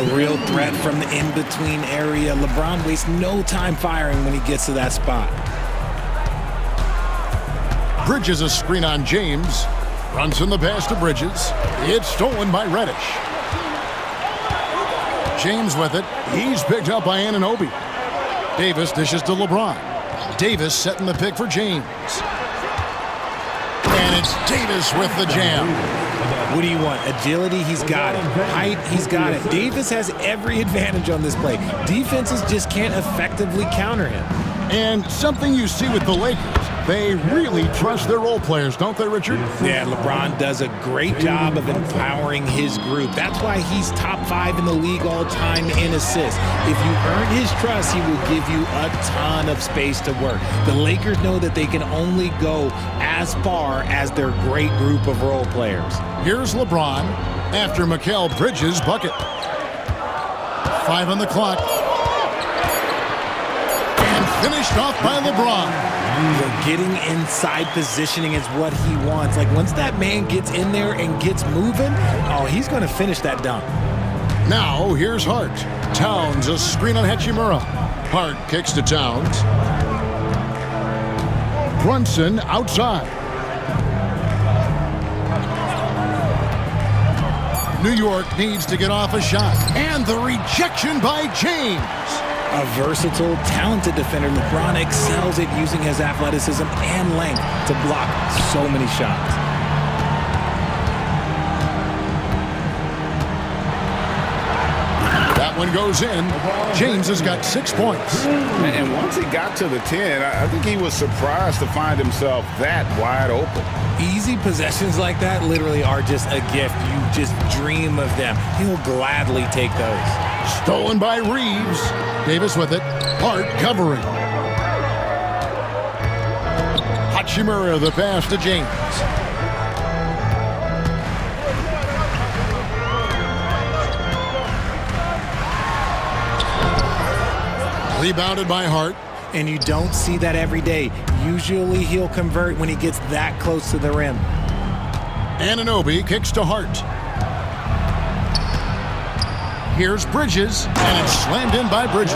A real threat from the in-between area. LeBron wastes no time firing when he gets to that spot. Bridges a screen on James. Runs in the pass to Bridges. It's stolen by Reddish. James with it. He's picked up by Anunoby. Davis dishes to LeBron. Davis setting the pick for James. And it's Davis with the jam. What do you want? Agility, he's got it. Height, he's got it. Davis has every advantage on this play. Defenses just can't effectively counter him. And something you see with the Lakers, they really trust their role players, don't they, Richard? Yeah, LeBron does a great job of empowering his group. That's why he's top 5 in the league all time in assists. If you earn his trust, he will give you a ton of space to work. The Lakers know that they can only go as far as their great group of role players. Here's LeBron after Mikal Bridges' bucket. 5 on the clock. Finished off by LeBron. Getting inside positioning is what he wants. Like, once that man gets in there and gets moving, oh, he's going to finish that dunk. Now, here's Hart. Towns, a screen on Hachimura. Hart kicks to Towns. Brunson outside. New York needs to get off a shot. And the rejection by James. A versatile, talented defender, LeBron excels at using his athleticism and length to block so many shots. That one goes in. James has got 6 points. And once he got to the 10, I think he was surprised to find himself that wide open. Easy possessions like that literally are just a gift. You just dream of them. He'll gladly take those. Stolen by Reeves. Davis with it. Hart covering. Hachimura the pass to James. Rebounded by Hart. And you don't see that every day. Usually he'll convert when he gets that close to the rim. Anunoby kicks to Hart. Here's Bridges, and it's slammed in by Bridges.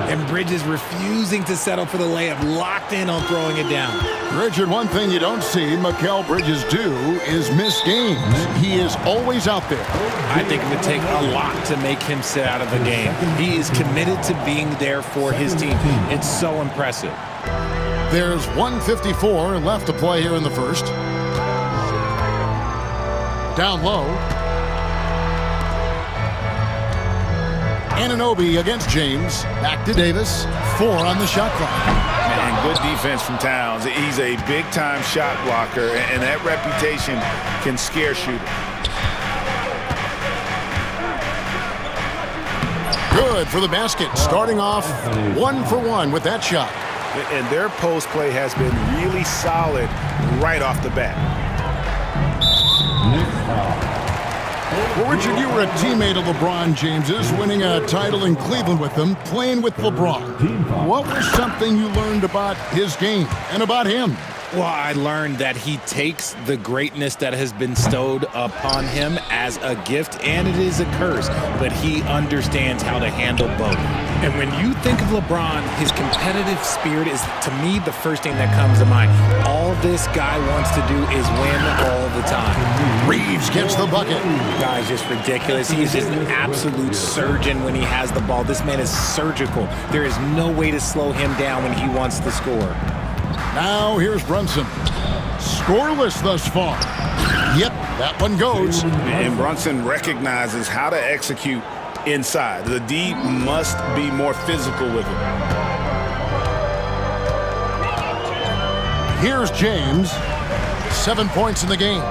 And Bridges refusing to settle for the layup, locked in on throwing it down. Richard, one thing you don't see Mikal Bridges do is miss games. He is always out there. I think it would take a lot to make him sit out of the game. He is committed to being there for his team. It's so impressive. There's 1:54 left to play here in the first. Down low. Anunoby against James. Back to Davis. 4 on the shot clock. Man, good defense from Towns. He's a big-time shot blocker, and that reputation can scare shooters. Good for the basket. Starting off 1 for 1 with that shot. And their post play has been really solid right off the bat. Well, Richard, you were a teammate of LeBron James's, winning a title in Cleveland with him, playing with LeBron. What was something you learned about his game and about him? Well, I learned that he takes the greatness that has been bestowed upon him as a gift, and it is a curse, but he understands how to handle both. And when you think of LeBron, his competitive spirit is, to me, the first thing that comes to mind. All this guy wants to do is win all the time. Reeves gets the bucket. Guy's just ridiculous. He's just an absolute surgeon when he has the ball. This man is surgical. There is no way to slow him down when he wants to score. Now here's Brunson. Scoreless thus far. Yep, that one goes. And Brunson recognizes how to execute. execute inside. The D must be more physical with it. 3 Here's James. 7 points in the game.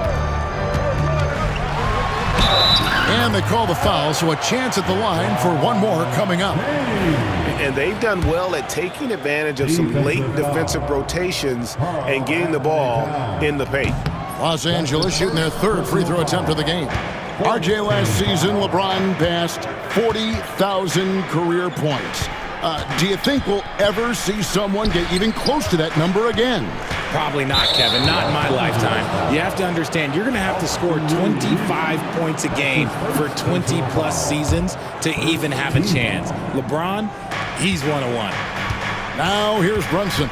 And they call the foul, so a chance at the line for one more coming up. And they've done well at taking advantage of some late defensive rotations and getting the ball in the paint. Los Angeles shooting their third free throw attempt of the game. RJ, last season, LeBron passed 40,000 career points. Do you think we'll ever see someone get even close to that number again? Probably not, Kevin. Not in my lifetime. You have to understand, you're going to have to score 25 points a game for 20-plus seasons to even have a chance. LeBron, he's one-on-one. Now here's Brunson.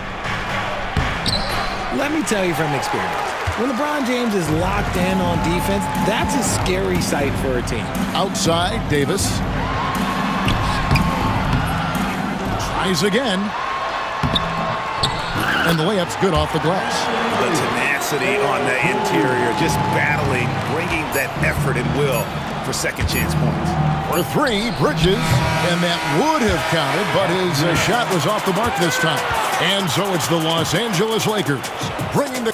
Let me tell you from experience, when LeBron James is locked in on defense, that's a scary sight for a team. Outside, Davis. Tries again. And the layup's good off the glass. The tenacity on the interior, just battling, bringing that effort and will for second chance points. For three, Bridges, and that would have counted, but his shot was off the mark this time. And so it's the Los Angeles Lakers bringing the...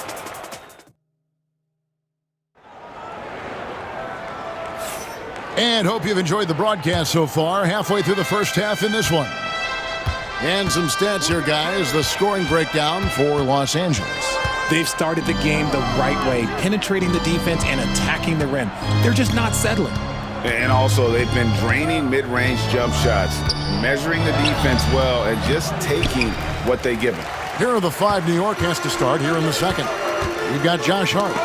And hope you've enjoyed the broadcast so far. Halfway through the first half in this one. And some stats here, guys. The scoring breakdown for Los Angeles. They've started the game the right way, penetrating the defense and attacking the rim. They're just not settling. And also, they've been draining mid-range jump shots, measuring the defense well, and just taking what they give them. Here are the five New York has to start here in the second. You've got Josh Hart.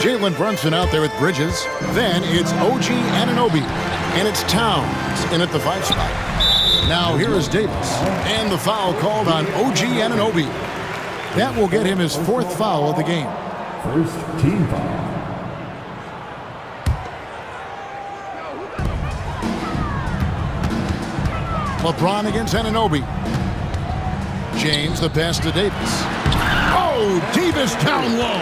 Jalen Brunson out there with Bridges. Then it's OG Anunoby. And it's Towns in at the 5 spot. Now here is Davis. And the foul called on OG Anunoby. That will get him his 4th foul of the game. First team foul. LeBron against Anunoby. James, the pass to Davis. Oh, Davis down low.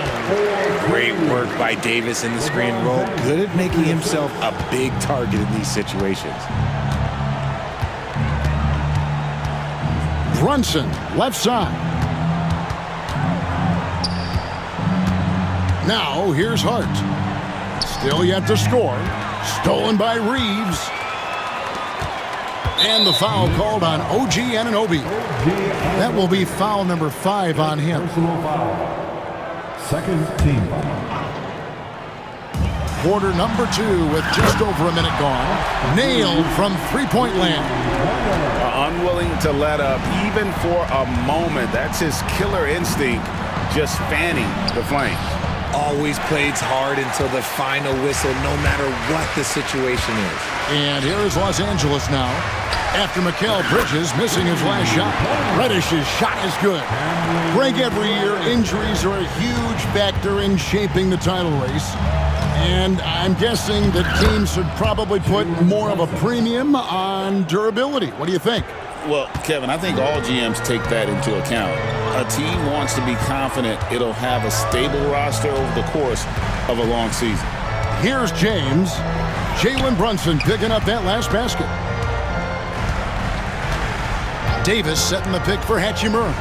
Great work by Davis in the screen roll. Good at making himself a big target in these situations. Brunson, left side. Now, here's Hart. Still yet to score. Stolen by Reeves. And the foul called on OG Anunoby. That will be foul number 5 on him. Personal foul. Second team foul. Quarter number 2 with just over a minute gone. Nailed from three-point land. Unwilling to let up even for a moment. That's his killer instinct, just fanning the flames. Always plays hard until the final whistle, no matter what the situation is. And here is Los Angeles now. After Mikal Bridges missing his last shot. Reddish's shot is good. Break every year, injuries are a huge factor in shaping the title race. And I'm guessing that teams should probably put more of a premium on durability. What do you think? Well, Kevin, I think all GMs take that into account. A team wants to be confident it'll have a stable roster over the course of a long season. Here's James. Jalen Brunson picking up that last basket. Davis setting the pick for Hachimura.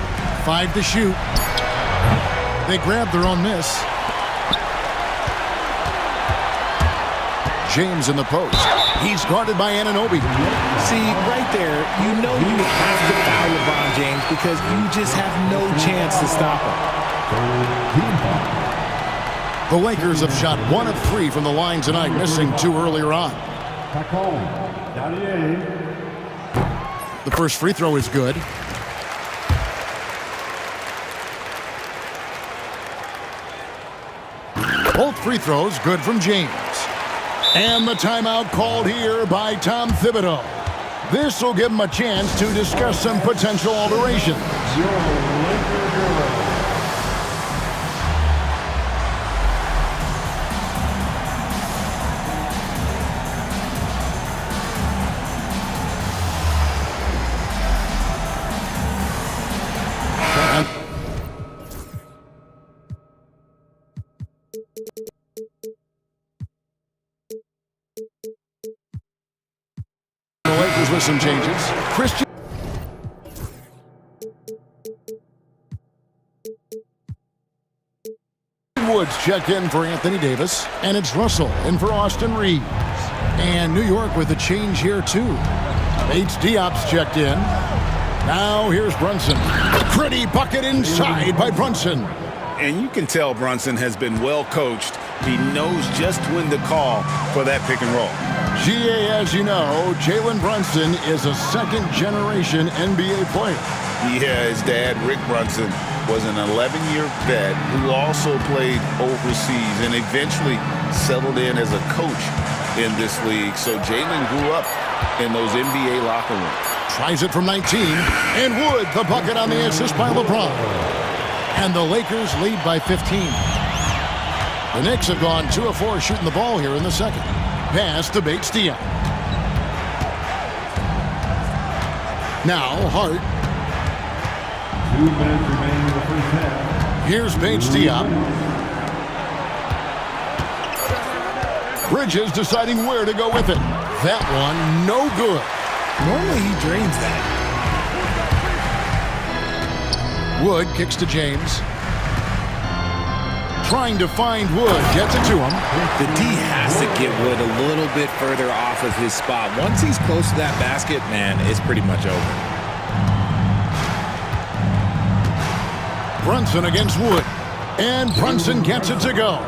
5 to shoot. They grab their own miss. James in the post. He's guarded by Anunoby. See, right there, you know you have to foul LeBron James because you just have no chance to stop him. The Lakers have shot 1 of 3 from the line tonight, missing 2 earlier on. Back home. 98. The first free throw is good. Both free throws good from James. And the timeout called here by Tom Thibodeau. This will give him a chance to discuss some potential alterations. With some changes. Christian. checked in for Anthony Davis, and it's Russell in for Austin Reeves. And New York with a change here, too. Bates Diop's checked in. Now here's Brunson. Pretty bucket inside by Brunson. And you can tell Brunson has been well coached. He knows just when to call for that pick and roll. GA, as you know, Jalen Brunson is a second-generation NBA player. Yeah, his dad, Rick Brunson, was an 11-year vet who also played overseas and eventually settled in as a coach in this league. So Jalen grew up in those NBA locker rooms. Tries it from 19, and Wood, the bucket on the assist by LeBron. And the Lakers lead by 15. The Knicks have gone 2 of 4 shooting the ball here in the second. Pass to Bates Diop. Now Hart. 2 minutes remaining in the first half. Here's Bates Diop. Bridges deciding where to go with it. That one, no good. Normally he drains that. Wood kicks to James. Trying to find Wood. Gets it to him. The D has to get Wood a little bit further off of his spot. Once he's close to that basket, man, it's pretty much over. Brunson against Wood. And Brunson gets it to go.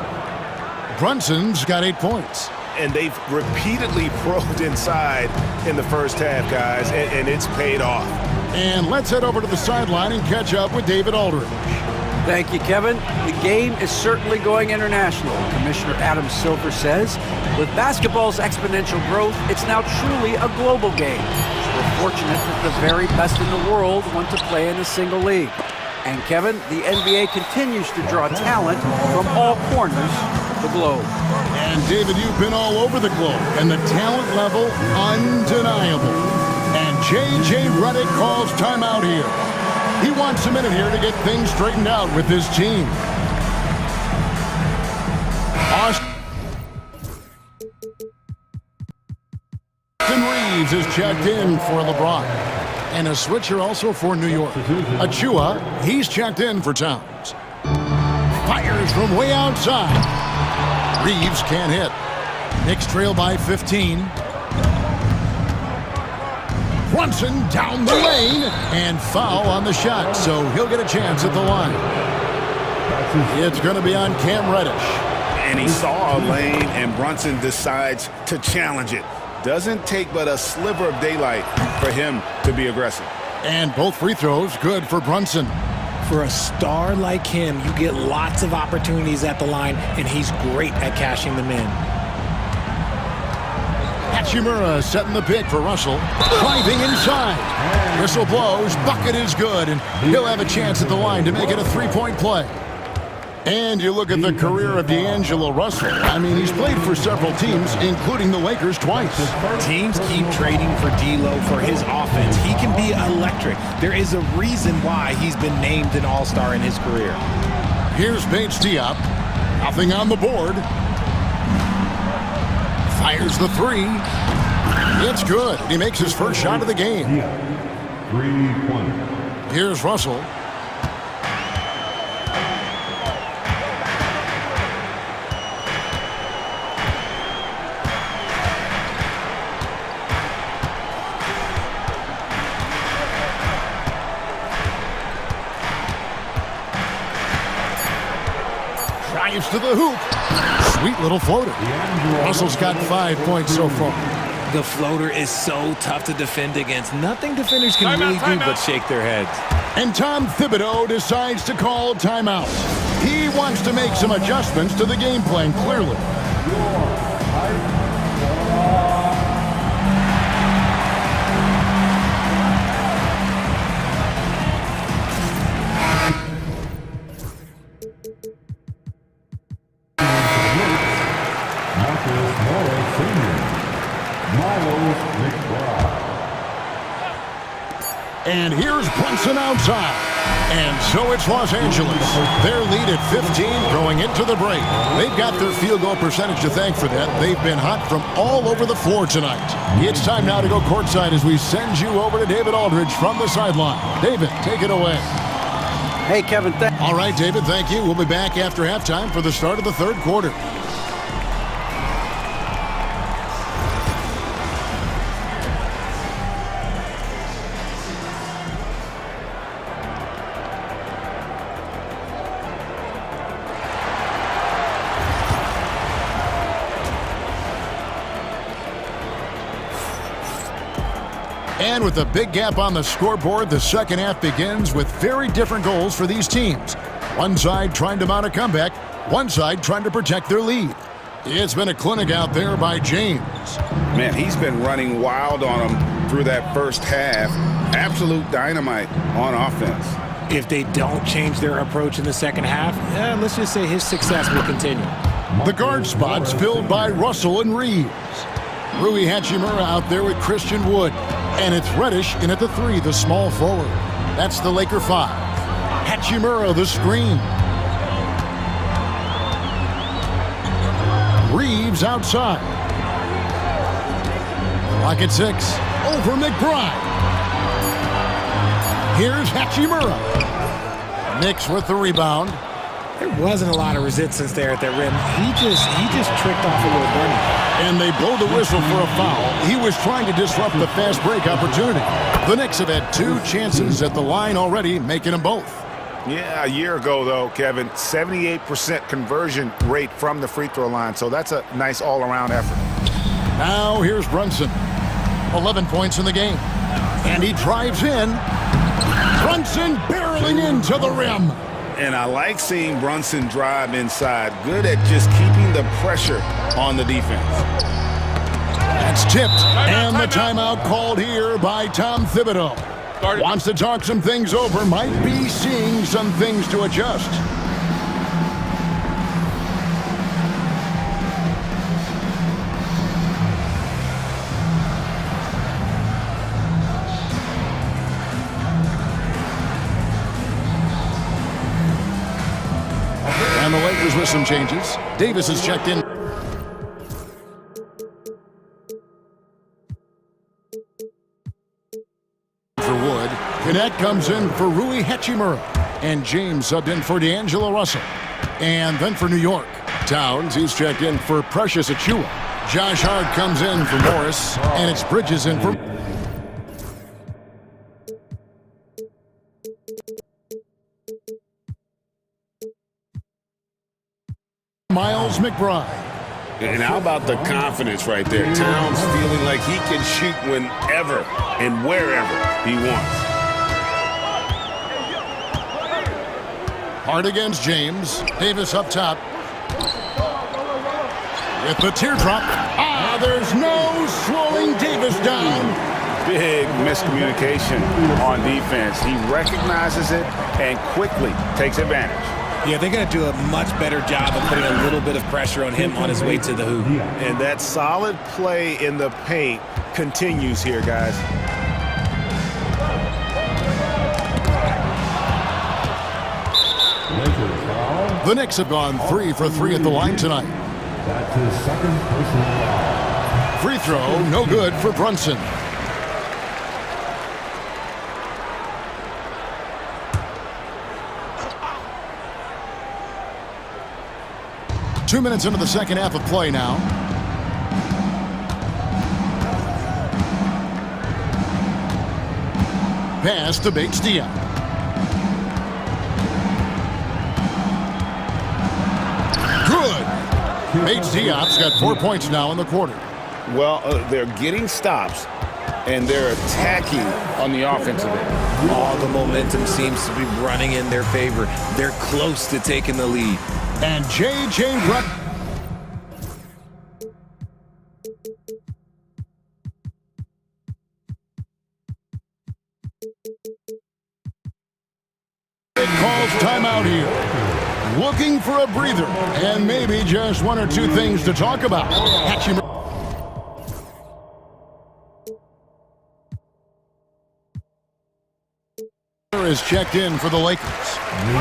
Brunson's got 8 points. And they've repeatedly probed inside in the first half, guys, and it's paid off. And let's head over to the sideline and catch up with David Aldridge. Thank you, Kevin. The game is certainly going international. Commissioner Adam Silver says, with basketball's exponential growth, it's now truly a global game. We're fortunate that the very best in the world want to play in a single league. And Kevin, the NBA continues to draw talent from all corners of the globe. And David, you've been all over the globe, and the talent level undeniable. And J.J. Redick calls timeout here. He wants a minute here to get things straightened out with his team. Austin Reeves is checked in for LeBron. And a switcher also for New York. Achua, he's checked in for Towns. Fires from way outside. Reeves can't hit. Knicks trail by 15. Brunson down the lane, and foul on the shot, so he'll get a chance at the line. It's going to be on Cam Reddish. And he saw a lane, and Brunson decides to challenge it. Doesn't take but a sliver of daylight for him to be aggressive. And both free throws good for Brunson. For a star like him, you get lots of opportunities at the line, and he's great at cashing them in. Hachimura setting the pick for Russell. Driving inside. Whistle blows. Bucket is good, and he'll have a chance at the line to make it a three-point play. And you look at the career of D'Angelo Russell. I mean, he's played for several teams, including the Lakers twice. Teams keep trading for D'Lo for his offense. He can be electric. There is a reason why he's been named an all-star in his career. Here's Bates Diop. Nothing on the board. Fires the three. It's good. He makes his first shot of the game. 3-point. Here's Russell. Drives to the hoop. Sweet little floater. Russell's got 5 points so far. The floater is so tough to defend against. Nothing defenders can really do but shake their heads. And Tom Thibodeau decides to call timeout. He wants to make some adjustments to the game plan, clearly. And here's Brunson outside. And so it's Los Angeles. Their lead at 15 going into the break. They've got their field goal percentage to thank for that. They've been hot from all over the floor tonight. It's time now to go courtside as we send you over to David Aldridge from the sideline. David, take it away. Hey, Kevin, all right, David, thank you. We'll be back after halftime for the start of the third quarter. And with a big gap on the scoreboard, the second half begins with very different goals for these teams. One side trying to mount a comeback, one side trying to protect their lead. It's been a clinic out there by James. Man, he's been running wild on them through that first half. Absolute dynamite on offense. If they don't change their approach in the second half, let's just say his success will continue. The guard spots filled by Russell and Reeves. Rui Hachimura out there with Christian Wood. And it's Reddish in at the 3, the small forward. That's the Laker 5. Hachimura, the screen. Reeves outside. Rocket 6. Over McBride. Here's Hachimura. Knicks with the rebound. There wasn't a lot of resistance there at that rim. He just tricked off a little bunny. And they blow the whistle for a foul. He was trying to disrupt the fast break opportunity. The Knicks have had 2 chances at the line already, making them both. Yeah, a year ago, though, Kevin, 78% conversion rate from the free throw line. So that's a nice all-around effort. Now here's Brunson. 11 points in the game. And he drives in. Brunson barreling into the rim. And I like seeing Brunson drive inside. Good at just keeping the pressure on the defense. That's tipped. And the timeout called here by Tom Thibodeau. Wants to talk some things over. Might be seeing some things to adjust. And the Lakers with some changes. Davis has checked in. For Wood. Connect comes in for Rui Hachimura. And James subbed in for D'Angelo Russell. And then for New York, Towns, he's checked in for Precious Achiuwa. Josh Hart comes in for Morris. And it's Bridges in for... Miles McBride. And how about the confidence right there? Towns feeling like he can shoot whenever and wherever he wants. Hart against James. Davis up top. With the teardrop. There's no slowing Davis down. Big miscommunication on defense. He recognizes it and quickly takes advantage. Yeah, they're going to do a much better job of putting a little bit of pressure on him on his way to the hoop. And that solid play in the paint continues here, guys. The Knicks have gone 3 for 3 at the line tonight. That's his second personal foul. Free throw, no good for Brunson. Two minutes into the second half of play now. Pass to Bates Diop. Good. Bates Diop's got 4 points now in the quarter. Well, they're getting stops, and they're attacking on the offensive end. All the momentum seems to be running in their favor. They're close to taking the lead. And J.J. Rutt. It calls timeout here. Looking for a breather and maybe just 1 or 2 things to talk about. is checked in for the Lakers.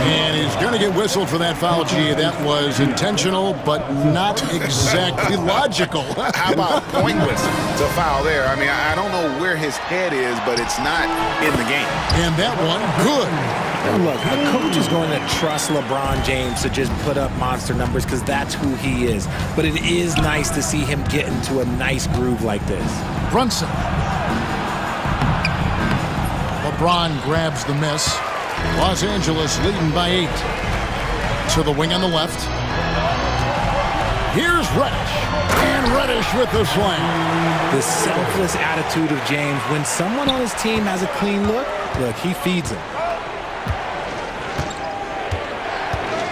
And he's going to get whistled for that foul. Gee, that was intentional, but not exactly logical. How about pointless? It's a foul there. I mean, I don't know where his head is, but it's not in the game. And that one, good. Look, a coach is going to trust LeBron James to just put up monster numbers because that's who he is. But it is nice to see him get into a nice groove like this. Brunson. LeBron grabs the miss. Los Angeles leading by 8. To the wing on the left. Here's Reddish. And Reddish with the slam. The selfless attitude of James. When someone on his team has a clean look, he feeds him.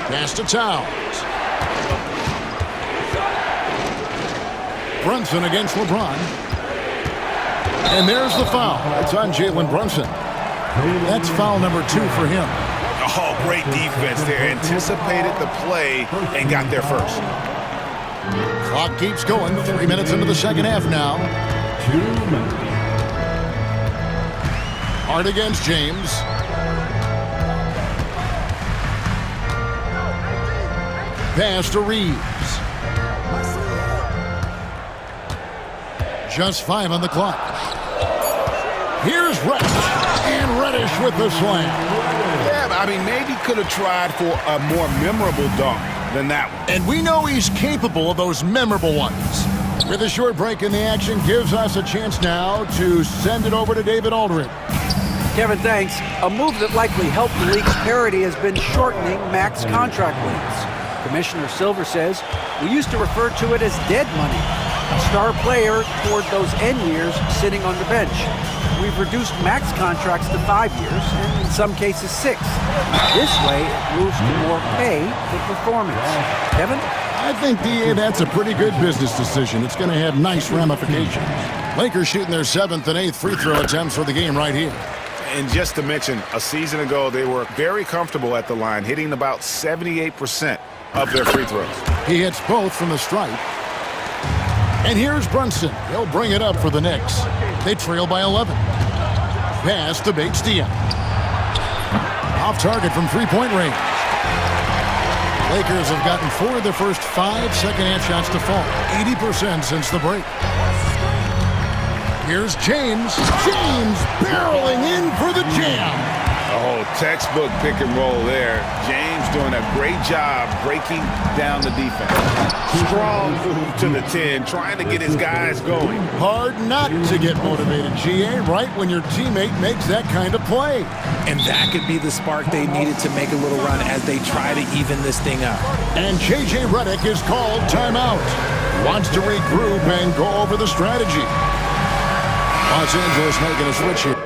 Pass to Towns. Brunson against LeBron. And there's the foul. It's on Jalen Brunson. That's foul number 2 for him. Oh, great defense there. Anticipated the play and got there first. Clock keeps going. 3 minutes into the second half now. 2 minutes. Hard against James. Pass to Reeves. Just 5 on the clock. Here's Reddish. And Reddish with the slam. Yeah, I mean, maybe could have tried for a more memorable dunk than that one. And we know he's capable of those memorable ones. With a short break in the action, gives us a chance now to send it over to David Aldridge. Kevin, thanks. A move that likely helped the league's parity has been shortening max contract lengths. Commissioner Silver says we used to refer to it as dead money. A star player toward those end years sitting on the bench. We've reduced max contracts to 5 years, and in some cases 6. This way, it moves to more pay for performance. Kevin? I think, DA, that's a pretty good business decision. It's going to have nice ramifications. Lakers shooting their 7th and 8th free throw attempts for the game right here. And just to mention, a season ago, they were very comfortable at the line, hitting about 78% of their free throws. He hits both from the stripe. And here's Brunson. He'll bring it up for the Knicks. They trail by 11. Pass to Bates-Diop. Off target from three-point range. Lakers have gotten 4 of their first 5 second-half shots to fall. 80% since the break. Here's James. James barreling in for the jam. Oh, textbook pick and roll there. James doing a great job breaking down the defense. Strong move to the 10, trying to get his guys going. Hard not to get motivated, GA, right when your teammate makes that kind of play. And that could be the spark they needed to make a little run as they try to even this thing up. And J.J. Redick is called timeout. Wants to regroup and go over the strategy. Los Angeles making a switch here.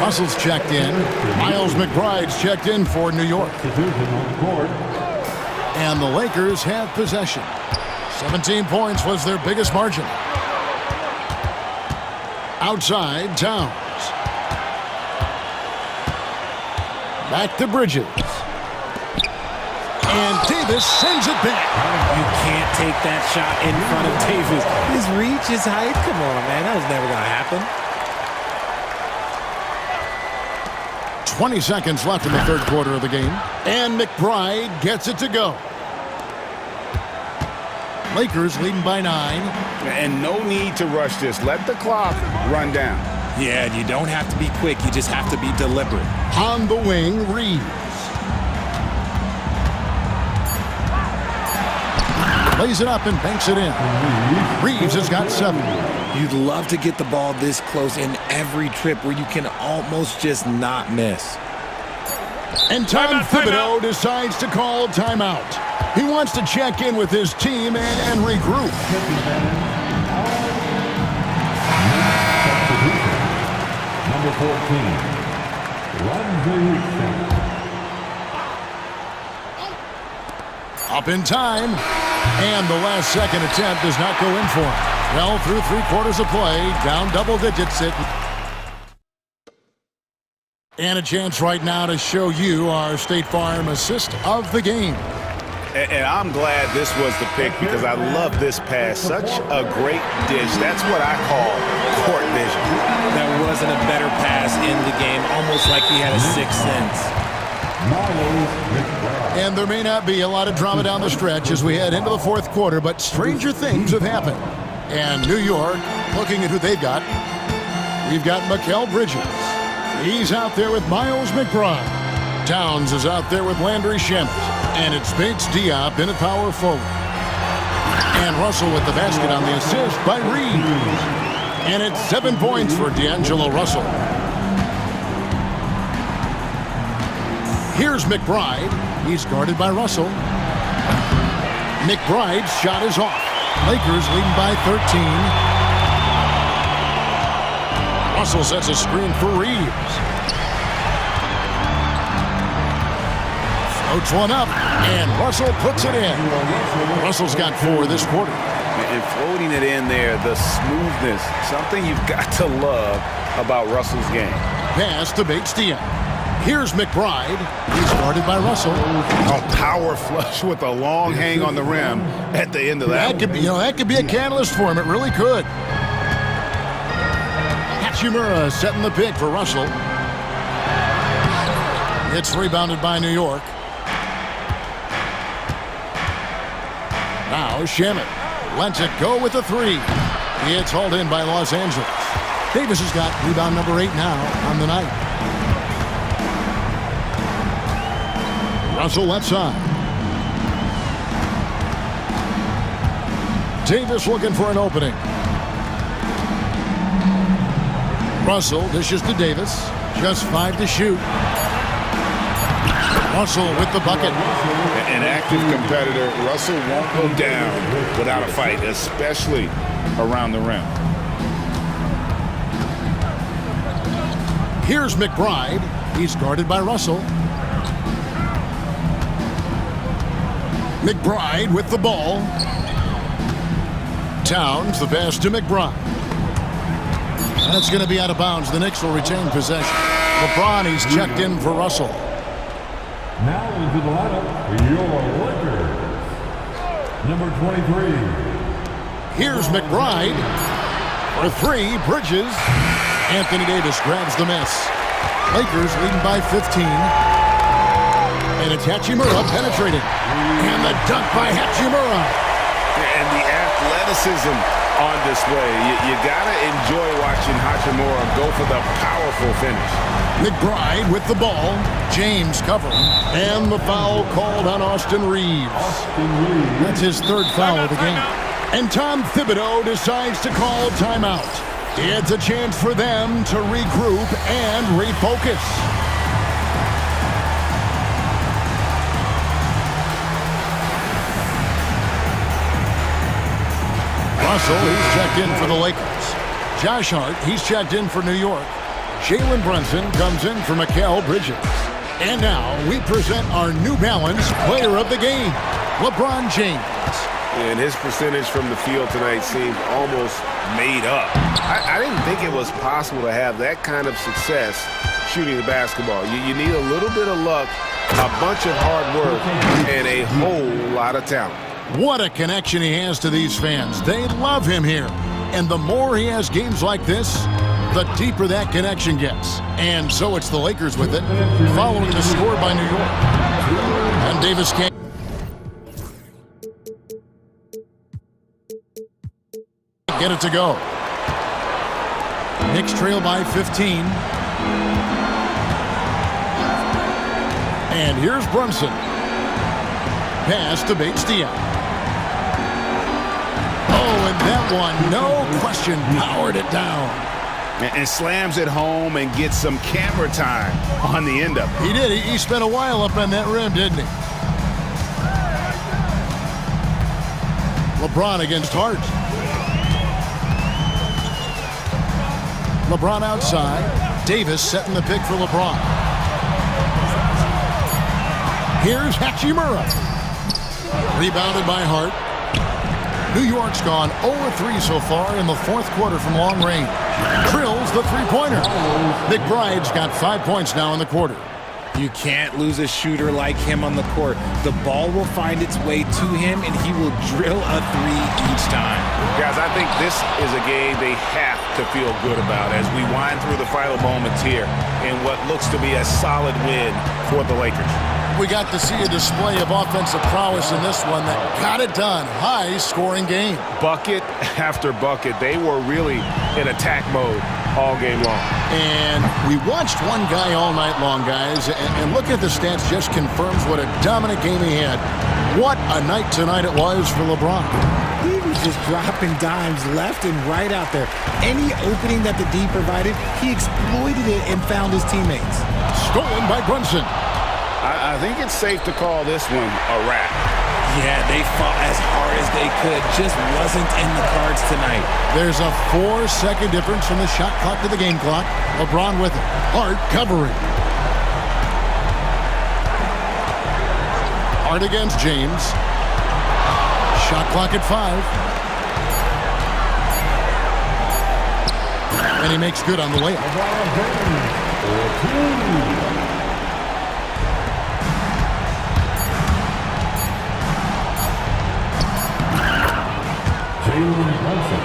Russell's checked in. Miles McBride's checked in for New York. And the Lakers have possession. 17 points was their biggest margin. Outside, Towns. Back to Bridges. And Davis sends it back. You can't take that shot in front of Davis. His reach, his height, come on, man. That was never going to happen. 20 seconds left in the third quarter of the game. And McBride gets it to go. Lakers leading by 9. And no need to rush this. Let the clock run down. Yeah, and you don't have to be quick. You just have to be deliberate. On the wing, Reeves. Lays it up and banks it in. Reeves has got 7. You'd love to get the ball this close in every trip where you can almost just not miss. And Tom Thibodeau decides to call timeout. He wants to check in with his team and regroup. Number 14. Up in time. And the last second attempt does not go in for him. Well, through 3 quarters of play, down double digits. And a chance right now to show you our State Farm assist of the game. And I'm glad this was the pick because I love this pass. Such a great dish. That's what I call court vision. There wasn't a better pass in the game, almost like he had a sixth sense. And there may not be a lot of drama down the stretch as we head into the fourth quarter, but stranger things have happened. And New York, looking at who they've got, we've got Mikal Bridges. He's out there with Miles McBride. Towns is out there with Landry Shamet. And it's Bates Diop in at power forward. And Russell with the basket on the assist by Reeves. And it's 7 points for D'Angelo Russell. Here's McBride. He's guarded by Russell. McBride's shot is off. Lakers leading by 13. Russell sets a screen for Reeves. Floats one up, and Russell puts it in. Russell's got 4 this quarter. And floating it in there, the smoothness, something you've got to love about Russell's game. Pass to Bates Diop. Here's McBride. He's guarded by Russell. A power flush with a long hang on the rim at the end of that. That could be a catalyst for him. It really could. Hachimura setting the pick for Russell. It's rebounded by New York. Now Shamet lets it go with a 3. It's hauled in by Los Angeles. Davis has got rebound number 8 now on the night. Russell left side. Davis looking for an opening. Russell dishes to Davis. Just 5 to shoot. Russell with the bucket. An active competitor. Russell won't go down without a fight, especially around the rim. Here's McBride. He's guarded by Russell. McBride with the ball. Towns the pass to McBride. That's going to be out of bounds. The Knicks will retain possession. LeBron, he's checked in for Russell. Now into the lineup for your Lakers. Number 23. Here's McBride for 3. Bridges. Anthony Davis grabs the miss. Lakers leading by 15. And it's Hachimura penetrating. And the dunk by Hachimura. And the athleticism on display. You gotta enjoy watching Hachimura go for the powerful finish. McBride with the ball. James covering. And the foul called on Austin Reeves. That's his 3rd foul of the game. And Tom Thibodeau decides to call timeout. It's a chance for them to regroup and refocus. Russell, he's checked in for the Lakers. Josh Hart, he's checked in for New York. Jalen Brunson comes in for Mikal Bridges. And now we present our New Balance Player of the Game, LeBron James. And his percentage from the field tonight seemed almost made up. I didn't think it was possible to have that kind of success shooting the basketball. You need a little bit of luck, a bunch of hard work, and a whole lot of talent. What a connection he has to these fans. They love him here. And the more he has games like this, the deeper that connection gets. And so it's the Lakers with it, following the score by New York. And Davis can't get it to go. Knicks trail by 15. And here's Brunson. Pass to Bates Diop. Oh, and that one, no question, powered it down. And slams it home and gets some camera time on the end of it. He did. He spent a while up on that rim, didn't he? LeBron against Hart. LeBron outside. Davis setting the pick for LeBron. Here's Hachimura. Rebounded by Hart. New York's gone 0-3 so far in the 4th quarter from long range. Drills the 3-pointer. McBride's got 5 points now in the quarter. You can't lose a shooter like him on the court. The ball will find its way to him, and he will drill a three each time. Guys, I think this is a game they have to feel good about as we wind through the final moments here in what looks to be a solid win for the Lakers. We got to see a display of offensive prowess in this one that got it done. High-scoring game. Bucket after bucket. They were really in attack mode all game long. And we watched one guy all night long, guys, and look at the stats, just confirms what a dominant game he had. What a night tonight it was for LeBron. He was just dropping dimes left and right out there. Any opening that the D provided, he exploited it and found his teammates. Stolen by Brunson. I think it's safe to call this one a wrap. Yeah, they fought as hard as they could. Just wasn't in the cards tonight. There's a 4-second difference from the shot clock to the game clock. LeBron with Hart covering. Hart against James. Shot clock at 5. And he makes good on the layup. Jalen Brunson.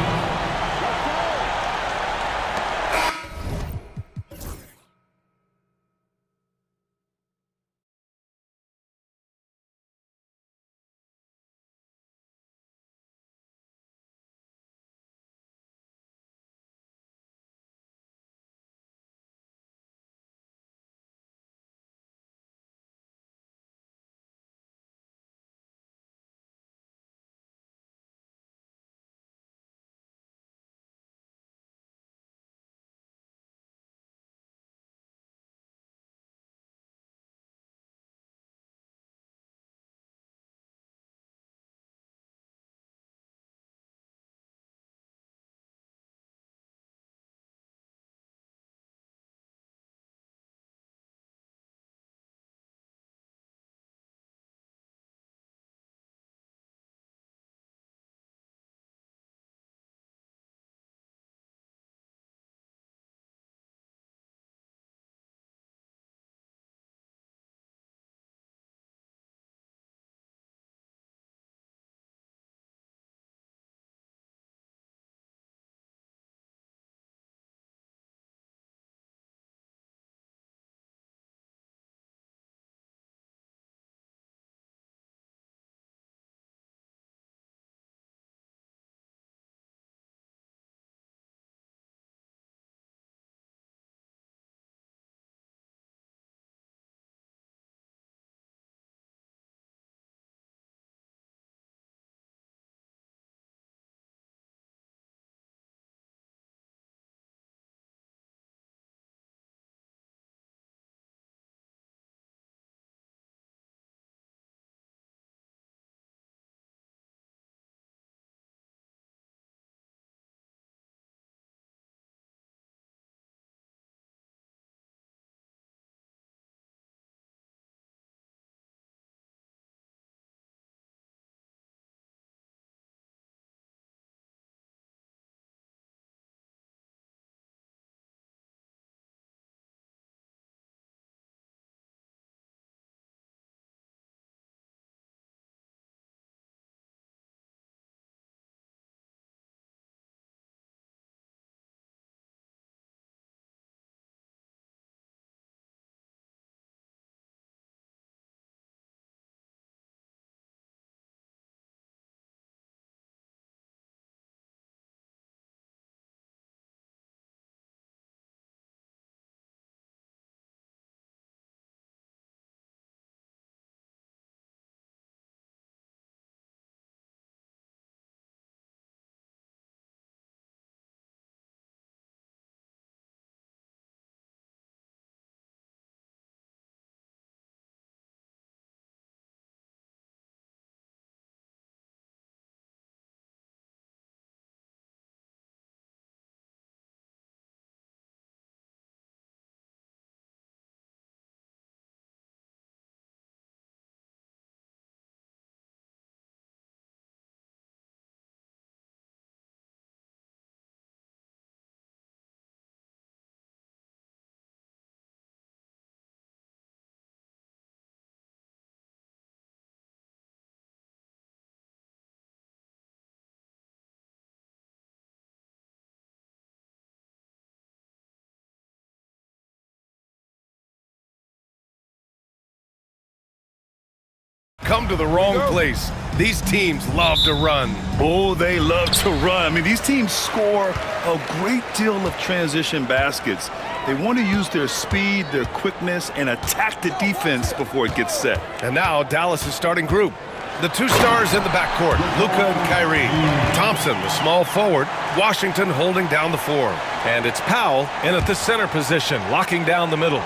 come to the wrong place. These teams love to run. Oh, they love to run. I mean, these teams score a great deal of transition baskets. They want to use their speed, their quickness, and attack the defense before it gets set. And now Dallas' starting group. The two stars in the backcourt, Luka and Kyrie. Thompson, the small forward. Washington holding down the form. And it's Powell in at the center position, locking down the middle.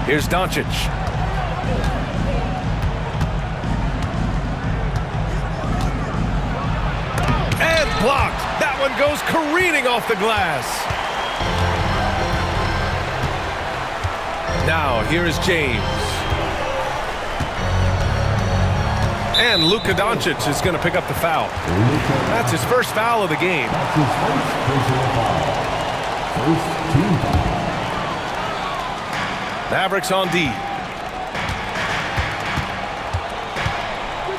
Here's Doncic. And blocked. That one goes careening off the glass. Now, here is James. And Luka Doncic is going to pick up the foul. That's his first foul of the game. Mavericks on D.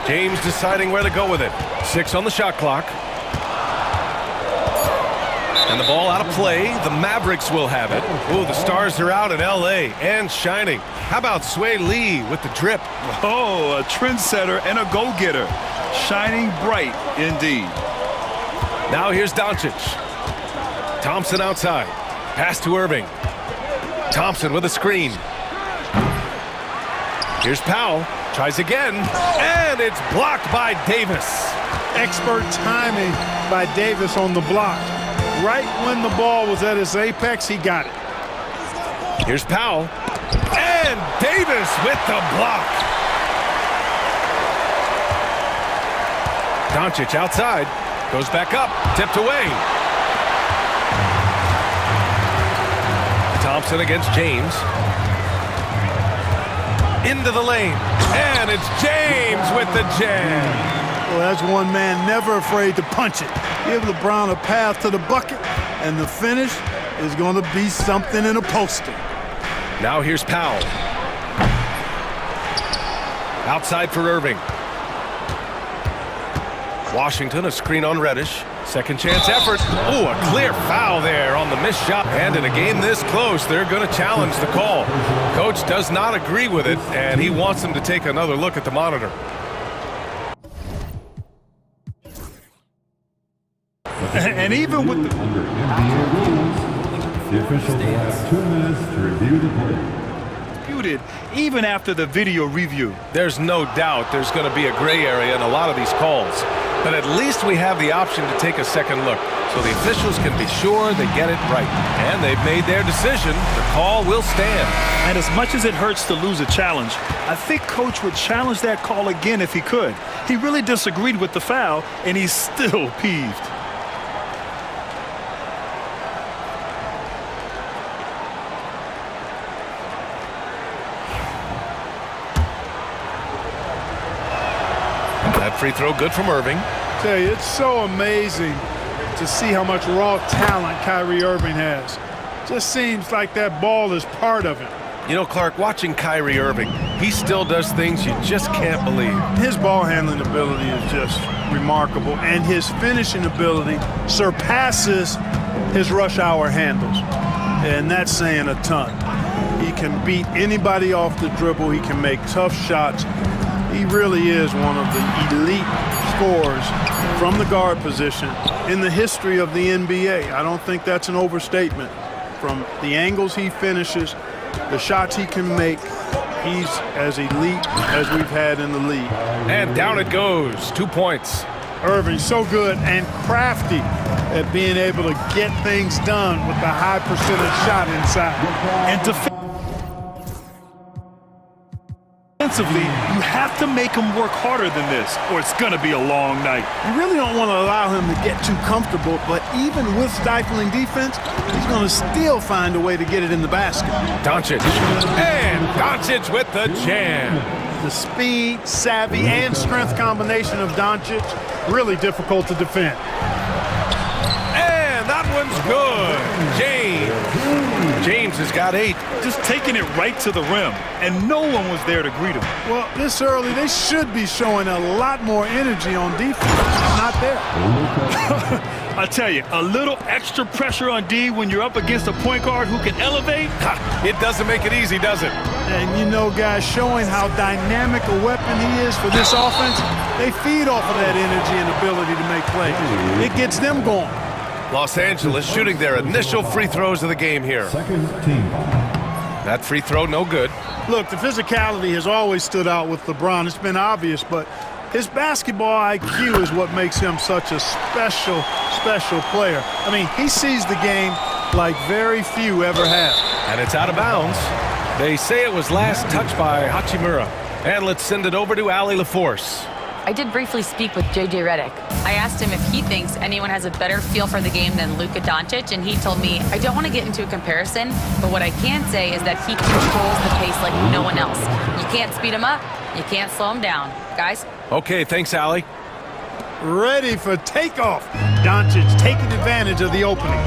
James deciding where to go with it. 6 on the shot clock. And the ball out of play. The Mavericks will have it. Oh, the Stars are out in L.A. and shining. How about Sway Lee with the drip? Oh, a trendsetter and a go-getter. Shining bright indeed. Now here's Doncic. Thompson outside. Pass to Irving. Thompson with a screen. Here's Powell. Tries again. And it's blocked by Davis. Expert timing by Davis on the block. Right when the ball was at its apex, he got it. Here's Powell. And Davis with the block. Doncic outside. Goes back up. Tipped away. Thompson against James. Into the lane. And it's James with the jam. Well, that's one man never afraid to punch it. Give LeBron a path to the bucket, and the finish is going to be something in a poster. Now here's Powell. Outside for Irving. Washington, a screen on Reddish. Second chance effort. Oh, a clear foul there on the missed shot. And in a game this close, they're going to challenge the call. Coach does not agree with it, and he wants them to take another look at the monitor. And even with the officials have 2 minutes to review the play. Even after the video review. There's no doubt there's going to be a gray area in a lot of these calls. But at least we have the option to take a second look, so the officials can be sure they get it right. And they've made their decision. The call will stand. And as much as it hurts to lose a challenge, I think Coach would challenge that call again if he could. He really disagreed with the foul, and he's still peeved. That free throw good from Irving. I tell you, it's so amazing to see how much raw talent Kyrie Irving has. Just seems like that ball is part of him. You know, Clark, watching Kyrie Irving, he still does things you just can't believe. His ball handling ability is just remarkable, and his finishing ability surpasses his rush hour handles. And that's saying a ton. He can beat anybody off the dribble. He can make tough shots. He really is one of the elite scorers from the guard position in the history of the NBA. I don't think that's an overstatement. From the angles he finishes, the shots he can make, he's as elite as we've had in the league. And down it goes. 2 points. Irving so good and crafty at being able to get things done with the high percentage shot inside. And defensively, you have to make him work harder than this, or it's going to be a long night. You really don't want to allow him to get too comfortable, but even with stifling defense, he's going to still find a way to get it in the basket. Doncic. And Doncic with the jam. The speed, savvy, and strength combination of Doncic, really difficult to defend. And that one's good. James has got 8. Just taking it right to the rim, and no one was there to greet him. Well, this early, they should be showing a lot more energy on defense. Not there. I tell you, a little extra pressure on D when you're up against a point guard who can elevate. It doesn't make it easy, does it? And, you know, guys, showing how dynamic a weapon he is for this offense, they feed off of that energy and ability to make plays. It gets them going. Los Angeles shooting their initial free throws of the game here. That free throw, no good. Look, the physicality has always stood out with LeBron. It's been obvious, but his basketball IQ is what makes him such a special, special player. I mean, he sees the game like very few ever have. And it's out of bounds. They say it was last touched by Hachimura. And let's send it over to Allie LaForce. I did briefly speak with JJ Redick. I asked him if he thinks anyone has a better feel for the game than Luka Doncic, and he told me, I don't want to get into a comparison, but what I can say is that he controls the pace like no one else. You can't speed him up, you can't slow him down. Guys? Okay, thanks, Allie. Ready for takeoff. Doncic taking advantage of the opening.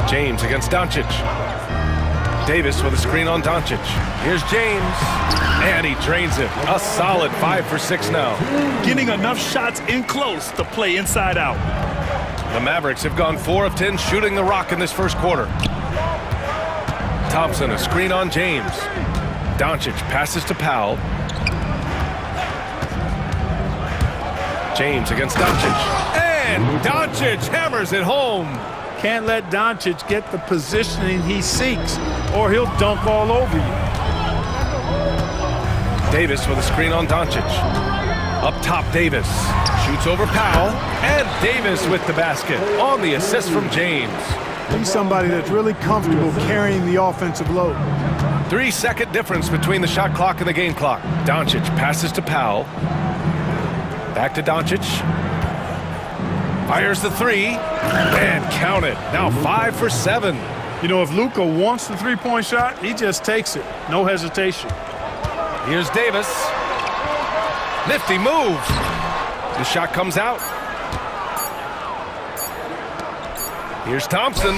James against Doncic. Davis with a screen on Doncic. Here's James. And he drains it. A solid 5 for 6 now. Getting enough shots in close to play inside out. The Mavericks have gone 4 of 10 shooting the rock in this first quarter. Thompson, a screen on James. Doncic passes to Powell. James against Doncic. And Doncic hammers it home. Can't let Doncic get the positioning he seeks, or he'll dunk all over you. Davis with a screen on Doncic. Up top, Davis. Shoots over Powell. And Davis with the basket on the assist from James. He's somebody that's really comfortable carrying the offensive load. 3-second difference between the shot clock and the game clock. Doncic passes to Powell. Back to Doncic. Fires the three. And count it. Now 5 for 7. You know, if Luka wants the three-point shot, he just takes it. No hesitation. Here's Davis. Nifty move. The shot comes out. Here's Thompson.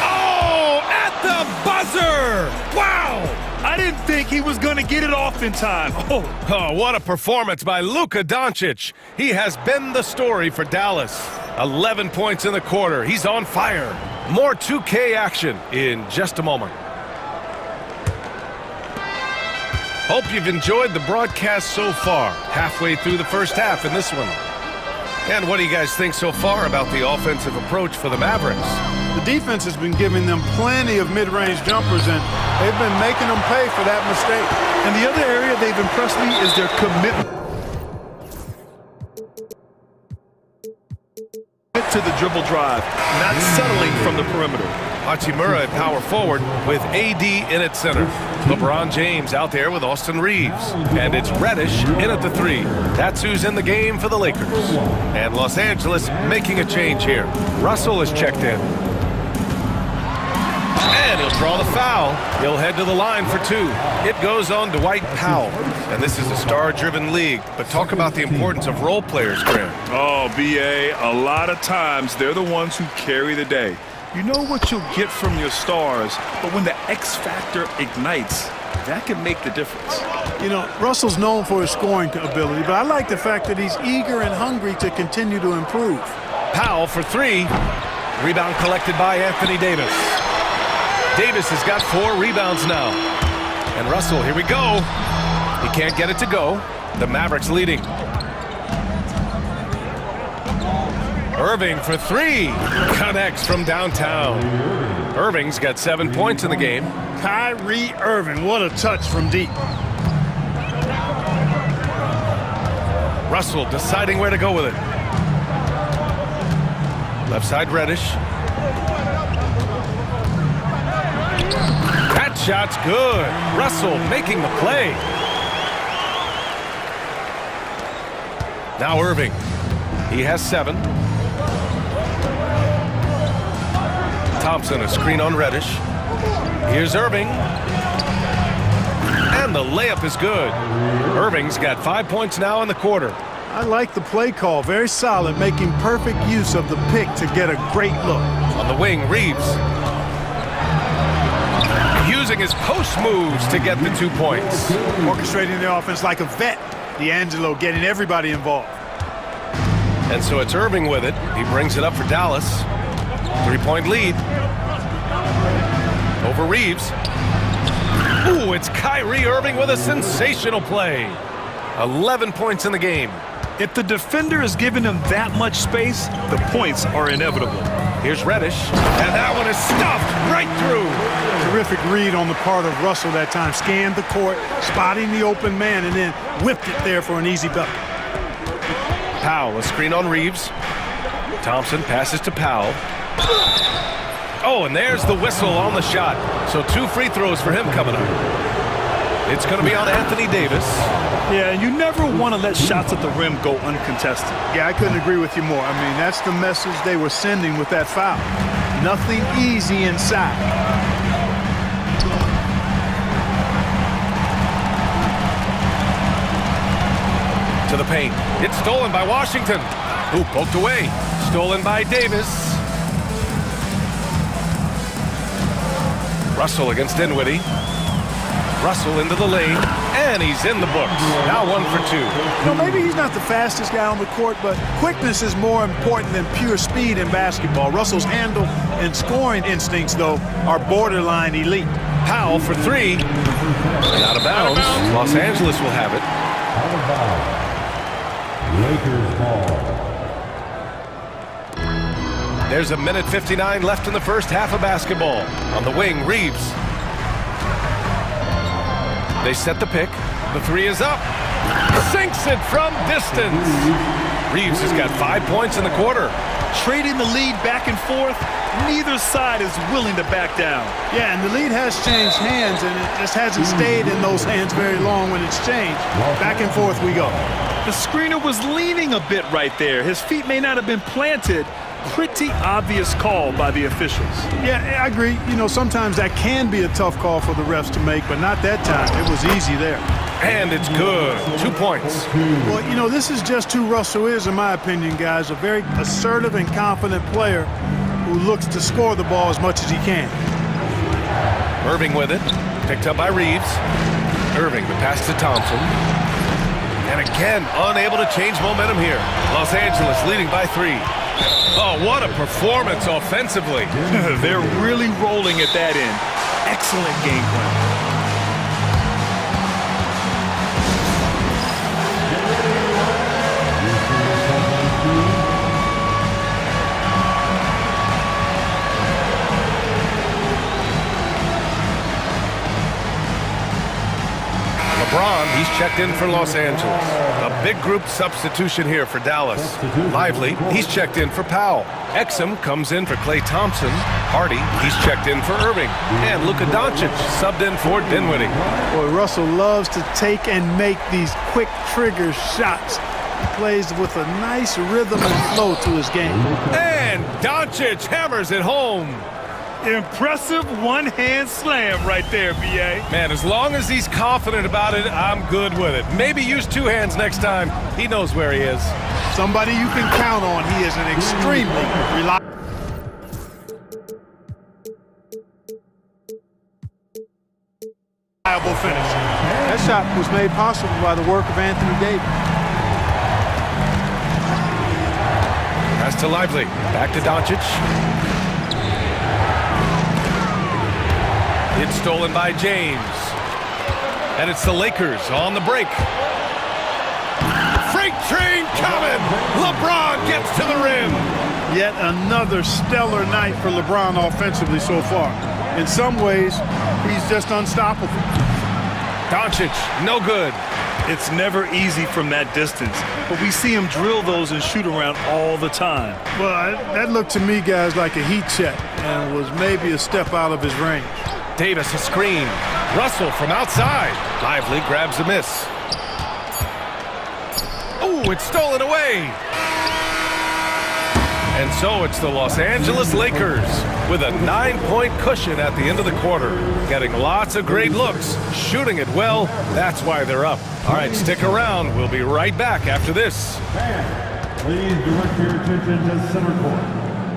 Oh, at the buzzer! Wow! I didn't think he was going to get it off in time. Oh, what a performance by Luka Doncic. He has been the story for Dallas. 11 points in the quarter. He's on fire. More 2K action in just a moment. Hope you've enjoyed the broadcast so far. Halfway through the first half in this one. And what do you guys think so far about the offensive approach for the Mavericks? The defense has been giving them plenty of mid-range jumpers, and they've been making them pay for that mistake. And the other area they've impressed me is their commitment to the dribble drive, not settling from the perimeter. Hachimura at power forward with AD in at center. LeBron James out there with Austin Reeves. And it's Reddish in at the 3. That's who's in the game for the Lakers. And Los Angeles making a change here. Russell is checked in. And he'll draw the foul. He'll head to the line for 2. It goes on Dwight Powell. And this is a star-driven league. But talk about the importance of role players, Graham. Oh, BA, a lot of times they're the ones who carry the day. You know what you'll get from your stars, but when the X factor ignites, that can make the difference. You know, Russell's known for his scoring ability, but I like the fact that he's eager and hungry to continue to improve. Powell for 3. Rebound collected by Anthony Davis. Davis has got 4 rebounds now. And Russell, here we go. He can't get it to go. The Mavericks leading. Irving for 3. Connects from downtown. Irving's got 7 points in the game. Kyrie Irving, what a touch from deep. Russell deciding where to go with it. Left side Reddish. That shot's good. Russell making the play. Now Irving. He has 7. Thompson, a screen on Reddish. Here's Irving. And the layup is good. Irving's got 5 points now in the quarter. I like the play call. Very solid, making perfect use of the pick to get a great look. On the wing, Reeves. Using his post moves to get the 2 points. Orchestrating the offense like a vet. D'Angelo getting everybody involved. And so it's Irving with it. He brings it up for Dallas. 3-point lead. Over Reeves. Ooh, it's Kyrie Irving with a sensational play. 11 points in the game. If the defender is giving him that much space, the points are inevitable. Here's Reddish, and that one is stuffed right through. Terrific read on the part of Russell that time. Scanned the court, spotting the open man, and then whipped it there for an easy bucket. Powell, a screen on Reeves. Thompson passes to Powell. Oh, and there's the whistle on the shot. So 2 free throws for him coming up. It's going to be on Anthony Davis. Yeah, and you never want to let shots at the rim go uncontested. Yeah, I couldn't agree with you more. I mean, that's the message they were sending with that foul. Nothing easy inside. To the paint. It's stolen by Washington. Who poked away. Stolen by Davis. Russell against Dinwiddie. Russell into the lane, and he's in the books. Now 1 for 2. You know, maybe he's not the fastest guy on the court, but quickness is more important than pure speed in basketball. Russell's handle and scoring instincts, though, are borderline elite. Powell for 3. Out of bounds. Los Angeles will have it. Out of bounds. Lakers ball. There's 1:59 left in the first half of basketball. On the wing, Reeves. They set the pick. The 3 is up. Sinks it from distance. Reeves has got 5 points in the quarter. Trading the lead back and forth, neither side is willing to back down. Yeah, and the lead has changed hands, and it just hasn't stayed in those hands very long when it's changed. Back and forth we go. The screener was leaning a bit right there. His feet may not have been planted. Pretty obvious call by the officials. Yeah, I agree. You know, sometimes that can be a tough call for the refs to make, but not that time. It was easy there. And it's good. 2 points. Well, you know, this is just who Russell is, in my opinion, guys. A very assertive and confident player who looks to score the ball as much as he can. Irving with it. Picked up by Reeves. Irving, the pass to Thompson. And again, unable to change momentum here. Los Angeles leading by 3. Oh, what a performance offensively. They're really rolling at that end. Excellent game plan. LeBron, he's checked in for Los Angeles. A big group substitution here for Dallas. Lively, he's checked in for Powell. Exum comes in for Klay Thompson. Hardy, he's checked in for Irving. And Luka Doncic subbed in for Dinwiddie. Boy, Russell loves to take and make these quick trigger shots. He plays with a nice rhythm and flow to his game. And Doncic hammers it home. Impressive one-hand slam right there, B.A. Man, as long as he's confident about it, I'm good with it. Maybe use 2 hands next time. He knows where he is. Somebody you can count on. He is an extremely reliable finisher. That shot was made possible by the work of Anthony Davis. Pass to Lively. Back to Doncic. It's stolen by James. And it's the Lakers on the break. Freight train coming! LeBron gets to the rim. Yet another stellar night for LeBron offensively so far. In some ways, he's just unstoppable. Doncic, no good. It's never easy from that distance, but we see him drill those and shoot around all the time. Well, that looked to me, guys, like a heat check and was maybe a step out of his range. Davis a screen. Russell from outside. Lively grabs a miss. Ooh, it's stolen away. And so it's the Los Angeles Lakers with a 9-point cushion at the end of the quarter. Getting lots of great looks, shooting it well. That's why they're up. All right, stick around. We'll be right back after this. Fans, please direct your attention to center court.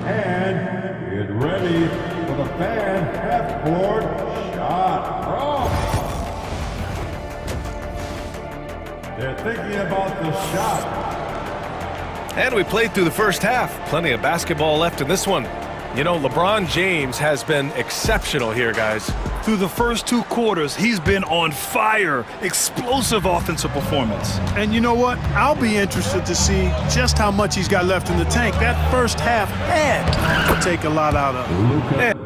And get ready for the fan half-court shot. They're thinking about the shot. And we played through the first half. Plenty of basketball left in this one. You know, LeBron James has been exceptional here, guys. Through the first 2 quarters, he's been on fire. Explosive offensive performance. And you know what? I'll be interested to see just how much he's got left in the tank. That first half had to take a lot out of him.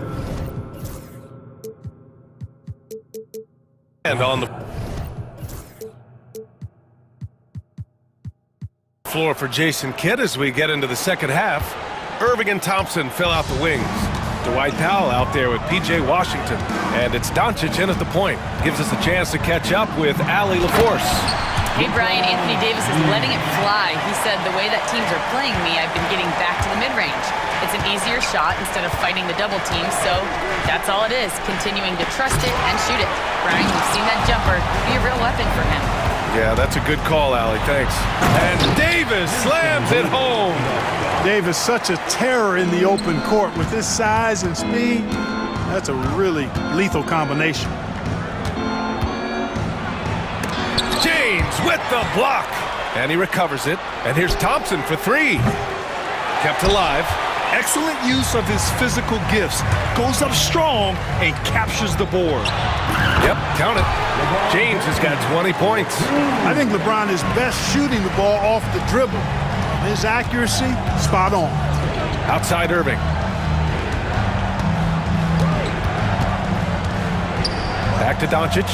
And on the floor for Jason Kidd as we get into the second half. Irving and Thompson fill out the wings. Dwight Powell out there with P.J. Washington. And it's Doncic in at the point. Gives us a chance to catch up with Allie LaForce. Hey, Brian, Anthony Davis is letting it fly. He said, the way that teams are playing me, I've been getting back to the mid-range. It's an easier shot instead of fighting the double team, so that's all it is, continuing to trust it and shoot it. Brian, we've seen that jumper be a real weapon for him. Yeah, that's a good call, Allie. Thanks. And Davis slams it home. Davis, such a terror in the open court with his size and speed. That's a really lethal combination. James with the block. And he recovers it. And here's Thompson for 3. Kept alive. Excellent use of his physical gifts. Goes up strong and captures the board. Yep, count it. James has got 20 points. I think LeBron is best shooting the ball off the dribble. His accuracy, spot on. Outside Irving. Back to Doncic.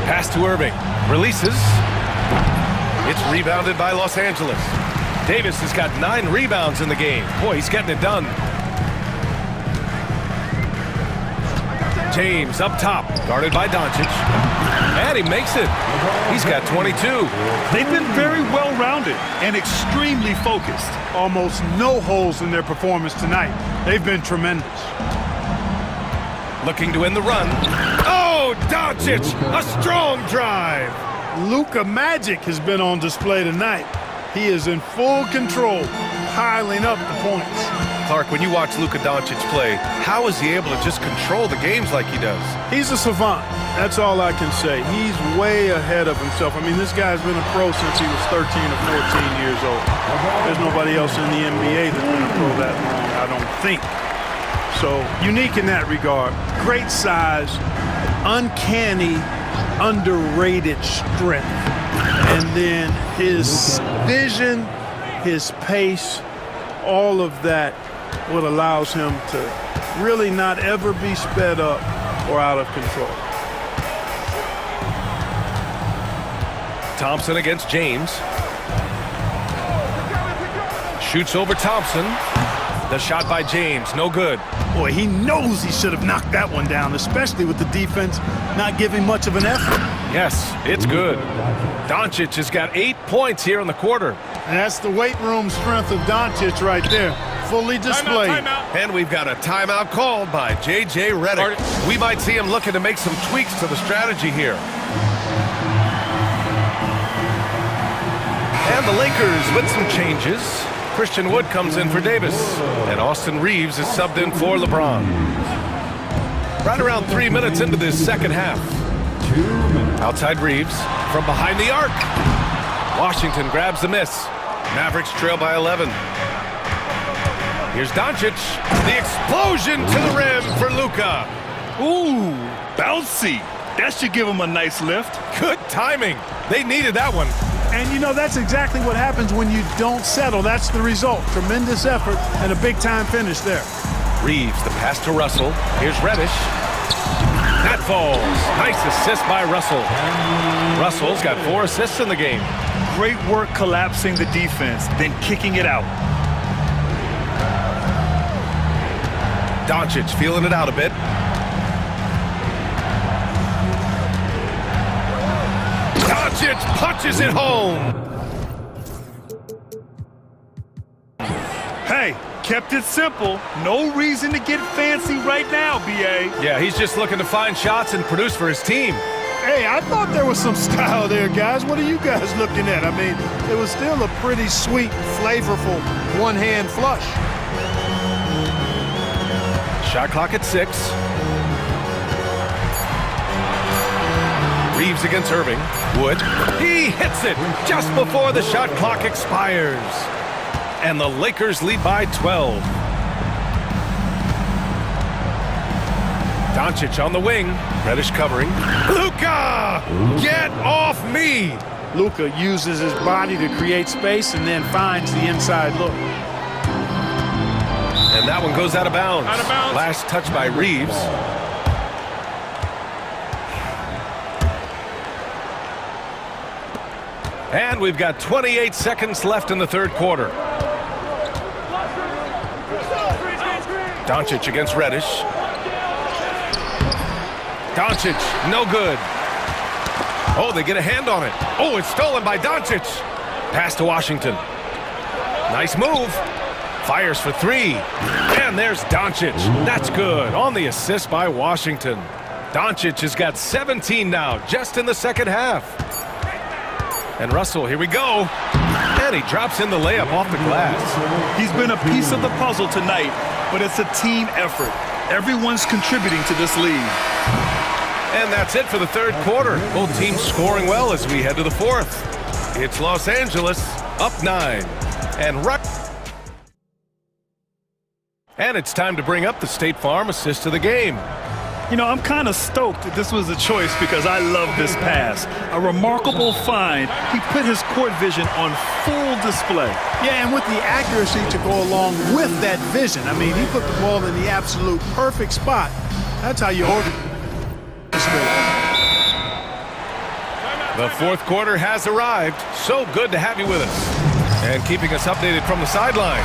Pass to Irving. Releases. It's rebounded by Los Angeles. Davis has got 9 rebounds in the game. Boy, he's getting it done. James up top, guarded by Doncic. And he makes it. He's got 22. They've been very well-rounded and extremely focused. Almost no holes in their performance tonight. They've been tremendous. Looking to end the run. Oh, Doncic, a strong drive. Luka Magic has been on display tonight. He is in full control, piling up the points. Clark, when you watch Luka Doncic play, how is he able to just control the games like he does? He's a savant. That's all I can say. He's way ahead of himself. I mean, this guy's been a pro since he was 13 or 14 years old. There's nobody else in the NBA that's been a pro that long, I don't think. So, unique in that regard. Great size, uncanny, underrated strength. And then his vision, his pace, all of that, what allows him to really not ever be sped up or out of control. Thompson against James. Shoots over Thompson. The shot by James, no good. Boy, he knows he should have knocked that one down, especially with the defense not giving much of an effort. Yes, it's good. Doncic has got 8 points here in the quarter. And that's the weight room strength of Doncic right there. Fully displayed. Timeout. And we've got a timeout called by J.J. Redick. We might see him looking to make some tweaks to the strategy here. And the Lakers with some changes. Christian Wood comes in for Davis. And Austin Reeves is subbed in for LeBron. Right around 3 minutes into this second half. Outside Reeves from behind the arc. Washington grabs the miss. Mavericks trail by 11. Here's Doncic. The explosion to the rim for Luka. Ooh, bouncy. That should give him a nice lift. Good timing. They needed that one. And you know, that's exactly what happens when you don't settle. That's the result. Tremendous effort and a big-time finish there. Reeves, the pass to Russell. Here's Reddish. That falls. Nice assist by Russell. Russell's got 4 assists in the game. Great work collapsing the defense, then kicking it out. Doncic feeling it out a bit. Doncic punches it home. Hey, kept it simple. No reason to get fancy right now, B.A. Yeah, he's just looking to find shots and produce for his team. Hey, I thought there was some style there, guys. What are you guys looking at? I mean, it was still a pretty sweet, flavorful one-hand flush. Shot clock at 6. Reeves against Irving. Wood. He hits it just before the shot clock expires. and the Lakers lead by 12. Doncic on the wing. Reddish covering. Luka! Get off me! Luka uses his body to create space and then finds the inside look. And that one goes out of bounds. Last touch by Reeves. And we've got 28 seconds left in the third quarter. Doncic against Reddish. Doncic, no good. Oh, they get a hand on it. Oh, it's stolen by Doncic. Pass to Washington. Nice move. Fires for three. And there's Doncic. That's good. On the assist by Washington. Doncic has got 17 now, just in the second half. And Russell, here we go. And he drops in the layup off the glass. He's been a piece of the puzzle tonight, but it's a team effort. Everyone's contributing to this lead. And that's it for the third quarter. Both teams scoring well as we head to the fourth. It's Los Angeles up 9. And it's time to bring up the State Farm assist of the game. You know, I'm kind of stoked that this was a choice because I love this pass. A remarkable find. He put his court vision on full display. Yeah, and with the accuracy to go along with that vision. I mean, he put the ball in the absolute perfect spot. That's how you orchestrate. The fourth quarter has arrived. So good to have you with us. And keeping us updated from the sideline.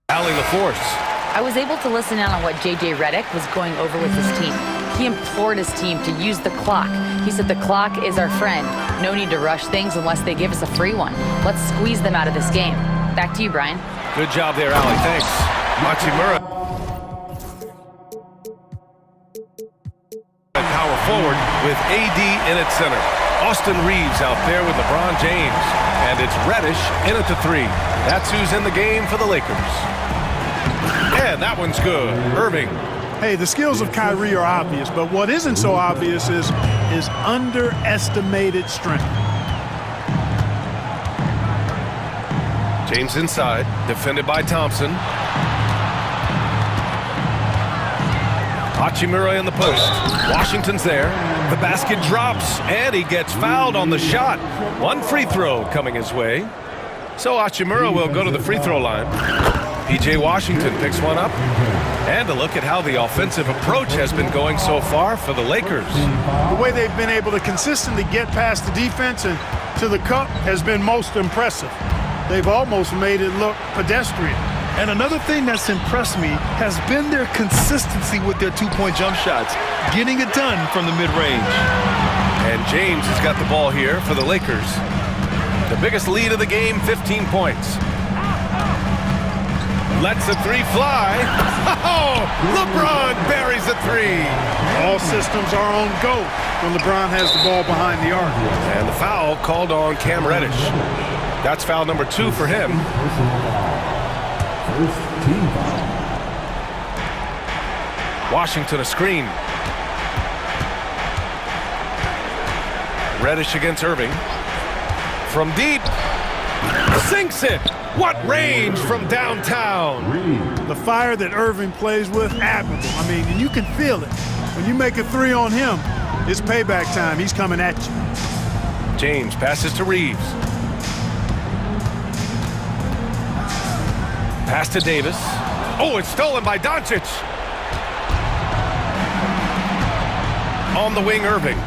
Allie LaForce. I was able to listen in on what J.J. Redick was going over with his team. He implored his team to use the clock. He said the clock is our friend. No need to rush things unless they give us a free one. Let's squeeze them out of this game. Back to you, Brian. Good job there, Allie. Thanks. Machimura. Power forward with AD in at center. Austin Reeves out there with LeBron James. And it's Reddish in at the three. That's who's in the game for the Lakers. And that one's good. Irving. Hey, the skills of Kyrie are obvious, but what isn't so obvious is his underestimated strength. James inside, defended by Thompson. Hachimura in the post. Washington's there. The basket drops, and he gets fouled on the shot. One free throw coming his way. So Hachimura will go to the free throw line. P.J. Washington picks one up. And a look at how the offensive approach has been going so far for the Lakers. The way they've been able to consistently get past the defense and to the cup has been most impressive. They've almost made it look pedestrian. And another thing that's impressed me has been their consistency with their two-point jump shots, getting it done from the mid-range. And James has got the ball here for the Lakers. The biggest lead of the game, 15 points. Lets the three fly. Oh, LeBron buries a three. All systems are on go when LeBron has the ball behind the arc. And the foul called on Cam Reddish. That's foul number 2 for him. Washington a screen. Reddish against Irving. From deep. Sinks it. What range from downtown. The fire that Irving plays with, admirable. I mean, and you can feel it. When you make a three on him, it's payback time. He's coming at you. James passes to Reeves. Pass to Davis. Oh, it's stolen by Doncic. On the wing, Irving.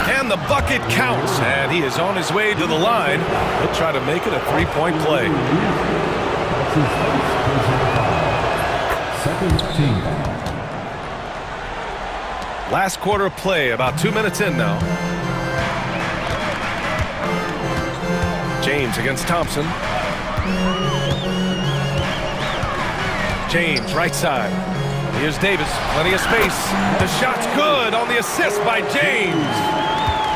And the bucket counts, and he is on his way to the line. He'll try to make it a three-point play. Last quarter of play, about 2 minutes in now. James against Thompson. James, right side. Here's Davis, plenty of space. The shot's good on the assist by James.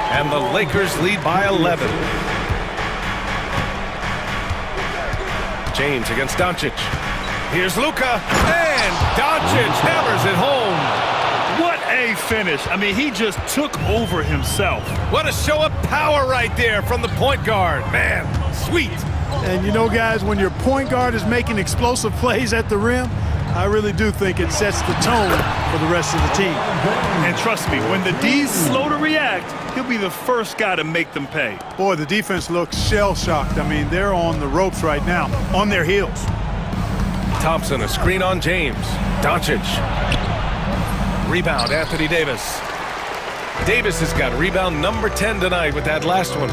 And the Lakers lead by 11. James against Doncic. Here's Luka, and Doncic hammers it home. What a finish. I mean, he just took over himself. What a show of power right there from the point guard. Man, sweet. And you know, guys, when your point guard is making explosive plays at the rim, I really do think it sets the tone for the rest of the team. And trust me, when the D's slow to react, he'll be the first guy to make them pay. Boy, the defense looks shell-shocked. I mean, they're on the ropes right now, on their heels. Thompson, a screen on James. Doncic. Rebound, Anthony Davis. Davis has got rebound number 10 tonight with that last one.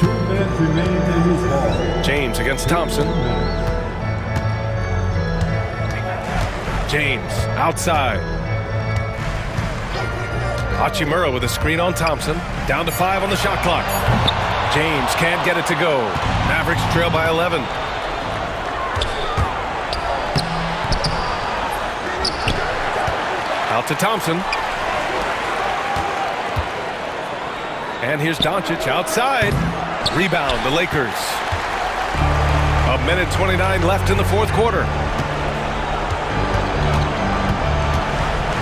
2 minutes remaining in this ball. James against Thompson. James outside. Hachimura with a screen on Thompson. Down to 5 on the shot clock. James can't get it to go. Mavericks trail by 11. Out to Thompson. And here's Doncic outside. Rebound, the Lakers. A minute 29 left in the fourth quarter.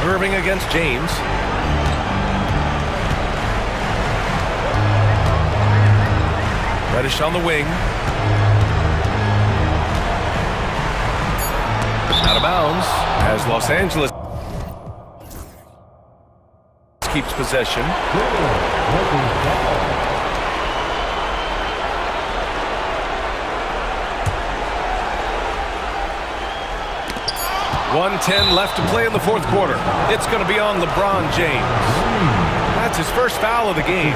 Irving against James. Reddish on the wing. Out of bounds as Los Angeles keeps possession. 1:10 left to play in the fourth quarter. It's going to be on LeBron James. That's his first foul of the game.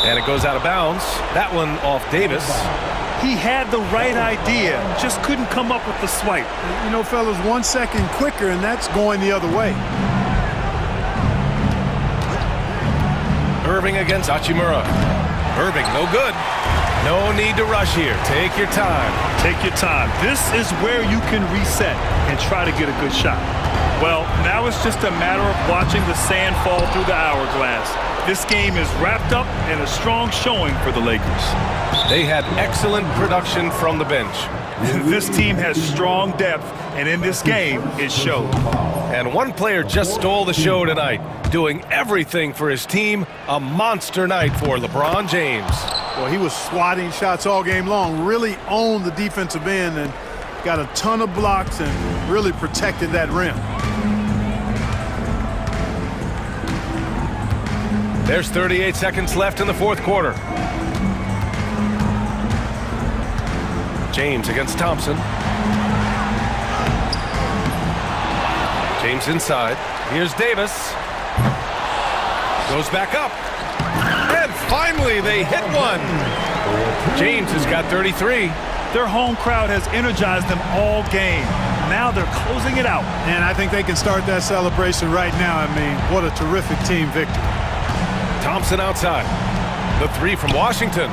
And it goes out of bounds. That one off Davis. He had the right idea, just couldn't come up with the swipe. You know, fellas, 1 second quicker, and that's going the other way. Irving against Hachimura. Irving, no good. No need to rush here. Take your time. Take your time. This is where you can reset and try to get a good shot. Well, now it's just a matter of watching the sand fall through the hourglass. This game is wrapped up in a strong showing for the Lakers. They had excellent production from the bench. This team has strong depth, and in this game, it showed. And one player just stole the show tonight, doing everything for his team. A monster night for LeBron James. Well, he was swatting shots all game long, really owned the defensive end and got a ton of blocks and really protected that rim. There's 38 seconds left in the fourth quarter. James against Thompson. James inside. Here's Davis. Goes back up. And finally they hit one. James has got 33. Their home crowd has energized them all game. Now they're closing it out. And I think they can start that celebration right now. I mean, what a terrific team victory. Thompson outside. The three from Washington.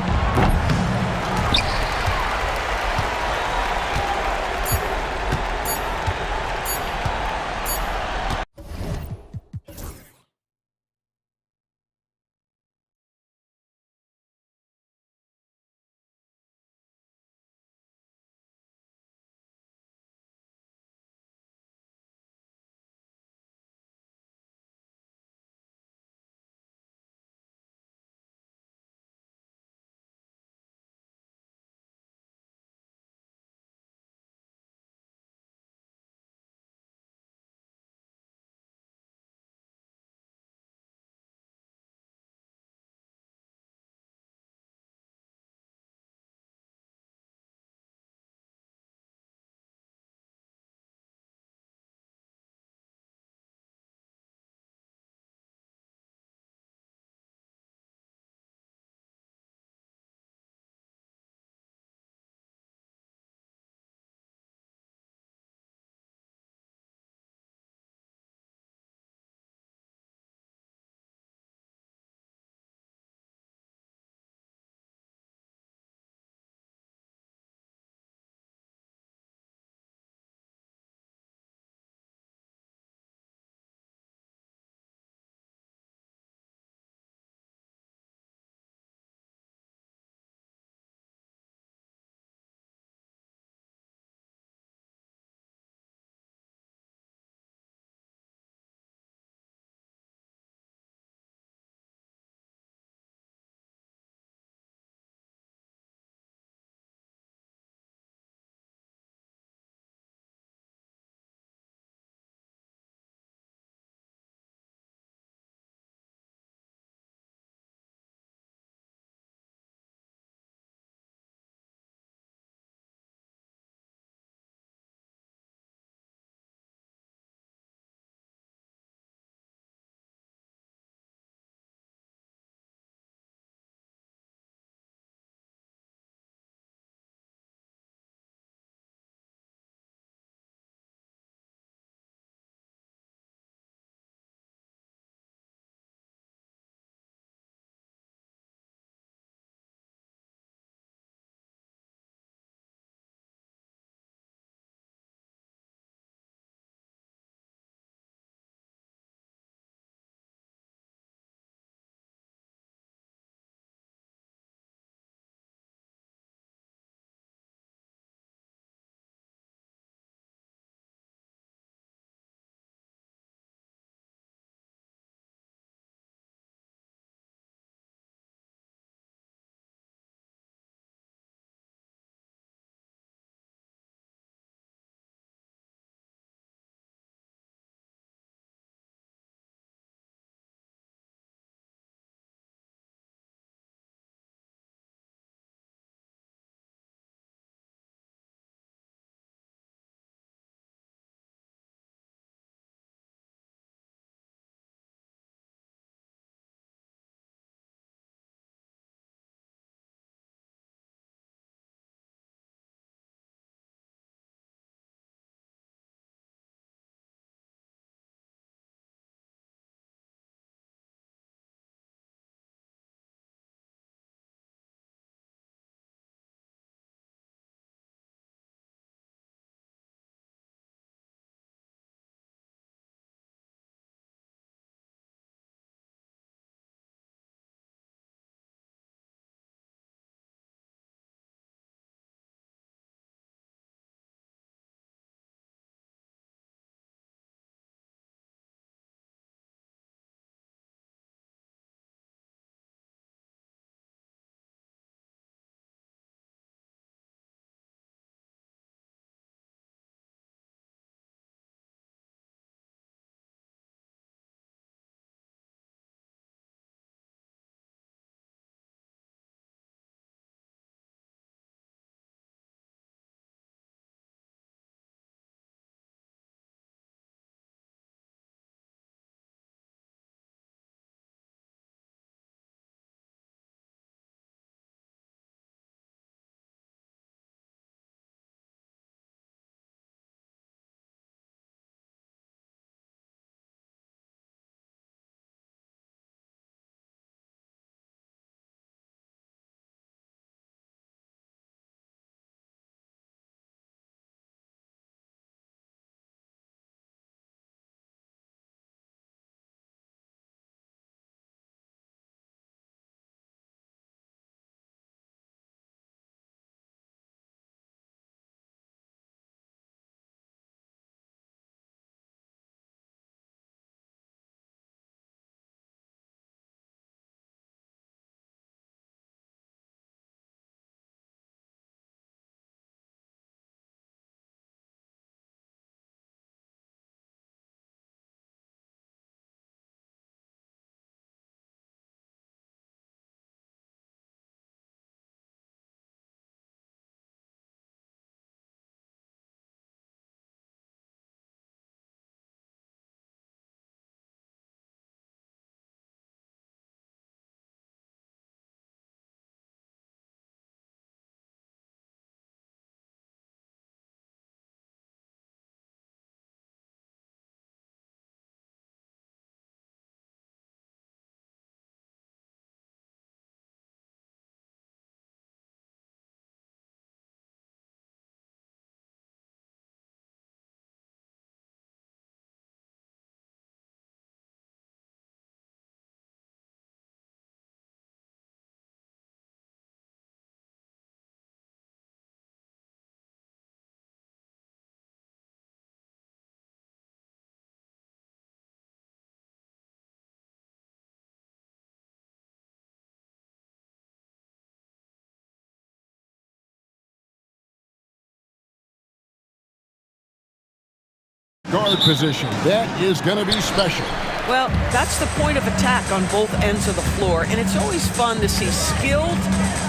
guard position. That is going to be special. Well, that's the point of attack on both ends of the floor, and it's always fun to see skilled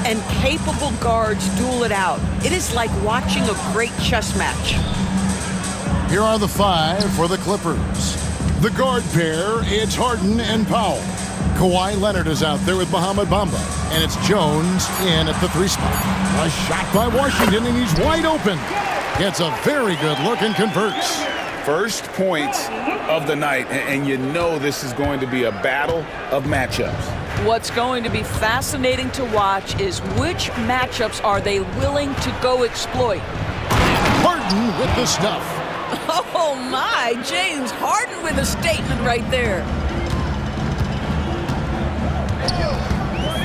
and capable guards duel it out. It is like watching a great chess match. Here are the 5 for the Clippers. The guard pair, it's Harden and Powell. Kawhi Leonard is out there with Mohamed Bamba, and it's Jones in at the 3 spot. A shot by Washington, and he's wide open. Gets a very good look and converts. First points of the night, and you know this is going to be a battle of matchups. What's going to be fascinating to watch is which matchups are they willing to go exploit. Harden with the stuff. Oh my, James Harden with a statement right there.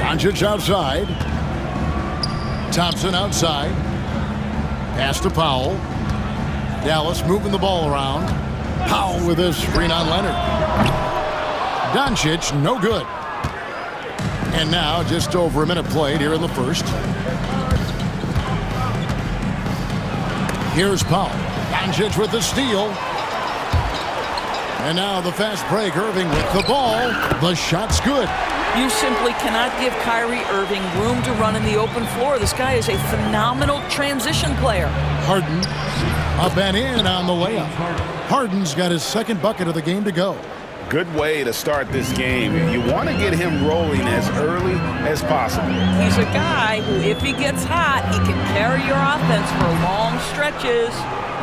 Doncic outside. Thompson outside. Pass to Powell. Dallas moving the ball around. Powell with a screen on Leonard. Doncic, no good. And now just over a minute played here in the first. Here's Powell. Doncic with the steal. And now the fast break. Irving with the ball. The shot's good. You simply cannot give Kyrie Irving room to run in the open floor. This guy is a phenomenal transition player. Harden up and in on the layup. Harden's got his second bucket of the game to go. Good way to start this game. You want to get him rolling as early as possible. He's a guy who, if he gets hot, he can carry your offense for long stretches.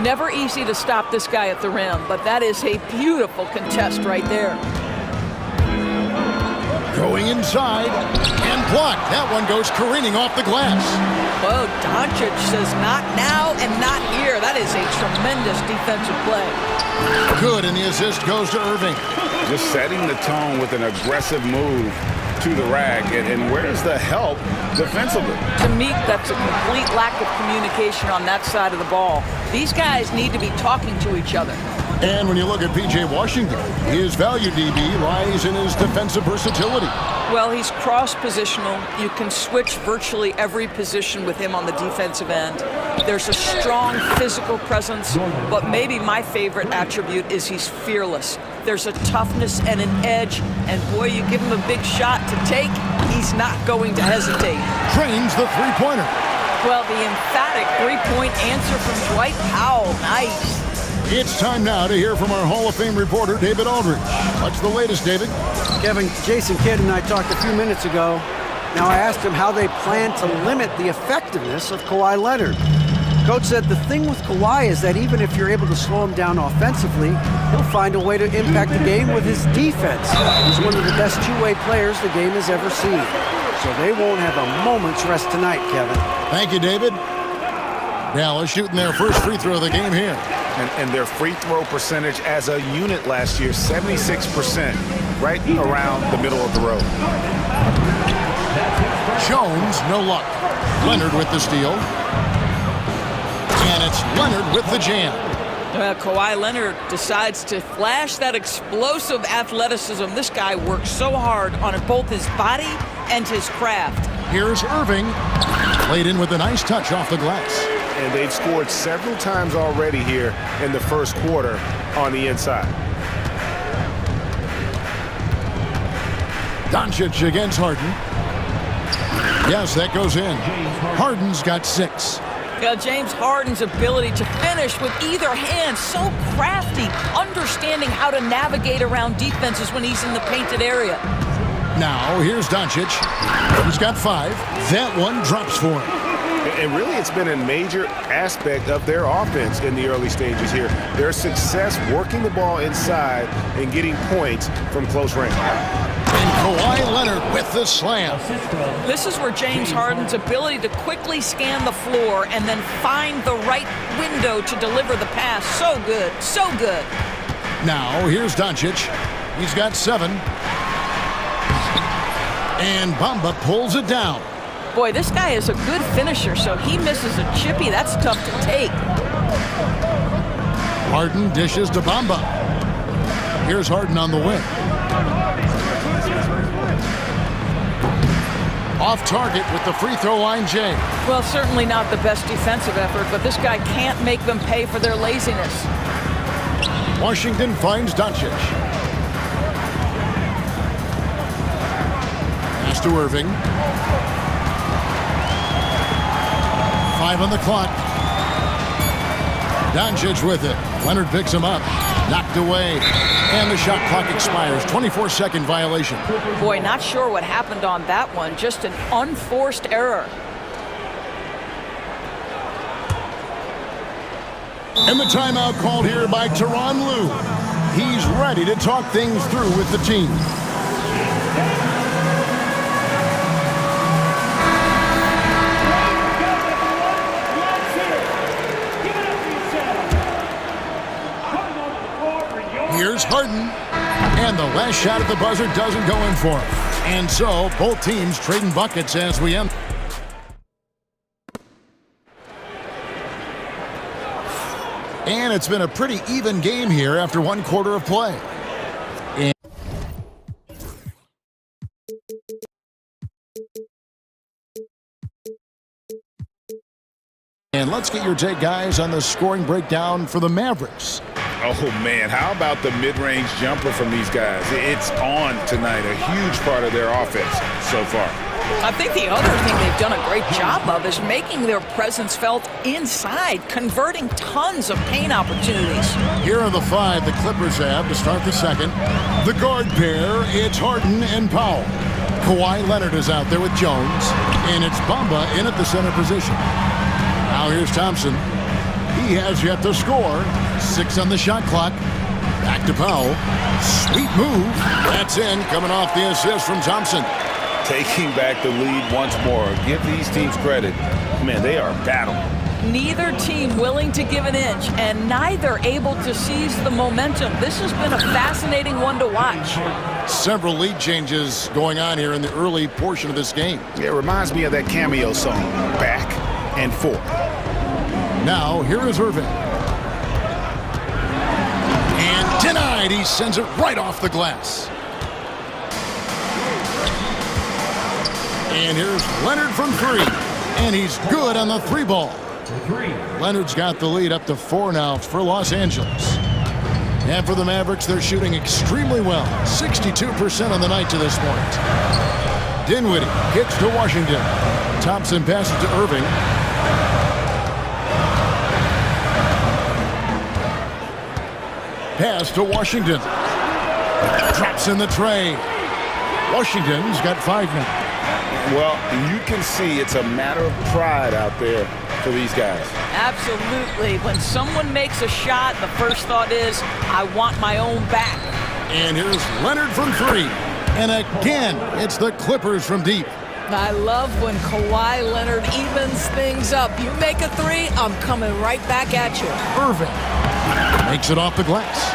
Never easy to stop this guy at the rim, but that is a beautiful contest right there. Going inside and blocked. That one goes careening off the glass. Whoa, Doncic says not now and not here. That is a tremendous defensive play. Good, and the assist goes to Irving. Just setting the tone with an aggressive move to the rack. And where's the help defensively? To me, that's a complete lack of communication on that side of the ball. These guys need to be talking to each other. And when you look at P.J. Washington, his value DB lies in his defensive versatility. Well, he's cross-positional. You can switch virtually every position with him on the defensive end. There's a strong physical presence, but maybe my favorite attribute is he's fearless. There's a toughness and an edge, and boy, you give him a big shot to take, he's not going to hesitate. Trains the three-pointer. Well, the emphatic three-point answer from Dwight Powell. Nice. It's time now to hear from our Hall of Fame reporter, David Aldridge. What's the latest, David? Kevin, Jason Kidd and I talked a few minutes ago. Now I asked him how they plan to limit the effectiveness of Kawhi Leonard. Coach said the thing with Kawhi is that even if you're able to slow him down offensively, he'll find a way to impact the game with his defense. He's one of the best two-way players the game has ever seen. So they won't have a moment's rest tonight, Kevin. Thank you, David. Dallas shooting their first free throw of the game here. And their free throw percentage as a unit last year, 76%, right around the middle of the road. Jones, no luck. Leonard with the steal. And it's Leonard with the jam. Kawhi Leonard decides to flash that explosive athleticism. This guy works so hard on both his body and his craft. Here's Irving. Played in with a nice touch off the glass. And they've scored several times already here in the first quarter on the inside. Doncic against Harden. Yes, that goes in. Harden's got 6. James Harden's ability to finish with either hand, so crafty, understanding how to navigate around defenses when he's in the painted area. Now, here's Doncic. He's got 5. That one drops for him. And really, it's been a major aspect of their offense in the early stages here. Their success working the ball inside and getting points from close range. And Kawhi Leonard with the slam. This is where James Harden's ability to quickly scan the floor and then find the right window to deliver the pass. So good, so good. Now, here's Doncic. He's got 7. And Bamba pulls it down. Boy, this guy is a good finisher, so he misses a chippy. That's tough to take. Harden dishes to Bamba. Here's Harden on the wing. Off target with the free throw line, Jay. Well, certainly not the best defensive effort, but this guy can't make them pay for their laziness. Washington finds Doncic. Pass to Irving. 5 on the clock. Doncic with it. Leonard picks him up. Knocked away. And the shot clock expires. 24-second violation. Boy, not sure what happened on that one. Just an unforced error. And the timeout called here by Tyronn Lue. He's ready to talk things through with the team. Here's Harden. And the last shot at the buzzer doesn't go in for him. And so, both teams trading buckets as we end. And it's been a pretty even game here after one quarter of play. And let's get your take, guys, on the scoring breakdown for the Mavericks. Oh, man, how about the mid-range jumper from these guys? It's on tonight, a huge part of their offense so far. I think the other thing they've done a great job of is making their presence felt inside, converting tons of paint opportunities. Here are the 5 the Clippers have to start the second. The guard pair, it's Harden and Powell. Kawhi Leonard is out there with Jones, and it's Bamba in at the center position. Now here's Thompson. He has yet to score. 6 on the shot clock. Back to Powell. Sweet move. That's in, coming off the assist from Thompson. Taking back the lead once more. Give these teams credit. Man, they are battling. Neither team willing to give an inch, and neither able to seize the momentum. This has been a fascinating one to watch. Several lead changes going on here in the early portion of this game. It reminds me of that cameo song, Back and Forth. Now, here is Irving. And denied. He sends it right off the glass. And here's Leonard from 3. And he's good on the 3 ball. Leonard's got the lead up to 4 now for Los Angeles. And for the Mavericks, they're shooting extremely well. 62% on the night to this point. Dinwiddie kicks to Washington. Thompson passes to Irving. Pass to Washington. Drops in the tray. Washington's got 5 now. Well, you can see it's a matter of pride out there for these guys. Absolutely. When someone makes a shot, the first thought is, I want my own back. And here's Leonard from 3. And again, it's the Clippers from deep. I love when Kawhi Leonard evens things up. You make a 3, I'm coming right back at you. Irving makes it off the glass.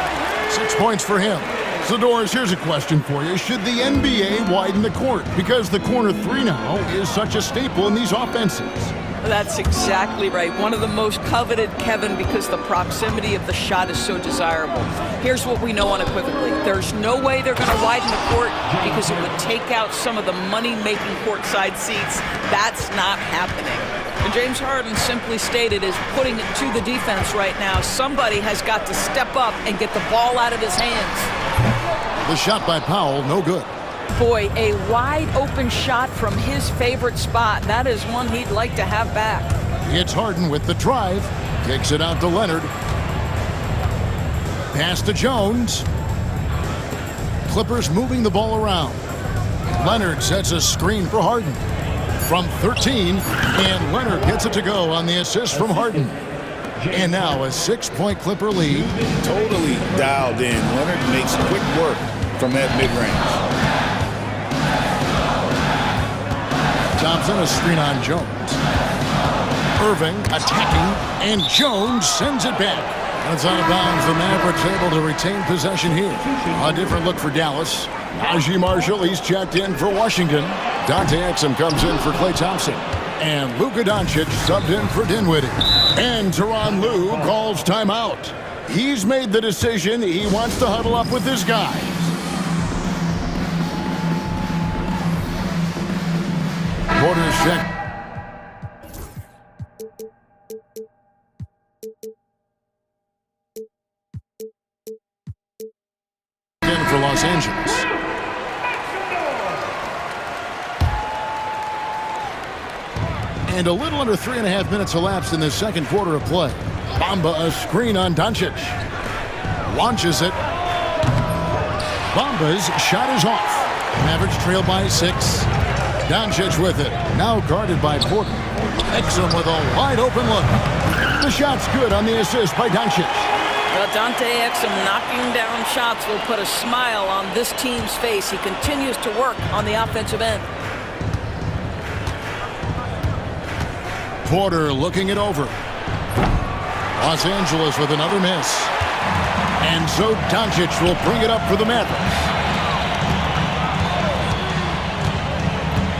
6 points for him. So, Doris, here's a question for you. Should the NBA widen the court? Because the corner 3 now is such a staple in these offenses. That's exactly right. One of the most coveted, Kevin, because the proximity of the shot is so desirable. Here's what we know unequivocally. There's no way they're going to widen the court because it would take out some of the money-making courtside seats. That's not happening. And James Harden simply stated is putting it to the defense right now. Somebody has got to step up and get the ball out of his hands. The shot by Powell, no good. Boy, a wide-open shot from his favorite spot. That is one he'd like to have back. It's Harden with the drive. Kicks it out to Leonard. Pass to Jones. Clippers moving the ball around. Leonard sets a screen for Harden. From 13, and Leonard gets it to go on the assist from Harden. And now a 6-point Clipper lead. Totally dialed in. Leonard makes quick work from that mid-range. Thompson, a screen on Jones. Irving attacking, and Jones sends it back. That's out of bounds. The Mavericks able to retain possession here. A different look for Dallas. Najee Marshall, he's checked in for Washington. Dante Exum comes in for Klay Thompson. And Luka Doncic subbed in for Dinwiddie. And Tyronn Lue calls timeout. He's made the decision. He wants to huddle up with his guys. Quarters check. Los Angeles. And a little under 3.5 minutes elapsed in this second quarter of play. Bamba a screen on Doncic. Launches it. Bamba's shot is off. Mavericks trail by 6. Doncic with it. Now guarded by Porter. Exum with a wide open look. The shot's good on the assist by Doncic. Well, Dante Exum knocking down shots will put a smile on this team's face. He continues to work on the offensive end. Porter looking it over. Los Angeles with another miss. And so Doncic will bring it up for the Mavericks.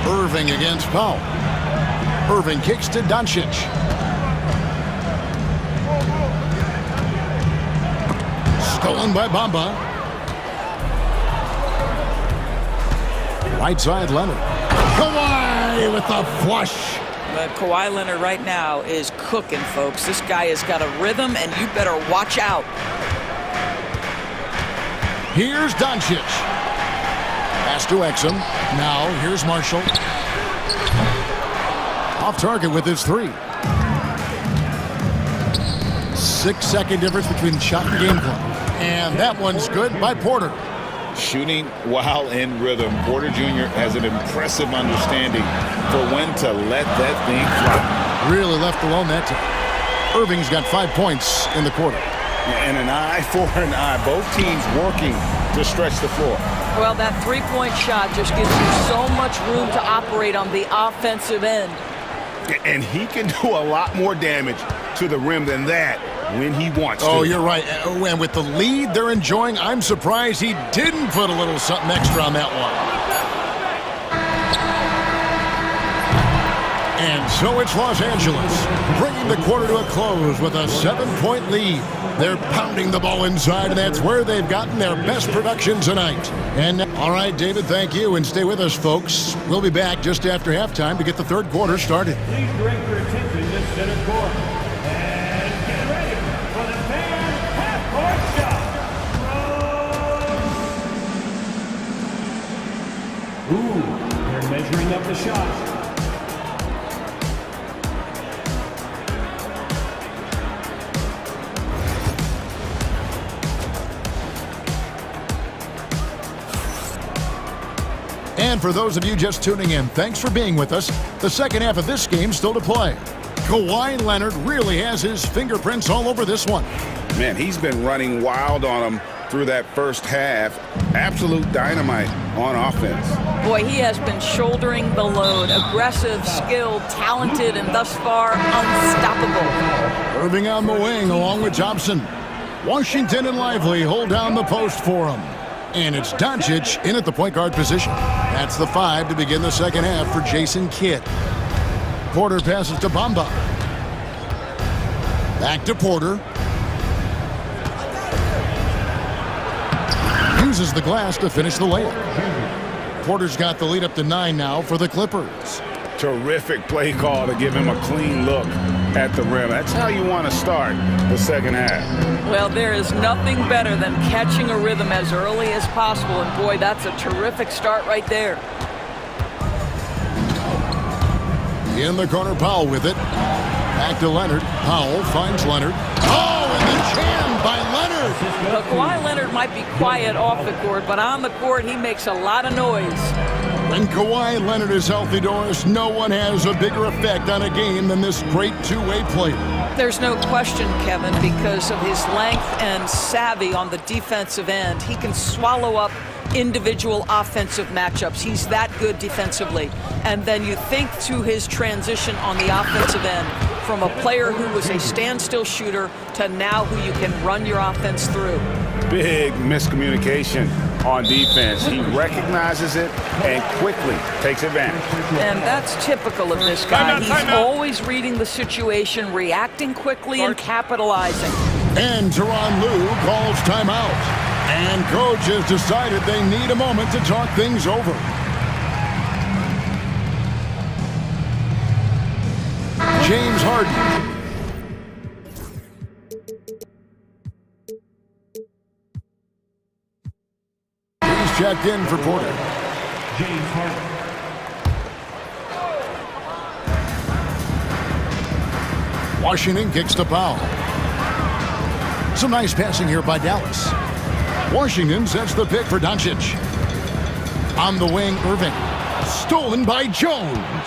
Irving against Powell. Irving kicks to Doncic. Stolen by Bamba. Right side Leonard. Kawhi with the flush. But Kawhi Leonard right now is cooking, folks. This guy has got a rhythm, and you better watch out. Here's Doncic. Pass to Exum. Now here's Marshall. Off target with his 3. 6-second difference between shot and game clock. And that one's good by Porter. Shooting while in rhythm. Porter Jr. has an impressive understanding for when to let that thing fly. Really left alone that time. Irving's got 5 points in the quarter. And an eye for an eye. Both teams working to stretch the floor. Well, that three-point shot just gives you so much room to operate on the offensive end. And he can do a lot more damage to the rim than that when he wants to. Oh, you're right. And with the lead they're enjoying, I'm surprised he didn't put a little something extra on that one. And so it's Los Angeles, bringing the quarter to a close with a 7-point lead. They're pounding the ball inside, and that's where they've gotten their best production tonight. And all right, David, thank you, and stay with us, folks. We'll be back just after halftime to get the third quarter started. Please direct your attention to center court. And get ready for the fan half-court shot. Ooh, they're measuring up the shot. And for those of you just tuning in, thanks for being with us. The second half of this game still to play. Kawhi Leonard really has his fingerprints all over this one. Man, he's been running wild on him through that first half. Absolute dynamite on offense. Boy, he has been shouldering the load. Aggressive, skilled, talented, and thus far unstoppable. Irving on the wing along with Thompson. Washington and Lively hold down the post for him. And it's Doncic in at the point guard position. That's the 5 to begin the second half for Jason Kidd. Porter passes to Bamba. Back to Porter. Uses the glass to finish the layup. Porter's got the lead up to 9 now for the Clippers. Terrific play call to give him a clean look at the rim. That's how you want to start the second half. Well, there is nothing better than catching a rhythm as early as possible, and boy, that's a terrific start right there. In the corner, Powell with it. Back to Leonard. Powell finds Leonard. Oh, and the jam by Leonard. Well, Kawhi Leonard might be quiet off the court, but on the court, he makes a lot of noise. When Kawhi Leonard is healthy, Doris, no one has a bigger effect on a game than this great two-way player. There's no question, Kevin, because of his length and savvy on the defensive end. He can swallow up individual offensive matchups. He's that good defensively. And then you think to his transition on the offensive end from a player who was a standstill shooter to now who you can run your offense through. Big miscommunication on defense. He recognizes it and quickly takes advantage. And that's typical of this guy. He's always reading the situation, reacting quickly, and capitalizing. And Tyronn Lue calls timeout. And coach has decided they need a moment to talk things over. James Harden. checked in for Porter. James Harden. Washington kicks to Powell. Some nice passing here by Dallas. Washington sets the pick for Doncic. On the wing, Irving. Stolen by Jones.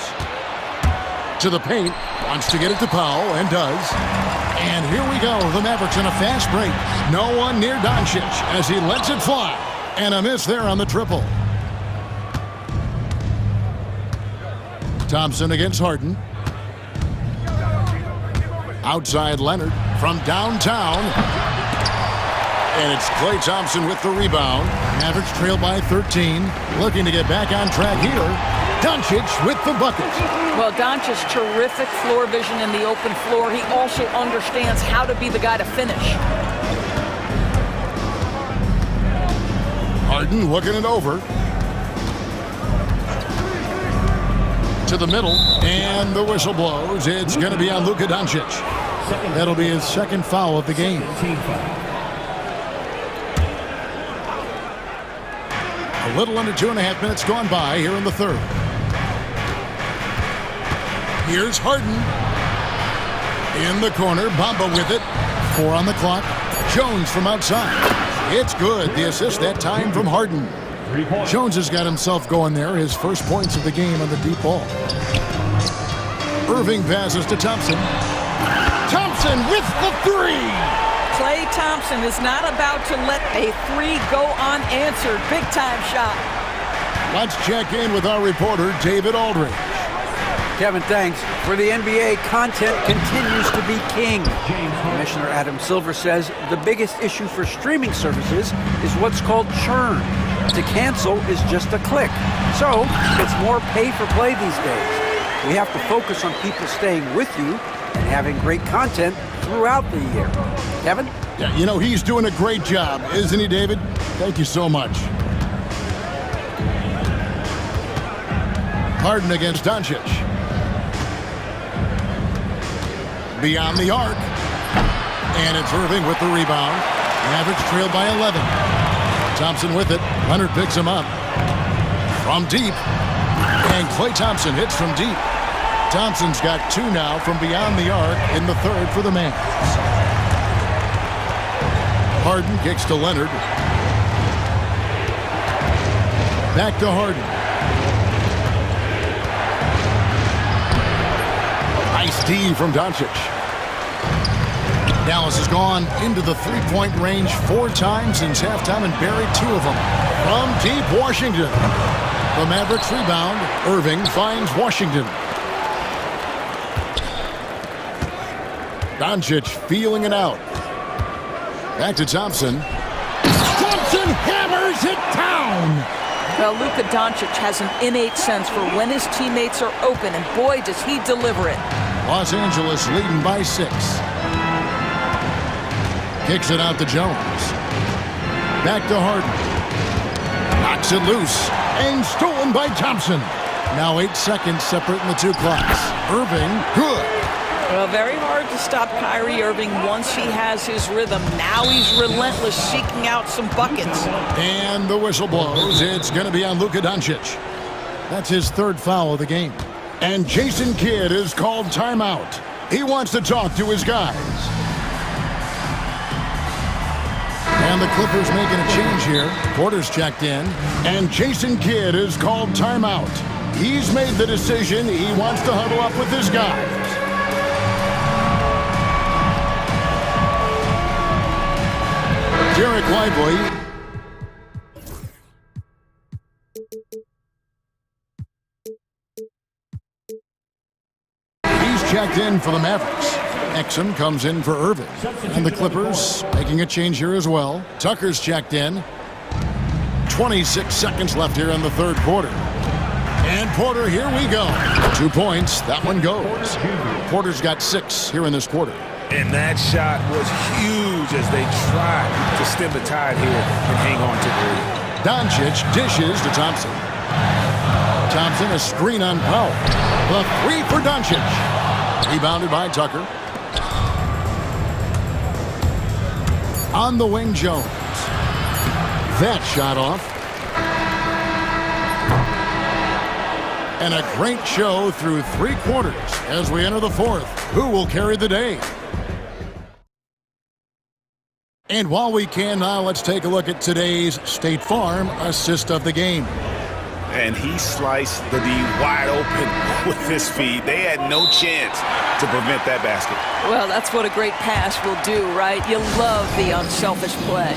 To the paint. Wants to get it to Powell, and does. And here we go. The Mavericks in a fast break. No one near Doncic as he lets it fly. And a miss there on the triple. Thompson against Harden. Outside Leonard from downtown. And it's Klay Thompson with the rebound. Mavericks trail by 13. Looking to get back on track here. Doncic with the bucket. Well, Doncic, terrific floor vision in the open floor. He also understands how to be the guy to finish. Harden looking it over. To the middle, and the whistle blows. It's going to be on Luka Doncic. That'll be his second foul of the game. A little under 2.5 minutes gone by here in the third. Here's Harden. In the corner, Bamba with it. 4 on the clock. Jones from outside. It's good. The assist that time from Harden. Jones has got himself going there. His first points of the game on the deep ball. Irving passes to Thompson. Thompson with the three. Klay Thompson is not about to let a three go unanswered. Big time shot. Let's check in with our reporter, David Aldridge. Kevin, thanks. For the NBA, content continues to be king. Commissioner Adam Silver says the biggest issue for streaming services is what's called churn. To cancel is just a click. So it's more pay for play these days. We have to focus on people staying with you and having great content throughout the year. Kevin? Yeah, you know, he's doing a great job, isn't he, David? Thank you so much. Harden against Doncic. Beyond the arc. And it's Irving with the rebound. Mavericks trail by 11. Thompson with it. Leonard picks him up. From deep. And Klay Thompson hits from deep. Thompson's got 2 now from beyond the arc in the third for the Mavs. Harden kicks to Leonard. Back to Harden. Nice D from Doncic. Dallas has gone into the three-point range 4 times since halftime and buried 2 of them. From deep, Washington. The Mavericks rebound. Irving finds Washington. Doncic feeling it out. Back to Thompson. Thompson hammers it down. Well, Luka Doncic has an innate sense for when his teammates are open, and boy, does he deliver it. Los Angeles leading by 6. Kicks it out to Jones. Back to Harden. Knocks it loose. And stolen by Thompson. Now 8 seconds separating the 2 clocks. Irving, good. Well, very hard to stop Kyrie Irving once he has his rhythm. Now he's relentless, seeking out some buckets. And the whistle blows. It's going to be on Luka Doncic. That's his 3rd foul of the game. And Jason Kidd is called timeout. He wants to talk to his guys. And the Clippers making a change here. Porter's checked in. And Jason Kidd is called timeout. He's made the decision. He wants to huddle up with his guys. Derek Lively. He's checked in for the Mavericks. Exum comes in for Irving. And the Clippers making a change here as well. Tucker's checked in. 26 seconds left here in the 3rd quarter. And Porter, here we go. 2 points. That one goes. Porter's got 6 here in this quarter. And that shot was huge as they tried to stem the tide here and hang on to the lead. Doncic dishes to Thompson. Thompson, a screen on Powell. The 3 for Doncic. Rebounded by Tucker. On the wing, Jones. That shot off. And a great show through 3 quarters as we enter the 4th. Who will carry the day? And while we can now, let's take a look at today's State Farm assist of the game. And he sliced the D wide open with his feet. They had no chance to prevent that basket. Well, that's what a great pass will do, right? You love the unselfish play.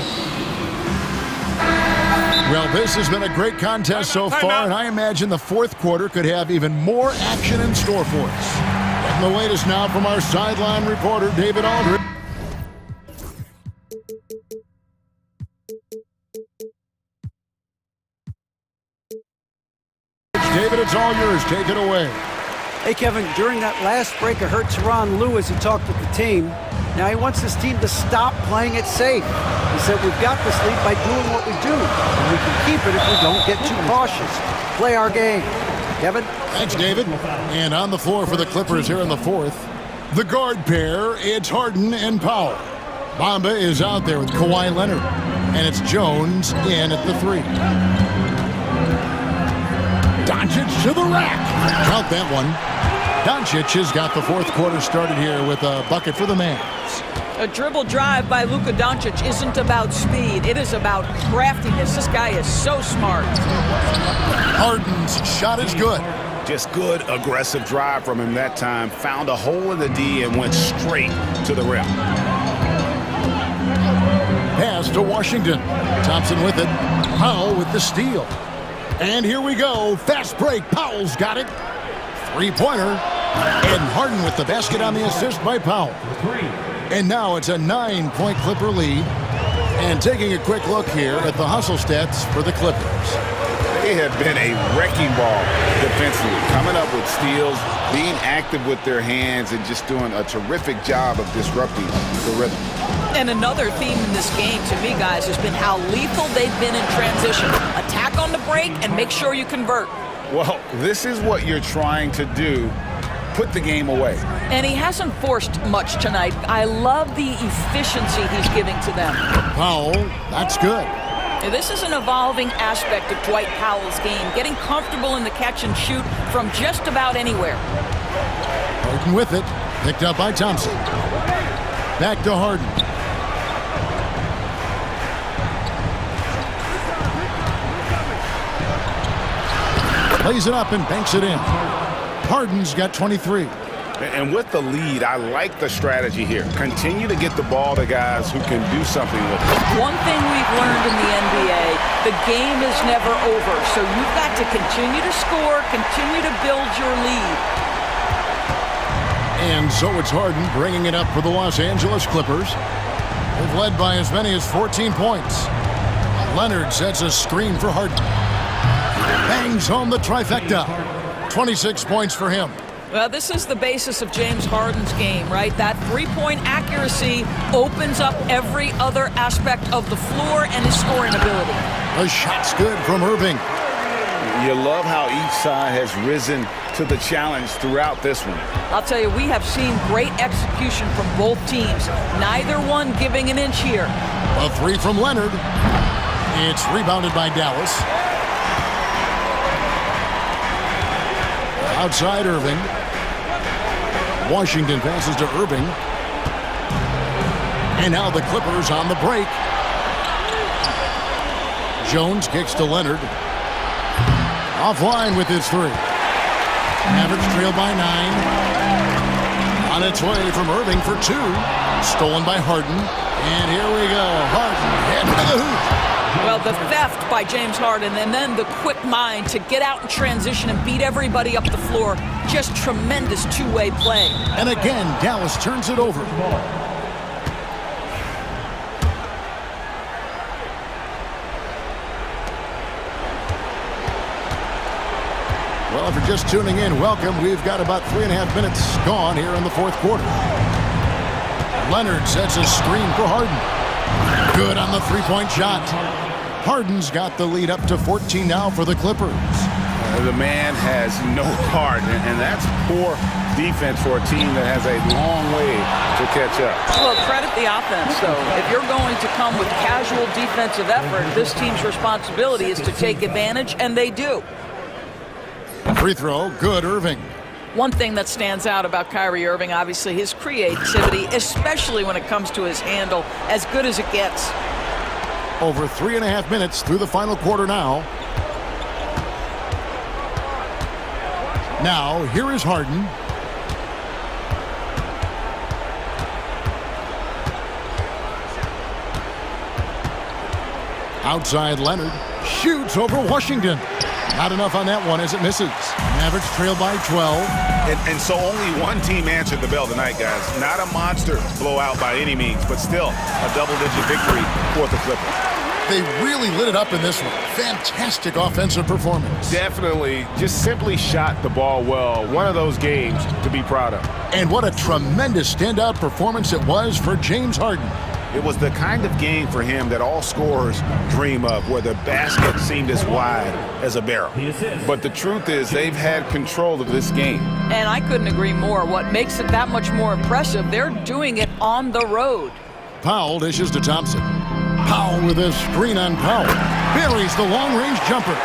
Well, this has been a great contest so far, and I imagine the 4th quarter could have even more action in store for us. And the latest now from our sideline reporter, David Aldridge. David, it's all yours. Take it away. Hey, Kevin, during that last break, I heard Teron Lewis, he talked with the team. Now he wants this team to stop playing it safe. He said, we've got this lead by doing what we do, and we can keep it if we don't get too cautious. Play our game. Kevin? Thanks, David. And on the floor for the Clippers here in the 4th, the guard pair, it's Harden and Powell. Bamba is out there with Kawhi Leonard, and it's Jones in at the 3. Doncic to the rack. Count that one. Doncic has got the 4th quarter started here with a bucket for the Mavs. A dribble drive by Luka Doncic isn't about speed. It is about craftiness. This guy is so smart. Harden's shot is good. Just good, aggressive drive from him that time. Found a hole in the D and went straight to the rim. Pass to Washington. Thompson with it. Powell with the steal. And here we go. Fast break. Powell's got it. 3-pointer. And Harden with the basket on the assist by Powell. And now it's a 9-point Clipper lead. And taking a quick look here at the hustle stats for the Clippers. They have been a wrecking ball defensively, coming up with steals, being active with their hands, and just doing a terrific job of disrupting the rhythm. And another theme in this game, to me, guys, has been how lethal they've been in transition. Attack on the break and make sure you convert. Well, this is what you're trying to do. Put the game away. And he hasn't forced much tonight. I love the efficiency he's giving to them. Powell, that's good. Now, this is an evolving aspect of Dwight Powell's game, getting comfortable in the catch and shoot from just about anywhere. Harden with it, picked up by Thompson. Back to Harden. Plays it up and banks it in. Harden's got 23. And with the lead, I like the strategy here. Continue to get the ball to guys who can do something with it. One thing we've learned in the NBA, the game is never over. So you've got to continue to score, continue to build your lead. And so it's Harden bringing it up for the Los Angeles Clippers. They've led by as many as 14 points. Leonard sets a screen for Harden. Bangs home the trifecta. 26 points for him. Well, this is the basis of James Harden's game, right? That three-point accuracy opens up every other aspect of the floor and his scoring ability. The shot's good from Irving. You love how each side has risen to the challenge throughout this one. I'll tell you, we have seen great execution from both teams. Neither one giving an inch here. A three from Leonard. It's rebounded by Dallas. Outside Irving. Washington passes to Irving. And now the Clippers on the break. Jones kicks to Leonard. Offline with his three. Mavericks trail by 9. On its way from Irving for 2. Stolen by Harden. And here we go. Harden head to the hoop. Well, the theft by James Harden and then the quick mind to get out in transition and beat everybody up the floor. Just tremendous two-way play. And again, Dallas turns it over. Well, if you're just tuning in, welcome. We've got about 3.5 minutes gone here in the fourth quarter. Leonard sets a screen for Harden. Good on the three-point shot. Harden's got the lead up to 14 now for the Clippers. The man has no heart, and that's poor defense for a team that has a long way to catch up. Well, credit the offense, though. If you're going to come with casual defensive effort, this team's responsibility is to take advantage, and they do. Free throw, good, Irving. One thing that stands out about Kyrie Irving, obviously, his creativity, especially when it comes to his handle, as good as it gets. Over 3.5 minutes through the final quarter now. Now, here is Harden. Outside Leonard. Shoots over Washington. Not enough on that one as it misses. Mavericks trail by 12. And so only one team answered the bell tonight, guys. Not a monster blowout by any means, but still a double-digit victory for the Clippers. They really lit it up in this one. Fantastic offensive performance. Definitely just simply shot the ball well. One of those games to be proud of. And what a tremendous standout performance it was for James Harden. It was the kind of game for him that all scorers dream of, where the basket seemed as wide as a barrel. But the truth is, they've had control of this game. And I couldn't agree more. What makes it that much more impressive, they're doing it on the road. Powell dishes to Thompson. Powell with a screen on Powell. Buries the long-range jumper.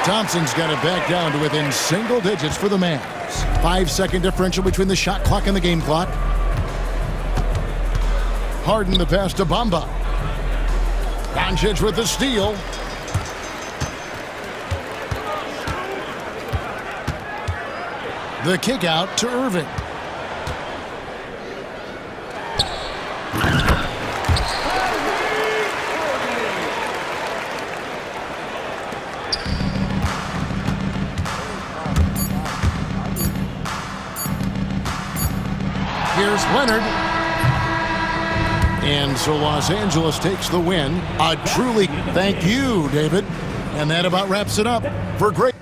Thompson's got it back down to within single digits for the Mavs. 5-second differential between the shot clock and the game clock. Harden the pass to Bamba. Doncic with the steal. The kick out to Irving. Here's Leonard. And so Los Angeles takes the win. A truly thank you, David. And that about wraps it up for great.